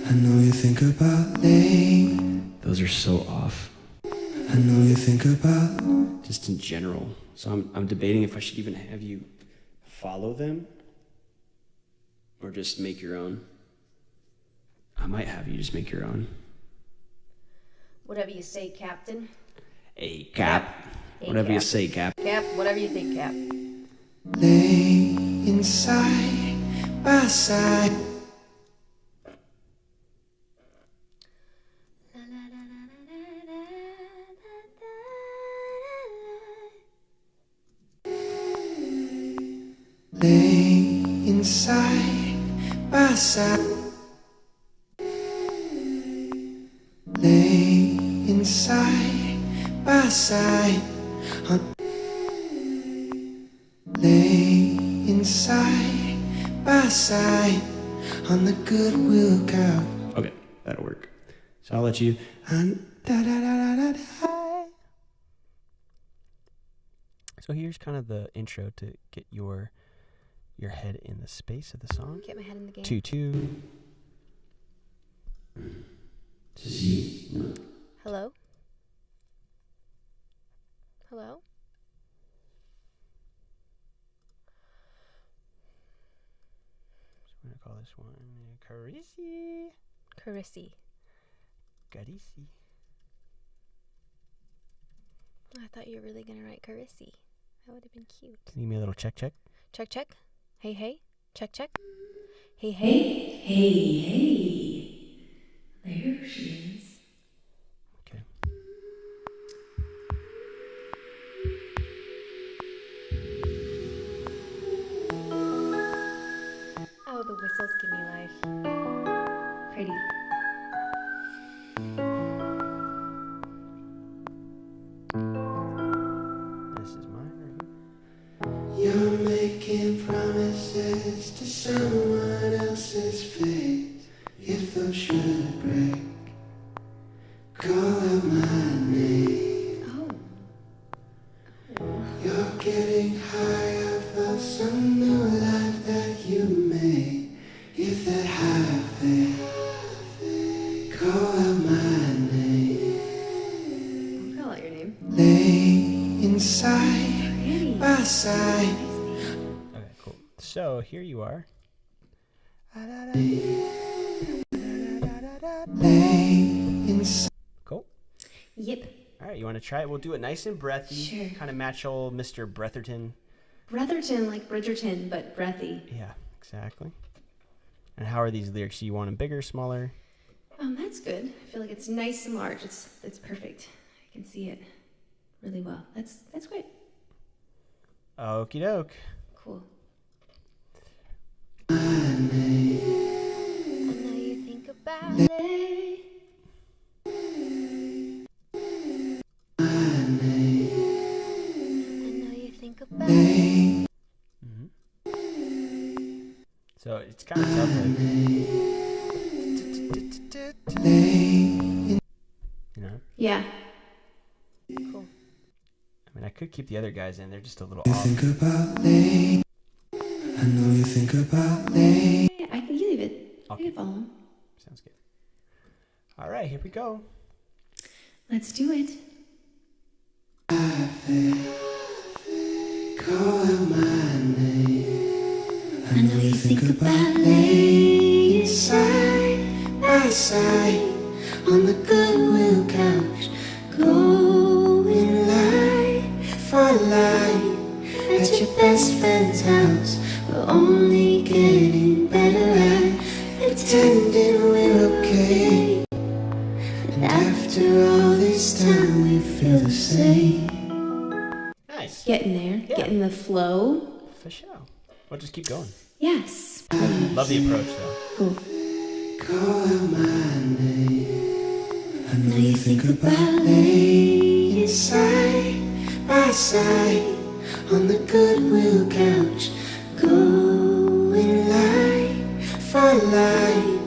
[SPEAKER 2] I know you think about lay.
[SPEAKER 5] Those are so off,
[SPEAKER 2] I know you think about.
[SPEAKER 5] just in general. So I'm debating if I should even have you follow them or just make your own. I might have you just make your own.
[SPEAKER 1] Whatever you say, Captain.
[SPEAKER 5] Hey, Cap.
[SPEAKER 1] Hey,
[SPEAKER 5] Whatever you
[SPEAKER 1] Cap.
[SPEAKER 5] say, Cap.
[SPEAKER 1] Cap, whatever you think, Cap.
[SPEAKER 2] Lay inside by side. Lay inside by side. Lay inside by side. Lay inside by side on the Goodwill couch.
[SPEAKER 5] Okay, that'll work. So I'll let you.
[SPEAKER 4] So here's kind of the intro to get your head in the space of the song.
[SPEAKER 8] Get my head in the game.
[SPEAKER 4] 2-2.
[SPEAKER 8] Hello? Hello?
[SPEAKER 4] So we're gonna call this one Carissa.
[SPEAKER 8] Carissi.
[SPEAKER 4] Carissa.
[SPEAKER 8] Oh, I thought you were really going to write Carissi. That would have been cute.
[SPEAKER 4] Can you give me a little check?
[SPEAKER 8] Check, check. Hey, hey. Check, check. Hey,
[SPEAKER 3] Hey,
[SPEAKER 8] hey.
[SPEAKER 3] hey, hey. There she is.
[SPEAKER 4] Okay.
[SPEAKER 8] Oh, the whistles give me life. Pretty.
[SPEAKER 4] This is mine right
[SPEAKER 2] You're making promises to someone else's face. If those should break, call out my name.
[SPEAKER 8] Oh.
[SPEAKER 2] You're getting high off of some new life that you made. If that high fade, call out my name.
[SPEAKER 8] Call out your name.
[SPEAKER 2] Lay inside by side.
[SPEAKER 4] here. Okay, cool. So here you are.
[SPEAKER 2] Lay inside.
[SPEAKER 4] Cool.
[SPEAKER 8] Yep.
[SPEAKER 4] All right, you want to try it? We'll do it nice and breathy.
[SPEAKER 8] Sure.
[SPEAKER 4] Kind of match old Mr. Bretherton.
[SPEAKER 8] Brotherton, like Bridgerton, but breathy.
[SPEAKER 4] Yeah, exactly. And how are these lyrics? Do you want them bigger, smaller?
[SPEAKER 8] That's good. I feel like it's nice and large. It's perfect. I can see it really well. That's great.
[SPEAKER 4] Okie doke.
[SPEAKER 8] Cool. I know you think about it. I know you think about it.
[SPEAKER 4] Mm-hmm. So it's kind of tough, like, you know?
[SPEAKER 8] Yeah. Cool.
[SPEAKER 4] I mean, I could keep the other guys in. They're just a little
[SPEAKER 2] You
[SPEAKER 4] off.
[SPEAKER 2] think about late. I know you think about late.
[SPEAKER 8] I can leave it. I
[SPEAKER 4] Okay.
[SPEAKER 8] can follow him.
[SPEAKER 4] Sounds good. All right, here we go.
[SPEAKER 8] Let's do it.
[SPEAKER 2] Call out my name.
[SPEAKER 8] I know you think about
[SPEAKER 2] lay side by side on the Goodwill couch, going line for line at your best friend's house. We're only getting better at pretending we're okay. And after all this time, we feel the same.
[SPEAKER 4] Nice.
[SPEAKER 8] Getting there.
[SPEAKER 4] Yeah.
[SPEAKER 8] Getting the flow.
[SPEAKER 4] For sure. We'll just keep going.
[SPEAKER 8] Yes.
[SPEAKER 4] Love the approach, though.
[SPEAKER 8] Cool.
[SPEAKER 2] Call out my name. I know you think about laying side by side on the Goodwill couch, going line for line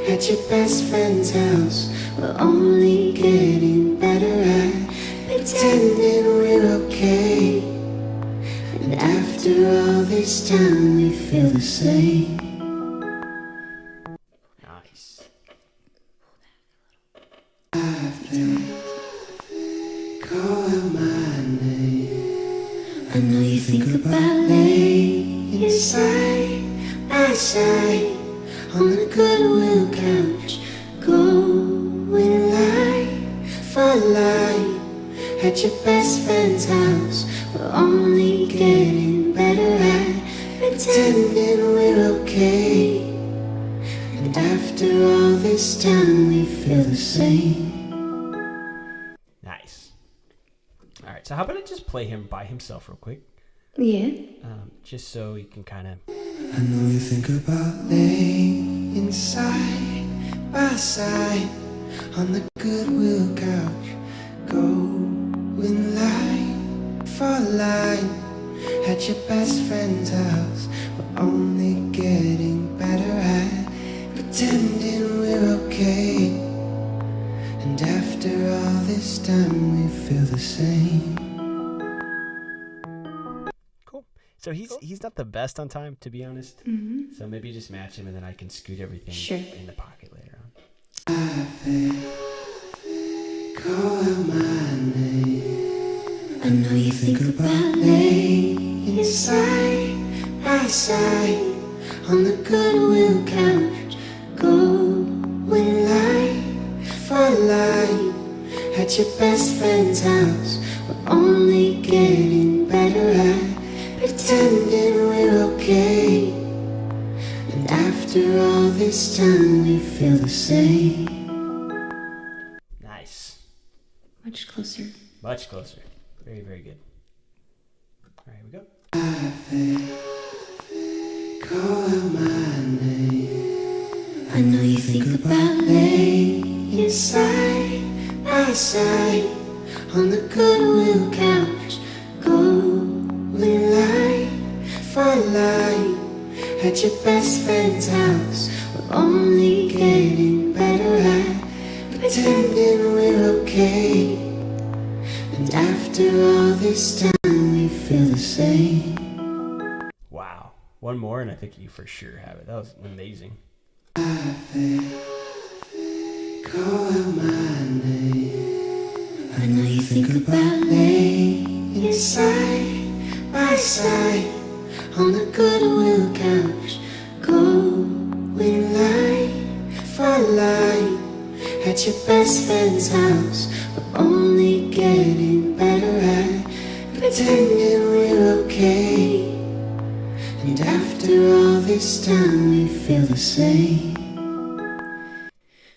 [SPEAKER 2] at your best friend's house. We're only getting better at pretending we're okay. And after all this time, we feel the same.
[SPEAKER 4] Nice.
[SPEAKER 2] Call out my name. I know you think about laying side by side on the Goodwill couch, going line for line at your best friend's house. We're only getting better at pretending we're okay. And after all this time, we feel the same.
[SPEAKER 4] Nice. All right, so how about I just play him by himself real quick?
[SPEAKER 8] Yeah.
[SPEAKER 4] Just so you can kind of...
[SPEAKER 2] I know you think about laying side by side on the Goodwill couch, going line for line at your best friend's house. We're only getting better at pretending we're okay. And after all this time, we feel the same.
[SPEAKER 4] Cool. So he's not the best on time, to be honest.
[SPEAKER 8] Mm-hmm.
[SPEAKER 4] So maybe just match him, and then I can scoot everything
[SPEAKER 8] Sure.
[SPEAKER 4] in the pocket later on.
[SPEAKER 2] Call out my name.
[SPEAKER 1] I know you think about
[SPEAKER 2] Laying side by side on the goodwill couch, going line for line at your best friend's house. We're only getting better at pretending we're okay. And after all this time, we feel the same.
[SPEAKER 4] Nice.
[SPEAKER 8] Much closer.
[SPEAKER 4] Much closer. Very, very good. All right, here we go.
[SPEAKER 2] Call out my name.
[SPEAKER 1] I know you think about
[SPEAKER 2] Laying side by side on the goodwill couch, going line for line at your best friend's house. We're only getting better at pretending we're okay. And after all this time, we feel the same.
[SPEAKER 4] Wow. One more, and I think you for sure have it. That was amazing.
[SPEAKER 2] Call out my name.
[SPEAKER 1] I know you think about
[SPEAKER 2] Laying side by side on the goodwill couch, going line for line at your best friend's house. We're only getting better at pretending we're okay. And after all this time, we feel the same.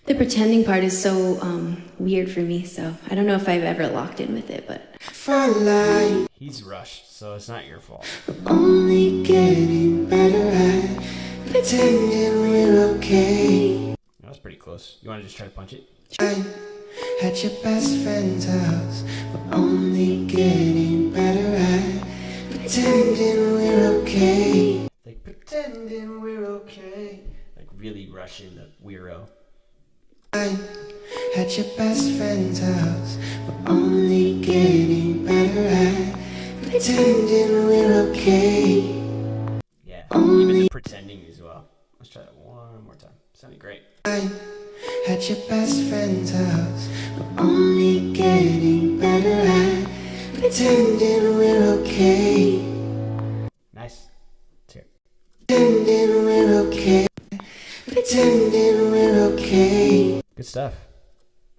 [SPEAKER 8] The pretending part is so weird for me, so I don't know if I've ever locked in with it, but
[SPEAKER 2] For line,
[SPEAKER 4] He's rushed, so it's not your fault.
[SPEAKER 2] we're only getting better at pretending we're okay.
[SPEAKER 4] That was pretty close. You want to just try to punch it?
[SPEAKER 2] At your best friend's house, we're only getting better at pretending we're okay.
[SPEAKER 4] Like pretending we're okay. Like really rushing the weirdo.
[SPEAKER 2] At your best friend's house, we're only getting better at pretending we're okay.
[SPEAKER 4] Yeah. Even the pretending as well. Let's try that one more time. Sounded great.
[SPEAKER 2] At your best friend's house, we're only getting better at pretending we're okay.
[SPEAKER 4] Nice. Let's hear it.
[SPEAKER 2] Pretending we're okay. Pretending we're okay.
[SPEAKER 4] Good stuff.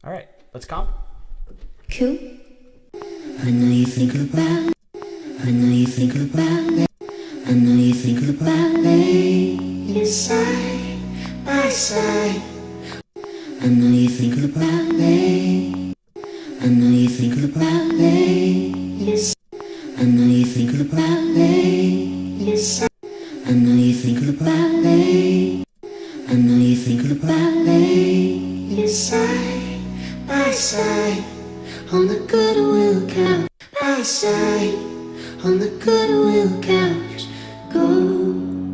[SPEAKER 4] All right, let's comp.
[SPEAKER 8] cool.
[SPEAKER 1] I know you think about I know you think about I know you think about
[SPEAKER 2] Laying side by side.
[SPEAKER 1] I know you think about
[SPEAKER 2] Laying,
[SPEAKER 1] I know you think about
[SPEAKER 2] laying,
[SPEAKER 1] I know you think about
[SPEAKER 2] laying side.
[SPEAKER 1] I know you think about
[SPEAKER 2] Laying,
[SPEAKER 1] I know you think about
[SPEAKER 2] laying side by side on the goodwill couch. By side on the goodwill couch. Going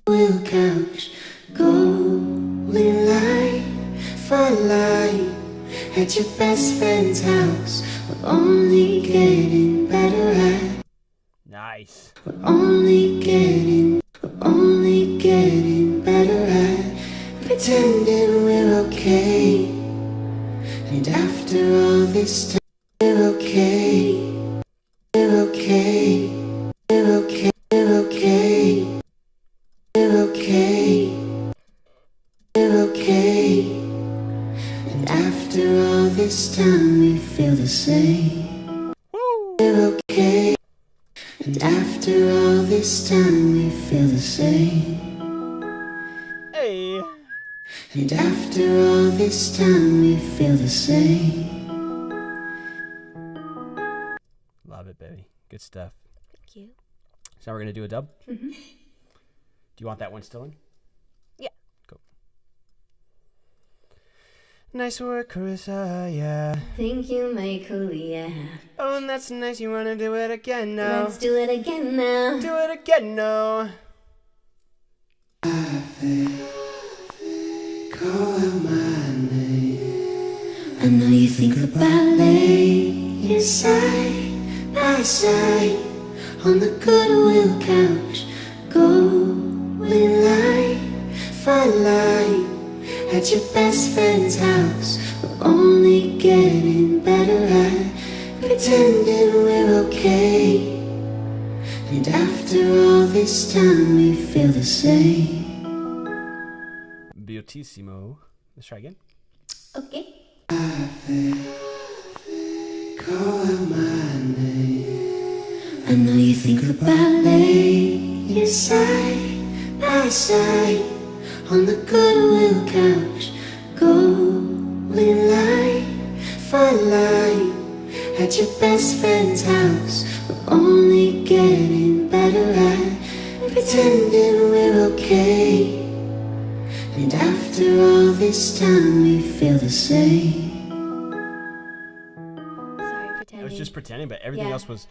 [SPEAKER 2] will couch. Going line for line at your best friend's house. We're only getting better at.
[SPEAKER 4] Nice.
[SPEAKER 2] We're only getting better at pretending we're okay. And after all this time, we're okay. We're okay. We're okay. We're okay. We're okay. We're okay. And after all this time, we feel the same.
[SPEAKER 4] Woo!
[SPEAKER 2] We're okay. And after all this time, we feel the same.
[SPEAKER 4] Hey.
[SPEAKER 2] And after all this time, we feel the same.
[SPEAKER 4] Love it, baby. Good stuff.
[SPEAKER 8] Thank you.
[SPEAKER 4] So now we're gonna do a dub.
[SPEAKER 8] Mm-hmm.
[SPEAKER 4] Do you want that one still in?
[SPEAKER 8] Yeah.
[SPEAKER 4] Cool. Nice work, Carissa. Yeah.
[SPEAKER 8] Thank you, Michael. Yeah.
[SPEAKER 4] Oh, and that's nice. You wanna do it again now?
[SPEAKER 8] Let's do it again now.
[SPEAKER 4] Do it again now.
[SPEAKER 1] I know you think about laying side by side on the Goodwill couch, going line for line at your best friend's house. We're only getting better at pretending we're okay, and after all this time we feel the same.
[SPEAKER 4] Beautissimo. Let's try again.
[SPEAKER 1] Okay.
[SPEAKER 2] Call out my name.
[SPEAKER 1] I know you think about laying side by side on the Goodwill couch, going line for line at your best friend's house. We're only getting better at pretending we're okay, and after all this time we feel the same. Sorry,
[SPEAKER 4] I
[SPEAKER 1] pretending.
[SPEAKER 4] was just pretending, but everything
[SPEAKER 1] Yeah.
[SPEAKER 4] else was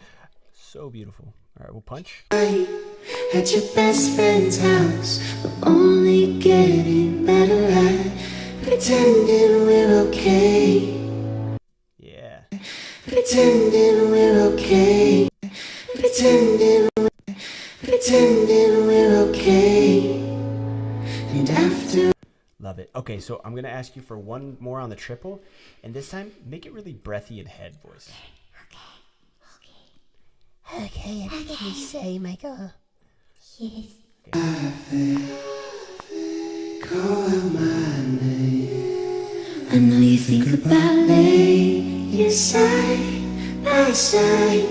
[SPEAKER 4] so beautiful. All right, we'll punch.
[SPEAKER 1] At your best friend's house, we're only getting better at pretending we're okay,
[SPEAKER 4] Yeah.
[SPEAKER 1] pretending we're okay, pretending we're okay, and after.
[SPEAKER 4] Love it. Okay, so I'm going to ask you for one more on the triple, and this time, make it really breathy and head voice.
[SPEAKER 1] Okay, what can you say, Michael? Yes.
[SPEAKER 2] Call out my name.
[SPEAKER 1] I know you think about laying side by side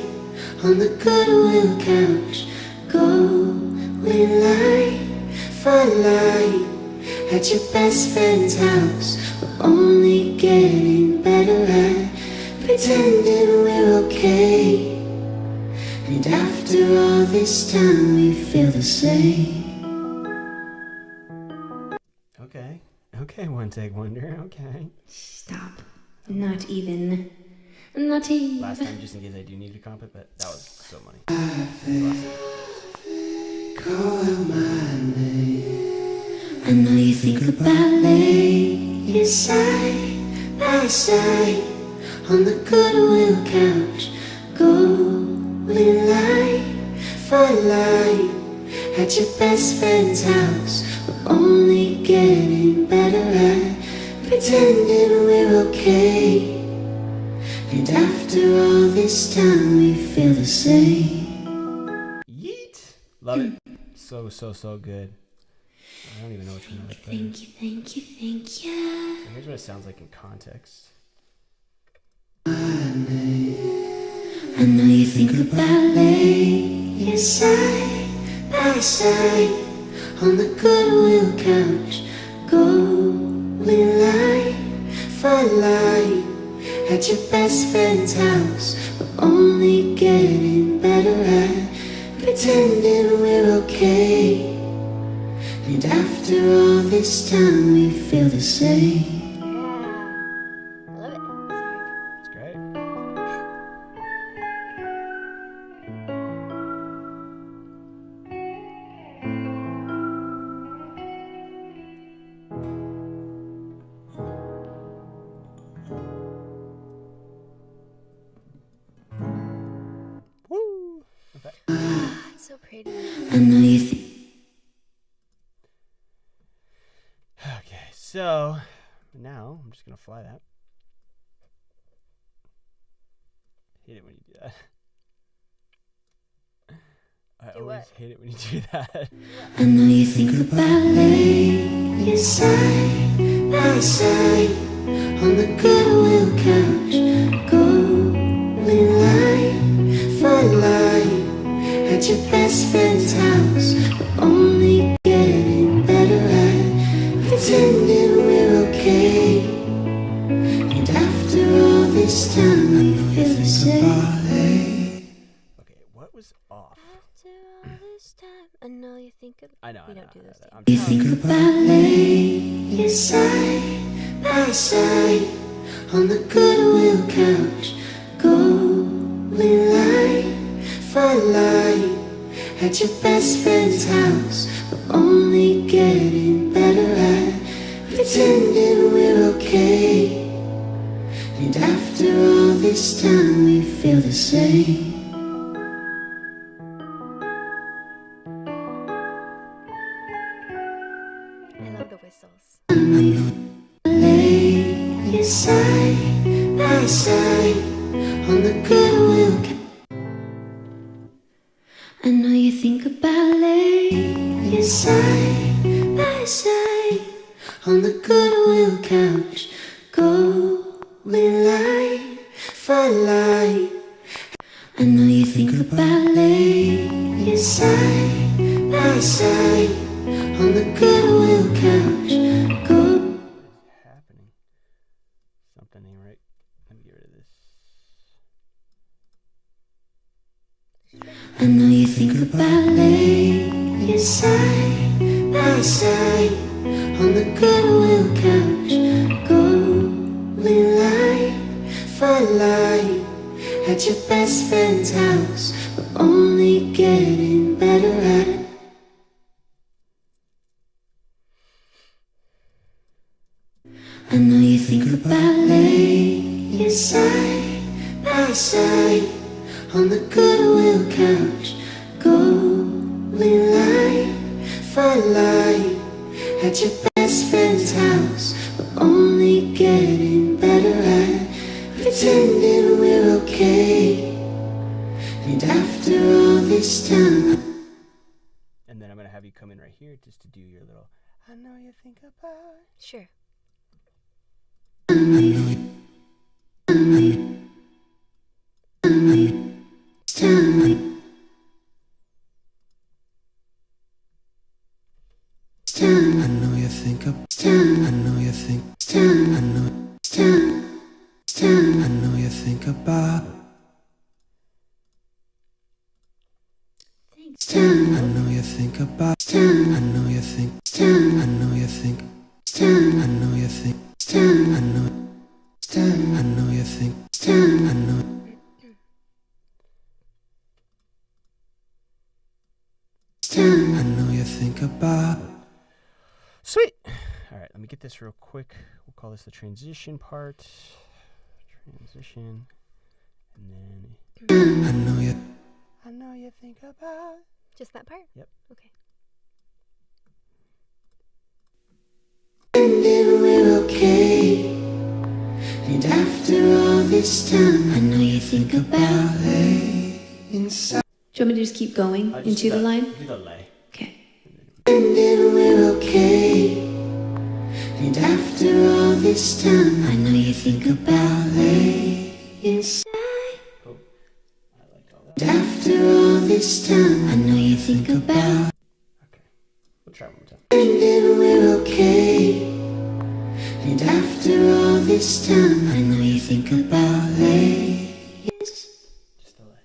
[SPEAKER 1] on the Goodwill couch, going line for line at your best friend's house. We're only getting better at pretending we're okay, and after all this time we feel the same.
[SPEAKER 4] Okay, one take wonder. Okay.
[SPEAKER 8] Stop. Not even. Not even.
[SPEAKER 4] Last time, just in case I do need to comp it, but that was so funny.
[SPEAKER 2] Call out my name.
[SPEAKER 1] I know you think about laying side by side on the Goodwill couch, going line for line at your best friend's house. We're only getting better at pretending we're okay, and after all this time we feel the same.
[SPEAKER 4] Yeet. Love it. So good. I don't even know which one I like better.
[SPEAKER 1] Thank you.
[SPEAKER 4] So here's what it sounds like in context.
[SPEAKER 1] I know you think about laying side by side on the Goodwill couch, going line for line at your best friend's house. We're only getting better at pretending we're okay, and after all this time we feel the same. Love it.
[SPEAKER 4] It's great. Woo. Okay.
[SPEAKER 1] It's so pretty. I know you think.
[SPEAKER 4] Okay, so now I'm just gonna fly that. Hate it when you do that. I always hate it when you do that.
[SPEAKER 1] I know you think about laying side by side on the Goodwill couch, going line for line at your best friend's house. We're only getting better at pretending we're okay, and after all this time we feel the same.
[SPEAKER 4] Okay, what was off?
[SPEAKER 1] After all this time, I know you think of.
[SPEAKER 4] I know.
[SPEAKER 1] We
[SPEAKER 4] I know,
[SPEAKER 1] don't do
[SPEAKER 4] I know,
[SPEAKER 1] those
[SPEAKER 4] I know.
[SPEAKER 1] things.
[SPEAKER 4] I'm
[SPEAKER 1] You
[SPEAKER 4] trying.
[SPEAKER 1] think about laying side by side on the Goodwill couch, going line for line at your best friend's house. We're only getting better at pretending we're okay,
[SPEAKER 2] And after all this time we feel the same.
[SPEAKER 8] I love the whistles.
[SPEAKER 2] Lay you side by side on the goodwill.
[SPEAKER 1] I know you think about laying
[SPEAKER 2] Side by side on the goodwill couch. Go with line for line.
[SPEAKER 1] I know you think about laying
[SPEAKER 2] Side by side on the goodwill couch. Go.
[SPEAKER 4] What is happening? Something ain't right. Let me get rid of this.
[SPEAKER 1] I know you think about laying
[SPEAKER 2] Side by side on the goodwill couch. Go with line for line at your best friend's house. We're only getting better at it.
[SPEAKER 1] I know you think about laying
[SPEAKER 2] Side by side on the goodwill couch. Go with line for line at your best friend's house. We're only getting better at pretending we're okay. And after all this time,
[SPEAKER 4] And then I'm going to have you come in right here just to do your little, I know you think about.
[SPEAKER 8] Sure.
[SPEAKER 2] I know you think of I know you think I know I know you think about
[SPEAKER 1] Thanks.
[SPEAKER 2] I know you think about I know you think I know you think I know you think I know I know you think I know I know you think about.
[SPEAKER 4] Sweet. All right, let me get this real quick. We'll call this the transition part. Transition. And then
[SPEAKER 2] I know you.
[SPEAKER 4] I know you think about.
[SPEAKER 8] Just that part?
[SPEAKER 4] Yep.
[SPEAKER 8] Okay.
[SPEAKER 2] And then we're okay. And after all this time,
[SPEAKER 1] I know you think about.
[SPEAKER 2] lay inside.
[SPEAKER 8] Do you want me to just keep going
[SPEAKER 4] Just
[SPEAKER 8] into
[SPEAKER 4] do
[SPEAKER 8] the
[SPEAKER 4] that.
[SPEAKER 8] line?
[SPEAKER 4] Do the lay.
[SPEAKER 8] Okay.
[SPEAKER 2] And then we're okay. And after all this time,
[SPEAKER 1] I know you think about.
[SPEAKER 2] lay inside.
[SPEAKER 4] Cool. I like all that.
[SPEAKER 2] And after all this time,
[SPEAKER 1] I know you think about.
[SPEAKER 4] Okay. We'll try one more time.
[SPEAKER 2] and then we're okay. And after all this time,
[SPEAKER 1] I know you think about.
[SPEAKER 4] Just the lay,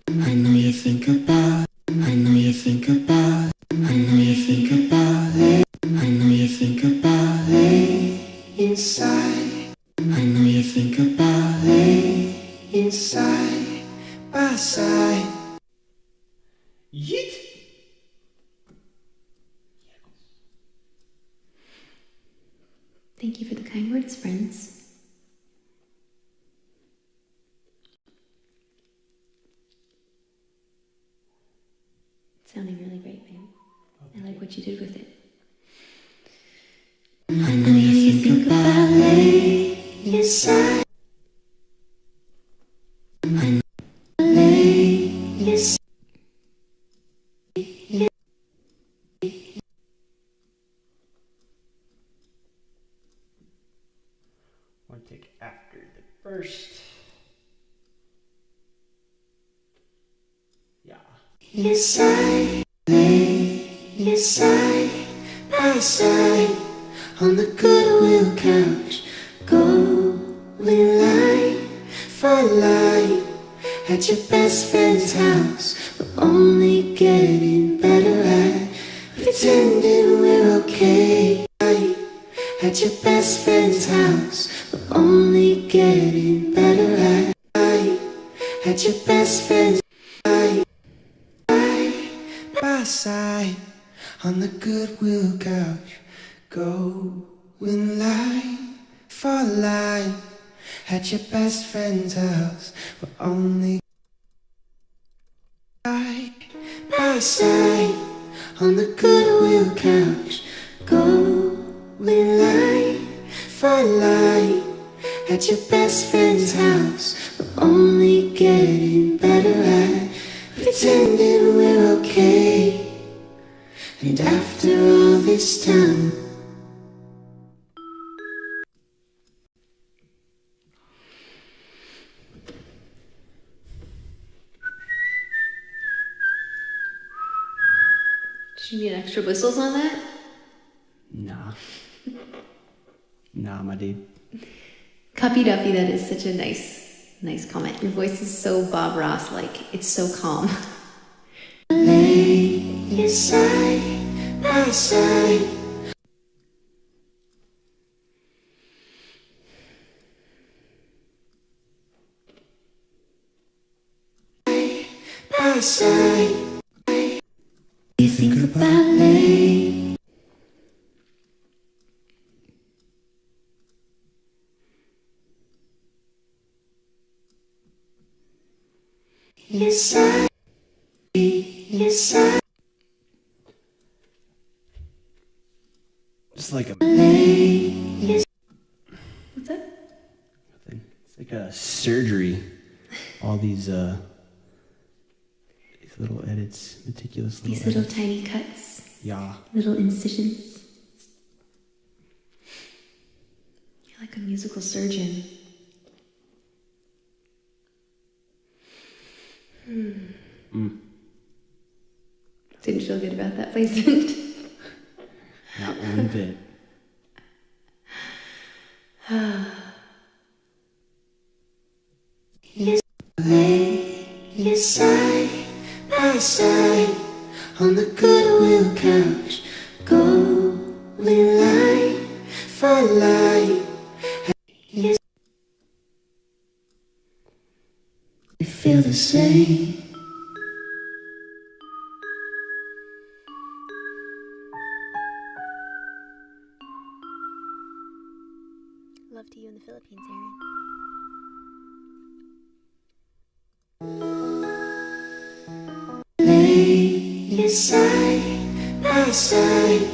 [SPEAKER 4] yeah.
[SPEAKER 1] I know you think about. I know you think about. I know you think about. I know you think about.
[SPEAKER 2] inside,
[SPEAKER 1] I know you think about.
[SPEAKER 2] inside, by side.
[SPEAKER 4] Yeet.
[SPEAKER 8] Thank you for the kind words, friends. It's sounding really great, babe. I like what you did with it.
[SPEAKER 1] I know you think about.
[SPEAKER 2] Inside,
[SPEAKER 1] Yes.
[SPEAKER 4] One take after the first. Yeah.
[SPEAKER 2] inside, inside, by side, on the goodwill couch. Go with line for line at your best friend's house. We're only getting better at pretending we're okay. At your best friend's house, we're only getting better at your best friend's side by side on the goodwill couch. Go in line for line at your best friend's house. We're only side by side on the Goodwill couch. Go with line for line at your best friend's house. We're only getting better at pretending we're okay. And after all this time,
[SPEAKER 8] do you need extra whistles on that?
[SPEAKER 5] Nah. Nah, my dude.
[SPEAKER 8] Cuppy Duffy, that is such a nice comment. Your voice is so Bob Ross like. It's so calm.
[SPEAKER 2] lay side by side. By side. You think about lay. Inside. Inside.
[SPEAKER 5] Just like a
[SPEAKER 8] What's that?
[SPEAKER 5] nothing. It's like a surgery. All these little edits, meticulous little
[SPEAKER 8] These little
[SPEAKER 5] edits.
[SPEAKER 8] tiny cuts,
[SPEAKER 5] Yeah.
[SPEAKER 8] little incisions. You're like a musical surgeon. Didn't feel good about that placement.
[SPEAKER 5] Not one bit.
[SPEAKER 2] Lay side by side on the Goodwill couch. Go with line for line. You feel the same.
[SPEAKER 1] Love to you in the Philippines, Aaron.
[SPEAKER 2] Lay side by side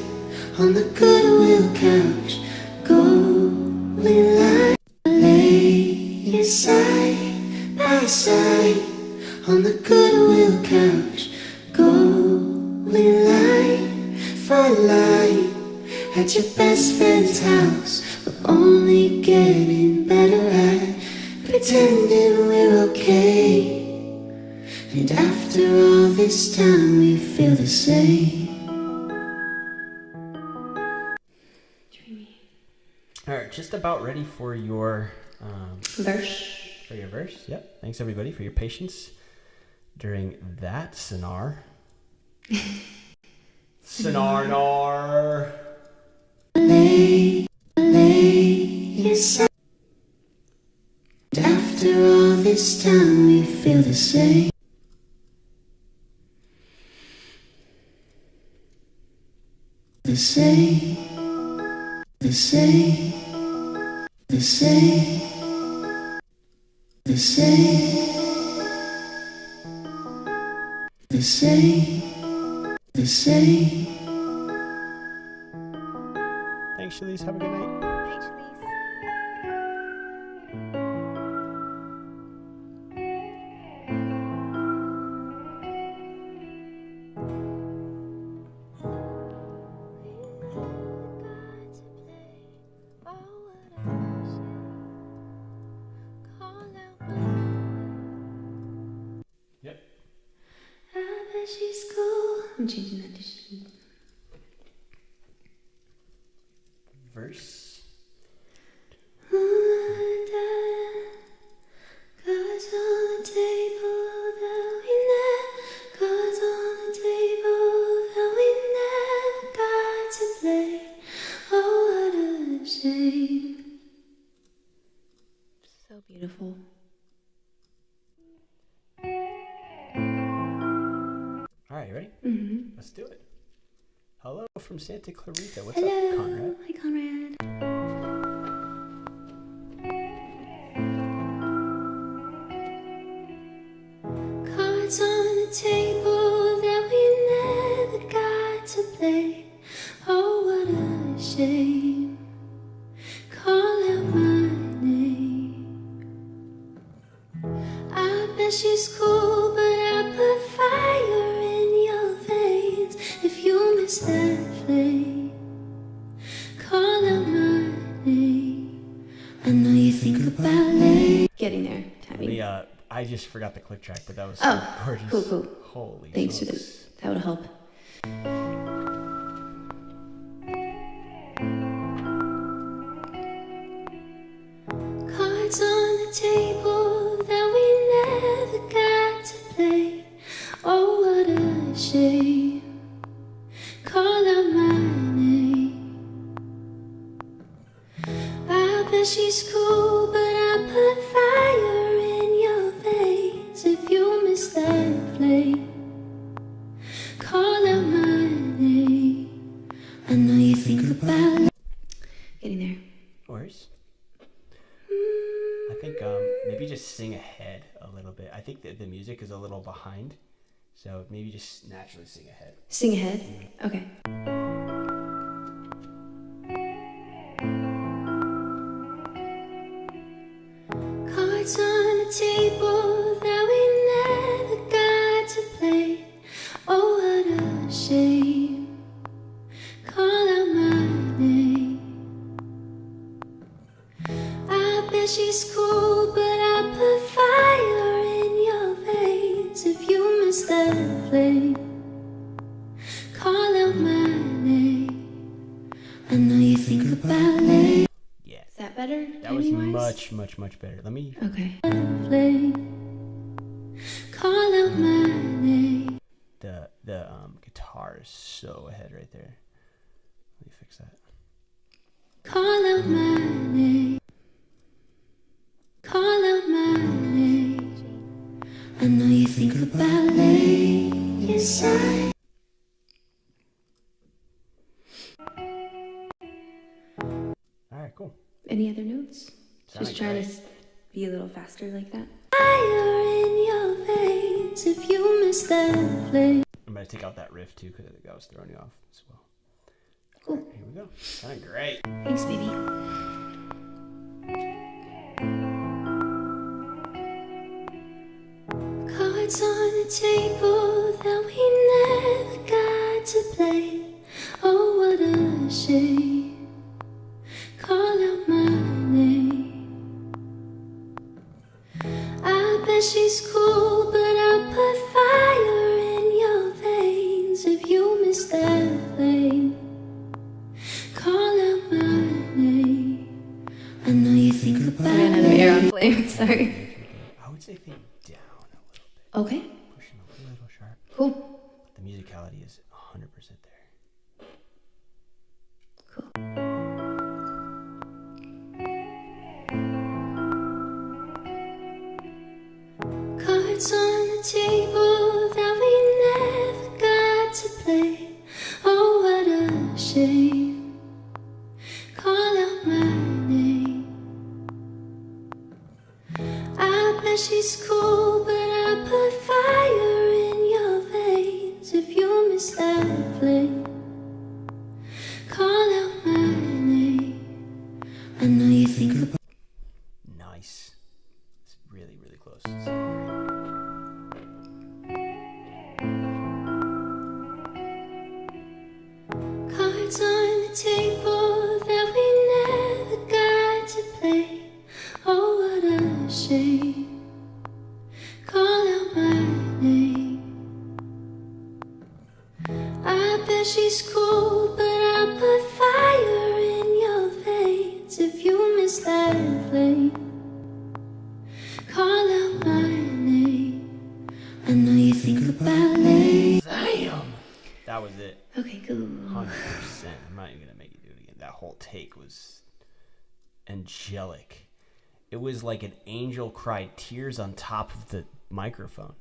[SPEAKER 2] on the Goodwill couch. Go with line. Lay side by side on the Goodwill couch. Go with line for line at your best friend's house. We're only getting better at pretending we're okay. And after all this time, we feel the same.
[SPEAKER 4] All right, just about ready for your
[SPEAKER 8] Verse.
[SPEAKER 4] verse. Yep. Thanks everybody for your patience during that sonar. Sonar.
[SPEAKER 2] Lay side. And after all this time, we feel the same. The same. The same. The same. The same. The same. The same.
[SPEAKER 4] Thanks, Shalise. Have a good night.
[SPEAKER 1] Bye, Shalise.
[SPEAKER 4] Yep.
[SPEAKER 8] I bet she's cool. I'm changing that to she.
[SPEAKER 4] Verse.
[SPEAKER 8] Cards on the table that we never, cards on the table that we never got to play. Oh, what a shame. So beautiful.
[SPEAKER 4] All right, you ready?
[SPEAKER 8] Mm-hmm.
[SPEAKER 4] Let's do it. Hello from Santa Clarita. What's
[SPEAKER 8] Hello.
[SPEAKER 4] up, Conrad?
[SPEAKER 8] Hi, Conrad. Cards on the table that we never got to play. Oh, what a shame. Call out my name. I bet she's cool, but I put fire in your veins. If you miss that flame, call out my name. I know you think about it. Getting there, timing.
[SPEAKER 4] I just forgot the click track, but that was gorgeous.
[SPEAKER 8] Cool.
[SPEAKER 4] Holy
[SPEAKER 8] Thanks for
[SPEAKER 4] smokes.
[SPEAKER 8] this. That would help. Cards on the table that we never got to play. Oh, what a shame. Call out my name. I bet she's cool, but I put fire in your veins. If you miss that flame, call out my name. I know you think about it. Getting there.
[SPEAKER 4] Worse. I think maybe just sing ahead a little bit. I think that the music is a little behind, so maybe just naturally sing ahead.
[SPEAKER 8] Sing ahead? Okay. Cards on the table that we never got to play. Oh, what a shame. Call out my name. I bet she's cool, but I put fire in your veins. If you miss that flame, call out my name. I know you think about it.
[SPEAKER 4] Yeah.
[SPEAKER 8] Is that better?
[SPEAKER 4] That was
[SPEAKER 8] timing-wise?
[SPEAKER 4] much better. Let me.
[SPEAKER 8] Okay. Call out my name.
[SPEAKER 4] The guitar is so ahead right there. Let me fix that.
[SPEAKER 8] Call out my name. Call out my name. I know you think about it. Yes, I.
[SPEAKER 4] All right, cool.
[SPEAKER 8] Any other notes?
[SPEAKER 4] Sounded
[SPEAKER 8] Just trying
[SPEAKER 4] great.
[SPEAKER 8] to be a little faster like that. Fire in your veins if you miss that flame.
[SPEAKER 4] I'm gonna take out that riff too because I think that was throwing you off as well.
[SPEAKER 8] Cool.
[SPEAKER 4] Here we go. Sounded great.
[SPEAKER 8] Thanks, baby. Cards on the table that we never got to play. Oh, what a shame. Call out my name. I bet she's cool, but I put fire in your veins. If you miss that flame, call out my name. I know you think about it. I ran out of air on flame, sorry.
[SPEAKER 4] I would say think down a little bit.
[SPEAKER 8] Okay,
[SPEAKER 4] Pushing a little sharp.
[SPEAKER 8] cool.
[SPEAKER 4] But the musicality is 100% there.
[SPEAKER 8] Cool. Cards on the table that we never got to play. Oh, what a shame. Call out my name. I bet she's cool, but I put fire in your veins. If you miss that flame, call out my name. I know you think about.
[SPEAKER 4] Nice. It's really, really close.
[SPEAKER 8] Cards on the table that we never got to play. Oh, what a shame. Call out my name. I bet she's cool, but I put fire in your veins. If you miss that flame, call out my name. I know you think about it.
[SPEAKER 4] Damn! That was it.
[SPEAKER 8] Okay, cool.
[SPEAKER 4] 100%. I'm not even gonna make you do it again. That whole take was angelic. It was like an angel cried tears on top of the microphone.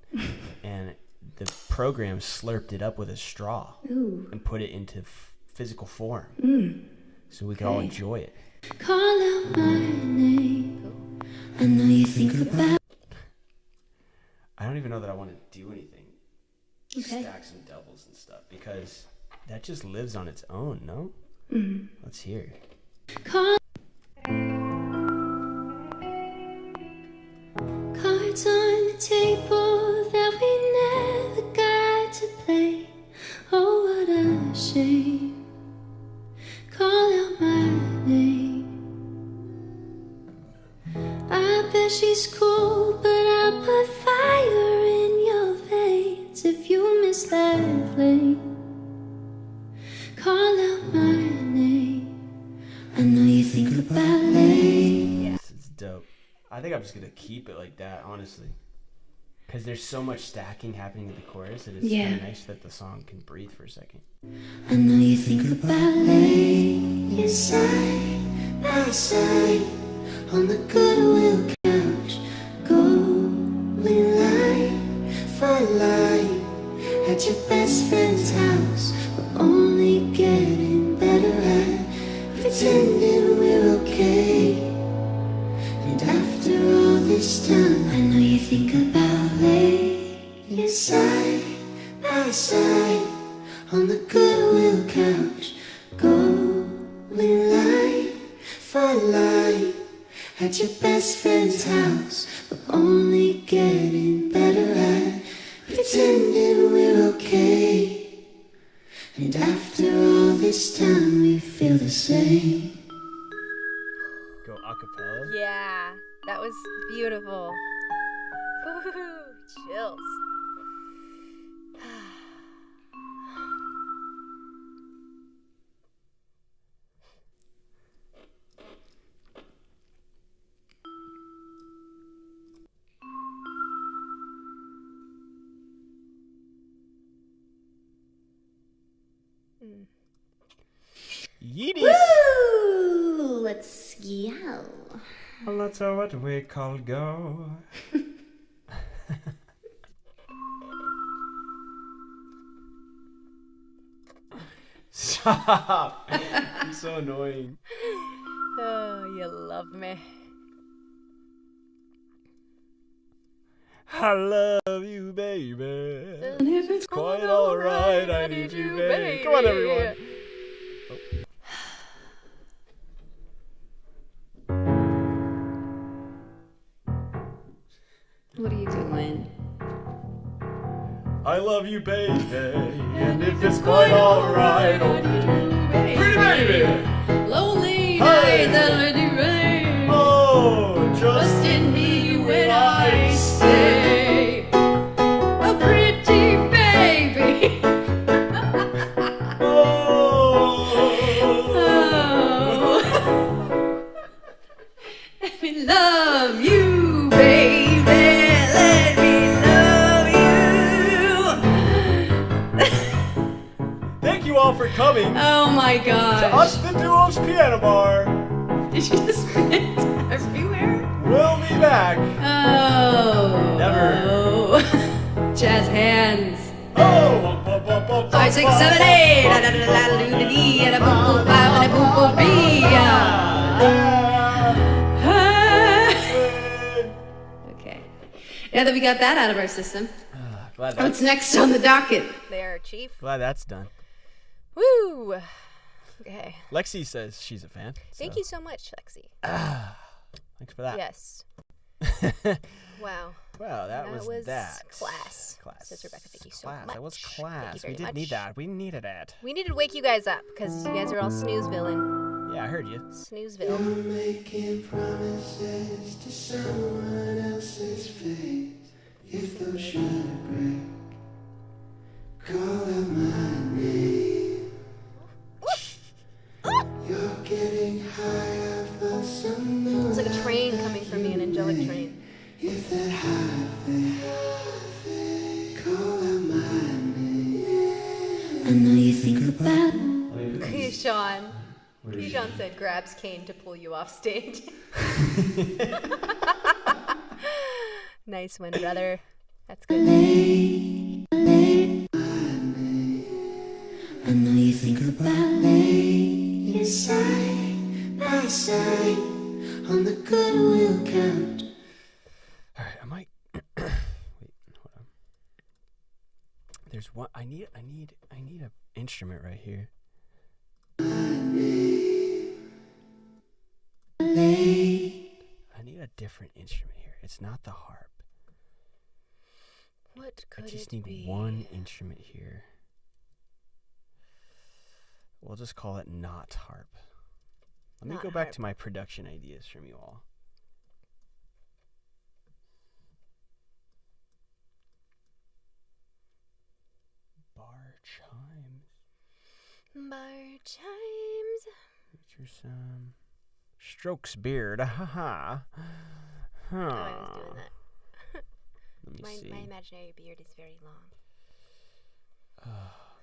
[SPEAKER 4] And the program slurped it up with a straw.
[SPEAKER 8] Ooh.
[SPEAKER 4] And put it into physical form. So we could all
[SPEAKER 8] Okay.
[SPEAKER 4] enjoy it.
[SPEAKER 8] Call out my name. I know you think about.
[SPEAKER 4] I don't even know that I want to do anything.
[SPEAKER 1] Okay.
[SPEAKER 4] Stacks and doubles and stuff, because that just lives on its own, no? Let's hear.
[SPEAKER 8] Cards on the table that we never got to play. Oh, what a shame. Call out my name. I bet she's cool, but I'll put fire in your veins if you miss that flame. Call out my name. I know you think about ballet.
[SPEAKER 4] This is dope. I think I'm just going to keep it like that, honestly. Because there's so much stacking happening in the chorus. It is kind of nice that the song can breathe for a second.
[SPEAKER 8] I know you think about ballet. You side by side on the Goodwill couch, going line for line at your best friend's house. We're only getting better at pretending we're okay. And after all this time, I know you think about laying side by side on the Goodwill couch, going line for line at your best friend's house. We're only getting better at pretending we're okay. And after all this time, we feel the same.
[SPEAKER 4] Go acapella.
[SPEAKER 9] Yeah, that was beautiful. Woohoo, chills.
[SPEAKER 4] Yeeties!
[SPEAKER 8] Woo! Let's yell.
[SPEAKER 4] That's what we call go. Stop! You're so annoying.
[SPEAKER 9] Oh, you love me.
[SPEAKER 4] I love you, baby. It's quite alright. I need you, baby. Come on, everyone.
[SPEAKER 1] What are you doing?
[SPEAKER 4] I love you, baby. And if it's quite alright, oh, pretty baby.
[SPEAKER 1] Lonely
[SPEAKER 4] Hey.
[SPEAKER 1] nights, I let you rain.
[SPEAKER 4] Oh,
[SPEAKER 1] Trust in me when I say, a pretty baby. Oh. Let me love you, baby. Let me love you.
[SPEAKER 4] Thank you all for coming
[SPEAKER 1] Oh my
[SPEAKER 4] to
[SPEAKER 1] gosh.
[SPEAKER 4] Us the Duo's Piano Bar.
[SPEAKER 1] Did you just spit everywhere?
[SPEAKER 4] We'll be back.
[SPEAKER 1] Oh.
[SPEAKER 4] Never.
[SPEAKER 1] Oh. Jazz hands.
[SPEAKER 4] Oh!
[SPEAKER 1] 5, 6, 7, 8. Okay. Now that we got that out of our system,
[SPEAKER 4] Glad
[SPEAKER 1] what's next on the docket?
[SPEAKER 9] There, Chief.
[SPEAKER 4] that's done.
[SPEAKER 9] Woo! Okay.
[SPEAKER 4] Lexi says she's a fan.
[SPEAKER 9] Thank you so much, Lexi.
[SPEAKER 4] Thanks for that.
[SPEAKER 9] Yes. Wow.
[SPEAKER 4] Wow, that was that.
[SPEAKER 9] Class.
[SPEAKER 4] Class.
[SPEAKER 9] Says Rebecca, thank you so
[SPEAKER 4] Class.
[SPEAKER 9] much.
[SPEAKER 4] That was
[SPEAKER 9] Thank
[SPEAKER 4] class.
[SPEAKER 9] you very
[SPEAKER 4] We did
[SPEAKER 9] much.
[SPEAKER 4] need that. We needed that.
[SPEAKER 9] We needed to wake you guys up because you guys are all snooze villain.
[SPEAKER 4] Yeah, I heard you.
[SPEAKER 9] Snoozeville.
[SPEAKER 2] Making promises to someone else's face. If those should break, call out my name. You're getting high, I felt some
[SPEAKER 9] It's like a train coming from me, an angelic train.
[SPEAKER 2] If that happened, call out my name. I know you think about
[SPEAKER 9] Keyshawn. Keyshawn said grabs Kane to pull you off stage. Nice one, brother. That's good.
[SPEAKER 2] I know you think about laying side by side on the Goodwill couch.
[SPEAKER 4] All right, I might. Wait, hold There's one. I need an instrument right here. I need a different instrument here. It's not the harp.
[SPEAKER 9] What could
[SPEAKER 4] I just
[SPEAKER 9] it
[SPEAKER 4] need
[SPEAKER 9] be?
[SPEAKER 4] one instrument here. We'll just call it not harp. Let me
[SPEAKER 9] Not
[SPEAKER 4] go back
[SPEAKER 9] harp.
[SPEAKER 4] to my production ideas from you all. Bar chimes.
[SPEAKER 9] Bar chimes.
[SPEAKER 4] Feature some. Strokes beard. Haha.
[SPEAKER 9] Oh, I was doing that.
[SPEAKER 4] Let me see.
[SPEAKER 9] My imaginary beard is very long.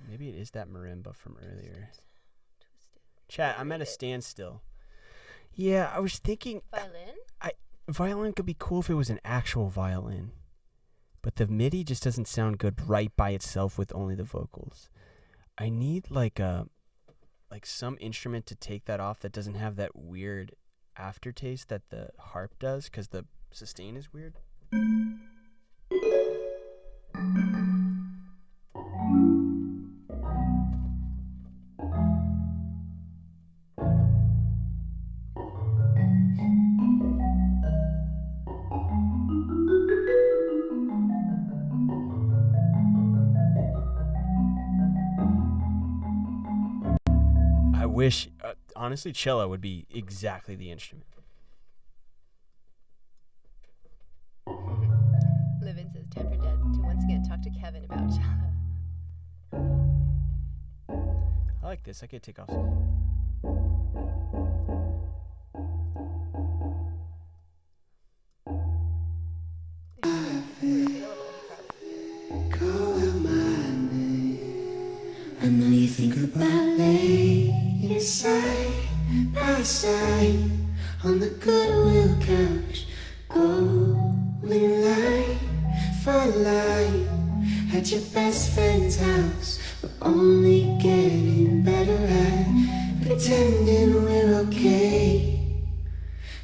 [SPEAKER 4] Maybe it is that marimba from earlier.
[SPEAKER 9] Twisted.
[SPEAKER 4] Chat, I'm at a standstill. Yeah, I was thinking
[SPEAKER 9] Violin?
[SPEAKER 4] violin could be cool if it was an actual violin. But the MIDI just doesn't sound good right by itself with only the vocals. I need like some instrument to take that off that doesn't have that weird aftertaste that the harp does, because the sustain is weird. I wish, honestly, cello would be exactly the instrument.
[SPEAKER 9] Livin says time for Dad to once again talk to Kevin about cello.
[SPEAKER 4] I like this. I could take off some.
[SPEAKER 2] Call out my name. I know you think about laying side by side on the Goodwill couch, going line for line at your best friend's house. We're only getting better at pretending we're okay.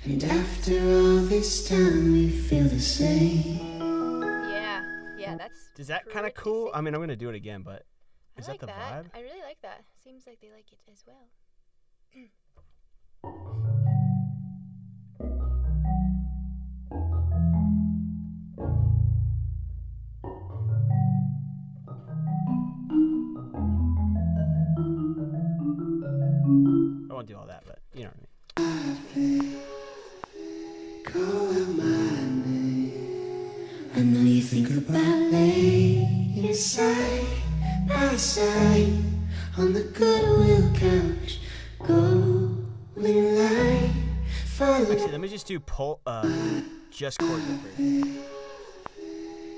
[SPEAKER 2] And after all this time, we feel the same.
[SPEAKER 9] Yeah, that's.
[SPEAKER 4] Is that kind of
[SPEAKER 9] pretty
[SPEAKER 4] cool?
[SPEAKER 9] sick.
[SPEAKER 4] I mean, I'm going to do it again, but
[SPEAKER 9] I
[SPEAKER 4] is
[SPEAKER 9] like
[SPEAKER 4] that the vibe?
[SPEAKER 9] I really like that. Seems like they like it as well.
[SPEAKER 4] I won't do all that, but you know what I mean.
[SPEAKER 2] Call out my name. I know you think about laying side by side on the Goodwill couch, going line for
[SPEAKER 4] Actually,
[SPEAKER 2] line.
[SPEAKER 4] let me just do just chord number.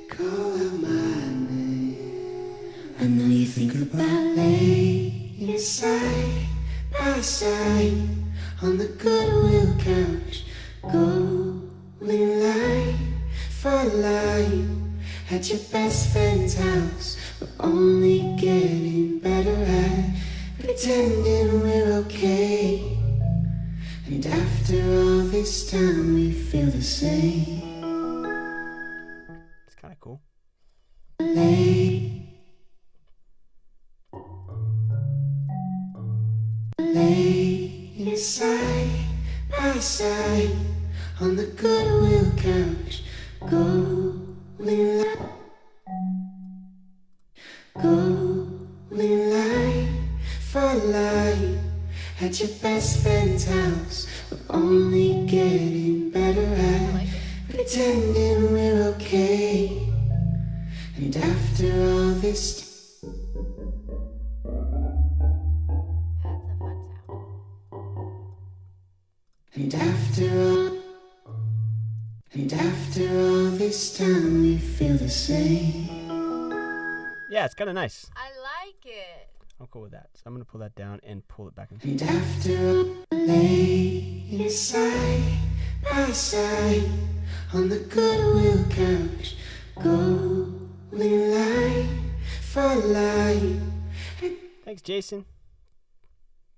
[SPEAKER 2] Call out my name. I know you think about laying side by side on the Goodwill couch, going line for line at your best friend's house. We're only getting better at pretending we're okay. And after all this time, we feel the same.
[SPEAKER 4] It's kind of cool.
[SPEAKER 2] Laying side by side on the Goodwill couch, going line for line at your best friend's house. We're only getting better at pretending we're okay. And after all this time,
[SPEAKER 9] That's a fun sound.
[SPEAKER 2] and after all this time, we feel the same.
[SPEAKER 4] Yeah, it's kind of nice.
[SPEAKER 9] I like it.
[SPEAKER 4] I'm cool with that. So I'm going to pull that down and pull it back in.
[SPEAKER 2] And after laying side by side on the Goodwill couch, going line for line.
[SPEAKER 4] Thanks, Jason.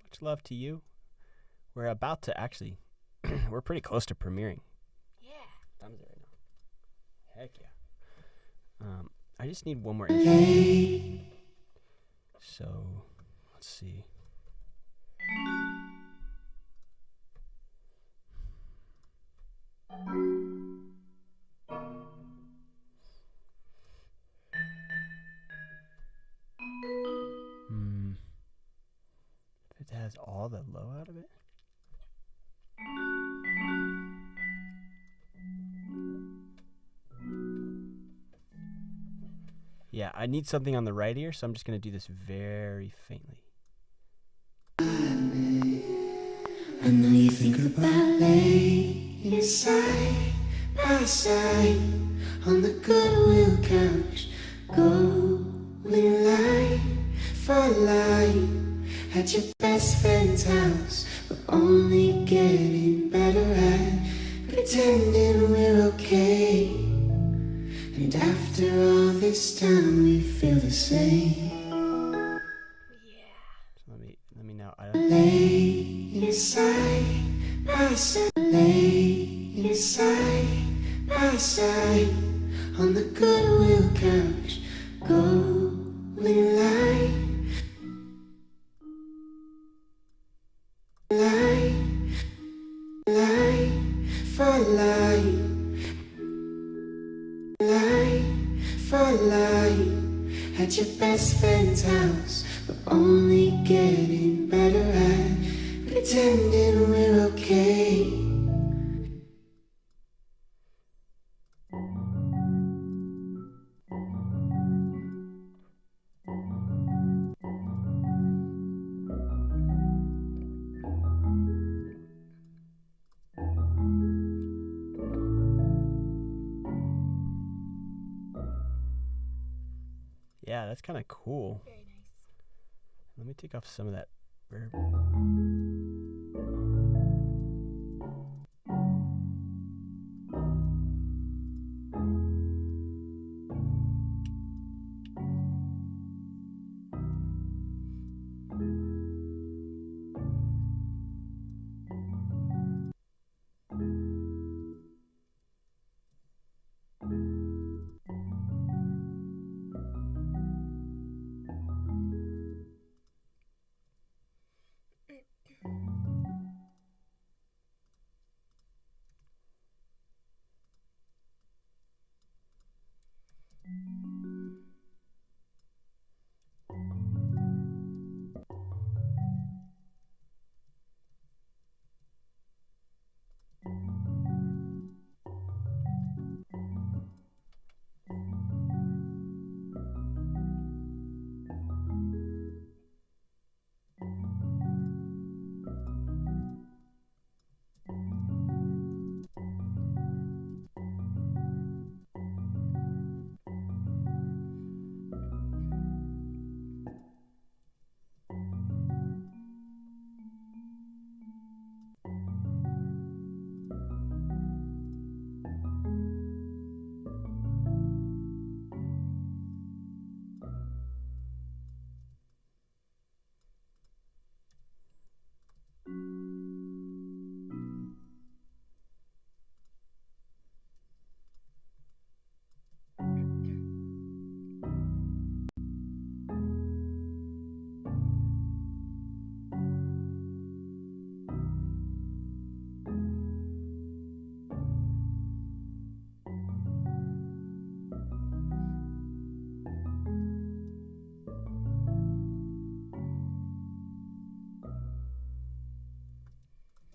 [SPEAKER 4] Much love to you. We're about to actually, we're pretty close to premiering.
[SPEAKER 9] Yeah.
[SPEAKER 4] What time is it right now? Heck yeah. I just need one more instrument. So, let's see. If it has all the low out of it. Yeah, I need something on the right ear, so I'm just going to do this very faintly.
[SPEAKER 2] I know you think about laying side by side on the Goodwill couch, going line for line at your best friend's house. We're only getting better at pretending we're okay, and after all this time we feel the same.
[SPEAKER 4] So let me now.
[SPEAKER 2] Lay side by side, lay side by side on the Goodwill couch, going line for line, line for line at your best friend's house. We're only getting better at pretending we're okay.
[SPEAKER 4] Yeah, that's kind of cool.
[SPEAKER 9] Very nice.
[SPEAKER 4] Let me take off some of that reverb.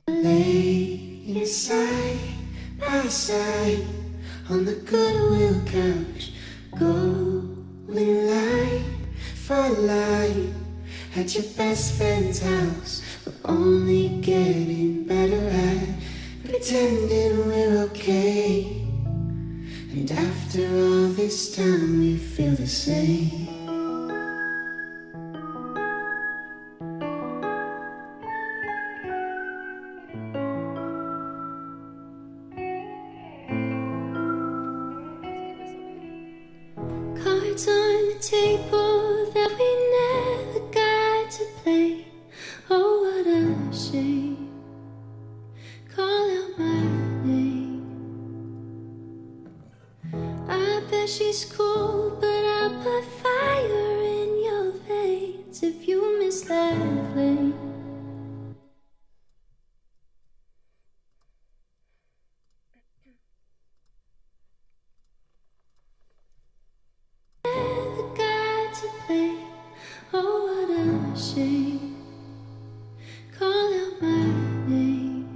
[SPEAKER 4] Lay side by side on the Goodwill couch, going line for line at your best friend's house. We're only getting better at pretending we're okay, and after all this time we feel the same.
[SPEAKER 8] Cards on the table that we never got to play. Oh, what a shame. Call out my name. I bet she's cool, but I'll put fire in your veins if you miss that flame. Never got to play. Oh, what a shame. Call out my name.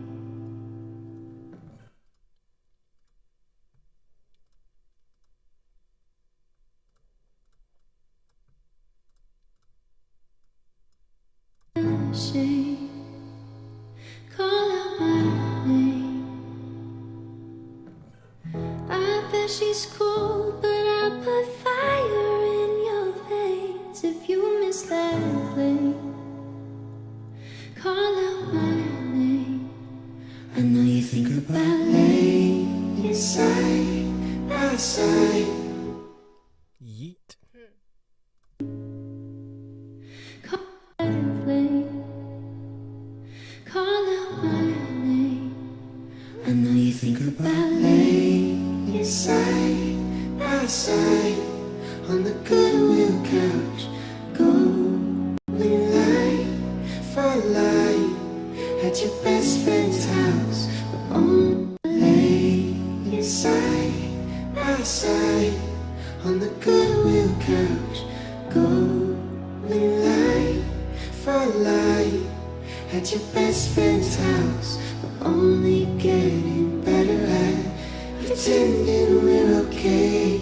[SPEAKER 8] Shame. Call out my name. I bet she's cool, but I'll put fire in your veins if you miss that flame. Call out my name. I know you think about laying side by side.
[SPEAKER 4] Yeet.
[SPEAKER 8] Call that flame. Call out my name. I know you think about laying side by side on the Goodwill couch. Going line for line at your best friend's house. We're only laying side by side on the Goodwill couch. Going line for line at your best friend's house. We're only getting better at pretending we're okay.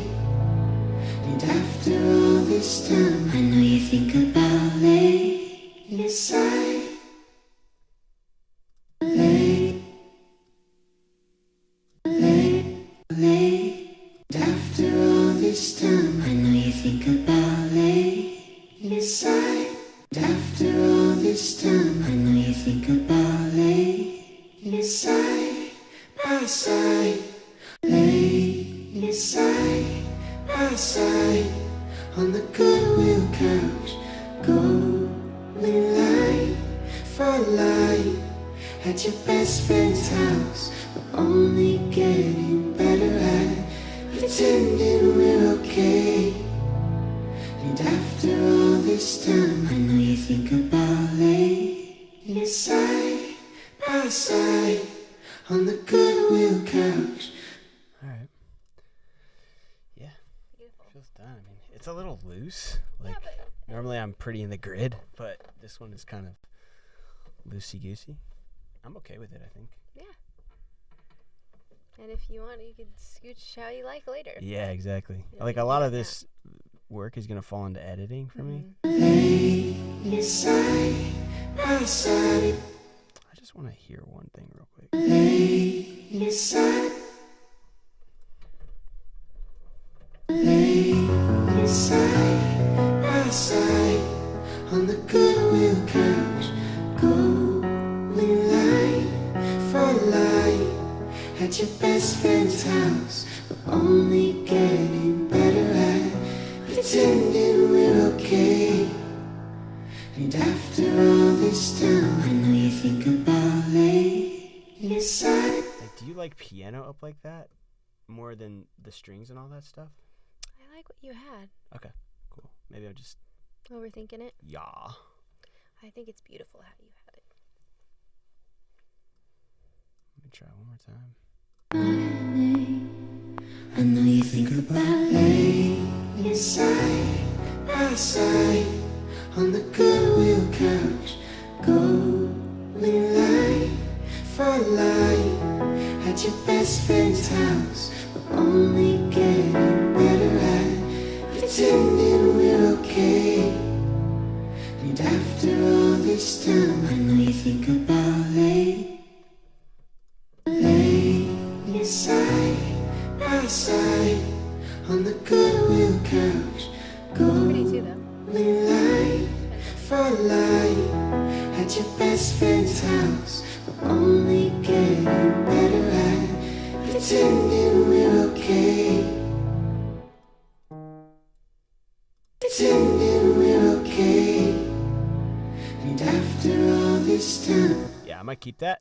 [SPEAKER 8] And after all this time, I know you think about laying aside. And after all this time, I know you think about laying aside. And after all this time, I know you think about laying side by side. Laying side by side on the Goodwill couch. Going line for line at your best friend's house. We're only getting better at pretending we're okay. And after all this time, I know you think about laying side by side on the Goodwill couch.
[SPEAKER 4] All right. Yeah.
[SPEAKER 9] Beautiful.
[SPEAKER 4] Feels done. I mean, it's a little loose. Like
[SPEAKER 9] Yeah, but
[SPEAKER 4] normally I'm pretty in the grid, but this one is kind of loosey goosey. I'm okay with it, I think.
[SPEAKER 9] yeah. And if you want, you could scooch how you like later.
[SPEAKER 4] Yeah, exactly.
[SPEAKER 9] Yeah,
[SPEAKER 4] Like
[SPEAKER 9] you
[SPEAKER 4] a lot
[SPEAKER 9] can
[SPEAKER 4] of
[SPEAKER 9] do
[SPEAKER 4] this work is gonna fall into editing for me.
[SPEAKER 8] Laying side by side.
[SPEAKER 4] I just want to hear one thing real quick.
[SPEAKER 8] Laying side. Laying side by side on the Goodwill couch. Going line for line at your best friend's house. We're only getting better at pretending we're okay. And after all this time, I know you think about laying side.
[SPEAKER 4] Like, do you like piano up like that more than the strings and all that stuff?
[SPEAKER 9] I like what you had.
[SPEAKER 4] Okay, cool. Maybe I'm just
[SPEAKER 9] Overthinking it.
[SPEAKER 4] yeah.
[SPEAKER 9] I think it's beautiful how you had it.
[SPEAKER 4] Let me try one more time.
[SPEAKER 8] My name. I know you think about laying side by side on the Goodwill couch. Going line for line at your best friend's house. We're only getting better at pretending we're okay. And after all this time, I know you think about laying side by side on the Goodwill couch.
[SPEAKER 9] Pretty too, though.
[SPEAKER 8] Going line for line at your best friend's house. We're only getting better at pretending we're okay. Pretending we're okay. And after all this time,
[SPEAKER 4] Yeah, I might keep that.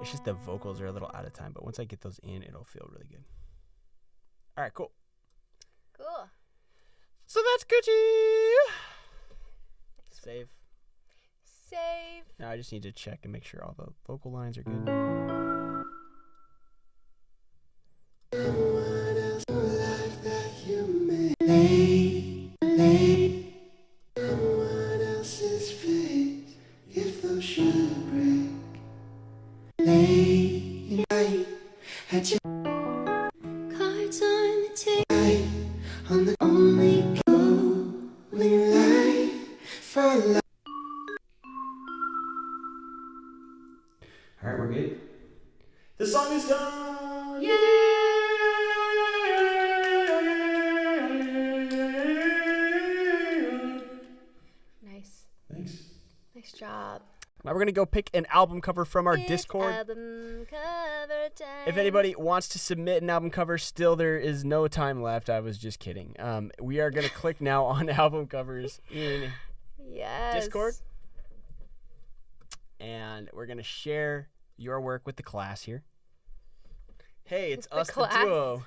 [SPEAKER 4] It's just the vocals are a little out of time, but once I get those in, it'll feel really good. All right, cool.
[SPEAKER 9] Cool.
[SPEAKER 4] So that's Gucci. Save.
[SPEAKER 9] Save.
[SPEAKER 4] Now I just need to check and make sure all the vocal lines are good.
[SPEAKER 2] What else in life that you made? Someone else's face, if those should break. Late night, at your
[SPEAKER 8] Cards on the table.
[SPEAKER 2] on the only going light for life.
[SPEAKER 5] All right, we're good.
[SPEAKER 4] The song is done.
[SPEAKER 9] Nice.
[SPEAKER 5] Thanks.
[SPEAKER 9] Nice job.
[SPEAKER 4] Now we're gonna go pick an album cover from our Discord.
[SPEAKER 9] Album cover time.
[SPEAKER 4] If anybody wants to submit an album cover, still there is no time left. I was just kidding. We are gonna click now on album covers in
[SPEAKER 9] Yes.
[SPEAKER 4] Discord, and we're gonna share your work with the class here. Hey, it's
[SPEAKER 9] The
[SPEAKER 4] us,
[SPEAKER 9] class.
[SPEAKER 4] the duo,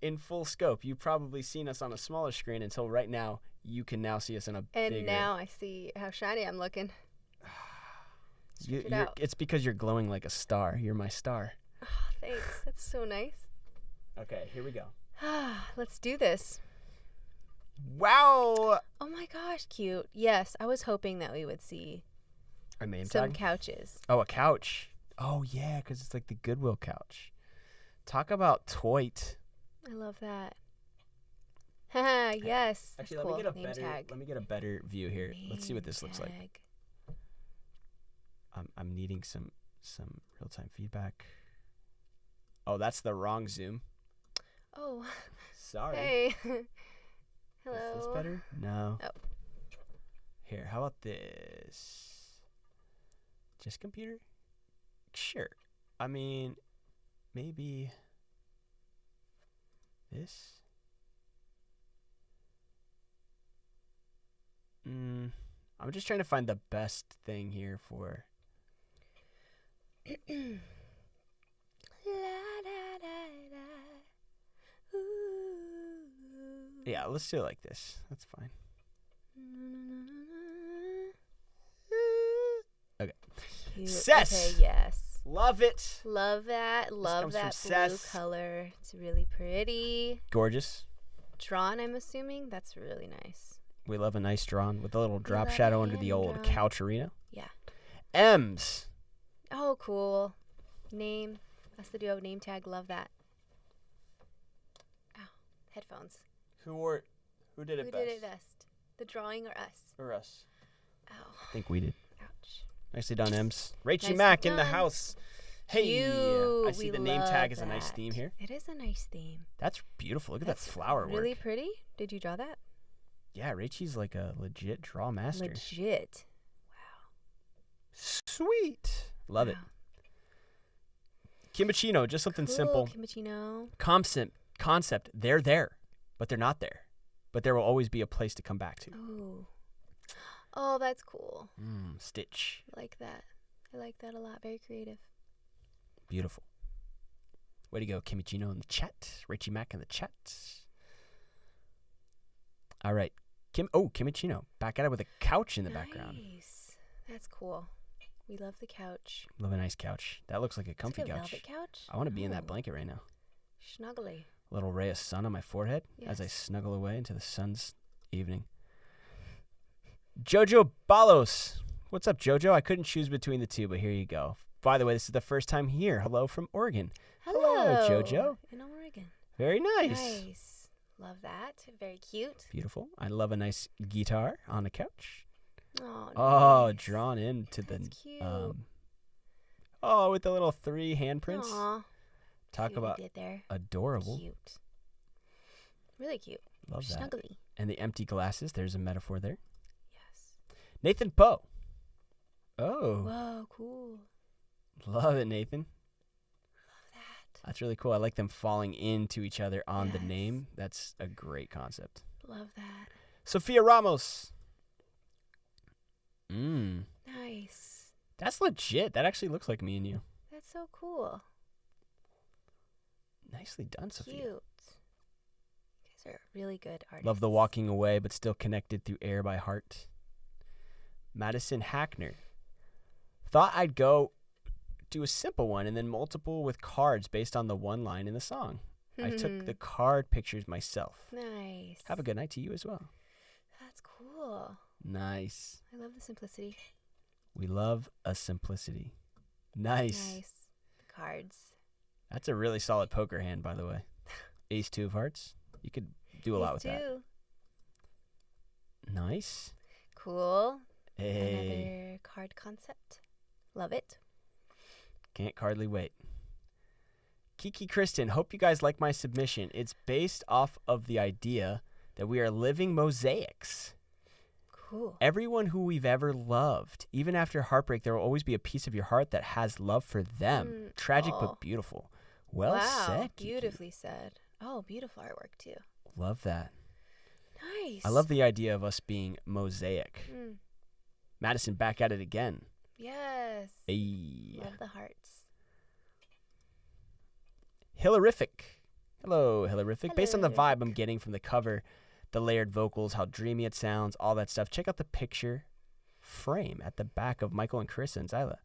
[SPEAKER 4] in full scope. You've probably seen us on a smaller screen until right now. You can now see us on a
[SPEAKER 9] And
[SPEAKER 4] bigger.
[SPEAKER 9] now I see how shiny I'm looking. Stretch it out.
[SPEAKER 4] It's because you're glowing like a star. You're my star.
[SPEAKER 9] Oh, thanks. That's so nice.
[SPEAKER 4] Okay, here we go.
[SPEAKER 9] Let's do this.
[SPEAKER 4] Wow.
[SPEAKER 9] Oh my gosh, cute. Yes, I was hoping that we would see
[SPEAKER 4] A name
[SPEAKER 9] some
[SPEAKER 4] tag?
[SPEAKER 9] couches.
[SPEAKER 4] Oh, a couch. Oh, yeah, because it's like the Goodwill couch. Talk about toit.
[SPEAKER 9] I love that. Haha, yes.
[SPEAKER 4] Actually,
[SPEAKER 9] that's
[SPEAKER 4] let
[SPEAKER 9] cool.
[SPEAKER 4] me get a
[SPEAKER 9] Name
[SPEAKER 4] better.
[SPEAKER 9] tag.
[SPEAKER 4] Let me get a better view here. Let's see what this looks like.
[SPEAKER 9] Name tag.
[SPEAKER 4] I'm needing some real time feedback. Oh, that's the wrong zoom.
[SPEAKER 9] Oh,
[SPEAKER 4] Sorry.
[SPEAKER 9] hey.
[SPEAKER 4] Is
[SPEAKER 9] Hello.
[SPEAKER 4] this better? No.
[SPEAKER 9] Oh.
[SPEAKER 4] Here, how about this? Just computer? Sure. I mean, maybe this. I'm just trying to find the best thing here for.
[SPEAKER 9] La, da, da, da. Ooh.
[SPEAKER 4] Yeah, let's do it like this. That's fine. Okay.
[SPEAKER 9] Cute.
[SPEAKER 4] Cess.
[SPEAKER 9] Okay, yes.
[SPEAKER 4] Love it.
[SPEAKER 9] Love that. Love
[SPEAKER 4] comes from
[SPEAKER 9] that blue
[SPEAKER 4] Cess.
[SPEAKER 9] color. It's really pretty.
[SPEAKER 4] Gorgeous.
[SPEAKER 9] Drawn, I'm assuming. That's really nice.
[SPEAKER 4] We love a nice drawn with a little drop
[SPEAKER 9] love
[SPEAKER 4] shadow
[SPEAKER 9] a
[SPEAKER 4] under the
[SPEAKER 9] hand
[SPEAKER 4] old
[SPEAKER 9] drawn.
[SPEAKER 4] couch arena.
[SPEAKER 9] Yeah.
[SPEAKER 4] M's.
[SPEAKER 9] Oh, cool. Name. That's the duo name tag. Love that. Ow. Headphones.
[SPEAKER 4] Who did it
[SPEAKER 9] Who
[SPEAKER 4] best?
[SPEAKER 9] did it best? The drawing or us?
[SPEAKER 4] Or us?
[SPEAKER 9] Ow.
[SPEAKER 4] I think we did.
[SPEAKER 9] Ouch.
[SPEAKER 4] Nicely done, M's. Rachie
[SPEAKER 9] Nicely
[SPEAKER 4] Mack in the
[SPEAKER 9] done.
[SPEAKER 4] house. Hey, I
[SPEAKER 9] Cute.
[SPEAKER 4] see
[SPEAKER 9] We
[SPEAKER 4] the name tag
[SPEAKER 9] love
[SPEAKER 4] is a nice
[SPEAKER 9] that.
[SPEAKER 4] theme here.
[SPEAKER 9] It is a nice theme.
[SPEAKER 4] That's beautiful. Look at
[SPEAKER 9] That's
[SPEAKER 4] that flower
[SPEAKER 9] really
[SPEAKER 4] work.
[SPEAKER 9] pretty. Did you draw that?
[SPEAKER 4] Yeah, Rachie's like a legit draw master.
[SPEAKER 9] Legit.
[SPEAKER 4] Sweet. Love it.
[SPEAKER 9] Wow.
[SPEAKER 4] Kimachino, just something
[SPEAKER 9] Cool,
[SPEAKER 4] simple.
[SPEAKER 9] Kimachino.
[SPEAKER 4] Concept, they're there, but they're not there. But there will always be a place to come back to.
[SPEAKER 9] Oh. Oh, that's cool.
[SPEAKER 4] Stitch.
[SPEAKER 9] I like that. I like that a lot. Very creative.
[SPEAKER 4] Beautiful. Way to go, Kimachino in the chat. Rachie Mack in the chat. All right. Kimachino. Back at it with a couch in the background.
[SPEAKER 9] Nice. That's cool. We love the couch.
[SPEAKER 4] Love a nice couch. That looks like a comfy
[SPEAKER 9] Is it a
[SPEAKER 4] couch.
[SPEAKER 9] velvet couch?
[SPEAKER 4] I want to be in that
[SPEAKER 9] Oh.
[SPEAKER 4] blanket right now.
[SPEAKER 9] Snuggly.
[SPEAKER 4] A little ray of sun on my forehead as I
[SPEAKER 9] Yes.
[SPEAKER 4] snuggle away into the sun's evening. Jojo Balos. What's up, Jojo? I couldn't choose between the two, but here you go. By the way, this is the first time here. Hello from Oregon. Hello, Jojo.
[SPEAKER 9] In Oregon.
[SPEAKER 4] Very nice.
[SPEAKER 9] Nice. Love that. Very cute.
[SPEAKER 4] Beautiful. I love a nice guitar on the couch.
[SPEAKER 9] Oh,
[SPEAKER 4] Oh,
[SPEAKER 9] nice.
[SPEAKER 4] drawn into
[SPEAKER 9] That's
[SPEAKER 4] the
[SPEAKER 9] cute.
[SPEAKER 4] with the little 3 handprints.
[SPEAKER 9] Aw.
[SPEAKER 4] Talk
[SPEAKER 9] See what
[SPEAKER 4] about
[SPEAKER 9] you did there.
[SPEAKER 4] adorable.
[SPEAKER 9] Cute. Really cute.
[SPEAKER 4] Love that.
[SPEAKER 9] Snuggly.
[SPEAKER 4] And the empty glasses. There's a metaphor there.
[SPEAKER 9] Yes.
[SPEAKER 4] Nathan Poe. Oh,
[SPEAKER 9] Whoa, cool.
[SPEAKER 4] love it, Nathan.
[SPEAKER 9] Love that.
[SPEAKER 4] That's really cool. I like them falling into each other on the
[SPEAKER 9] Yes.
[SPEAKER 4] name. That's a great concept.
[SPEAKER 9] Love that.
[SPEAKER 4] Sophia Ramos.
[SPEAKER 9] Nice.
[SPEAKER 4] That's legit. That actually looks like me and you.
[SPEAKER 9] That's so cool.
[SPEAKER 4] Nicely done, Sophia.
[SPEAKER 9] Cute. You guys These are really good artists.
[SPEAKER 4] Love the walking away, but still connected through air by heart. Madison Hackner. Thought I'd go do a simple one and then multiple with cards based on the one line in the song. I took the card pictures myself.
[SPEAKER 9] Nice.
[SPEAKER 4] Have a good night to you as well.
[SPEAKER 9] That's cool.
[SPEAKER 4] Nice.
[SPEAKER 9] I love the simplicity.
[SPEAKER 4] We love a simplicity. Nice.
[SPEAKER 9] Nice. The cards.
[SPEAKER 4] That's a really solid poker hand, by the way. Ace 2 of hearts. You could do a lot with that. Nice.
[SPEAKER 9] Cool.
[SPEAKER 4] Hey.
[SPEAKER 9] Another card concept. Love it.
[SPEAKER 4] Can't hardly wait. Kiki Kristen, hope you guys like my submission. It's based off of the idea that we are living mosaics.
[SPEAKER 9] Cool.
[SPEAKER 4] Everyone who we've ever loved, even after heartbreak, there will always be a piece of your heart that has love for them. Tragic but beautiful. Well said, Kiki.
[SPEAKER 9] Beautifully said. Oh, beautiful artwork too.
[SPEAKER 4] Love that.
[SPEAKER 9] Nice.
[SPEAKER 4] I love the idea of us being mosaic. Madison, back at it again.
[SPEAKER 9] Yes.
[SPEAKER 4] Hey.
[SPEAKER 9] Love the hearts.
[SPEAKER 4] Hillarific. Hello, Hillarific. Based on the vibe I'm getting from the cover, the layered vocals, how dreamy it sounds, all that stuff, check out the picture frame at the back of Michael and Carissa and Zyla.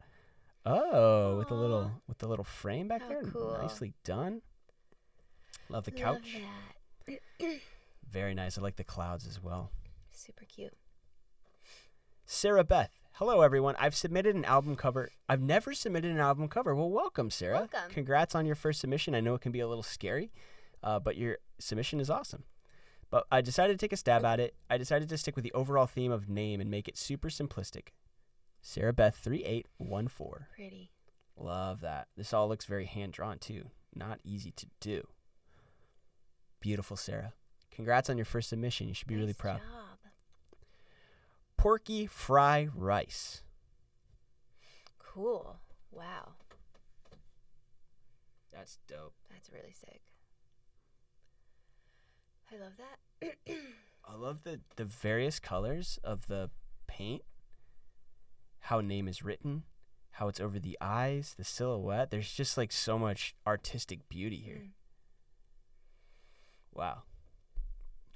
[SPEAKER 4] Oh, with the little frame back there.
[SPEAKER 9] Cool.
[SPEAKER 4] Nicely done. Love the couch.
[SPEAKER 9] Love that.
[SPEAKER 4] Very nice. I like the clouds as well.
[SPEAKER 9] Super cute.
[SPEAKER 4] Sarah Beth. Hello, everyone. I've submitted an album cover. I've never submitted an album cover. Well, welcome, Sarah.
[SPEAKER 9] Welcome.
[SPEAKER 4] Congrats on your first submission. I know it can be a little scary, but your submission is awesome. But I decided to take a stab at it. I decided to stick with the overall theme of name and make it super simplistic. Sarah Beth 3814.
[SPEAKER 9] Pretty.
[SPEAKER 4] Love that. This all looks very hand-drawn, too. Not easy to do. Beautiful, Sarah. Congrats on your first submission. You should be really proud.
[SPEAKER 9] Nice job.
[SPEAKER 4] Porky Fry Rice.
[SPEAKER 9] Cool. Wow.
[SPEAKER 4] That's dope.
[SPEAKER 9] That's really sick. I love that.
[SPEAKER 4] I love the various colors of the paint, how name is written, how it's over the eyes, the silhouette. There's just like so much artistic beauty here. Wow.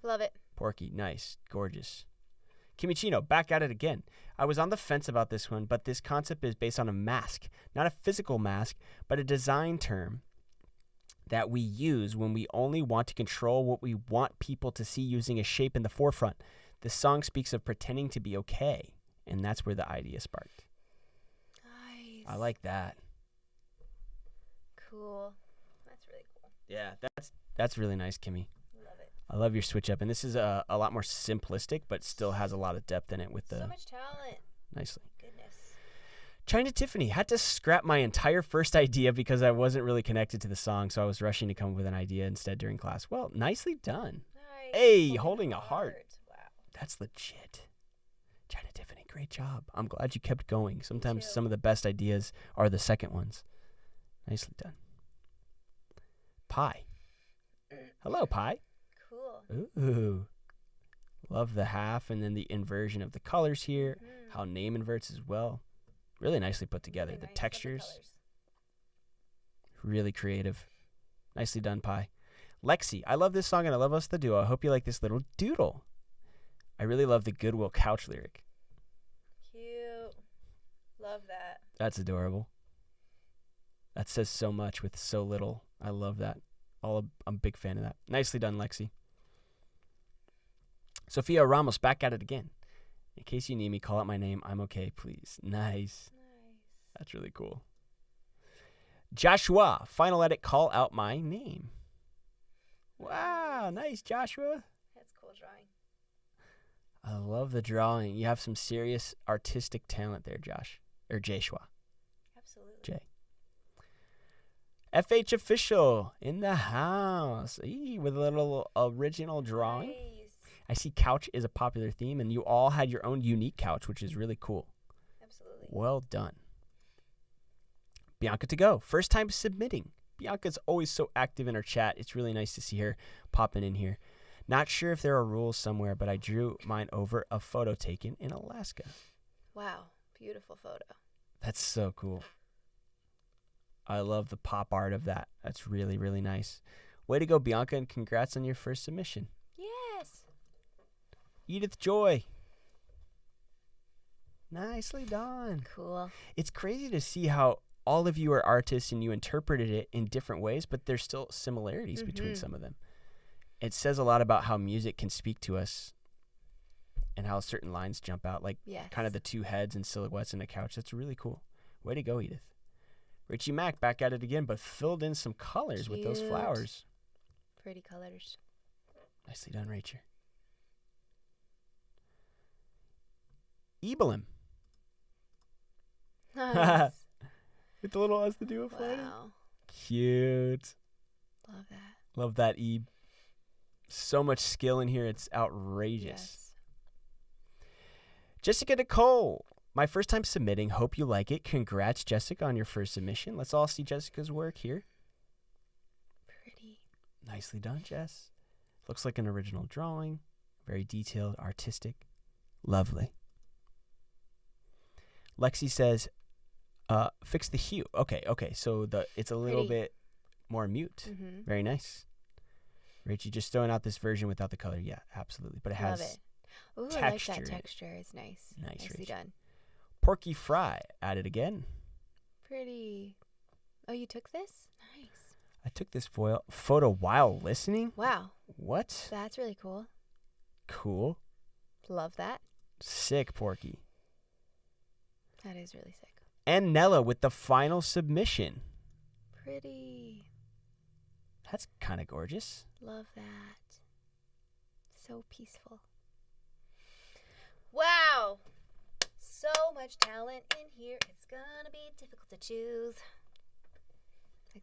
[SPEAKER 9] Love it.
[SPEAKER 4] Porky, nice, gorgeous. Kimichino, back at it again. I was on the fence about this one, but this concept is based on a mask. Not a physical mask, but a design term that we use when we only want to control what we want people to see using a shape in the forefront. The song speaks of pretending to be okay, and that's where the idea sparked.
[SPEAKER 9] Nice.
[SPEAKER 4] I like that.
[SPEAKER 9] Cool. That's really cool.
[SPEAKER 4] Yeah, that's really nice, Kimmy.
[SPEAKER 9] Love it.
[SPEAKER 4] I love your switch up, and this is a lot more simplistic, but still has a lot of depth in it with the
[SPEAKER 9] So much talent.
[SPEAKER 4] nicely.
[SPEAKER 9] Goodness.
[SPEAKER 4] China Tiffany had to scrap my entire first idea because I wasn't really connected to the song, so I was rushing to come up with an idea instead during class. Well, nicely done.
[SPEAKER 9] Nice.
[SPEAKER 4] Hey, holding a heart.
[SPEAKER 9] Wow.
[SPEAKER 4] That's legit. China Tiffany, great job. I'm glad you kept going. Sometimes
[SPEAKER 9] too.
[SPEAKER 4] some of the best ideas are the second ones. Nicely done. Pie. Hello, Pie.
[SPEAKER 9] Cool.
[SPEAKER 4] Ooh. Love the half and then the inversion of the colors here. How name inverts as well. Really nicely put together.
[SPEAKER 9] Really
[SPEAKER 4] The
[SPEAKER 9] nice. Love
[SPEAKER 4] textures.
[SPEAKER 9] colors.
[SPEAKER 4] Really creative. Nicely done, Pie. Lexi, I love this song and I love us the duo. I hope you like this little doodle. I really love the Goodwill couch lyric.
[SPEAKER 9] Cute. Love that.
[SPEAKER 4] That's adorable. That says so much with so little. I love that. I'm a big fan of that. Nicely done, Lexi. Sophia Ramos, back at it again. In case you need me, call out my name. I'm okay, please. Nice. That's really cool. Joshua, final edit, call out my name. Wow, nice, Joshua.
[SPEAKER 9] That's cool drawing.
[SPEAKER 4] I love the drawing. You have some serious artistic talent there, Josh. Or Joshua.
[SPEAKER 9] Absolutely.
[SPEAKER 4] Jay. FH Official in the house. Eee, with a little original drawing.
[SPEAKER 9] Nice.
[SPEAKER 4] I see couch is a popular theme, and you all had your own unique couch, which is really cool.
[SPEAKER 9] Absolutely.
[SPEAKER 4] Well done. Bianca to go. First time submitting. Bianca's always so active in our chat. It's really nice to see her popping in here. Not sure if there are rules somewhere, but I drew mine over a photo taken in Alaska.
[SPEAKER 9] Wow. Beautiful photo.
[SPEAKER 4] That's so cool. I love the pop art of that. That's really, really nice. Way to go, Bianca, and congrats on your first submission.
[SPEAKER 9] Yes.
[SPEAKER 4] Edith Joy. Nicely done.
[SPEAKER 9] Cool.
[SPEAKER 4] It's crazy to see how all of you are artists and you interpreted it in different ways, but there's still similarities between some of them. It says a lot about how music can speak to us and how certain lines jump out, like kind of the two heads and silhouettes in a couch. That's really cool. Way to go, Edith. Richie Mack back at it again, but filled in some colors with those flowers.
[SPEAKER 9] Pretty colors.
[SPEAKER 4] Nicely done, Rachel. Ebelim.
[SPEAKER 9] Nice.
[SPEAKER 4] With the little us to do a floater.
[SPEAKER 9] Wow.
[SPEAKER 4] Cute.
[SPEAKER 9] Love that.
[SPEAKER 4] Love that, Ebe. So much skill in here. It's outrageous.
[SPEAKER 9] Yes.
[SPEAKER 4] Jessica Nicole. My first time submitting. Hope you like it. Congrats, Jessica, on your first submission. Let's all see Jessica's work here.
[SPEAKER 9] Pretty.
[SPEAKER 4] Nicely done, Jess. Looks like an original drawing. Very detailed, artistic. Lovely. Lexi says, fix the hue. Okay. So it's a little bit more mute. Very nice. Rachie just throwing out this version without the color. Yeah, absolutely. But it has
[SPEAKER 9] Love it. Ooh,
[SPEAKER 4] texture.
[SPEAKER 9] I like that texture. It's nice.
[SPEAKER 4] Nicely
[SPEAKER 9] Nicely done.
[SPEAKER 4] Porky Fry at it again.
[SPEAKER 9] Pretty. Oh, you took this? Nice.
[SPEAKER 4] I took this photo while listening.
[SPEAKER 9] Wow.
[SPEAKER 4] What?
[SPEAKER 9] That's really cool.
[SPEAKER 4] Cool.
[SPEAKER 9] Love that.
[SPEAKER 4] Sick, Porky.
[SPEAKER 9] That is really sick.
[SPEAKER 4] And Nella with the final submission.
[SPEAKER 9] Pretty.
[SPEAKER 4] That's kind of gorgeous.
[SPEAKER 9] Love that. So peaceful. Wow. So much talent in here. It's gonna be difficult to choose.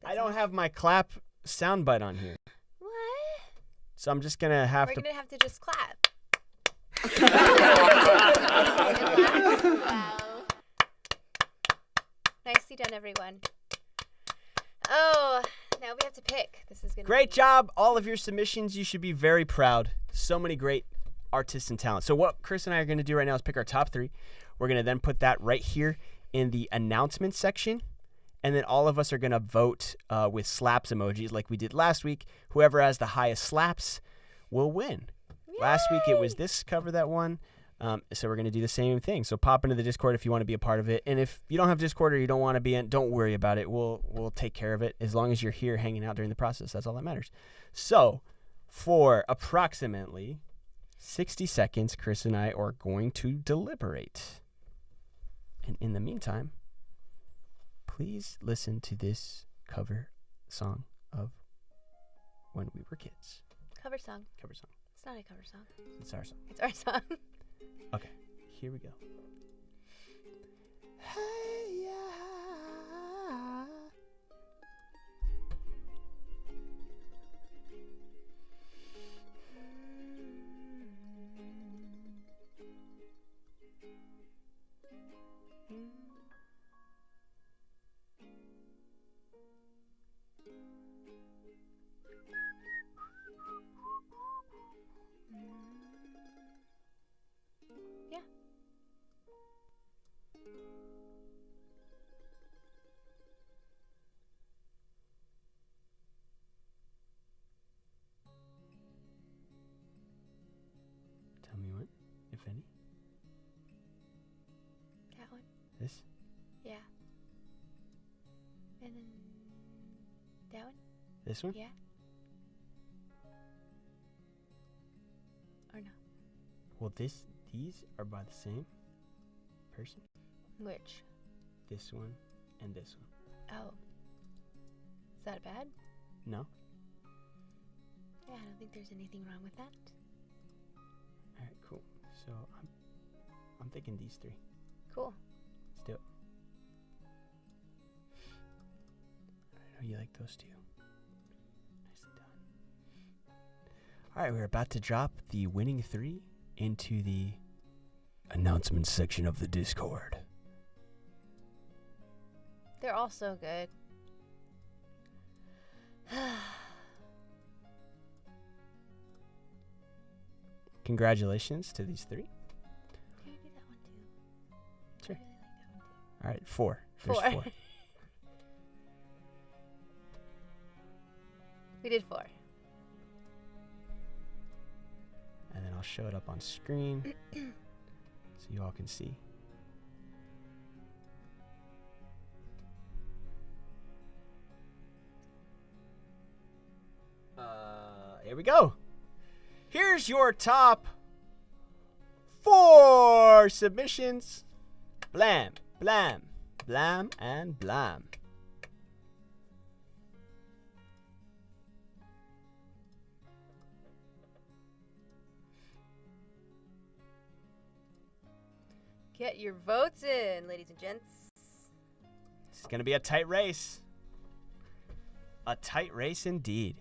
[SPEAKER 4] I don't have my clap soundbite on here.
[SPEAKER 9] What?
[SPEAKER 4] So I'm just going to have
[SPEAKER 9] We're
[SPEAKER 4] to...
[SPEAKER 9] gonna have to just clap. Wow. Nicely done, everyone. Oh, now we have to pick. This is gonna
[SPEAKER 4] Great
[SPEAKER 9] be...
[SPEAKER 4] job. All of your submissions. You should be very proud. So many great artists and talent. So what Chris and I are going to do right now is pick our top 3. We're going to then put that right here in the announcement section. And then all of us are going to vote with slaps emojis like we did last week. Whoever has the highest slaps will win. Yay! Last week it was this cover that won. So we're going to do the same thing. So pop into the Discord if you want to be a part of it. And if you don't have Discord or you don't want to be in, don't worry about it. We'll take care of it as long as you're here hanging out during the process. That's all that matters. So for approximately 60 seconds, Chris and I are going to deliberate. And in the meantime, please listen to this cover song of When We Were Kids.
[SPEAKER 9] Cover song.
[SPEAKER 4] Cover song.
[SPEAKER 9] It's not a cover song.
[SPEAKER 4] It's our song.
[SPEAKER 9] It's our song.
[SPEAKER 4] Okay, here we go. Hey, yeah.
[SPEAKER 9] Yeah.
[SPEAKER 4] Tell me when, if any.
[SPEAKER 9] That one.
[SPEAKER 4] This?
[SPEAKER 9] Yeah. And then that one?
[SPEAKER 4] This one?
[SPEAKER 9] Yeah. Or no?
[SPEAKER 4] Well, these are by the same person.
[SPEAKER 9] Which?
[SPEAKER 4] This one and this one.
[SPEAKER 9] Oh. Is that bad?
[SPEAKER 4] No?
[SPEAKER 9] Yeah, I don't think there's anything wrong with that.
[SPEAKER 4] All right, cool. So I'm thinking these 3.
[SPEAKER 9] Cool.
[SPEAKER 4] Let's do it. I know you like those 2. Nicely done. All right, we're about to drop the winning 3 into the announcement section of the Discord.
[SPEAKER 9] They're all so good.
[SPEAKER 4] Congratulations to these 3.
[SPEAKER 9] Can I do that one too?
[SPEAKER 4] Sure.
[SPEAKER 9] I really like that one too.
[SPEAKER 4] All right, 4. There's 4.
[SPEAKER 9] We did 4.
[SPEAKER 4] show it up on screen so you all can see. Here we go. Here's your top 4 submissions. Blam, blam, blam, and blam.
[SPEAKER 9] Get your votes in, ladies and gents.
[SPEAKER 4] This is going to be a tight race. A tight race indeed.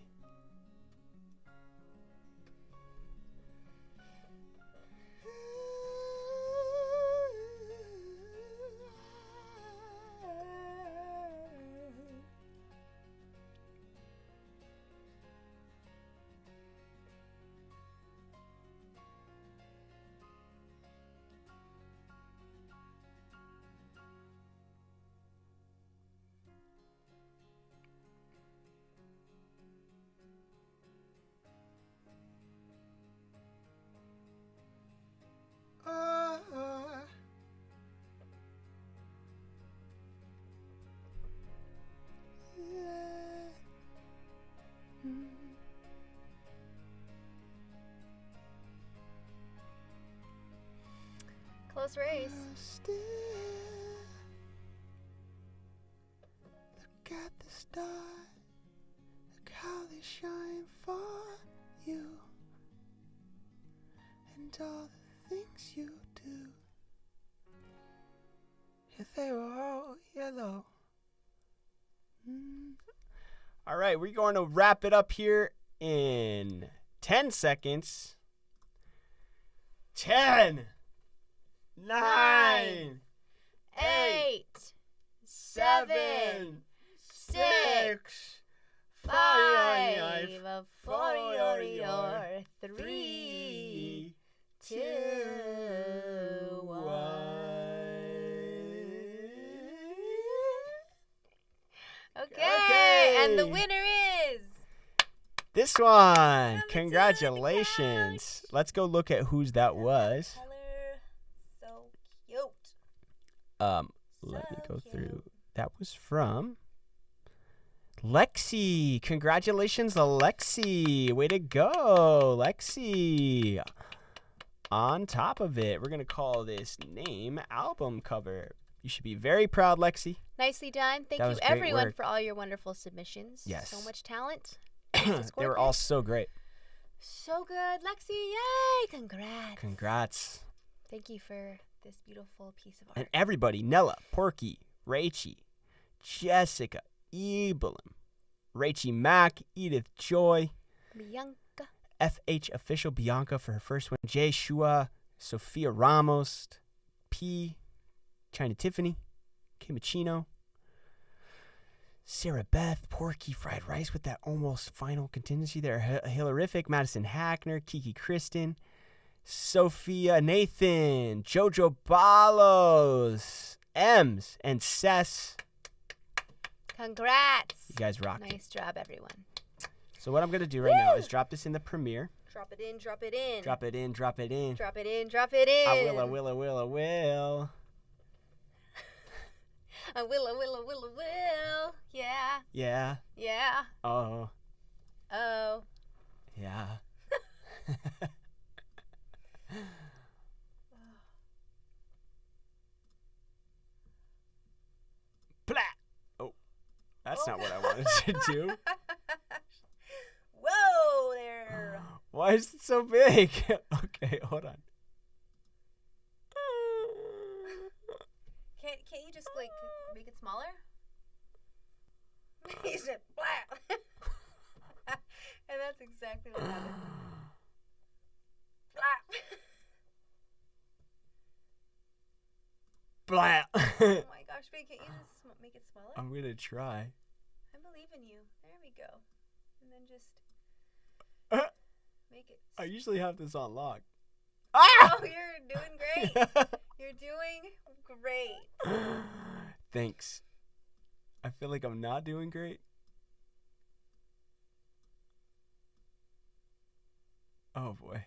[SPEAKER 9] Close race.
[SPEAKER 2] Still, look at the stars. Look how they shine for you. And all the things you do. If they were all yellow.
[SPEAKER 4] All right, we're going to wrap it up here in 10 seconds. 10, 9, 8, 7, 6, 5, 4, 3, 2, 1.
[SPEAKER 9] Okay, and the winner is
[SPEAKER 4] This one. Congratulations. Let's go look at whose that was.
[SPEAKER 9] color. So cute.
[SPEAKER 4] Let me
[SPEAKER 9] So
[SPEAKER 4] go through.
[SPEAKER 9] cute.
[SPEAKER 4] That was from Lexi. Congratulations, Lexi. Way to go, Lexi. On top of it, we're going to call this name album cover. You should be very proud, Lexi.
[SPEAKER 9] Nicely done. Thank
[SPEAKER 4] That
[SPEAKER 9] you,
[SPEAKER 4] was great
[SPEAKER 9] everyone,
[SPEAKER 4] work.
[SPEAKER 9] for all your wonderful submissions.
[SPEAKER 4] Yes.
[SPEAKER 9] So much talent.
[SPEAKER 4] They were all so great.
[SPEAKER 9] So good. Lexi, yay! Congrats.
[SPEAKER 4] Congrats.
[SPEAKER 9] Thank you for this beautiful piece of art.
[SPEAKER 4] And everybody, Nella, Porky, Rachie, Jessica, Evelyn, Rachie Mack, Edith Joy,
[SPEAKER 9] Bianca.
[SPEAKER 4] FH Official Bianca for her first one, Jay Shua, Sophia Ramos, P, China Tiffany, Kimachino, Sarah Beth, Porky Fried Rice with that almost final contingency there, Hilarific, Madison Hackner, Kiki Kristen, Sophia Nathan, Jojo Balos, Ems, and Cess.
[SPEAKER 9] Congrats.
[SPEAKER 4] You guys rock it.
[SPEAKER 9] Nice job, everyone.
[SPEAKER 4] So what I'm going to do right now is drop this in the Premiere.
[SPEAKER 9] Drop it in, drop it in.
[SPEAKER 4] Drop it in, drop it in.
[SPEAKER 9] Drop it in, drop it in.
[SPEAKER 4] I will, I will, I will, I will.
[SPEAKER 9] I will, I will, I will, I will. Yeah.
[SPEAKER 4] Yeah.
[SPEAKER 9] Yeah.
[SPEAKER 4] Oh.
[SPEAKER 9] Oh.
[SPEAKER 4] Yeah. Blah. Oh. That's not what I wanted to do.
[SPEAKER 9] Whoa there.
[SPEAKER 4] Why is it so big? Okay, hold on.
[SPEAKER 9] Can't you just like make it smaller? He said blah. And that's exactly what happened.
[SPEAKER 4] Blah.
[SPEAKER 9] Oh my gosh, wait, can't you just make it smaller?
[SPEAKER 4] I'm going to try.
[SPEAKER 9] I believe in you. There we go. And then just make it.
[SPEAKER 4] I usually have this on lock.
[SPEAKER 9] Oh, you're doing great. You're doing great.
[SPEAKER 4] Thanks. I feel like I'm not doing great. Oh boy.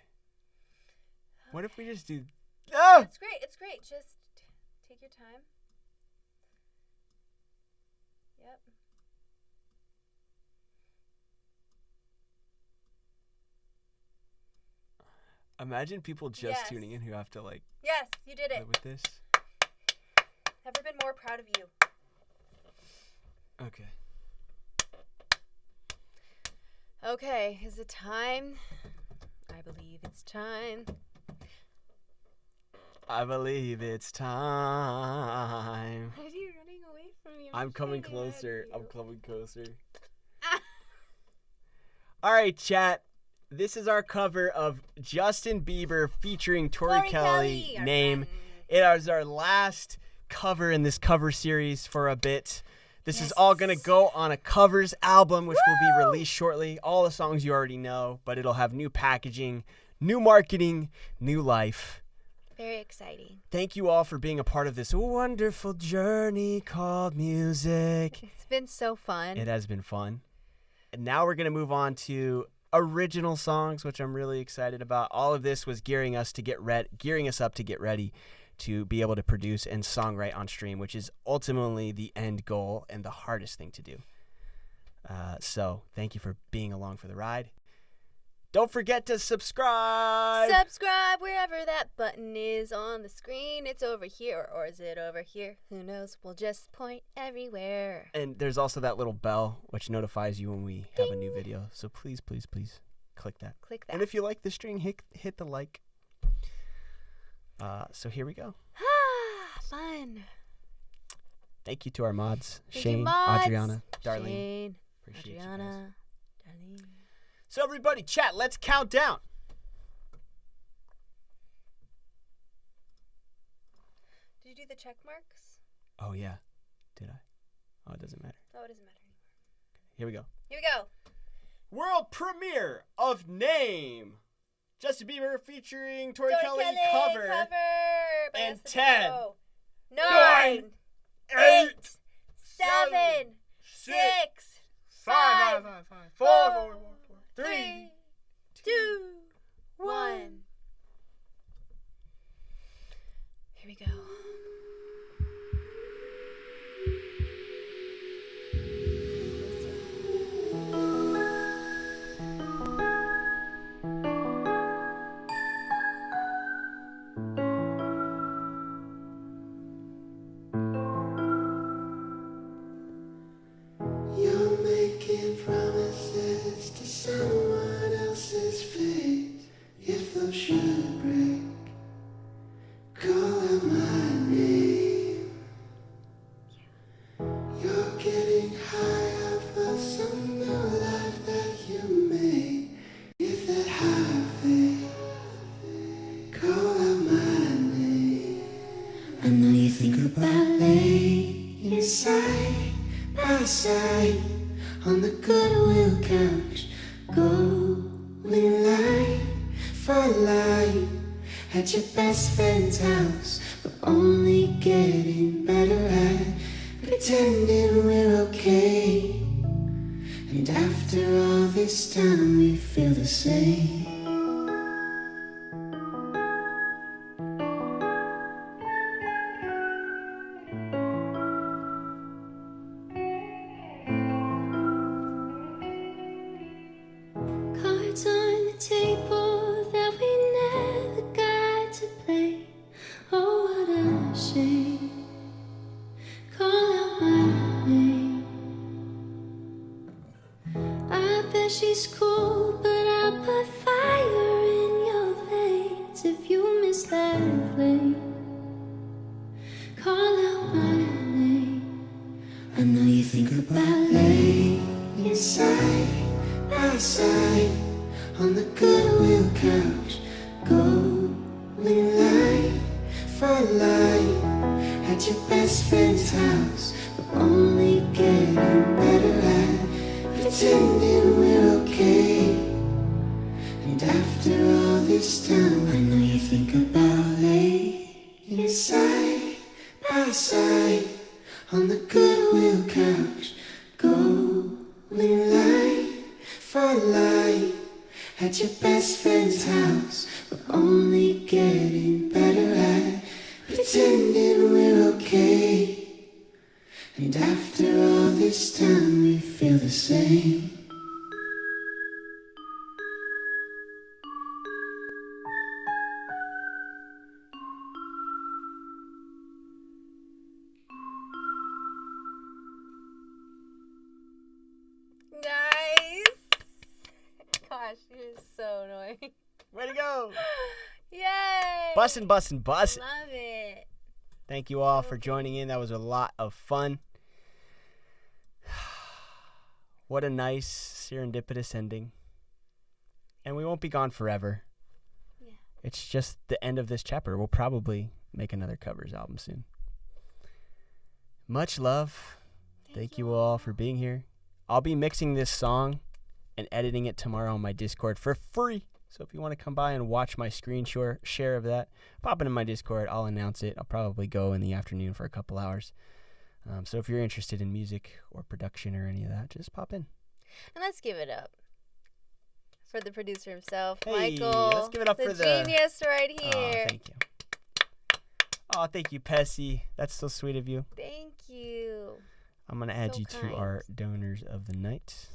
[SPEAKER 4] What if we just do... Oh!
[SPEAKER 9] It's great. It's great. Just take your time. Yep.
[SPEAKER 4] Imagine people just
[SPEAKER 9] Yes.
[SPEAKER 4] tuning in who have to, like,
[SPEAKER 9] Yes, you did it.
[SPEAKER 4] live with this.
[SPEAKER 9] Never been more proud of you.
[SPEAKER 4] Okay.
[SPEAKER 9] Okay, is it time? I believe it's time.
[SPEAKER 4] I believe it's time.
[SPEAKER 9] Why are you running away from me?
[SPEAKER 4] I'm coming
[SPEAKER 9] trying to let
[SPEAKER 4] closer.
[SPEAKER 9] you.
[SPEAKER 4] I'm coming closer. All right, chat. This is our cover of Justin Bieber featuring Tori Kelly.
[SPEAKER 9] our
[SPEAKER 4] Name.
[SPEAKER 9] friend.
[SPEAKER 4] It is our last cover in this cover series for a bit. This is
[SPEAKER 9] Yes.
[SPEAKER 4] all going to go on a covers album, which will be released shortly. All the songs you already know, but it'll have new packaging, new marketing, new life.
[SPEAKER 9] Very exciting.
[SPEAKER 4] Thank you all for being a part of this wonderful journey called music.
[SPEAKER 9] It's been so fun.
[SPEAKER 4] It has been fun. And now we're going to move on to original songs, which I'm really excited about. All of this was gearing us up to get ready to be able to produce and songwrite on stream, which is ultimately the end goal and the hardest thing to do. So thank you for being along for the ride. Don't forget to subscribe.
[SPEAKER 9] Subscribe wherever that button is on the screen. It's over here, or is it over here? Who knows? We'll just point everywhere.
[SPEAKER 4] And there's also that little bell, which notifies you when we have a new video. So please, please, please click that.
[SPEAKER 9] Click that.
[SPEAKER 4] And if you like the stream, hit the like. So here we go.
[SPEAKER 9] Fun.
[SPEAKER 4] Thank you to our mods.
[SPEAKER 9] Thank
[SPEAKER 4] Shane,
[SPEAKER 9] you, mods.
[SPEAKER 4] Adriana, Darlene.
[SPEAKER 9] Shane,
[SPEAKER 4] Appreciate you guys.
[SPEAKER 9] Adriana, Darlene.
[SPEAKER 4] So everybody, chat, let's count down.
[SPEAKER 9] Did you do the check marks?
[SPEAKER 4] Oh, yeah. Did I? Oh, it doesn't matter.
[SPEAKER 9] Oh, it doesn't matter anymore.
[SPEAKER 4] Here we go.
[SPEAKER 9] Here we go.
[SPEAKER 4] World premiere of Name. Justin Bieber featuring Tori Kelly cover.
[SPEAKER 9] by
[SPEAKER 4] And
[SPEAKER 9] us
[SPEAKER 4] 10,
[SPEAKER 9] 9, 8, 7, 6, 5, 4, 3, 2, 1. Here we go.
[SPEAKER 2] You're making promises to someone else's face. If those should break, call out my name. You're getting high off of some new life that you made. If that high fades, call out my name. I know you think about laying side by side on the Goodwill couch, going line for line at your best friend's house, but only getting better at pretending we're okay. And after all this time, we feel the same.
[SPEAKER 8] Cards on the table that we never got to play. Oh, what a shame. Call out my name. I bet she's cool, but I'll put fire in your veins if you miss that flame. Call out my name.
[SPEAKER 2] I know you think about laying side by side on the Goodwill couch, going line for line at your best friend's house, but only getting better at pretending we're okay. And after all this time, I know you think about laying side by side on the Goodwill couch, going line for line at your best friend's house, we're only getting better at pretending we're okay. And after all this time, we feel the same.
[SPEAKER 9] Nice. Gosh, you're so annoying.
[SPEAKER 4] Way to go.
[SPEAKER 9] Yay.
[SPEAKER 4] Bussin', bussin', bussin'.
[SPEAKER 9] Love it.
[SPEAKER 4] Thank you all for joining in. That was a lot of fun. What a nice serendipitous ending. And we won't be gone forever.
[SPEAKER 9] Yeah.
[SPEAKER 4] It's just the end of this chapter. We'll probably make another covers album soon. Much love. Thank you all for being here. I'll be mixing this song and editing it tomorrow on my Discord for free. So if you want to come by and watch my screen share of that, pop into my Discord. I'll announce it. I'll probably go in the afternoon for a couple hours. So if you're interested in music or production or any of that, just pop in.
[SPEAKER 9] And let's give it up for the producer himself,
[SPEAKER 4] Hey,
[SPEAKER 9] Michael.
[SPEAKER 4] let's give it up
[SPEAKER 9] the
[SPEAKER 4] for the
[SPEAKER 9] genius right
[SPEAKER 4] Oh,
[SPEAKER 9] here.
[SPEAKER 4] thank you. Oh, thank you, Pessy. That's so sweet of you.
[SPEAKER 9] Thank you.
[SPEAKER 4] I'm going to add
[SPEAKER 9] So
[SPEAKER 4] you
[SPEAKER 9] kind.
[SPEAKER 4] to our donors of the night.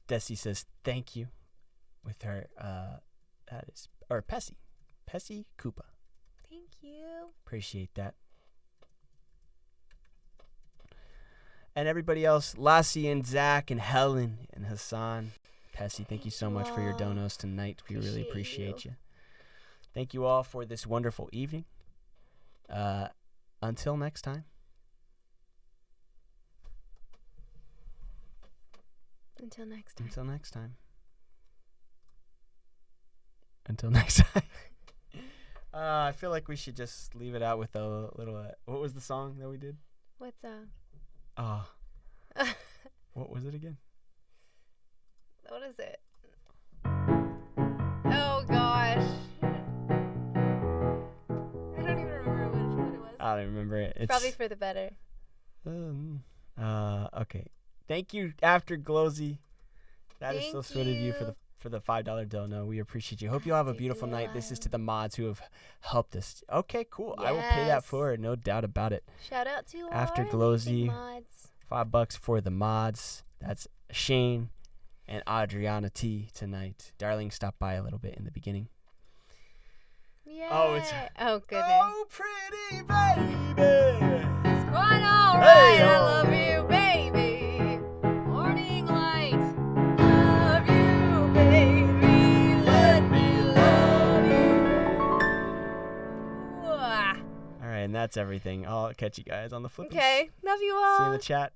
[SPEAKER 4] Desi says thank you with her, that is, or Pessy Koopa.
[SPEAKER 9] Thank you.
[SPEAKER 4] Appreciate that. And everybody else, Lassie and Zach and Helen and Hassan. Pessy, thank you so much for your
[SPEAKER 9] all.
[SPEAKER 4] donos tonight. We really
[SPEAKER 9] Appreciate
[SPEAKER 4] appreciate you. Thank you all for this wonderful evening. Until next time.
[SPEAKER 9] Until next time.
[SPEAKER 4] Until next time. Until next time. I feel like we should just leave it out with a little. What was the song that we did?
[SPEAKER 9] What's
[SPEAKER 4] Oh. What was it again?
[SPEAKER 9] what is it? Oh gosh. I don't even remember what it was.
[SPEAKER 4] I don't remember it. It's
[SPEAKER 9] Probably for the better.
[SPEAKER 4] Okay. Thank you, Afterglowsy. That is so
[SPEAKER 9] Thank
[SPEAKER 4] sweet of you
[SPEAKER 9] you.
[SPEAKER 4] for the $5 dono. We appreciate you. Hope you all have a beautiful night. This is to the mods who have helped us. Okay, cool. I will pay that
[SPEAKER 9] Yes.
[SPEAKER 4] forward, no doubt about it.
[SPEAKER 9] Shout out to
[SPEAKER 4] Afterglowsy.
[SPEAKER 9] our mods.
[SPEAKER 4] $5 for the mods. That's Shane and Adriana T tonight. Darling stopped by a little bit in the beginning.
[SPEAKER 9] Yay.
[SPEAKER 4] Oh, it's-
[SPEAKER 9] Oh goodness.
[SPEAKER 4] Oh, pretty baby.
[SPEAKER 9] It's quite alright.
[SPEAKER 4] Hey,
[SPEAKER 9] I
[SPEAKER 4] oh.
[SPEAKER 9] love you, baby. Morning light. Love you, baby. Let me love you.
[SPEAKER 4] All right, and that's everything. I'll catch you guys on the flip.
[SPEAKER 9] Okay. Love you all.
[SPEAKER 4] See you in the chat.